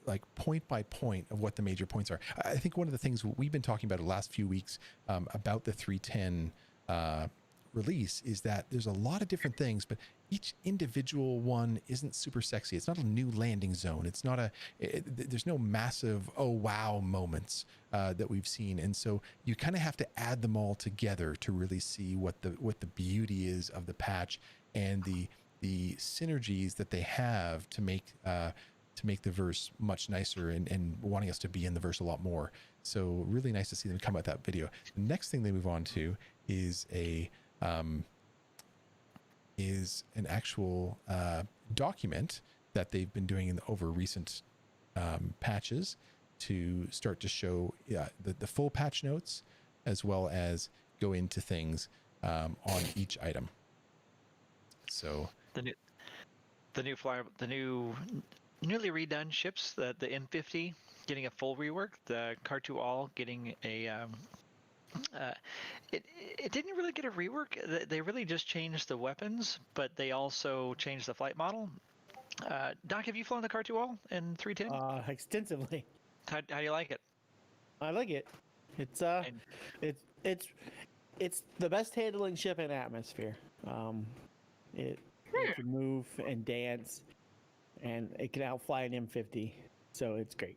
Speaker 1: like point by point of what the major points are. I think one of the things we've been talking about the last few weeks about the 310 release is that there's a lot of different things, but each individual one isn't super sexy. It's not a new landing zone. It's not there's no massive, oh wow moments that we've seen. And so you kind of have to add them all together to really see what the beauty is of the patch and the synergies that they have to make the verse much nicer and wanting us to be in the verse a lot more. So really nice to see them come out with that video. The next thing they move on to is an actual document that they've been doing over recent patches to start to show the full patch notes, as well as go into things on each item. So
Speaker 2: the newly redone ships, the M50 getting a full rework, the Car2 All getting a it didn't really get a rework. They really just changed the weapons, but they also changed the flight model. Doc, have you flown the Car2 All in 310?
Speaker 3: Extensively.
Speaker 2: How do you like it?
Speaker 3: I like it. It's it's the best handling ship in atmosphere. It can move and dance, and it can outfly an M50, so it's great.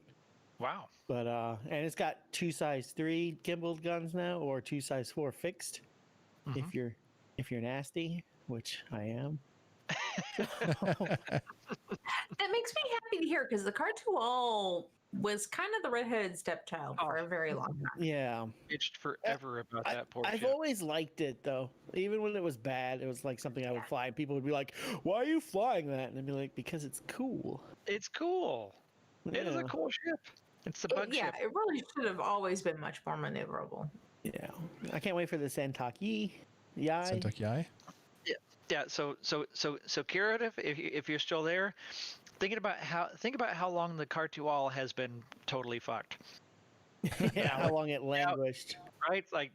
Speaker 2: Wow.
Speaker 3: But and it's got 2 size 3 gimbaled guns now, or 2 size 4 fixed. If you're nasty, which I am.
Speaker 4: That makes me happy to hear, because the Car2 All was kind of the redheaded stepchild for a very long time.
Speaker 3: Yeah.
Speaker 2: Bitched forever about that poor
Speaker 3: I've
Speaker 2: ship.
Speaker 3: always liked it, though. Even when it was bad, it was like something I would fly, and people would be like, "Why are you flying that?" And I'd be like, "Because it's cool."
Speaker 2: It's cool. It is a cool ship. It's the bug ship.
Speaker 4: It really should have always been much more maneuverable.
Speaker 3: Yeah. I can't wait for the Santok Yai.
Speaker 1: Santok Yai?
Speaker 2: Yeah. So Kira, if you're still there, think about how long the Car2 All has been totally fucked.
Speaker 3: Yeah, how long it languished.
Speaker 2: Right? Like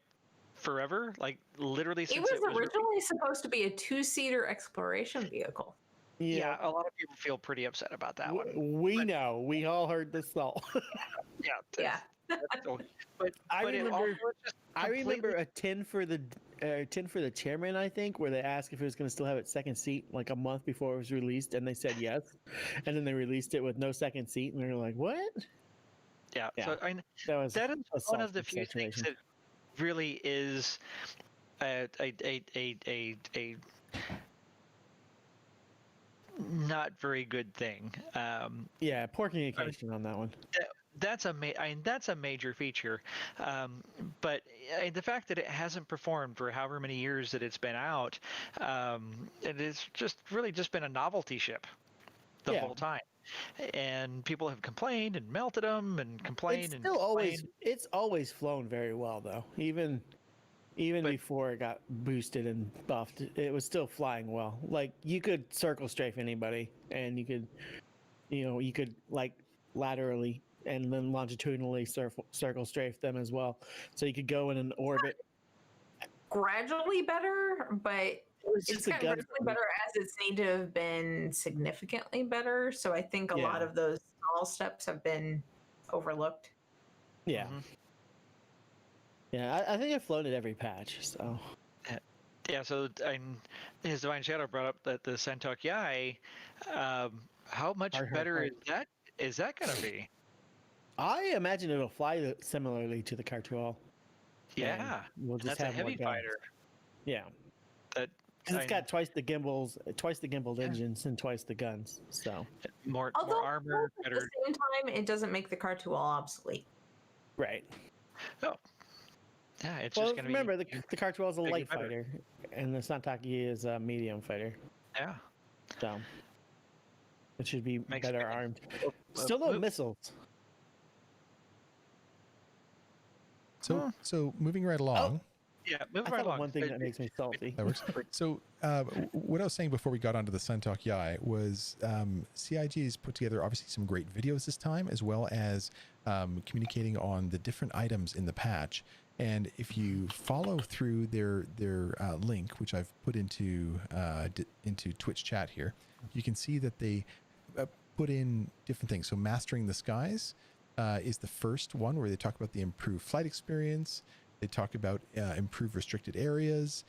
Speaker 2: forever? Like literally since
Speaker 4: It was originally supposed to be a 2-seater exploration vehicle.
Speaker 2: Yeah, a lot of people feel pretty upset about that one.
Speaker 3: We know. We all heard this all.
Speaker 4: Yeah.
Speaker 2: But
Speaker 3: I remember
Speaker 2: completely...
Speaker 3: a 10 for the chairman, I think, where they asked if it was going to still have its second seat like a month before it was released, and they said yes, and then they released it with no second seat, and they were like, "What?"
Speaker 2: Yeah. So that is one of the few things that really is a not very good thing.
Speaker 3: Poor communication on that one.
Speaker 2: That's a major feature, but the fact that it hasn't performed for however many years that it's been out, it has just been a novelty ship the whole time, and people have complained and melted them and complained.
Speaker 3: It's always flown very well, though. Even before it got boosted and buffed, it was still flying well. Like, you could circle strafe anybody, and you could like laterally and then longitudinally circle strafe them as well. So you could go in an orbit.
Speaker 4: Gradually better, but it's gotten gradually better as it's need to have been significantly better. So I think a lot of those small steps have been overlooked.
Speaker 3: Yeah. Yeah, I think I've flown at every patch, so.
Speaker 2: Yeah, so his Divine Shadow brought up that the Santok Yai, how much better is that going to be?
Speaker 3: I imagine it'll fly similarly to the Car2 All.
Speaker 2: Yeah,
Speaker 3: we'll just
Speaker 2: that's a heavy fighter.
Speaker 3: Yeah. It's got twice the gimbaled engines and twice the guns, so.
Speaker 2: More armor, better.
Speaker 4: At the same time, it doesn't make the Car2 All obsolete.
Speaker 3: Right.
Speaker 2: Oh. Yeah, it's
Speaker 3: just
Speaker 2: going to be...
Speaker 3: remember, the Car2 All is a light fighter, and the Santok Yai is a medium fighter.
Speaker 2: Yeah.
Speaker 3: So. It should be better armed. Still no missiles.
Speaker 1: So moving right along.
Speaker 2: Yeah, moving right along.
Speaker 3: One thing that makes me salty.
Speaker 1: That works. So what I was saying before we got onto the Santok Yai was CIG has put together obviously some great videos this time, as well as communicating on the different items in the patch. And if you follow through their link, which I've put into Twitch chat here, you can see that they put in different things. So Mastering the Skies is the first one where they talk about the improved flight experience. They talk about improved restricted areas,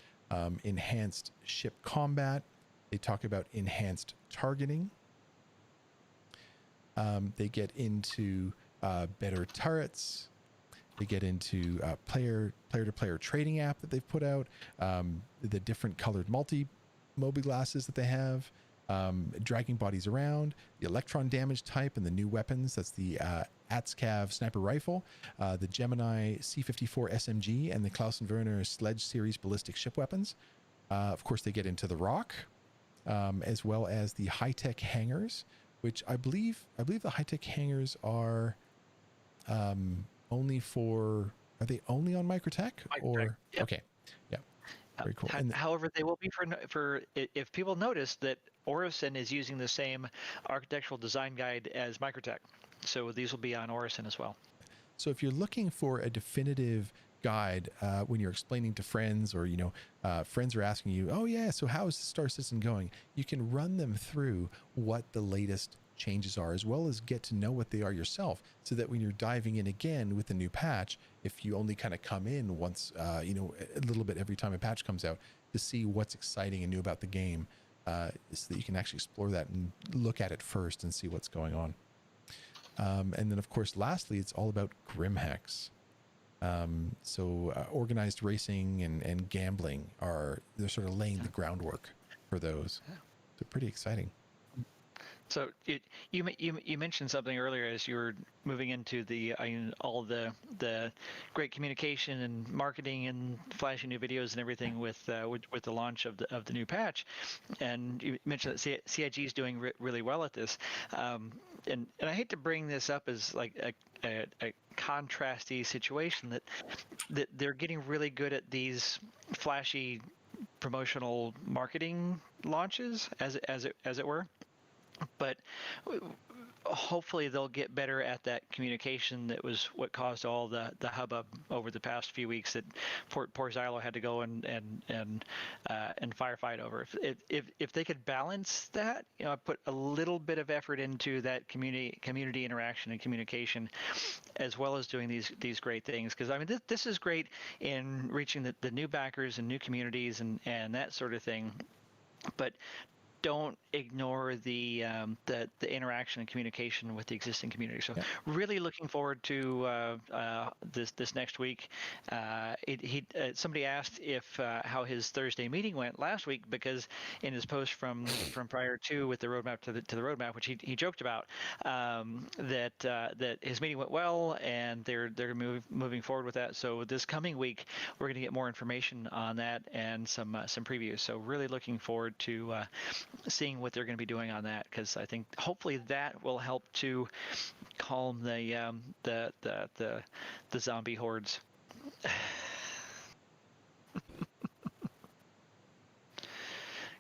Speaker 1: enhanced ship combat. They talk about enhanced targeting. They get into better turrets. They get into player-to-player trading app that they've put out, the different colored multi-mobi glasses that they have, dragging bodies around, the electron damage type and the new weapons. That's the Atzcav sniper rifle, the Gemini C-54 SMG, and the Klausen-Werner Sledge series ballistic ship weapons. Of course, they get into the Rock, as well as the high-tech hangars, which I believe the high-tech hangars are only for, are they only on Microtech? Or
Speaker 2: yep.
Speaker 1: Okay, yeah, very cool.
Speaker 2: However, they will be for if people notice that Orison is using the same architectural design guide as Microtech, so these will be on Orison as well.
Speaker 1: So if you're looking for a definitive guide when you're explaining to friends, or friends are asking you, oh yeah, so how is the Star Citizen going, you can run them through what the latest changes are, as well as get to know what they are yourself, so that when you're diving in again with the new patch, if you only kind of come in once, a little bit every time a patch comes out, to see what's exciting and new about the game, so that you can actually explore that and look at it first and see what's going on. And then, of course, lastly, it's all about Grimhex. Organized racing and gambling they're sort of laying the groundwork for those. So pretty exciting.
Speaker 2: So you mentioned something earlier as you were moving into all the great communication and marketing and flashing new videos and everything with the launch of the new patch, and you mentioned that CIG is doing really well at this, and I hate to bring this up as like a contrasty situation, that they're getting really good at these flashy promotional marketing launches as it were. But hopefully they'll get better at that communication that was what caused all the hubbub over the past few weeks that poor Xylo had to go and firefight over. If they could balance that, put a little bit of effort into that community interaction and communication, as well as doing these great things, because I mean this is great in reaching the new backers and new communities and that sort of thing, but don't ignore the interaction and communication with the existing community. So really looking forward to this next week. Somebody asked if how his Thursday meeting went last week, because in his post from prior to with the roadmap to the roadmap, which he joked about, that his meeting went well and they're moving forward with that. So this coming week we're going to get more information on that and some previews. So really looking forward to seeing what they're going to be doing on that, because I think hopefully that will help to calm the zombie hordes.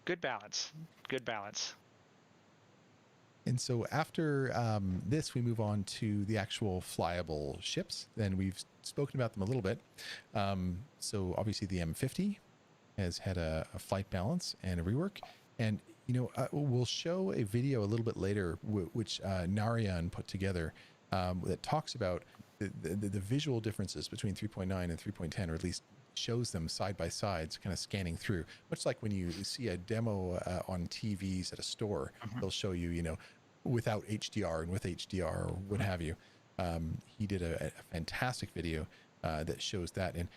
Speaker 2: Good balance.
Speaker 1: And so after this, we move on to the actual flyable ships. Then we've spoken about them a little bit. So obviously the M50 has had a flight balance and a rework. And we'll show a video a little bit later, which Narayan put together, that talks about the visual differences between 3.9 and 3.10, or at least shows them side by side, kind of scanning through. Much like when you see a demo on TVs at a store, they'll show you, without HDR and with HDR or what have you. He did a fantastic video that shows that. And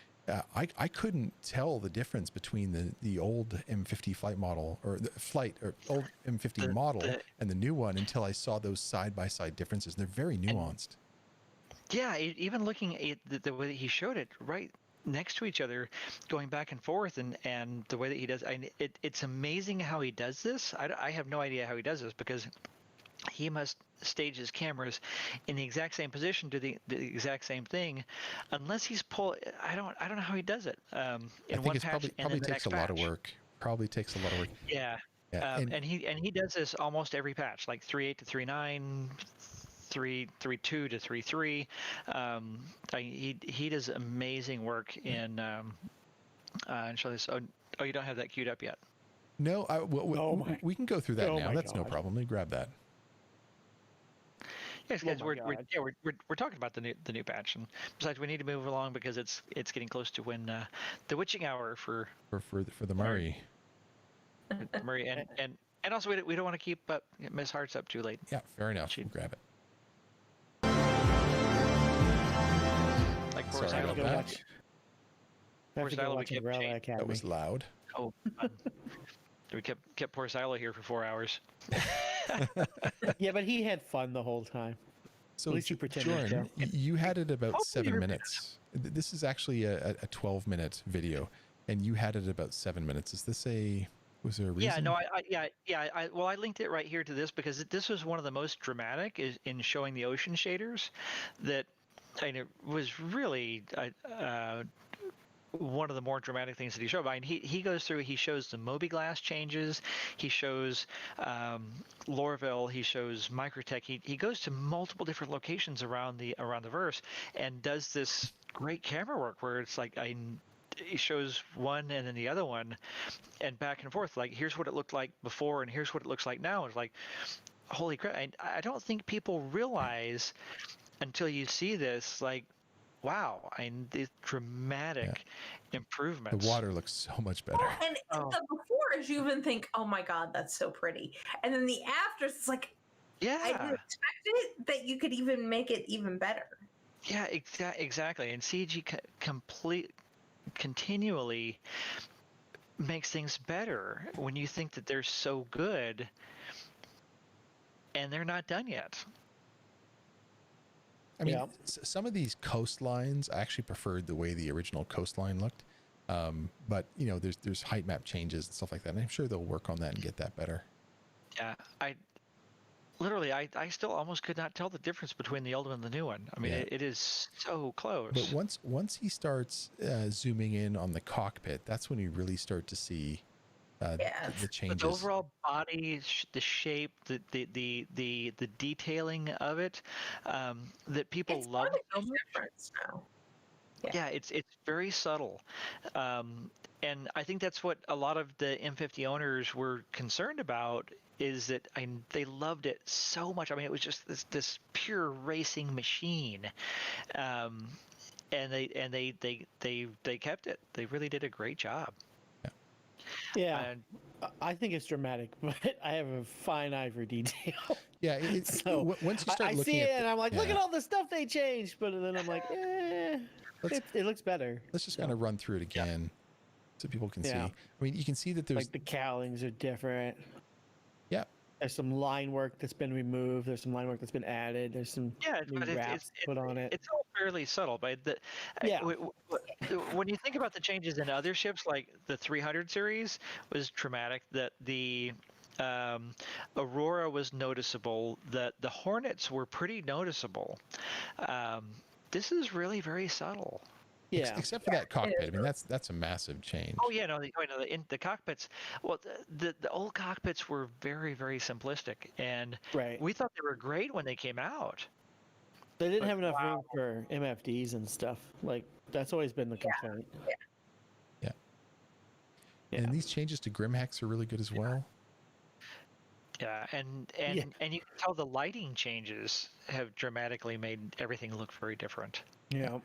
Speaker 1: I couldn't tell the difference between the old M50 flight model, or old M50 model and the new one, until I saw those side-by-side differences. And they're very nuanced.
Speaker 2: Yeah, even looking at the way that he showed it, right next to each other, going back and forth, and the way that he does, it's amazing how he does this. I have no idea how he does this, because he must stage his cameras in the exact same position, do the exact same thing, unless he's I don't know how he does it.
Speaker 1: I think it probably takes a lot of work.
Speaker 2: Yeah. And he does this almost every patch, like 3.8 to 3.9, 3.2 to 3.3. He does amazing work in. Show this. Oh, you don't have that queued up yet.
Speaker 1: No, we can go through that now. That's no problem. Let me grab that.
Speaker 2: Yes,
Speaker 3: Oh
Speaker 2: guys,
Speaker 3: my
Speaker 2: we're
Speaker 3: God.
Speaker 2: yeah we're talking about the new patch, and besides, we need to move along because it's getting close to when the witching hour for
Speaker 1: For the Murray.
Speaker 2: Murray,
Speaker 3: Eh,
Speaker 2: and also we don't want to keep MzHartz up too late.
Speaker 1: Yeah, fair enough.
Speaker 2: She-
Speaker 1: We'll grab it.
Speaker 2: Like
Speaker 1: Sorry
Speaker 2: Boris
Speaker 1: about
Speaker 2: Island.
Speaker 1: that.
Speaker 3: I have to
Speaker 2: Course,
Speaker 3: go
Speaker 2: Isla, we
Speaker 3: watch
Speaker 2: kept
Speaker 3: Umbrella
Speaker 2: changing-
Speaker 3: Academy.
Speaker 1: That was loud.
Speaker 2: Oh, fun. We kept poor Silo here for 4 hours.
Speaker 3: Yeah, but he had fun the whole time.
Speaker 1: So,
Speaker 3: At least he pretended
Speaker 1: Jordan,
Speaker 3: to.
Speaker 1: you had it about
Speaker 2: Hopefully
Speaker 1: 7
Speaker 2: you're-
Speaker 1: minutes. This is actually a 12-minute video, and you had it about 7 minutes. Is this was there a reason?
Speaker 2: Yeah, no, well, I linked it right here to this because this was one of the most dramatic in showing the ocean shaders. That it was really one of the more dramatic things that he showed. I mean, he goes through, he shows the Moby Glass changes, he shows Lorville, he shows Microtech. He goes to multiple different locations around the verse and does this great camera work where it's like he shows one and then the other one and back and forth. Like, here's what it looked like before and here's what it looks like now. It's like, holy crap. I don't think people realize until you see this, like, wow, these dramatic improvements.
Speaker 1: The water looks so much better.
Speaker 4: And
Speaker 2: Oh.
Speaker 4: the before is you even think, oh my God, that's so pretty. And then the afters, it's like, I
Speaker 2: Yeah,
Speaker 4: didn't expect it that you could even make it even better.
Speaker 2: yeah, exactly. And CG continually makes things better when you think that they're so good and they're not done yet.
Speaker 1: I mean,
Speaker 3: Yeah.
Speaker 1: some of these coastlines, I actually preferred the way the original coastline looked. But there's height map changes and stuff like that, and I'm sure they'll work on that and get that better.
Speaker 2: Yeah, I still almost could not tell the difference between the old one and the new one. I mean,
Speaker 1: Yeah.
Speaker 2: it is so close.
Speaker 1: But once he starts zooming in on the cockpit, that's when you really start to see
Speaker 4: Yeah.
Speaker 1: the changes.
Speaker 2: But the overall body, the shape, the detailing of it, that people
Speaker 4: It's
Speaker 2: love
Speaker 4: not a
Speaker 2: so
Speaker 4: huge
Speaker 2: much.
Speaker 4: difference now.
Speaker 2: Yeah, it's very subtle, and I think that's what a lot of the M50 owners were concerned about. Is that they loved it so much. I mean, it was just this pure racing machine, and they kept it. They really did a great job.
Speaker 3: Yeah,
Speaker 2: And
Speaker 3: I think it's dramatic, but I have a fine eye for detail.
Speaker 1: Yeah,
Speaker 3: So,
Speaker 1: once you start
Speaker 3: I
Speaker 1: looking
Speaker 3: see
Speaker 1: at
Speaker 3: it and I'm like, look
Speaker 1: yeah.
Speaker 3: at all the stuff they changed. But then I'm like, it looks better.
Speaker 1: Let's just kind of run through it again so people can see.
Speaker 3: Yeah.
Speaker 1: I mean, you can see that there's
Speaker 3: Like the cowlings are different.
Speaker 1: yeah,
Speaker 3: There's some line work that's been removed. There's some line work that's been added. There's some
Speaker 2: yeah,
Speaker 3: new
Speaker 2: but
Speaker 3: wraps put on it.
Speaker 2: it's all fairly subtle. But
Speaker 3: Yeah.
Speaker 2: when you think about the changes in other ships, like the 300 series was traumatic. That the Aurora was noticeable. That the Hornets were pretty noticeable. This is really very subtle.
Speaker 3: Yeah.
Speaker 1: except for that cockpit. I mean, that's a massive change.
Speaker 2: Oh yeah, no, in the cockpits. Well, the old cockpits were very very simplistic, and
Speaker 3: Right.
Speaker 2: we thought they were great when they came out.
Speaker 3: They didn't
Speaker 2: but
Speaker 3: have enough
Speaker 2: wow.
Speaker 3: room for MFDs and stuff. Like that's always been the complaint.
Speaker 1: Yeah.
Speaker 3: Yeah.
Speaker 1: And these changes to Grimhex are really good as well.
Speaker 2: Yeah, and
Speaker 3: Yeah.
Speaker 2: and you can tell the lighting changes have dramatically made everything look very different.
Speaker 3: Yeah.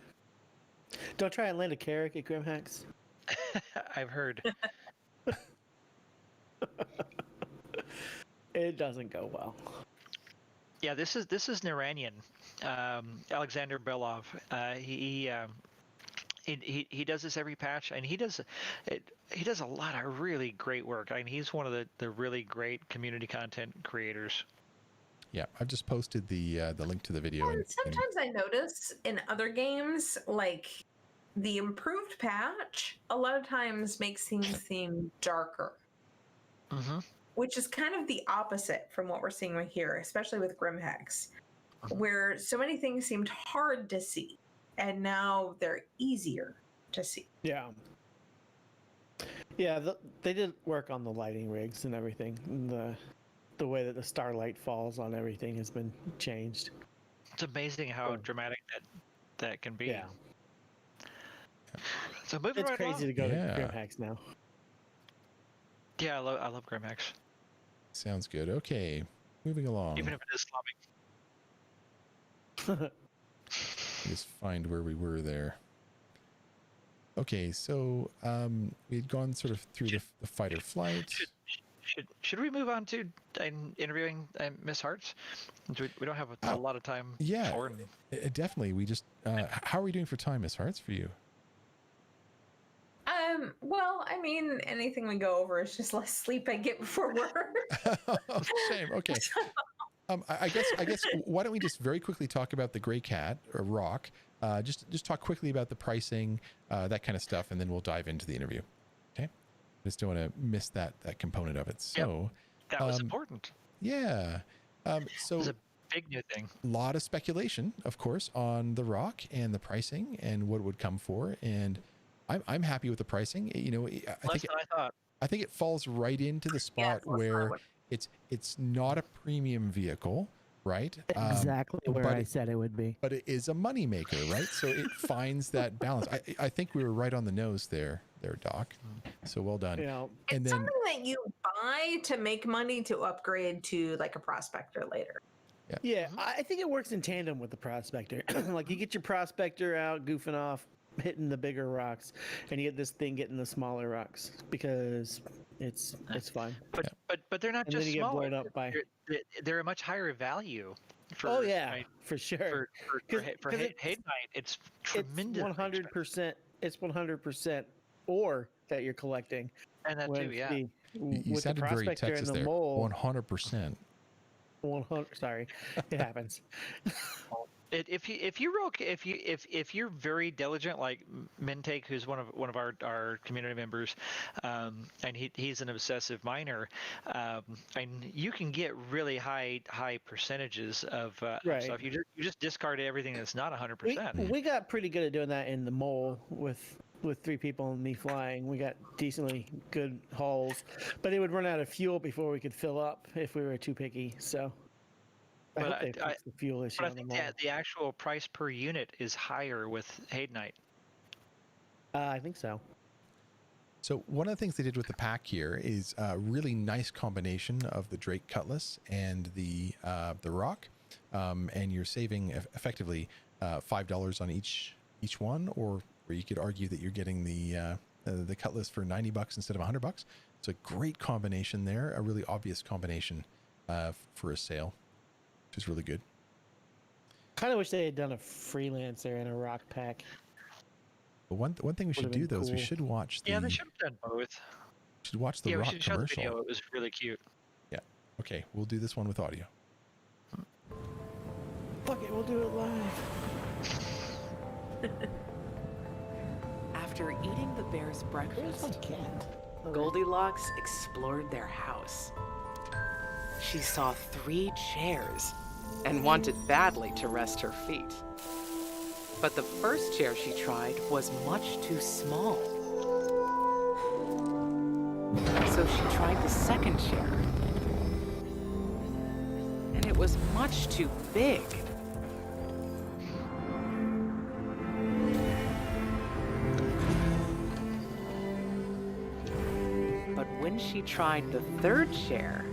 Speaker 3: Don't try and land a Carrick at Grimhex.
Speaker 2: I've heard.
Speaker 3: It doesn't go well.
Speaker 2: Yeah, this is Iranian, Alexander Belov. He does this every patch, and he does a lot of really great work. I mean, he's one of the really great community content creators.
Speaker 1: Yeah, I've just posted the link to the video.
Speaker 4: And sometimes I notice in other games, like the improved patch, a lot of times makes things seem darker,
Speaker 2: Mm-hmm.
Speaker 4: which is kind of the opposite from what we're seeing right here, especially with Grimhex, where so many things seemed hard to see, and now they're easier to see.
Speaker 3: Yeah. Yeah, they did work on the lighting rigs and everything. And the way that the starlight falls on everything has been changed.
Speaker 2: It's amazing how dramatic that can be.
Speaker 3: Yeah.
Speaker 2: So moving
Speaker 3: It's
Speaker 2: right
Speaker 3: crazy
Speaker 2: along.
Speaker 3: to go
Speaker 1: Yeah.
Speaker 3: to Grimhex now.
Speaker 2: Yeah, I love Grimhex,
Speaker 1: Sounds good. Okay, moving along.
Speaker 2: even if it is sloppy.
Speaker 1: Just find where we were there. Okay, so we had gone sort of through the fight or flight.
Speaker 2: Should we move on to interviewing MzHartz? We don't have a lot of time.
Speaker 1: Yeah,
Speaker 2: for
Speaker 1: definitely. We just how are we doing for time, MzHartz, for you?
Speaker 4: Well, I mean, anything we go over is just less sleep I get before work.
Speaker 1: Oh, shame. Okay. I guess why don't we just very quickly talk about the gray cat or rock? Just talk quickly about the pricing, that kind of stuff, and then we'll dive into the interview. Okay. Just don't want to miss that component of it. So
Speaker 2: that was important.
Speaker 1: Yeah. So
Speaker 2: it was a big new thing.
Speaker 1: A lot of speculation, of course, on the rock and the pricing and what it would come for. And I'm happy with the pricing. You know, I think it falls right into the spot where it's not a premium vehicle, right?
Speaker 3: Exactly where I said it would be.
Speaker 1: But it is a moneymaker, right? So it finds that balance. I think we were right on the nose there, Doc. So well done.
Speaker 3: Yeah.
Speaker 1: And
Speaker 4: it's
Speaker 1: then,
Speaker 4: something that you buy to make money to upgrade to like a prospector later.
Speaker 3: Yeah, I think it works in tandem with the prospector. Like you get your prospector out goofing off, hitting the bigger rocks, and you get this thing getting the smaller rocks because it's fun.
Speaker 2: But they're not
Speaker 3: And
Speaker 2: just
Speaker 3: then you get
Speaker 2: smaller.
Speaker 3: blown up by.
Speaker 2: They're a much higher value.
Speaker 3: Oh yeah, for sure.
Speaker 2: For Hayden Night, it's tremendous.
Speaker 3: 100%. It's 100% ore that you're collecting.
Speaker 2: And that too, yeah.
Speaker 1: you sounded very Texas there. 100%.
Speaker 3: 100. Sorry, it happens.
Speaker 2: If you're very diligent, like Mintake, who's one of our community members, and he's an obsessive miner, and you can get really high percentages of stuff. You just discard everything that's not 100%.
Speaker 3: We got pretty good at doing that in the mole with 3 people and me flying. We got decently good hauls, but it would run out of fuel before we could fill up if we were too picky. So I hope they fix the fuel issue.
Speaker 2: But I think the actual price per unit is higher with Haydenite.
Speaker 3: I think so.
Speaker 1: So one of the things they did with the pack here is a really nice combination of the Drake Cutlass and the rock, and you're saving effectively $5 on each one, or you could argue that you're getting the Cutlass for $90 instead of $100. It's a great combination there, a really obvious combination for a sale, which is really good.
Speaker 3: Kind of wish they had done a freelancer and a rock pack.
Speaker 1: But one thing we should do though is we should watch the.
Speaker 2: Yeah, they should have done both.
Speaker 1: Should watch the rock
Speaker 2: we should show
Speaker 1: commercial.
Speaker 2: the video. It was really cute.
Speaker 1: Yeah. Okay, we'll do this one with audio.
Speaker 3: Fuck it, we'll do it live.
Speaker 7: After eating the bear's
Speaker 3: Where's my
Speaker 7: breakfast,
Speaker 3: cat?
Speaker 7: Goldilocks explored their house. She saw 3 chairs and wanted badly to rest her feet. But the first chair she tried was much too small. So she tried the second chair, and it was much too big. But when she tried the third chair,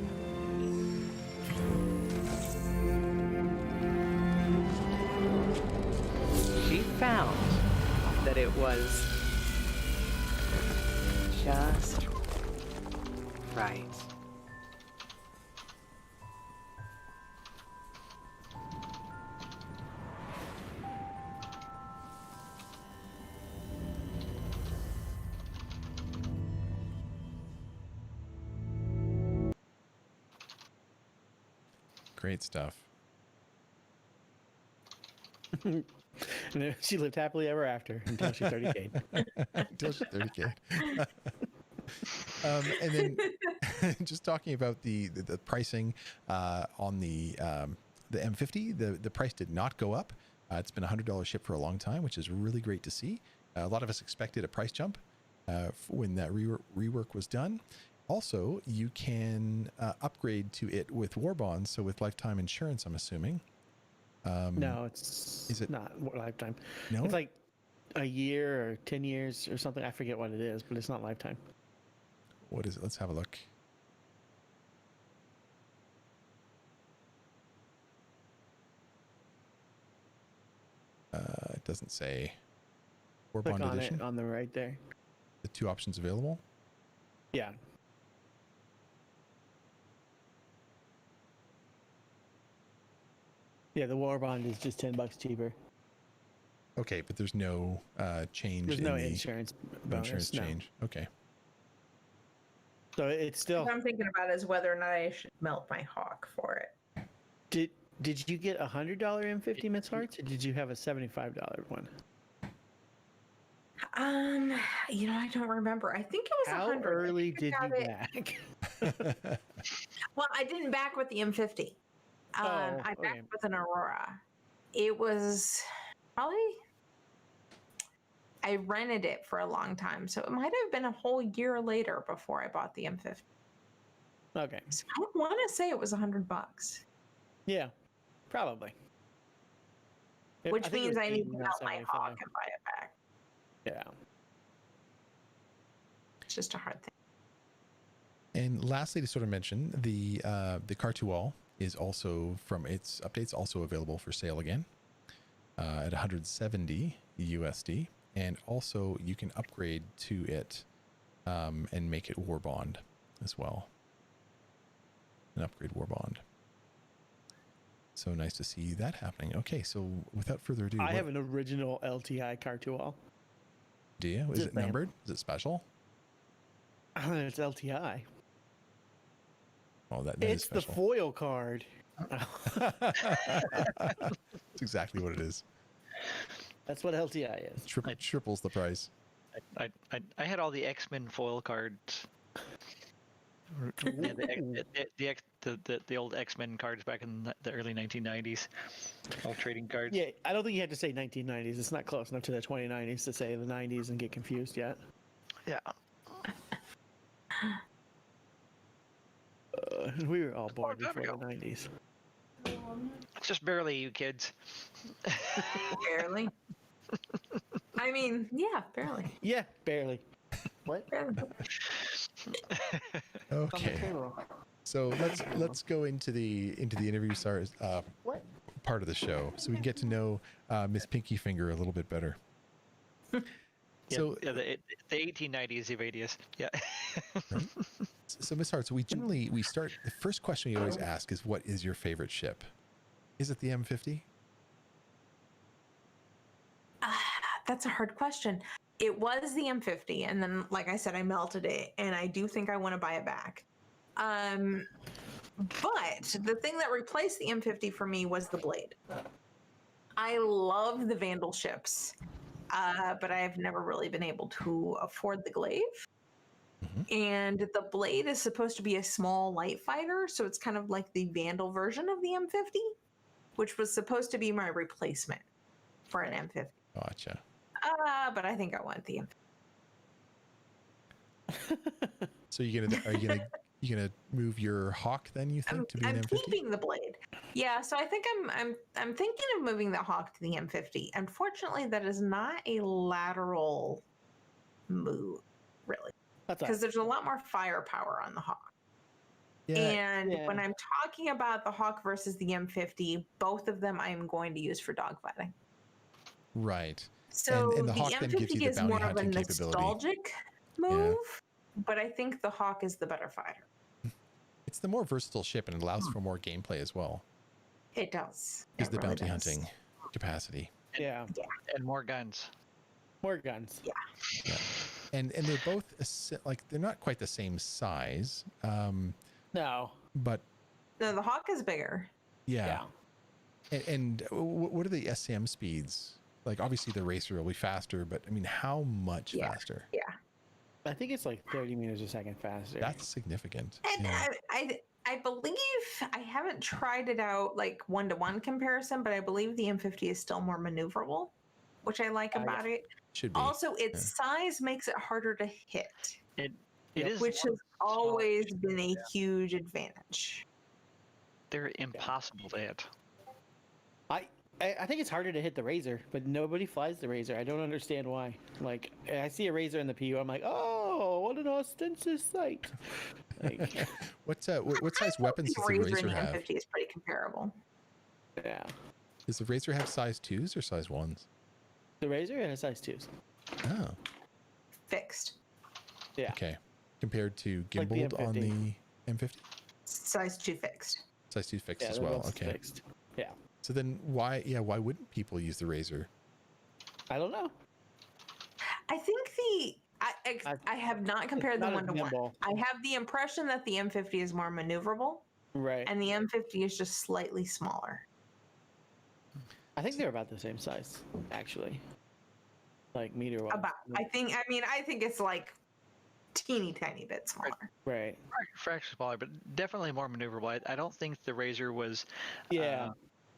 Speaker 7: she found that it was just right.
Speaker 1: Great stuff.
Speaker 3: And then she lived happily ever after until she 30K.
Speaker 1: Until she's 30K. And then just talking about the pricing on the M50, the price did not go up. It's been $100 ship for a long time, which is really great to see. A lot of us expected a price jump when that rework was done. Also, you can upgrade to it with war bonds, so with lifetime insurance, I'm assuming.
Speaker 3: No, is it not lifetime?
Speaker 1: No,
Speaker 3: it's like a year or 10 years or something. I forget what it is, but it's not lifetime.
Speaker 1: What is it? Let's have a look. doesn't say.
Speaker 3: Click
Speaker 1: Warbond
Speaker 3: on
Speaker 1: edition.
Speaker 3: it on the right there.
Speaker 1: The 2 options available.
Speaker 3: Yeah. Yeah, the war bond is just $10 cheaper.
Speaker 1: Okay, but there's no change.
Speaker 3: There's
Speaker 1: in
Speaker 3: no
Speaker 1: the
Speaker 3: insurance
Speaker 1: no
Speaker 3: bonus.
Speaker 1: insurance
Speaker 3: No.
Speaker 1: change. Okay.
Speaker 3: So it's still.
Speaker 4: What I'm thinking about is whether or not I should melt my hawk for it.
Speaker 3: Did you get $100 M50 MzHartz, or did you have a $75 one?
Speaker 4: I don't remember. I think it was
Speaker 3: How
Speaker 4: 100.
Speaker 3: early did you
Speaker 4: it.
Speaker 3: back?
Speaker 4: Well, I didn't back with the M50. I backed
Speaker 3: okay.
Speaker 4: with an Aurora. It was probably. I rented it for a long time, so it might have been a whole year later before I bought the M50.
Speaker 3: Okay.
Speaker 4: So I want to say it was $100,
Speaker 3: Yeah, probably.
Speaker 4: which
Speaker 3: think it
Speaker 4: means
Speaker 3: was
Speaker 4: I need
Speaker 3: 80,
Speaker 4: to
Speaker 3: not
Speaker 4: melt my
Speaker 3: 75.
Speaker 4: hawk and buy it back.
Speaker 3: Yeah.
Speaker 4: It's just a hard thing.
Speaker 1: And lastly, to sort of mention, the Car2All is also, from its updates, also available for sale again at 170 USD. And also you can upgrade to it and make it war bond as well. An upgrade war bond. So nice to see that happening. Okay, so without further ado,
Speaker 3: I have an original LTI Car2All.
Speaker 1: do you? Is it numbered? Is it special?
Speaker 3: It's LTI.
Speaker 1: Oh, that
Speaker 3: It's
Speaker 1: is
Speaker 3: the
Speaker 1: special.
Speaker 3: foil card.
Speaker 1: That's exactly what it is.
Speaker 3: That's what LTI is.
Speaker 1: Triples the price.
Speaker 2: I had all the X-Men foil cards. Yeah, the old X-Men cards back in the early 1990s. All trading cards.
Speaker 3: Yeah, I don't think you have to say 1990s. It's not close enough to the 2090s to say the 90s and get confused yet.
Speaker 2: Yeah.
Speaker 3: We were all born
Speaker 2: time
Speaker 3: before
Speaker 2: ago.
Speaker 3: the 90s.
Speaker 2: It's just barely you kids.
Speaker 4: Barely. I mean, yeah, barely.
Speaker 3: Yeah, barely. What?
Speaker 4: Barely.
Speaker 1: Okay. So let's go into the interview stars part of the show, so we can get to know Miss Pinky Finger a little bit better. So
Speaker 2: the 1890s Evadius. Yeah.
Speaker 1: Right. So MzHartz, we start, the first question we always ask is, what is your favorite ship? Is it the M50?
Speaker 4: That's a hard question. It was the M50, and then, like I said, I melted it, and I do think I want to buy it back. But the thing that replaced the M50 for me was the Blade. I love the Vandal ships, but I have never really been able to afford the Glaive.
Speaker 1: Mm-hmm.
Speaker 4: And the Blade is supposed to be a small light fighter, so it's kind of like the Vandal version of the M50, which was supposed to be my replacement for an M50.
Speaker 1: Gotcha.
Speaker 4: But I think I want the M50.
Speaker 1: So you gonna move your Hawk then? You think to be an
Speaker 4: I'm
Speaker 1: M50?
Speaker 4: keeping the Blade. Yeah, so I think I'm thinking of moving the Hawk to the M50. Unfortunately, that is not a lateral move, really, because there's a lot more firepower on the Hawk.
Speaker 1: Yeah.
Speaker 4: And when I'm talking about the Hawk versus the M50, both of them I'm going to use for dogfighting.
Speaker 1: Right.
Speaker 4: So
Speaker 1: and the
Speaker 4: the
Speaker 1: Hawk then gives you
Speaker 4: M50
Speaker 1: the
Speaker 4: is
Speaker 1: bounty
Speaker 4: more of a
Speaker 1: hunting capability.
Speaker 4: nostalgic move, but I think the Hawk is the better fighter.
Speaker 1: It's the more versatile ship, and it allows for more gameplay as well.
Speaker 4: It does.
Speaker 1: Is
Speaker 4: It
Speaker 1: the
Speaker 4: really
Speaker 1: bounty
Speaker 4: does.
Speaker 1: hunting capacity.
Speaker 3: Yeah.
Speaker 2: And more guns.
Speaker 3: More guns.
Speaker 4: Yeah.
Speaker 1: Yeah. And they're both like, they're not quite the same size.
Speaker 3: No.
Speaker 1: But
Speaker 4: No, the Hawk is bigger.
Speaker 1: yeah. And what are the SCM speeds? Like, obviously the racer will be faster, but I mean, how much faster?
Speaker 4: Yeah.
Speaker 3: I think it's like 30 meters a second faster.
Speaker 1: That's significant.
Speaker 4: And
Speaker 1: Yeah.
Speaker 4: I believe, I haven't tried it out like one-to-one comparison, but I believe the M50 is still more maneuverable, which I like about it.
Speaker 1: Should be.
Speaker 4: Also, its size makes it harder to hit,
Speaker 2: It is,
Speaker 4: which has always been a huge advantage.
Speaker 2: they're impossible to hit.
Speaker 3: I think it's harder to hit the Razor, but nobody flies the Razor. I don't understand why. Like, I see a Razor in the PU, I'm like, oh, what an ostensious sight. Like,
Speaker 1: what size weapons does the
Speaker 4: Razor
Speaker 1: Razor
Speaker 4: and the
Speaker 1: have?
Speaker 4: M50 is pretty comparable.
Speaker 3: yeah.
Speaker 1: Does the Razor have size 2s or size 1s?
Speaker 3: The Razor has size 2s.
Speaker 1: Oh,
Speaker 4: Fixed.
Speaker 3: Yeah.
Speaker 1: okay. Compared to
Speaker 3: Like the
Speaker 1: gimbaled on
Speaker 3: M50.
Speaker 1: the M50?
Speaker 4: Size 2 fixed.
Speaker 1: Size 2 fixed
Speaker 3: Yeah,
Speaker 1: as
Speaker 3: they're
Speaker 1: well.
Speaker 3: both
Speaker 1: Okay.
Speaker 3: fixed. Yeah.
Speaker 1: So then why wouldn't people use the Razor?
Speaker 3: I don't know.
Speaker 4: I think I have not compared them
Speaker 3: not a
Speaker 4: 1 to 1.
Speaker 3: gimbal.
Speaker 4: I have the impression that the M50 is more maneuverable
Speaker 3: Right.
Speaker 4: and the M50 is just slightly smaller.
Speaker 3: I think they're about the same size, actually. Like meter-wise.
Speaker 4: I think it's like teeny tiny bit smaller.
Speaker 3: Right.
Speaker 2: Fraction smaller, but definitely more maneuverable. I don't think the Razor was
Speaker 3: Yeah.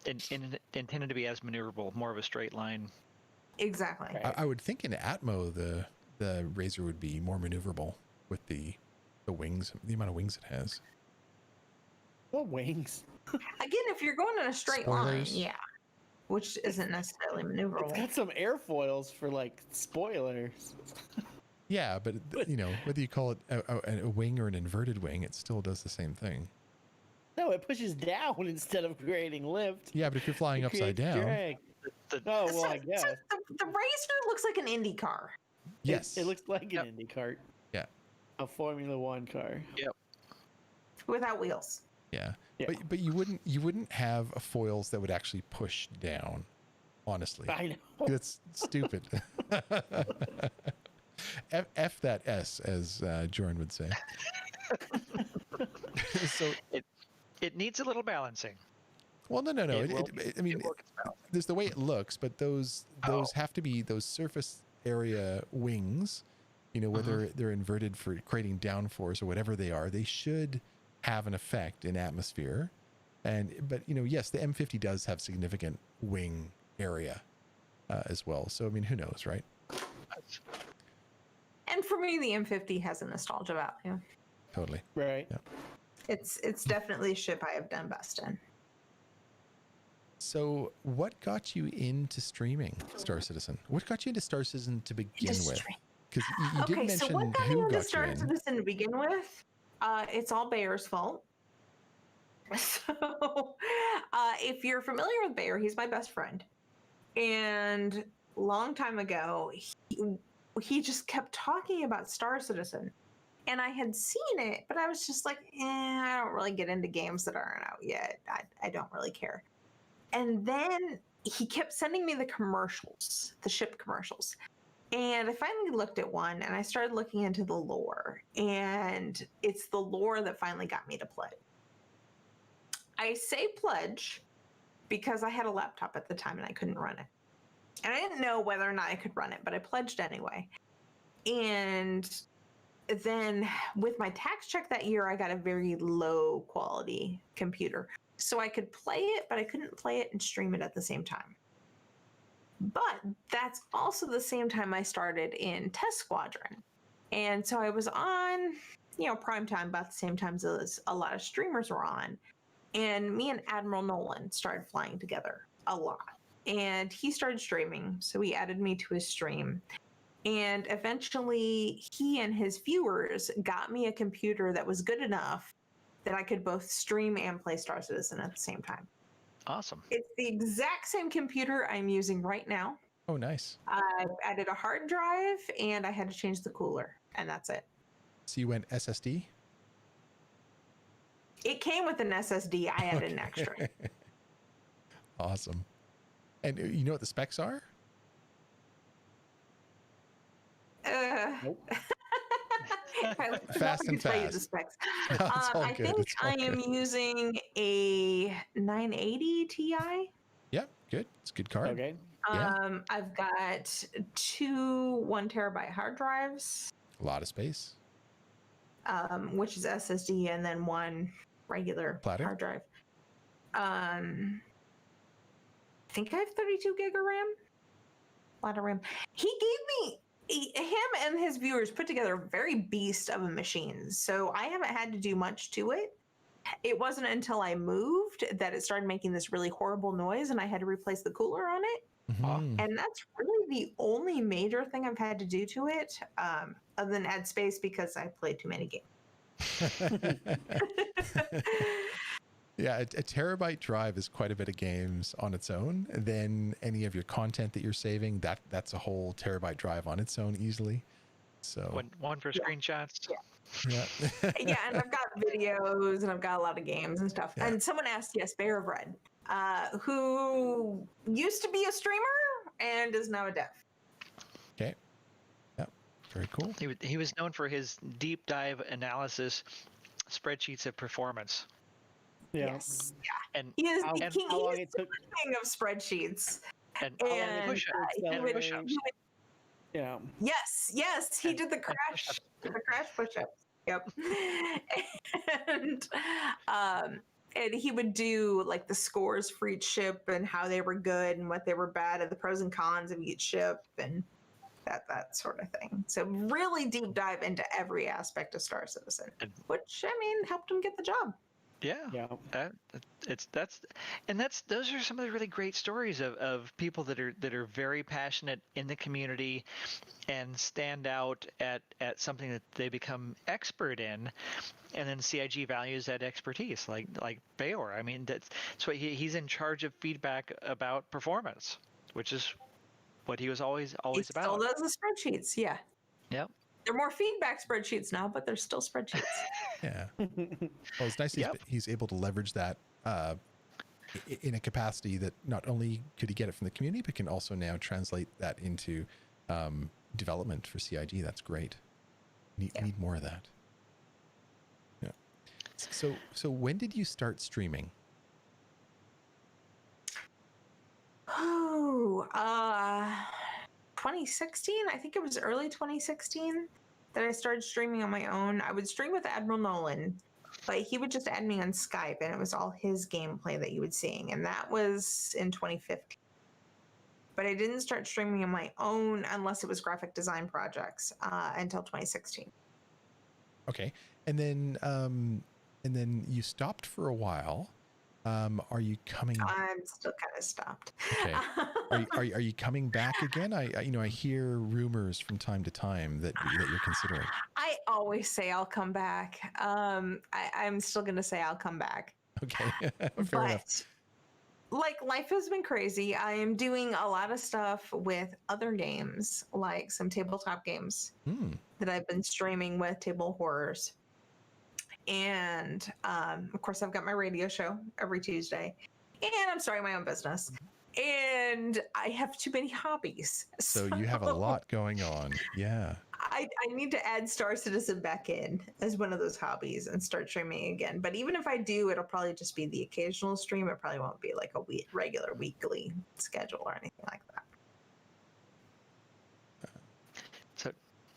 Speaker 2: intended to be as maneuverable, more of a straight line.
Speaker 4: Exactly.
Speaker 3: Right.
Speaker 1: I would think in Atmo the Razor would be more maneuverable with the wings, the amount of wings it has.
Speaker 3: What wings?
Speaker 4: Again, if you're going in a straight
Speaker 1: Spoilers.
Speaker 4: line, yeah, which isn't necessarily
Speaker 3: It's
Speaker 4: maneuverable.
Speaker 3: got some airfoils for like spoilers.
Speaker 1: Yeah, but you know, whether you call it a wing or an inverted wing, it still does the same thing.
Speaker 3: No, it pushes down instead of creating lift.
Speaker 1: Yeah, but if you're flying
Speaker 3: It
Speaker 1: upside
Speaker 3: creates
Speaker 1: down,
Speaker 3: drag.
Speaker 2: The-
Speaker 3: Oh, well, I guess.
Speaker 4: The Razor looks like an Indy car.
Speaker 1: yes,
Speaker 3: It looks like an
Speaker 2: Yep.
Speaker 3: Indy cart.
Speaker 1: Yeah.
Speaker 3: A Formula One car.
Speaker 4: Without wheels.
Speaker 1: yeah.
Speaker 3: Yeah.
Speaker 1: But you wouldn't have foils that would actually push down. Honestly,
Speaker 3: I know.
Speaker 1: that's stupid. F that S, as Jordan would say. So,
Speaker 2: it needs a little balancing.
Speaker 1: well, no. I mean,
Speaker 2: It will get balanced.
Speaker 1: there's the way it looks, but those have to be those surface area wings. You know, whether they're inverted for creating downforce or whatever they are, they should have an effect in atmosphere. But you know, yes, the M50 does have significant wing area as well. So I mean, who knows, right?
Speaker 4: And for me, the M50 has a nostalgia value.
Speaker 1: Totally.
Speaker 3: Right.
Speaker 1: Yeah.
Speaker 4: It's definitely a ship I have done best in.
Speaker 1: So, what got you into streaming Star Citizen? What got you into Star Citizen to begin with?
Speaker 4: Industry.
Speaker 1: Because you didn't
Speaker 4: Okay, so
Speaker 1: mention
Speaker 4: what got me
Speaker 1: who
Speaker 4: into
Speaker 1: got
Speaker 4: Star
Speaker 1: you in.
Speaker 4: Citizen to begin with? It's all Bayer's fault. So, if you're familiar with Bayer, he's my best friend. And long time ago, he just kept talking about Star Citizen. And I had seen it, but I was just like, I don't really get into games that aren't out yet. I don't really care. And then he kept sending me the commercials, the ship commercials. And I finally looked at one and I started looking into the lore. And it's the lore that finally got me to play. I say pledge because I had a laptop at the time and I couldn't run it. And I didn't know whether or not I could run it, but I pledged anyway. And then with my tax check that year, I got a very low quality computer. So I could play it, but I couldn't play it and stream it at the same time. But that's also the same time I started in Test Squadron. And so I was on, prime time about the same time as a lot of streamers were on. And me and Admiral Nolan started flying together a lot. And he started streaming, so he added me to his stream. And eventually, he and his viewers got me a computer that was good enough that I could both stream and play Star Citizen at the same time.
Speaker 2: Awesome.
Speaker 4: It's the exact same computer I'm using right now.
Speaker 1: Oh, nice.
Speaker 4: I added a hard drive, and I had to change the cooler, and that's it.
Speaker 1: So you went SSD?
Speaker 4: It came with an SSD. I added an extra.
Speaker 1: Awesome. And you know what the specs are?
Speaker 3: Nope.
Speaker 1: Fast and
Speaker 4: tell you
Speaker 1: fast.
Speaker 4: the specs.
Speaker 1: No, it's all
Speaker 4: I
Speaker 1: good.
Speaker 4: think
Speaker 1: It's all
Speaker 4: I am
Speaker 1: good.
Speaker 4: using a 980 Ti.
Speaker 1: Yeah, good. It's a good card.
Speaker 3: Okay.
Speaker 1: Yeah.
Speaker 4: I've got 2 1 terabyte hard drives,
Speaker 1: A lot of space.
Speaker 4: which is SSD, and then 1 regular
Speaker 1: Platter?
Speaker 4: hard drive. I think I have 32 gig of RAM. A lot of RAM. He gave me him and his viewers put together a very beast of a machine. So I haven't had to do much to it. It wasn't until I moved that it started making this really horrible noise and I had to replace the cooler on it.
Speaker 1: Mhm.
Speaker 4: And that's really the only major thing I've had to do to it, other than add space because I played too many games.
Speaker 1: Yeah, a terabyte drive is quite a bit of games on its own. And then any of your content that you're saving, that's a whole terabyte drive on its own easily. So
Speaker 2: One for screenshots.
Speaker 1: yeah.
Speaker 4: Yeah, and I've got videos and I've got a lot of games and stuff.
Speaker 1: Yeah.
Speaker 4: And someone asked, yes, Bear of Red, who used to be a streamer and is now a dev.
Speaker 1: Okay. Yeah. Very cool.
Speaker 2: He was known for his deep dive analysis spreadsheets of performance.
Speaker 3: Yeah.
Speaker 4: Yes. Yeah.
Speaker 2: And
Speaker 4: He is
Speaker 3: How-
Speaker 4: the king,
Speaker 3: how long
Speaker 4: he is
Speaker 3: it
Speaker 4: the
Speaker 3: took-
Speaker 4: king of spreadsheets.
Speaker 2: and
Speaker 4: And
Speaker 2: push-ups.
Speaker 3: he
Speaker 2: And
Speaker 3: would-
Speaker 2: push-ups.
Speaker 3: Yeah.
Speaker 4: Yes, he did the crash push-ups. Yep. And he would do like the scores for each ship and how they were good and what they were bad and the pros and cons of each ship and that sort of thing. So really deep dive into every aspect of Star Citizen, which I mean helped him get the job.
Speaker 2: Yeah.
Speaker 3: Yeah.
Speaker 2: Those are some of the really great stories of people that are very passionate in the community and stand out at something that they become expert in, and then CIG values that expertise, like Bayor. I mean, that's why he's in charge of feedback about performance, which is what he was always
Speaker 4: He
Speaker 2: about.
Speaker 4: still does the spreadsheets, yeah.
Speaker 2: Yep.
Speaker 4: They're more feedback spreadsheets now, but they're still spreadsheets.
Speaker 1: Yeah. Well, it's nice he's able to leverage that in a capacity that not only could he get it from the community, but can also now translate that into development for CIG. That's great. Need more of that. Yeah. So when did you start streaming?
Speaker 4: Oh, 2016. I think it was early 2016 that I started streaming on my own. I would stream with Admiral Nolan, but he would just add me on Skype, and it was all his gameplay that you would see, and that was in 2015. But I didn't start streaming on my own unless it was graphic design projects until 2016.
Speaker 1: Okay, and then you stopped for a while. Are you coming?
Speaker 4: I'm still kind of stopped.
Speaker 1: Okay. Are you coming back again? I hear rumors from time to time that you're considering.
Speaker 4: I always say I'll come back. I'm still going to say I'll come back.
Speaker 1: Okay. Fair enough.
Speaker 4: Like, life has been crazy. I am doing a lot of stuff with other games, like some tabletop games that I've been streaming with, Table Horrors. And of course, I've got my radio show every Tuesday, and I'm starting my own business, and I have too many hobbies.
Speaker 1: So you have a lot going on. Yeah.
Speaker 4: I need to add Star Citizen back in as one of those hobbies and start streaming again. But even if I do, it'll probably just be the occasional stream. It probably won't be like a regular weekly schedule or anything like that.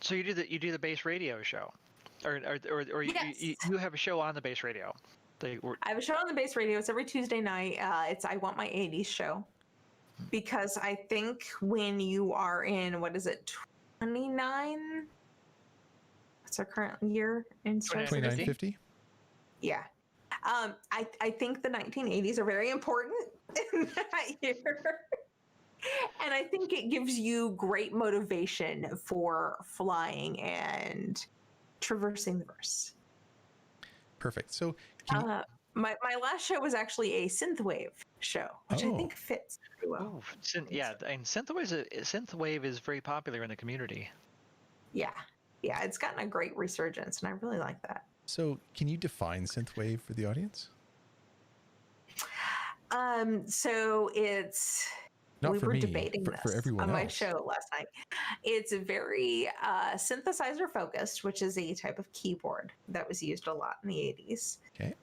Speaker 2: So you do the base radio show. Or
Speaker 4: Yes.
Speaker 2: you have a show on the base radio.
Speaker 4: I have a show on the base radio. It's every Tuesday night. It's I Want My 80s show. Because I think when you are in, 29? What's our current year in Star Citizen?
Speaker 1: 2950?
Speaker 4: Yeah. I think the 1980s are very important in that year. And I think it gives you great motivation for flying and traversing the verse.
Speaker 1: Perfect. So
Speaker 4: my last show was actually a synthwave show, which I think fits pretty well.
Speaker 2: And synthwave is very popular in the community.
Speaker 4: Yeah, it's gotten a great resurgence, and I really like that.
Speaker 1: So can you define synthwave for the audience?
Speaker 4: So it's
Speaker 1: Not
Speaker 4: we
Speaker 1: for
Speaker 4: were
Speaker 1: me,
Speaker 4: debating
Speaker 1: for
Speaker 4: this
Speaker 1: everyone
Speaker 4: on my
Speaker 1: else.
Speaker 4: show last night. It's very synthesizer focused, which is a type of keyboard that was used a lot in the 80s.
Speaker 1: Okay.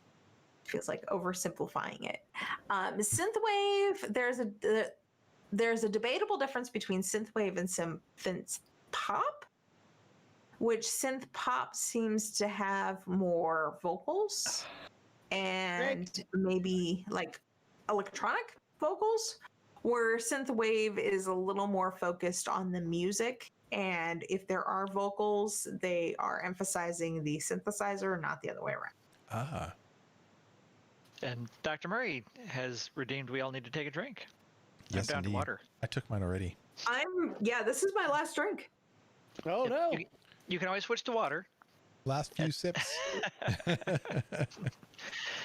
Speaker 4: Feels like oversimplifying it. Synthwave, there's a debatable difference between synthwave and synth pop, which synth pop seems to have more vocals and maybe like electronic vocals, where synthwave is a little more focused on the music, and if there are vocals, they are emphasizing the synthesizer, not the other way around.
Speaker 1: Ah.
Speaker 2: And Dr. Murray has redeemed We All Need to Take a Drink.
Speaker 1: Yes,
Speaker 2: I'm down
Speaker 1: indeed.
Speaker 2: to water.
Speaker 1: I took mine already.
Speaker 4: This is my last drink.
Speaker 3: Oh no.
Speaker 2: You can always switch to water.
Speaker 1: Last few sips.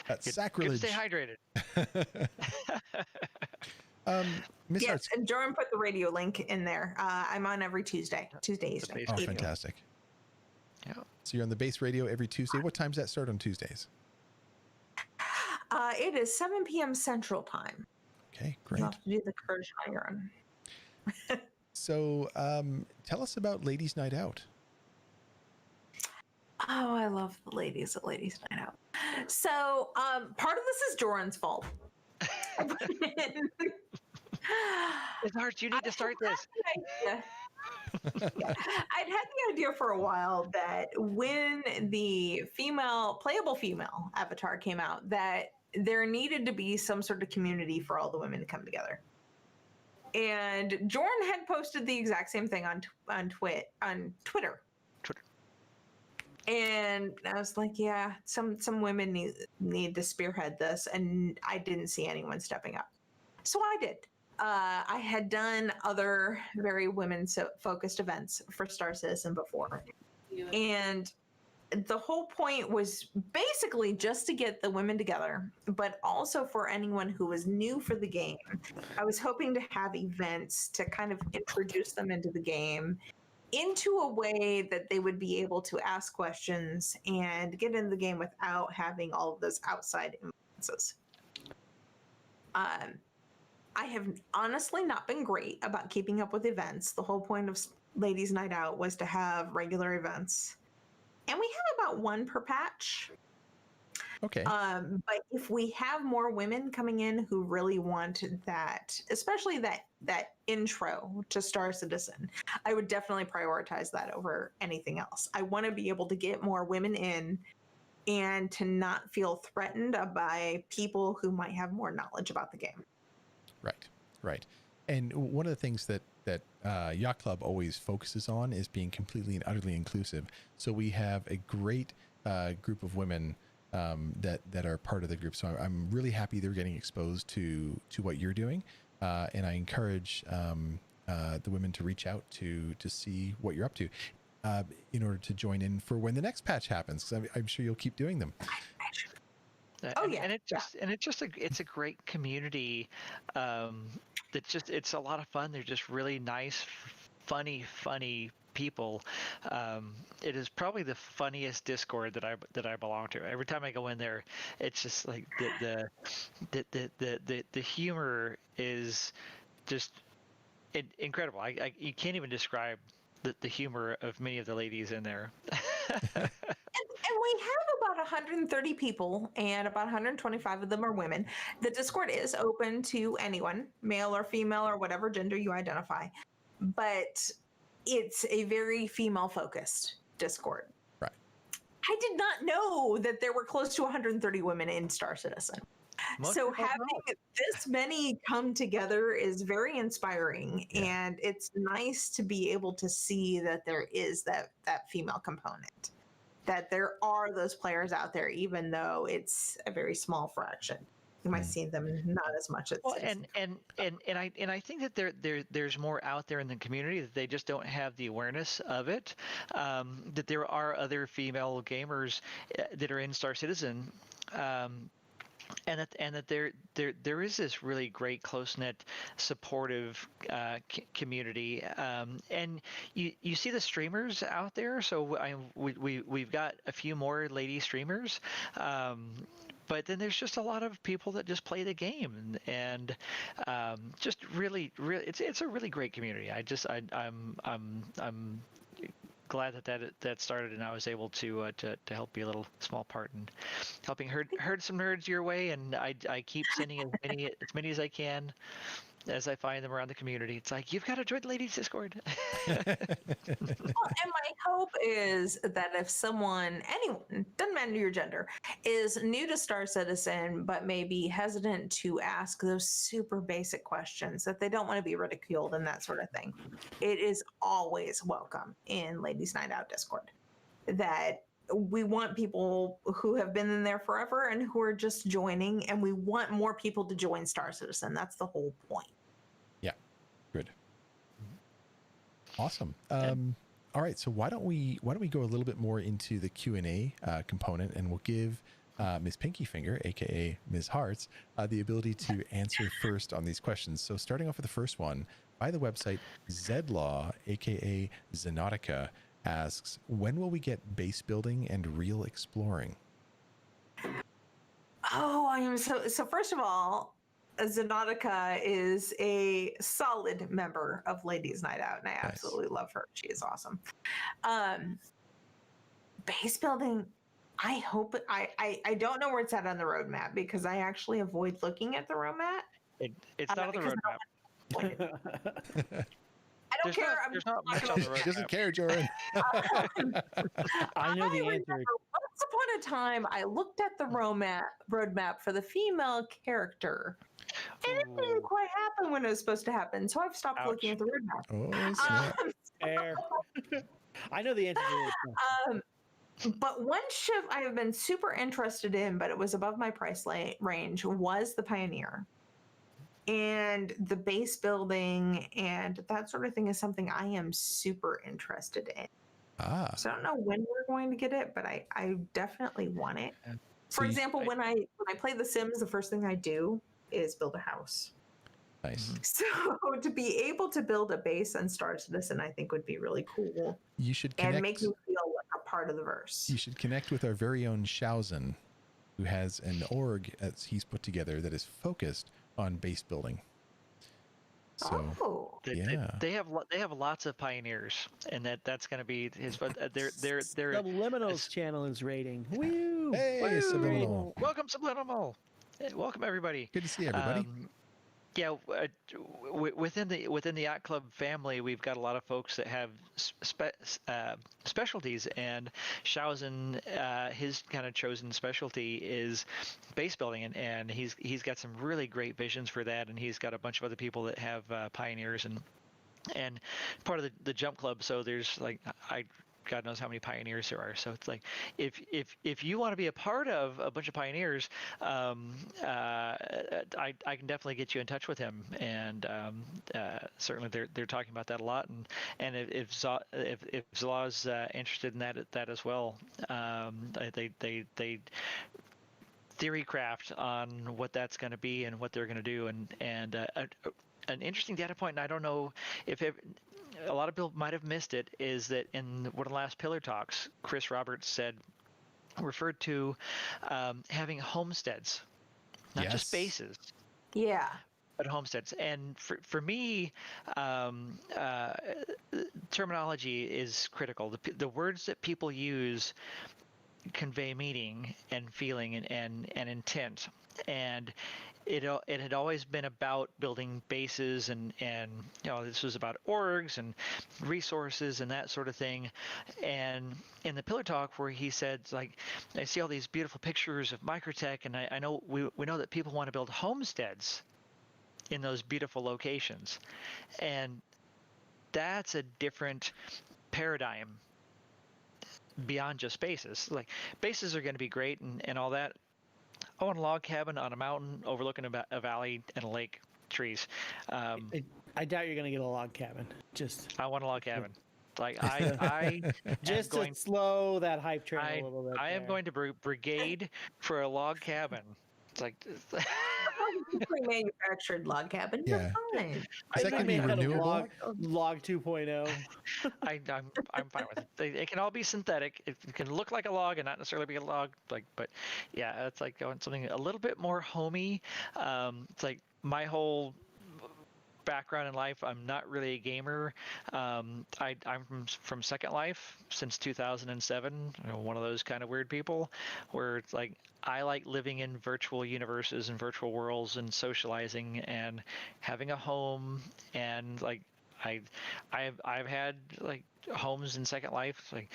Speaker 1: That's
Speaker 2: Good
Speaker 1: sacrilege.
Speaker 2: to stay hydrated.
Speaker 1: Miss
Speaker 4: Yes,
Speaker 1: Hartz.
Speaker 4: and Jordan put the radio link in there. I'm on every Tuesday evening.
Speaker 2: base
Speaker 1: Oh,
Speaker 2: radio.
Speaker 1: fantastic.
Speaker 2: Yeah.
Speaker 1: So you're on the base radio every Tuesday. What times that start on Tuesdays?
Speaker 4: It is 7 p.m. Central Time.
Speaker 1: Okay,
Speaker 4: You'll
Speaker 1: great.
Speaker 4: have to do the conversion on your own.
Speaker 1: So tell us about Ladies Night Out.
Speaker 4: Oh, I love the ladies at Ladies Night Out. So part of this is Jordan's fault.
Speaker 2: MzHartz, you need to start this.
Speaker 4: Yeah. I'd had the idea for a while that when the playable female avatar came out, that there needed to be some sort of community for all the women to come together. And Jordan had posted the exact same thing on Twitter. And I was like, yeah, some women need to spearhead this, and I didn't see anyone stepping up. So I did. I had done other very women-focused events for Star Citizen before. And the whole point was basically just to get the women together, but also for anyone who was new for the game. I was hoping to have events to kind of introduce them into the game into a way that they would be able to ask questions and get in the game without having all of those outside influences. I have honestly not been great about keeping up with events. The whole point of Ladies Night Out was to have regular events. And we have about one per patch.
Speaker 1: Okay.
Speaker 4: But if we have more women coming in who really want that, especially that intro to Star Citizen, I would definitely prioritize that over anything else. I want to be able to get more women in and to not feel threatened by people who might have more knowledge about the game.
Speaker 1: Right. And one of the things that Yacht Club always focuses on is being completely and utterly inclusive. So we have a great group of women that are part of the group. So I'm really happy they're getting exposed to what you're doing, and I encourage the women to reach out to see what you're up to in order to join in for when the next patch happens. Because I'm sure you'll keep doing them.
Speaker 2: It's a great community. It's a lot of fun. They're just really nice, funny people. It is probably the funniest Discord that I belong to. Every time I go in there, it's just like the humor is just incredible. You can't even describe the humor of many of the ladies in there.
Speaker 4: And we have about 130 people, and about 125 of them are women. The Discord is open to anyone, male or female or whatever gender you identify, but it's a very female-focused Discord.
Speaker 1: Right.
Speaker 4: I did not know that there were close to 130 women in Star Citizen. So having this many come together is very inspiring, and it's nice to be able to see that there is that female component, that there are those players out there, even though it's a very small fraction. You might see them not as much as
Speaker 2: and I think that there's more out there in the community that they just don't have the awareness of it. That there are other female gamers that are in Star Citizen. And that there is this really great, close-knit, supportive community, and you see the streamers out there. So we've got a few more lady streamers, but then there's just a lot of people that just play the game, and just really it's a really great community. I'm glad that started, and I was able to help be a little small part in helping herd some nerds your way, and I keep sending as many as I can as I find them around the community. It's like, you've got to join the ladies Discord.
Speaker 4: Well, and my hope is that if anyone, doesn't matter your gender, is new to Star Citizen but maybe hesitant to ask those super basic questions, that they don't want to be ridiculed and that sort of thing, it is always welcome in Ladies Night Out Discord. That we want people who have been in there forever and who are just joining, and we want more people to join Star Citizen. That's the whole point.
Speaker 1: Yeah, good. Awesome. All right, so why don't we go a little bit more into the Q&A component, and we'll give Ms. Pinkyfinger, aka MzHartz, the ability to answer first on these questions. So starting off with the first one, by the website, Zedlaw, aka Xenautica, asks, when will we get base building and real exploring?
Speaker 4: Oh, I am so first of all, Xenautica is a solid member of Ladies Night Out, and I absolutely love her. She is awesome. Base building, I hope I don't know where it's at on the roadmap because I actually avoid looking at the roadmap.
Speaker 2: It's not on the roadmap.
Speaker 4: I don't care.
Speaker 2: There's not much on the roadmap.
Speaker 1: She doesn't care, Joran.
Speaker 3: I know the answer.
Speaker 4: Remember, once upon a time, I looked at the roadmap for the female character, and it didn't quite happen when it was supposed to happen. So I've stopped looking at the roadmap.
Speaker 1: Oh, snap.
Speaker 3: Fair. I know the answer to this.
Speaker 4: But one ship I have been super interested in, but it was above my price range, was the Pioneer. And the base building and that sort of thing is something I am super interested in. So I don't know when we're going to get it, but I definitely want it. For example, when I play The Sims, the first thing I do is build a house.
Speaker 1: Nice.
Speaker 4: So to be able to build a base on Star Citizen, I think would be really cool.
Speaker 1: You should connect,
Speaker 4: and make me feel like a part of the verse.
Speaker 1: You should connect with our very own Shauzen, who has an org as he's put together that is focused on base building. So
Speaker 2: they have lots of pioneers, and that's going to be his. They're
Speaker 3: Subliminal's channel is rating. Woo!
Speaker 1: Hey,
Speaker 3: Woo!
Speaker 1: Subliminal.
Speaker 2: Welcome, Subliminal. Welcome, everybody.
Speaker 1: Good to see everybody.
Speaker 2: Within the Yacht Club family, we've got a lot of folks that have specialties, and Shauzen, his kind of chosen specialty is base building, and he's got some really great visions for that, and he's got a bunch of other people that have pioneers and part of the Jump Club. So there's God knows how many pioneers there are. So it's like, if you want to be a part of a bunch of pioneers, I can definitely get you in touch with him. And certainly they're talking about that a lot. And if Zlaw's interested in that as well, they theory craft on what that's going to be and what they're going to do. And an interesting data point, and I don't know if a lot of people might have missed it, is that in one of the last Pillar Talks, Chris Roberts referred to having homesteads, not just bases.
Speaker 4: Yeah.
Speaker 2: But homesteads. And for me, terminology is critical. The words that people use convey meaning and feeling and intent. And it had always been about building bases and this was about orgs and resources and that sort of thing. And in the Pillar Talk where he said, like, I see all these beautiful pictures of microtech, and I know we know that people want to build homesteads in those beautiful locations, and that's a different paradigm beyond just bases. Like, bases are going to be great and all that. I want a log cabin on a mountain overlooking a valley and a lake, trees.
Speaker 3: I doubt you're gonna get a log cabin.
Speaker 2: I want a log cabin. Like I
Speaker 3: just to slow that hype train a little bit.
Speaker 2: I am going to brigade for a log cabin. It's like
Speaker 4: manufactured log cabin.
Speaker 1: Yeah.
Speaker 4: Fine.
Speaker 1: Is that going to be renewable?
Speaker 3: Log 2.0.
Speaker 2: I'm fine with it. It can all be synthetic. It can look like a log and not necessarily be a log. But yeah, it's like going something a little bit more homey. It's like my whole background in life, I'm not really a gamer. I'm from Second Life since 2007. One of those kind of weird people where it's like I like living in virtual universes and virtual worlds and socializing and having a home, and like I've had like homes in Second Life, like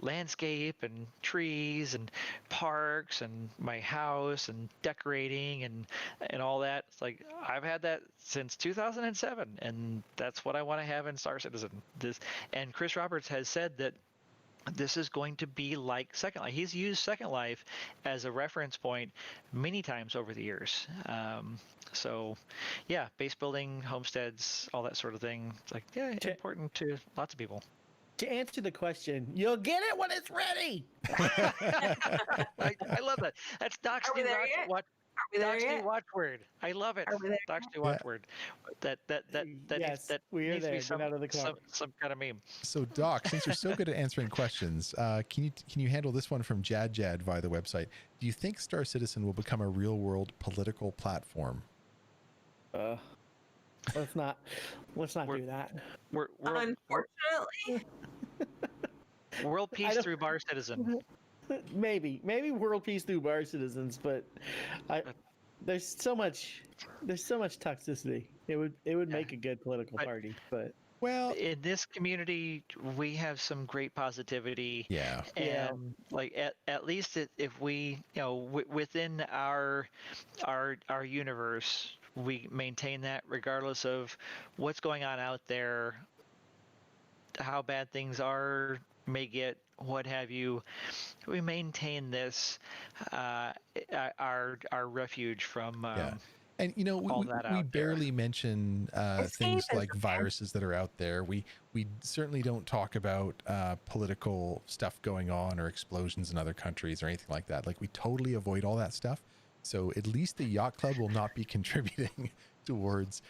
Speaker 2: landscape and trees and parks and my house and decorating and all that. It's like I've had that since 2007, and that's what I want to have in Star Citizen. And Chris Roberts has said that this is going to be like Second Life. He's used Second Life as a reference point many times over the years. So yeah, base building, homesteads, all that sort of thing. It's like, yeah, it's important to lots of people.
Speaker 3: To answer the question, you'll get it when it's ready.
Speaker 2: I love that. That's Doc's
Speaker 4: Are we
Speaker 2: new
Speaker 4: there yet?
Speaker 2: watch.
Speaker 4: Are we there
Speaker 2: Doc's new
Speaker 4: yet?
Speaker 2: watchword. I love it.
Speaker 4: Are we there
Speaker 2: Doc's new
Speaker 1: Yeah.
Speaker 2: watchword. That
Speaker 3: Yes, we are
Speaker 2: needs to
Speaker 3: there.
Speaker 2: be
Speaker 3: Get
Speaker 2: some,
Speaker 3: out of the car.
Speaker 2: some kind of meme.
Speaker 1: So, Doc, since you're so good at answering questions, can you handle this one from Jad via the website? Do you think Star Citizen will become a real world political platform?
Speaker 3: Let's not do that.
Speaker 4: Unfortunately,
Speaker 2: World peace
Speaker 3: don't-
Speaker 2: through Bar Citizen.
Speaker 3: Maybe world peace through Bar Citizens, but there's so much toxicity. It would make a good political party, but
Speaker 1: Well,
Speaker 2: In this community, we have some great positivity.
Speaker 1: yeah.
Speaker 2: And like at least if we, within our universe, we maintain that regardless of what's going on out there, how bad things may get, what have you. We maintain this our refuge from
Speaker 1: Yeah. And
Speaker 2: all that
Speaker 1: we
Speaker 2: out
Speaker 1: barely mention things
Speaker 4: Escapism,
Speaker 1: like
Speaker 4: man.
Speaker 1: viruses that are out there. We certainly don't talk about political stuff going on or explosions in other countries or anything like that. Like, we totally avoid all that stuff. So at least the Yacht Club will not be contributing towards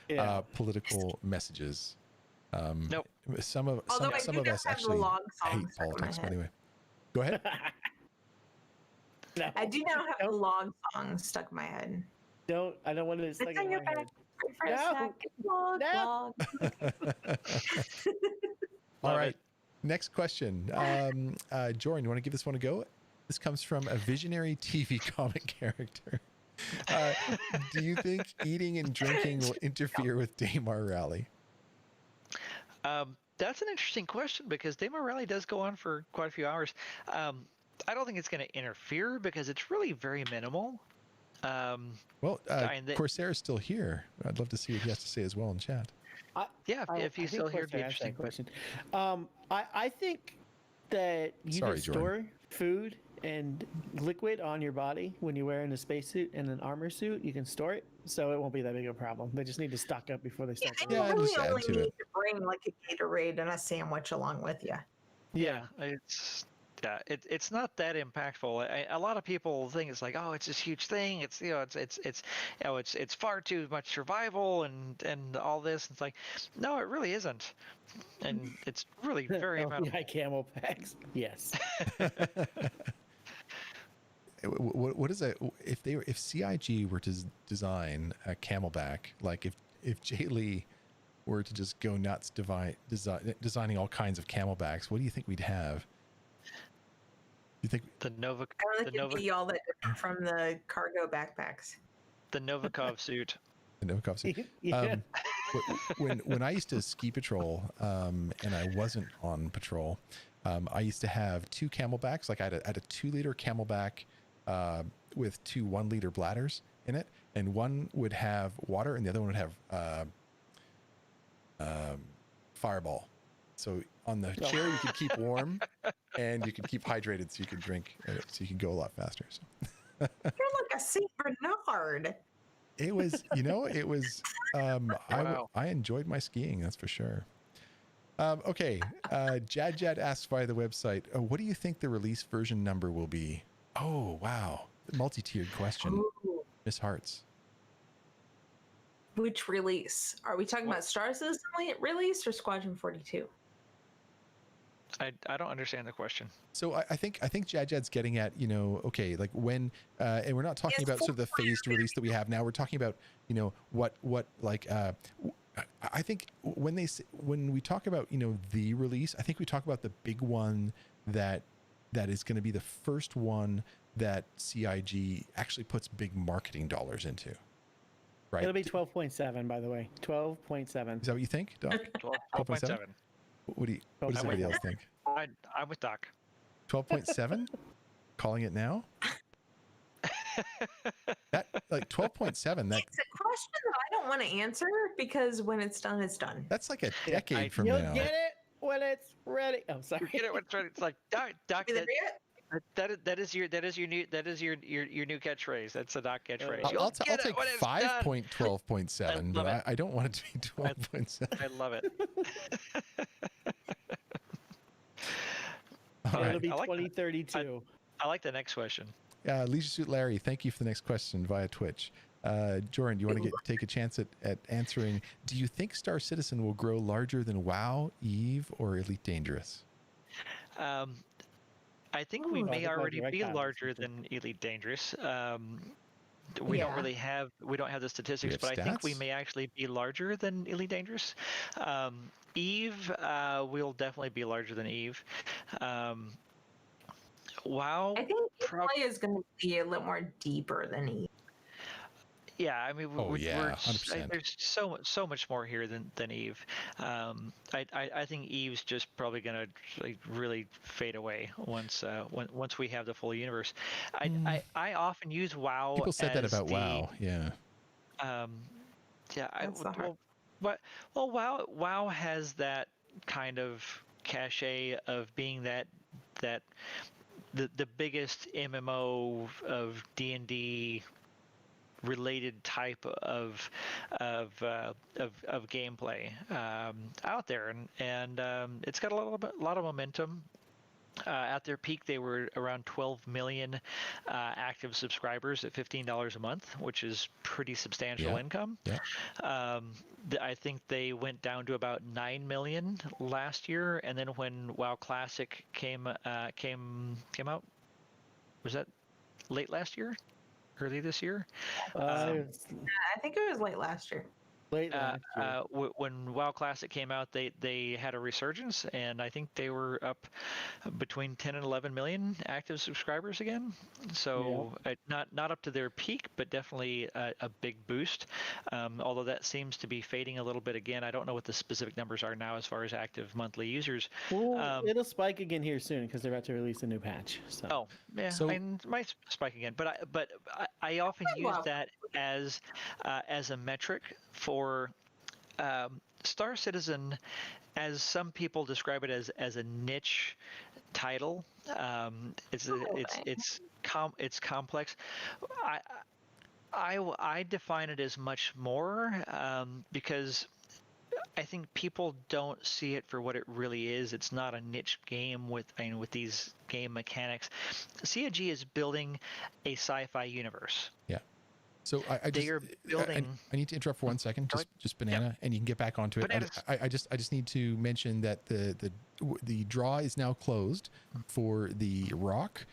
Speaker 1: political messages.
Speaker 2: Nope.
Speaker 1: Some of
Speaker 4: although I
Speaker 1: some
Speaker 4: do
Speaker 1: of
Speaker 4: now
Speaker 1: us
Speaker 4: have the
Speaker 1: actually
Speaker 4: log
Speaker 1: hate
Speaker 4: song stuck in my
Speaker 1: politics. But
Speaker 4: head.
Speaker 1: anyway, go ahead.
Speaker 3: no,
Speaker 4: I do now have the log song stuck in my head.
Speaker 3: I don't want to
Speaker 4: It's
Speaker 3: stick
Speaker 4: on
Speaker 3: in
Speaker 4: your
Speaker 3: my head.
Speaker 4: back for a
Speaker 3: No.
Speaker 4: second. Log,
Speaker 3: No.
Speaker 4: log.
Speaker 1: All
Speaker 2: Love
Speaker 1: right.
Speaker 2: it.
Speaker 1: Next question. Jordan, you want to give this one a go? This comes from a visionary TV comic character. Do you think eating and drinking will interfere with Daymar Rally?
Speaker 2: That's an interesting question because Daymar Rally does go on for quite a few hours. I don't think it's going to interfere because it's really very minimal.
Speaker 1: Well,
Speaker 2: and the-
Speaker 1: Corsair is still here. I'd love to see what he has to say as well in chat.
Speaker 2: Yeah, if he's still here, it'd be
Speaker 3: Corsair asked that
Speaker 2: interesting.
Speaker 3: question. I think that you
Speaker 1: Sorry,
Speaker 3: can store food and liquid on your body when you're wearing a spacesuit and an armor suit. You can store it, so it won't be that big of a problem. They just need to stock up before they start.
Speaker 4: And
Speaker 3: going.
Speaker 1: Yeah,
Speaker 4: you really
Speaker 1: just add
Speaker 4: only
Speaker 1: to
Speaker 4: need
Speaker 1: it.
Speaker 4: to bring like a Gatorade and a sandwich along with you.
Speaker 2: Yeah, it's not that impactful. A lot of people think it's like, oh, it's this huge thing. It's far too much survival and all this. It's like, no, it really isn't, and it's really very minimal.
Speaker 3: LPI camel packs. Yes.
Speaker 1: What is that? If CIG were to design a Camelback, like if Jay Lee were to just go nuts designing all kinds of Camelbacks, what do you think we'd have? You think
Speaker 2: The Nova,
Speaker 4: I
Speaker 2: the
Speaker 4: don't think it'd be all that different from the cargo backpacks.
Speaker 2: the Novikov suit.
Speaker 1: the Novikov suit?
Speaker 3: Yeah.
Speaker 1: When I used to ski patrol, and I wasn't on patrol, I used to have two Camelbacks. Like I had a 2-liter Camelback with two 1-liter bladders in it, and one would have water and the other one would have Fireball. So on the chair you could keep warm and you could keep hydrated, so you could drink, so you could go a lot faster. So
Speaker 4: You're like a Saint Bernard.
Speaker 1: it was,
Speaker 2: Wow.
Speaker 1: I enjoyed my skiing, that's for sure. Okay, Jad asks via the website, what do you think the release version number will be? Oh wow, multi-tiered question.
Speaker 4: Ooh.
Speaker 1: MzHartz.
Speaker 4: Which release? Are we talking about Star Citizen release or Squadron 42?
Speaker 2: I don't understand the question.
Speaker 1: So I think Jad's getting at, okay, like when, and we're not talking
Speaker 4: Yes,
Speaker 1: about sort of the phased release that we have now. We're talking about, what like, I think when we talk about, the release, I think we talk about the big one that is going to be the first one that CIG actually puts big marketing dollars into. Right.
Speaker 3: It'll be 12.7, by the way. 12.7.
Speaker 1: Is that what you think, Doc?
Speaker 2: 12.7.
Speaker 1: What does everybody else think?
Speaker 2: I'm with Doc.
Speaker 1: 12.7? Calling it now? That, like 12.7,
Speaker 4: It's a question that I don't want to answer because when it's done, it's done.
Speaker 1: that's like a decade from
Speaker 3: You'll
Speaker 1: now.
Speaker 3: get it when it's ready. Oh, sorry.
Speaker 2: Get it? It's like Doc.
Speaker 4: Is it yet?
Speaker 2: That is your new catchphrase. That's a Doc catchphrase.
Speaker 1: I'll
Speaker 2: You'll
Speaker 1: take
Speaker 2: get it when it's done.
Speaker 1: 5.12.7, but
Speaker 2: love it.
Speaker 1: I don't want it to be 12.7.
Speaker 2: I love it.
Speaker 1: All
Speaker 3: It'll
Speaker 1: right.
Speaker 3: be
Speaker 2: I like that.
Speaker 3: 2032.
Speaker 2: I like the next question.
Speaker 1: Leisure Suit Larry, thank you for the next question via Twitch. Jordan, do you want to take a chance at answering? Do you think Star Citizen will grow larger than WoW, Eve, or Elite Dangerous?
Speaker 2: I think we
Speaker 3: Ooh. I
Speaker 2: may
Speaker 3: think my
Speaker 2: already
Speaker 3: direct
Speaker 2: be
Speaker 3: dial is
Speaker 2: larger
Speaker 3: something.
Speaker 2: than Elite Dangerous. We don't
Speaker 4: Yeah.
Speaker 2: really have the statistics,
Speaker 1: have
Speaker 2: but I think we
Speaker 1: stats?
Speaker 2: may actually be larger than Elite Dangerous. Eve, we'll definitely be larger than Eve. WoW,
Speaker 4: I think play is going to be a little more deeper than E.
Speaker 2: yeah. I mean,
Speaker 1: Oh, yeah, 100%.
Speaker 2: there's so much more here than Eve. I think Eve's just probably gonna like really fade away once we have the full universe. I often use WoW.
Speaker 1: People said that
Speaker 2: as
Speaker 1: about
Speaker 2: the,
Speaker 1: WoW. Yeah.
Speaker 2: Yeah,
Speaker 4: That's the hard.
Speaker 2: WoW has that kind of cachet of being that the biggest MMO of D&D related type of gameplay out there, and it's got a lot of momentum. At their peak, they were around 12 million active subscribers at $15 a month, which is pretty substantial income.
Speaker 1: Yeah.
Speaker 2: I think they went down to about 9 million last year, and then when WoW Classic came out, was that late last year, early this year?
Speaker 3: It's
Speaker 4: I think it was late last year.
Speaker 3: late last year.
Speaker 2: When WoW Classic came out, they had a resurgence, and I think they were up between 10 and 11 million active subscribers again. So not up to their peak, but definitely a big boost. Although that seems to be fading a little bit again. I don't know what the specific numbers are now as far as active monthly users.
Speaker 3: Well, it'll spike again here soon because they're about to release a new patch. So.
Speaker 2: Oh, yeah,
Speaker 1: So-
Speaker 2: I mean, it might spike again, but I often use
Speaker 4: Well.
Speaker 2: that as a metric for Star Citizen, as some people describe it as a niche title. It's complex. I define it as much more because I think people don't see it for what it really is. It's not a niche game with these game mechanics. CIG is building a sci-fi universe.
Speaker 1: Yeah. So I
Speaker 2: They
Speaker 1: just
Speaker 2: are building.
Speaker 1: I need to interrupt for 1 second. Just banana, and you can get back onto it.
Speaker 2: Bananas.
Speaker 1: I just need to mention that the draw is now closed for the rock.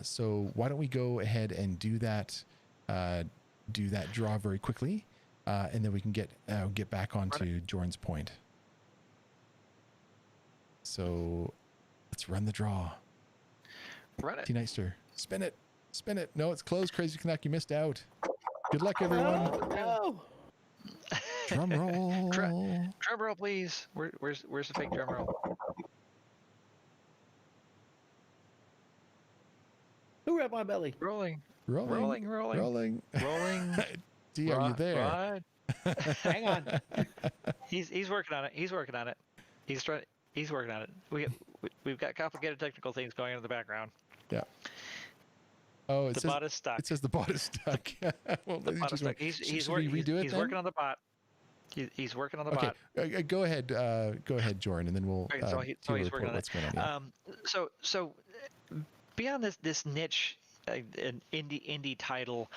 Speaker 1: So why don't we go ahead and do that draw very quickly, and then we can get back onto Jordan's point. So let's run the draw.
Speaker 2: Run it.
Speaker 1: T-Nightster, spin it. No, it's closed. Crazy Canuck, you missed out. Good luck, everyone.
Speaker 3: No.
Speaker 1: Drum roll.
Speaker 2: Drum roll, please. Where's the fake drum roll?
Speaker 3: Who wrapped my belly?
Speaker 2: Rolling.
Speaker 1: Rolling. D, are you there?
Speaker 2: Rod.
Speaker 3: Hang on.
Speaker 2: He's working on it. He's working on it. He's working on it. We've got complicated technical things going on in the background.
Speaker 1: Yeah. Oh,
Speaker 2: The bot is stuck.
Speaker 1: It says the bot is stuck. Well,
Speaker 2: The bot is stuck. He's
Speaker 1: Should we redo it
Speaker 2: he's
Speaker 1: then?
Speaker 2: working on the bot. He's working on the
Speaker 1: Okay,
Speaker 2: bot.
Speaker 1: go ahead, Jordan, and then we'll
Speaker 2: Okay, so
Speaker 1: do
Speaker 2: so
Speaker 1: a
Speaker 2: he's
Speaker 1: report
Speaker 2: working on
Speaker 1: what's
Speaker 2: it.
Speaker 1: going on. Yeah.
Speaker 2: So beyond this niche, an indie title,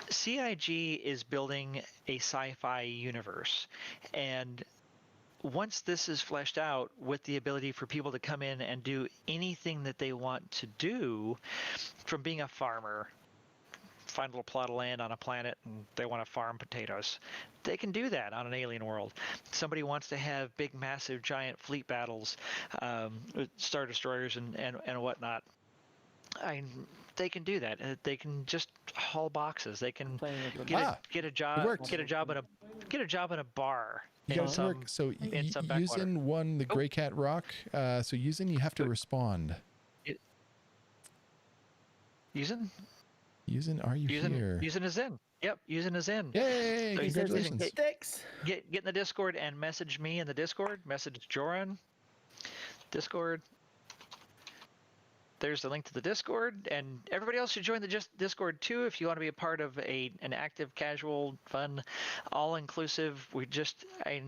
Speaker 2: CIG is building a sci-fi universe, and once this is fleshed out with the ability for people to come in and do anything that they want to do, from being a farmer, find a little plot of land on a planet and they want to farm potatoes, they can do that on an alien world. Somebody wants to have big, massive, giant fleet battles, with Star Destroyers and whatnot. They can do that. They can just haul boxes. They can get a job in a bar.
Speaker 1: You guys work. So Yuzen won the Grey Cat Rock. So Yuzen, you have to respond.
Speaker 2: Yuzen,
Speaker 1: are you here?
Speaker 2: Yuzen is in. Yep, Yuzen is in.
Speaker 1: Yay!
Speaker 2: So
Speaker 1: Congratulations.
Speaker 2: Get in the Discord and message me in the Discord. Message Joran. Discord. There's the link to the Discord, and everybody else should join the Discord too if you want to be a part of an active, casual, fun, all-inclusive. Just a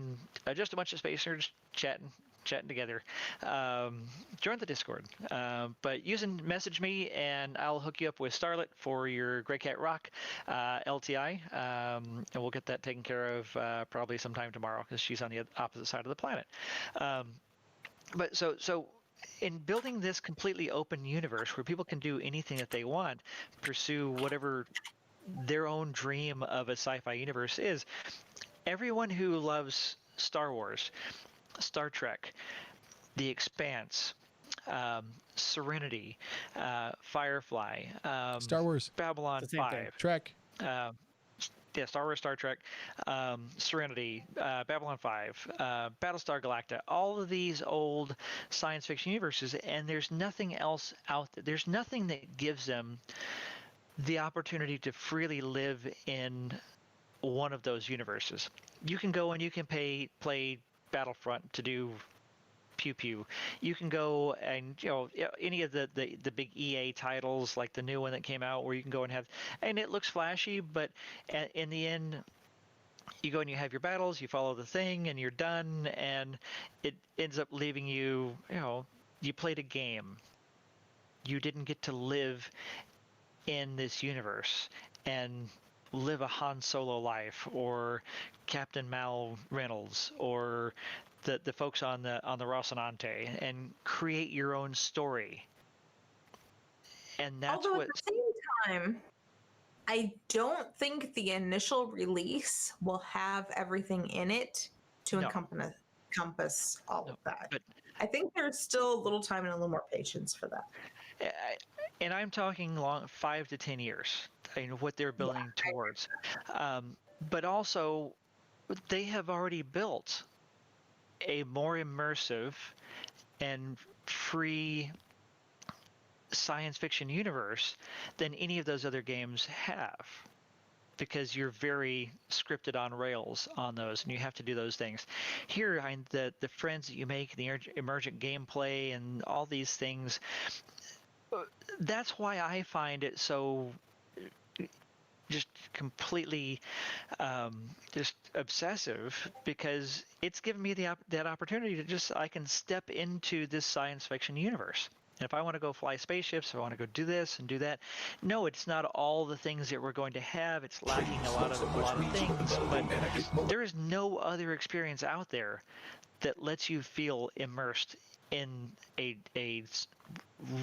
Speaker 2: bunch of space nerds chatting chatting together, join the Discord. But message me, and I'll hook you up with Starlet for your Grey Cat Rock LTI, and we'll get that taken care of probably sometime tomorrow because she's on the opposite side of the planet. But so in building this completely open universe where people can do anything that they want, pursue whatever their own dream of a sci-fi universe is, everyone who loves Star Wars, Star Trek, The Expanse, Serenity, Firefly,
Speaker 1: Star Wars,
Speaker 2: Babylon
Speaker 3: It's the same thing.
Speaker 2: 5,
Speaker 1: Trek.
Speaker 2: yeah, Star Wars, Star Trek, Serenity, Babylon 5, Battlestar Galactica, all of these old science fiction universes, and there's nothing else out there. There's nothing that gives them the opportunity to freely live in one of those universes. You can go and you can play Battlefront to do pew pew. You can go and any of the big EA titles, like the new one that came out, where you can go and and it looks flashy, but in the end, you go and you have your battles, you follow the thing, and you're done, and it ends up leaving you. You played a game. You didn't get to live in this universe and live a Han Solo life, or Captain Mal Reynolds, or the folks on the Rocinante, and create your own story. And that's
Speaker 4: Although at the same time, I don't think the initial release will have everything in it to encompass all of that.
Speaker 2: But
Speaker 4: I think there's still a little time and a little more patience for that.
Speaker 2: And I'm talking 5 to 10 years, what they're building towards. But also, they have already built a more immersive and free science fiction universe than any of those other games have, because you're very scripted on rails on those, and you have to do those things. Here, the friends that you make, the emergent gameplay, and all these things, that's why I find it so just completely just obsessive, because it's given me that opportunity to I can step into this science fiction universe. And if I want to go fly spaceships, if I want to go do this and do that, no, it's not all the things that we're going to have. It's lacking a lot of things, but there is no other experience out there that lets you feel immersed in a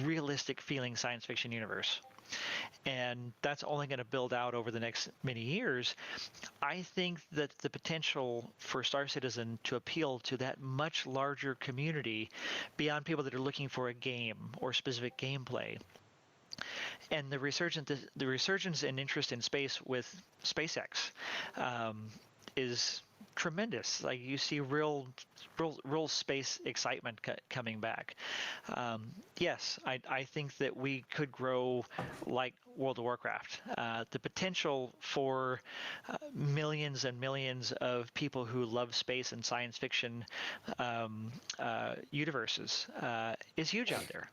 Speaker 2: realistic feeling science fiction universe. And that's only going to build out over the next many years. I think that the potential for Star Citizen to appeal to that much larger community beyond people that are looking for a game or specific gameplay, and the resurgence in interest in space with SpaceX is tremendous. Like, you see real space excitement coming back. Yes, I think that we could grow like World of Warcraft. The potential for millions and millions of people who love space and science fiction universes is huge out there.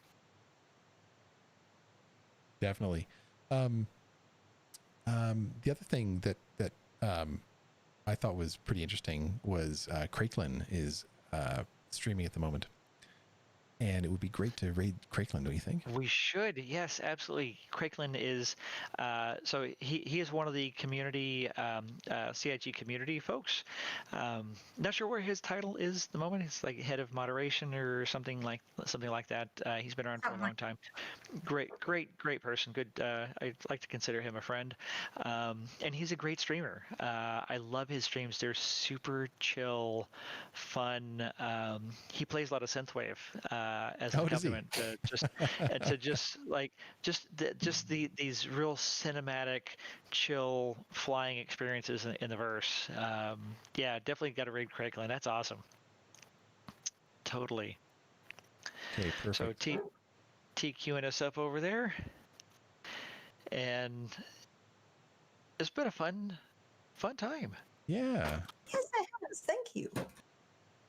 Speaker 1: Definitely. The other thing that I thought was pretty interesting was Craiklin is streaming at the moment, and it would be great to raid Craiklin, don't you think?
Speaker 2: We should, yes, absolutely. Craiklin is so he is one of the community CIG community folks. Not sure where his title is at the moment. It's like head of moderation or something like that. He's been around for a long time. Great person. Good. I'd like to consider him a friend. And he's a great streamer. I love his streams. They're super chill, fun. He plays a lot of synthwave as an accompaniment these real cinematic, chill flying experiences in the verse. Yeah, definitely got to raid Craiklin. That's awesome. Totally.
Speaker 1: Okay, perfect.
Speaker 2: So TQing us up over there, and it's been a fun time.
Speaker 1: Yeah.
Speaker 4: Yes, I have. Thank you.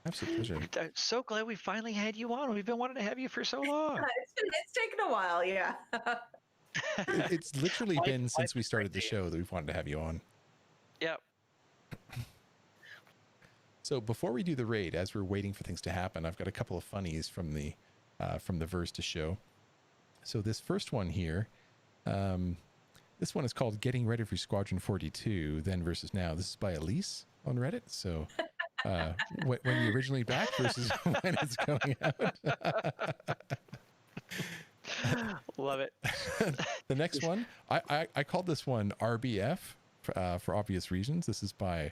Speaker 1: Absolute pleasure.
Speaker 2: I'm so glad we finally had you on. We've been wanting to have you for so long.
Speaker 4: It's taken a while, yeah.
Speaker 1: It's literally been since we started the show that we've wanted to have you on.
Speaker 2: Yep.
Speaker 1: So before we do the raid, as we're waiting for things to happen, I've got a couple of funnies from the verse to show. So this first one here, this one is called "Getting Ready for Squadron 42, Then versus Now." This is by Elise on Reddit. So when you originally back versus when it's going out.
Speaker 2: Love it.
Speaker 1: The next one, I called this one RBF for obvious reasons. This is by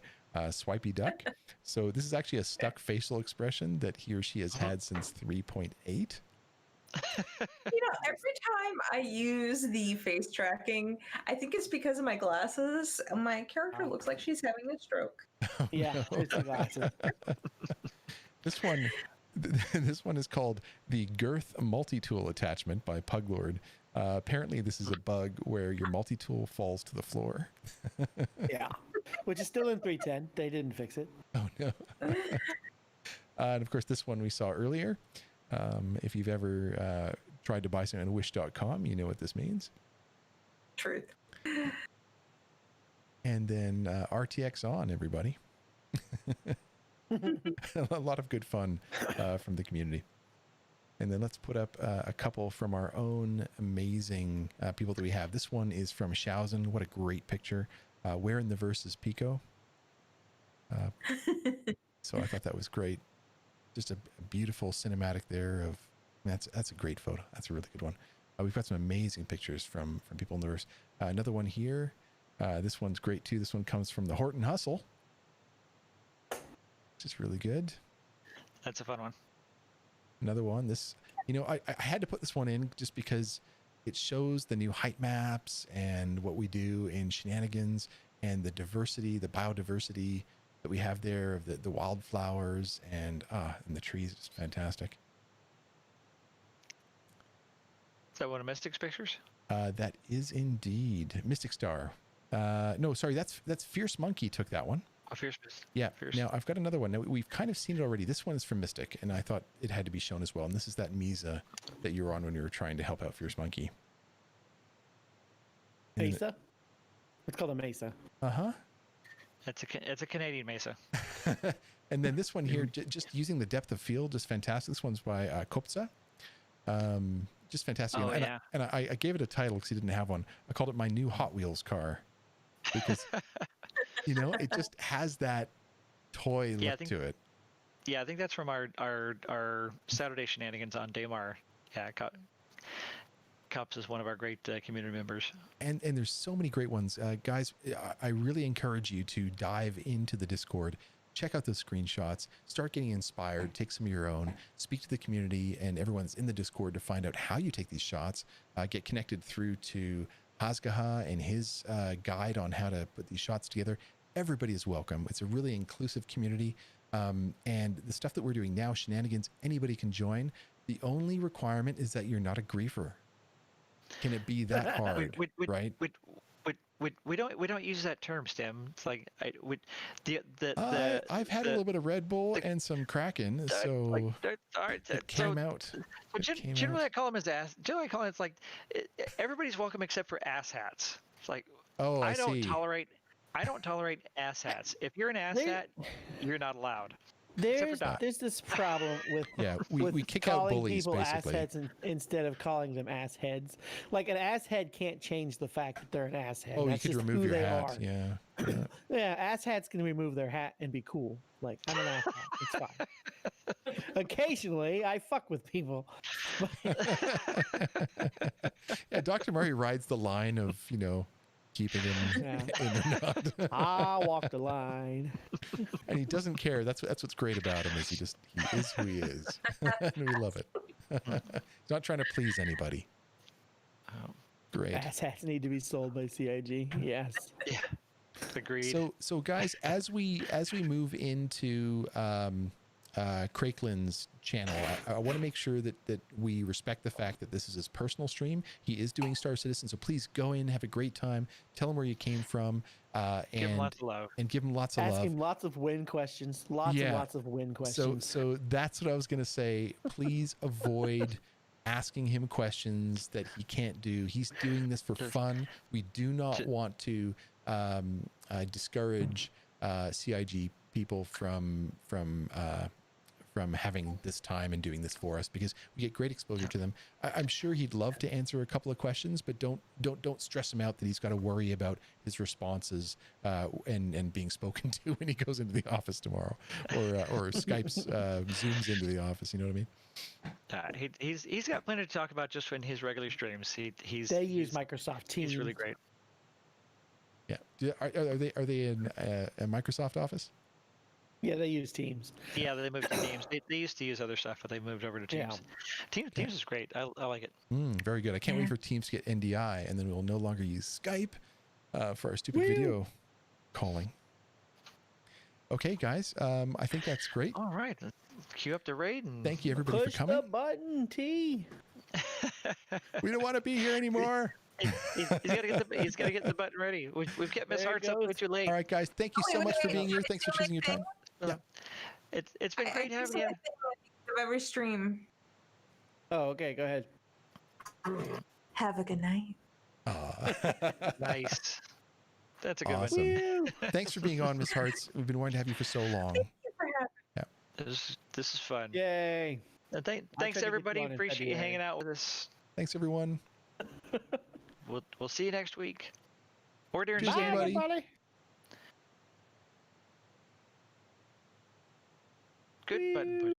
Speaker 1: Swipey Duck. So this is actually a stuck facial expression that he or she has had since 3.8.
Speaker 4: Every time I use the face tracking, I think it's because of my glasses. My character looks like she's having a stroke.
Speaker 3: Yeah, it's the glasses.
Speaker 1: This one is called the Girth Multi-Tool Attachment by Puglord. Apparently this is a bug where your multi-tool falls to the floor.
Speaker 3: Yeah, which is still in 3.10. They didn't fix it.
Speaker 1: Oh no. And of course this one we saw earlier. If you've ever tried to buy something on wish.com, you know what this means.
Speaker 4: Truth.
Speaker 1: And then RTX on, everybody. A lot of good fun from the community. And then let's put up a couple from our own amazing people that we have. This one is from Shauzen. What a great picture. Where in the verse is Pico? So I thought that was great. Just a beautiful cinematic there of, that's a great photo. That's a really good one. We've got some amazing pictures from people in the verse. Another one here. This one's great too. This one comes from the Horton Hustle, which is really good.
Speaker 2: That's a fun one.
Speaker 1: Another one. This, I had to put this one in just because it shows the new height maps and what we do in Shenanigans and the diversity, the biodiversity that we have there of the wildflowers and the trees. It's fantastic.
Speaker 2: Is that one of Mystic's pictures?
Speaker 1: That is indeed Mystic Star. No, sorry, that's Fierce Monkey took that one.
Speaker 2: Oh, Fierce.
Speaker 1: Yeah.
Speaker 2: Fierce.
Speaker 1: Now I've got another one. Now we've kind of seen it already. This one is from Mystic, and I thought it had to be shown as well. And this is that Mesa that you were on when you were trying to help out Fierce Monkey.
Speaker 3: Mesa? It's called a Mesa.
Speaker 1: Uh-huh.
Speaker 2: It's a Canadian Mesa.
Speaker 1: And then this one here, just using the depth of field, just fantastic. This one's by Kopza. Just fantastic.
Speaker 2: Oh,
Speaker 1: and
Speaker 2: yeah.
Speaker 1: I gave it a title because he didn't have one. I called it my new Hot Wheels car because, it just has that toy look to it.
Speaker 2: Yeah, I think that's from our Saturday Shenanigans on Daymar. Yeah, Cops is one of our great community members.
Speaker 1: And there's so many great ones. Guys, I really encourage you to dive into the Discord, check out those screenshots, start getting inspired, take some of your own, speak to the community and everyone's in the Discord to find out how you take these shots, get connected through to Hazgaha and his guide on how to put these shots together. Everybody is welcome. It's a really inclusive community. And the stuff that we're doing now, Shenanigans, anybody can join. The only requirement is that you're not a griefer. Can it be that hard? Right?
Speaker 2: We don't use that term, Stem. It's like
Speaker 1: I've had a little bit of Red Bull and some Kraken, so it came out.
Speaker 2: Generally, I call them as ass. Generally, I call it. It's like everybody's welcome except for ass hats. It's like I don't tolerate ass hats. If you're an ass hat, you're not allowed.
Speaker 3: There's this problem with
Speaker 1: we kick out bullies
Speaker 3: people
Speaker 1: basically.
Speaker 3: Ass heads instead of calling them ass heads. Like an ass head can't change the fact that they're an ass head.
Speaker 1: Oh,
Speaker 3: That's
Speaker 1: you could
Speaker 3: just
Speaker 1: remove
Speaker 3: who
Speaker 1: your
Speaker 3: they
Speaker 1: hat.
Speaker 3: are.
Speaker 1: Yeah.
Speaker 3: Yeah, ass hats can remove their hat and be cool. Like I'm an ass hat. It's fine. Occasionally, I fuck with people.
Speaker 1: Yeah, Dr. Murray rides the line of keeping him in or not.
Speaker 3: I walk the line.
Speaker 1: And he doesn't care. That's what's great about him is he is who he is. And we love it. He's not trying to please anybody. Great.
Speaker 3: Ass hats need to be sold by CIG. Yes.
Speaker 2: Yeah. Agreed.
Speaker 1: So guys, as we move into Crakelin's channel, I want to make sure that we respect the fact that this is his personal stream. He is doing Star Citizen, so please go in, have a great time, tell him where you came from, and
Speaker 2: give him lots of love.
Speaker 1: And give him lots of love.
Speaker 3: Ask him lots of win questions. Lots and lots of win questions.
Speaker 1: So that's what I was going to say. Please avoid asking him questions that he can't do. He's doing this for fun. We do not want to discourage CIG people from having this time and doing this for us, because we get great exposure to them. I'm sure he'd love to answer a couple of questions, but don't stress him out that he's got to worry about his responses and being spoken to when he goes into the office tomorrow, or Skype's zooms into the office. You know what I mean?
Speaker 2: He's got plenty to talk about just in his regular streams.
Speaker 3: They use Microsoft Teams.
Speaker 2: He's really great.
Speaker 1: Yeah. Are they in a Microsoft Office?
Speaker 3: Yeah, they use Teams.
Speaker 2: Yeah, they moved to Teams. They used to use other stuff, but they moved over to Teams.
Speaker 3: Yeah.
Speaker 2: Teams is great. I like it.
Speaker 1: Very good. I can't wait for Teams to get NDI, and then we'll no longer use Skype for our stupid video calling. Okay, guys. I think that's great.
Speaker 2: All right. Let's cue up the raid. And
Speaker 1: Thank you, everybody,
Speaker 3: Push
Speaker 1: for coming.
Speaker 3: the button, T.
Speaker 1: We don't want to be here anymore.
Speaker 2: he's got to get the button ready. We've kept MzHartz up way too late.
Speaker 1: All right, guys. Thank you so much for being here. Thanks for choosing your time. Yeah.
Speaker 2: It's been great having you.
Speaker 4: Of every stream.
Speaker 3: Oh, okay. Go ahead.
Speaker 4: Have a good night.
Speaker 2: Nice. That's a good
Speaker 1: Awesome.
Speaker 2: one.
Speaker 1: Thanks for being on, MzHartz. We've been wanting to have you for so long.
Speaker 2: This is fun.
Speaker 3: Yay.
Speaker 2: And
Speaker 3: tried to
Speaker 2: thanks
Speaker 3: get you
Speaker 2: everybody.
Speaker 3: on in
Speaker 2: Appreciate you
Speaker 3: February.
Speaker 2: hanging out with us.
Speaker 1: Thanks, everyone.
Speaker 2: We'll see you next week. Or during
Speaker 1: Cheers,
Speaker 2: the game.
Speaker 1: everybody.
Speaker 2: Good button push.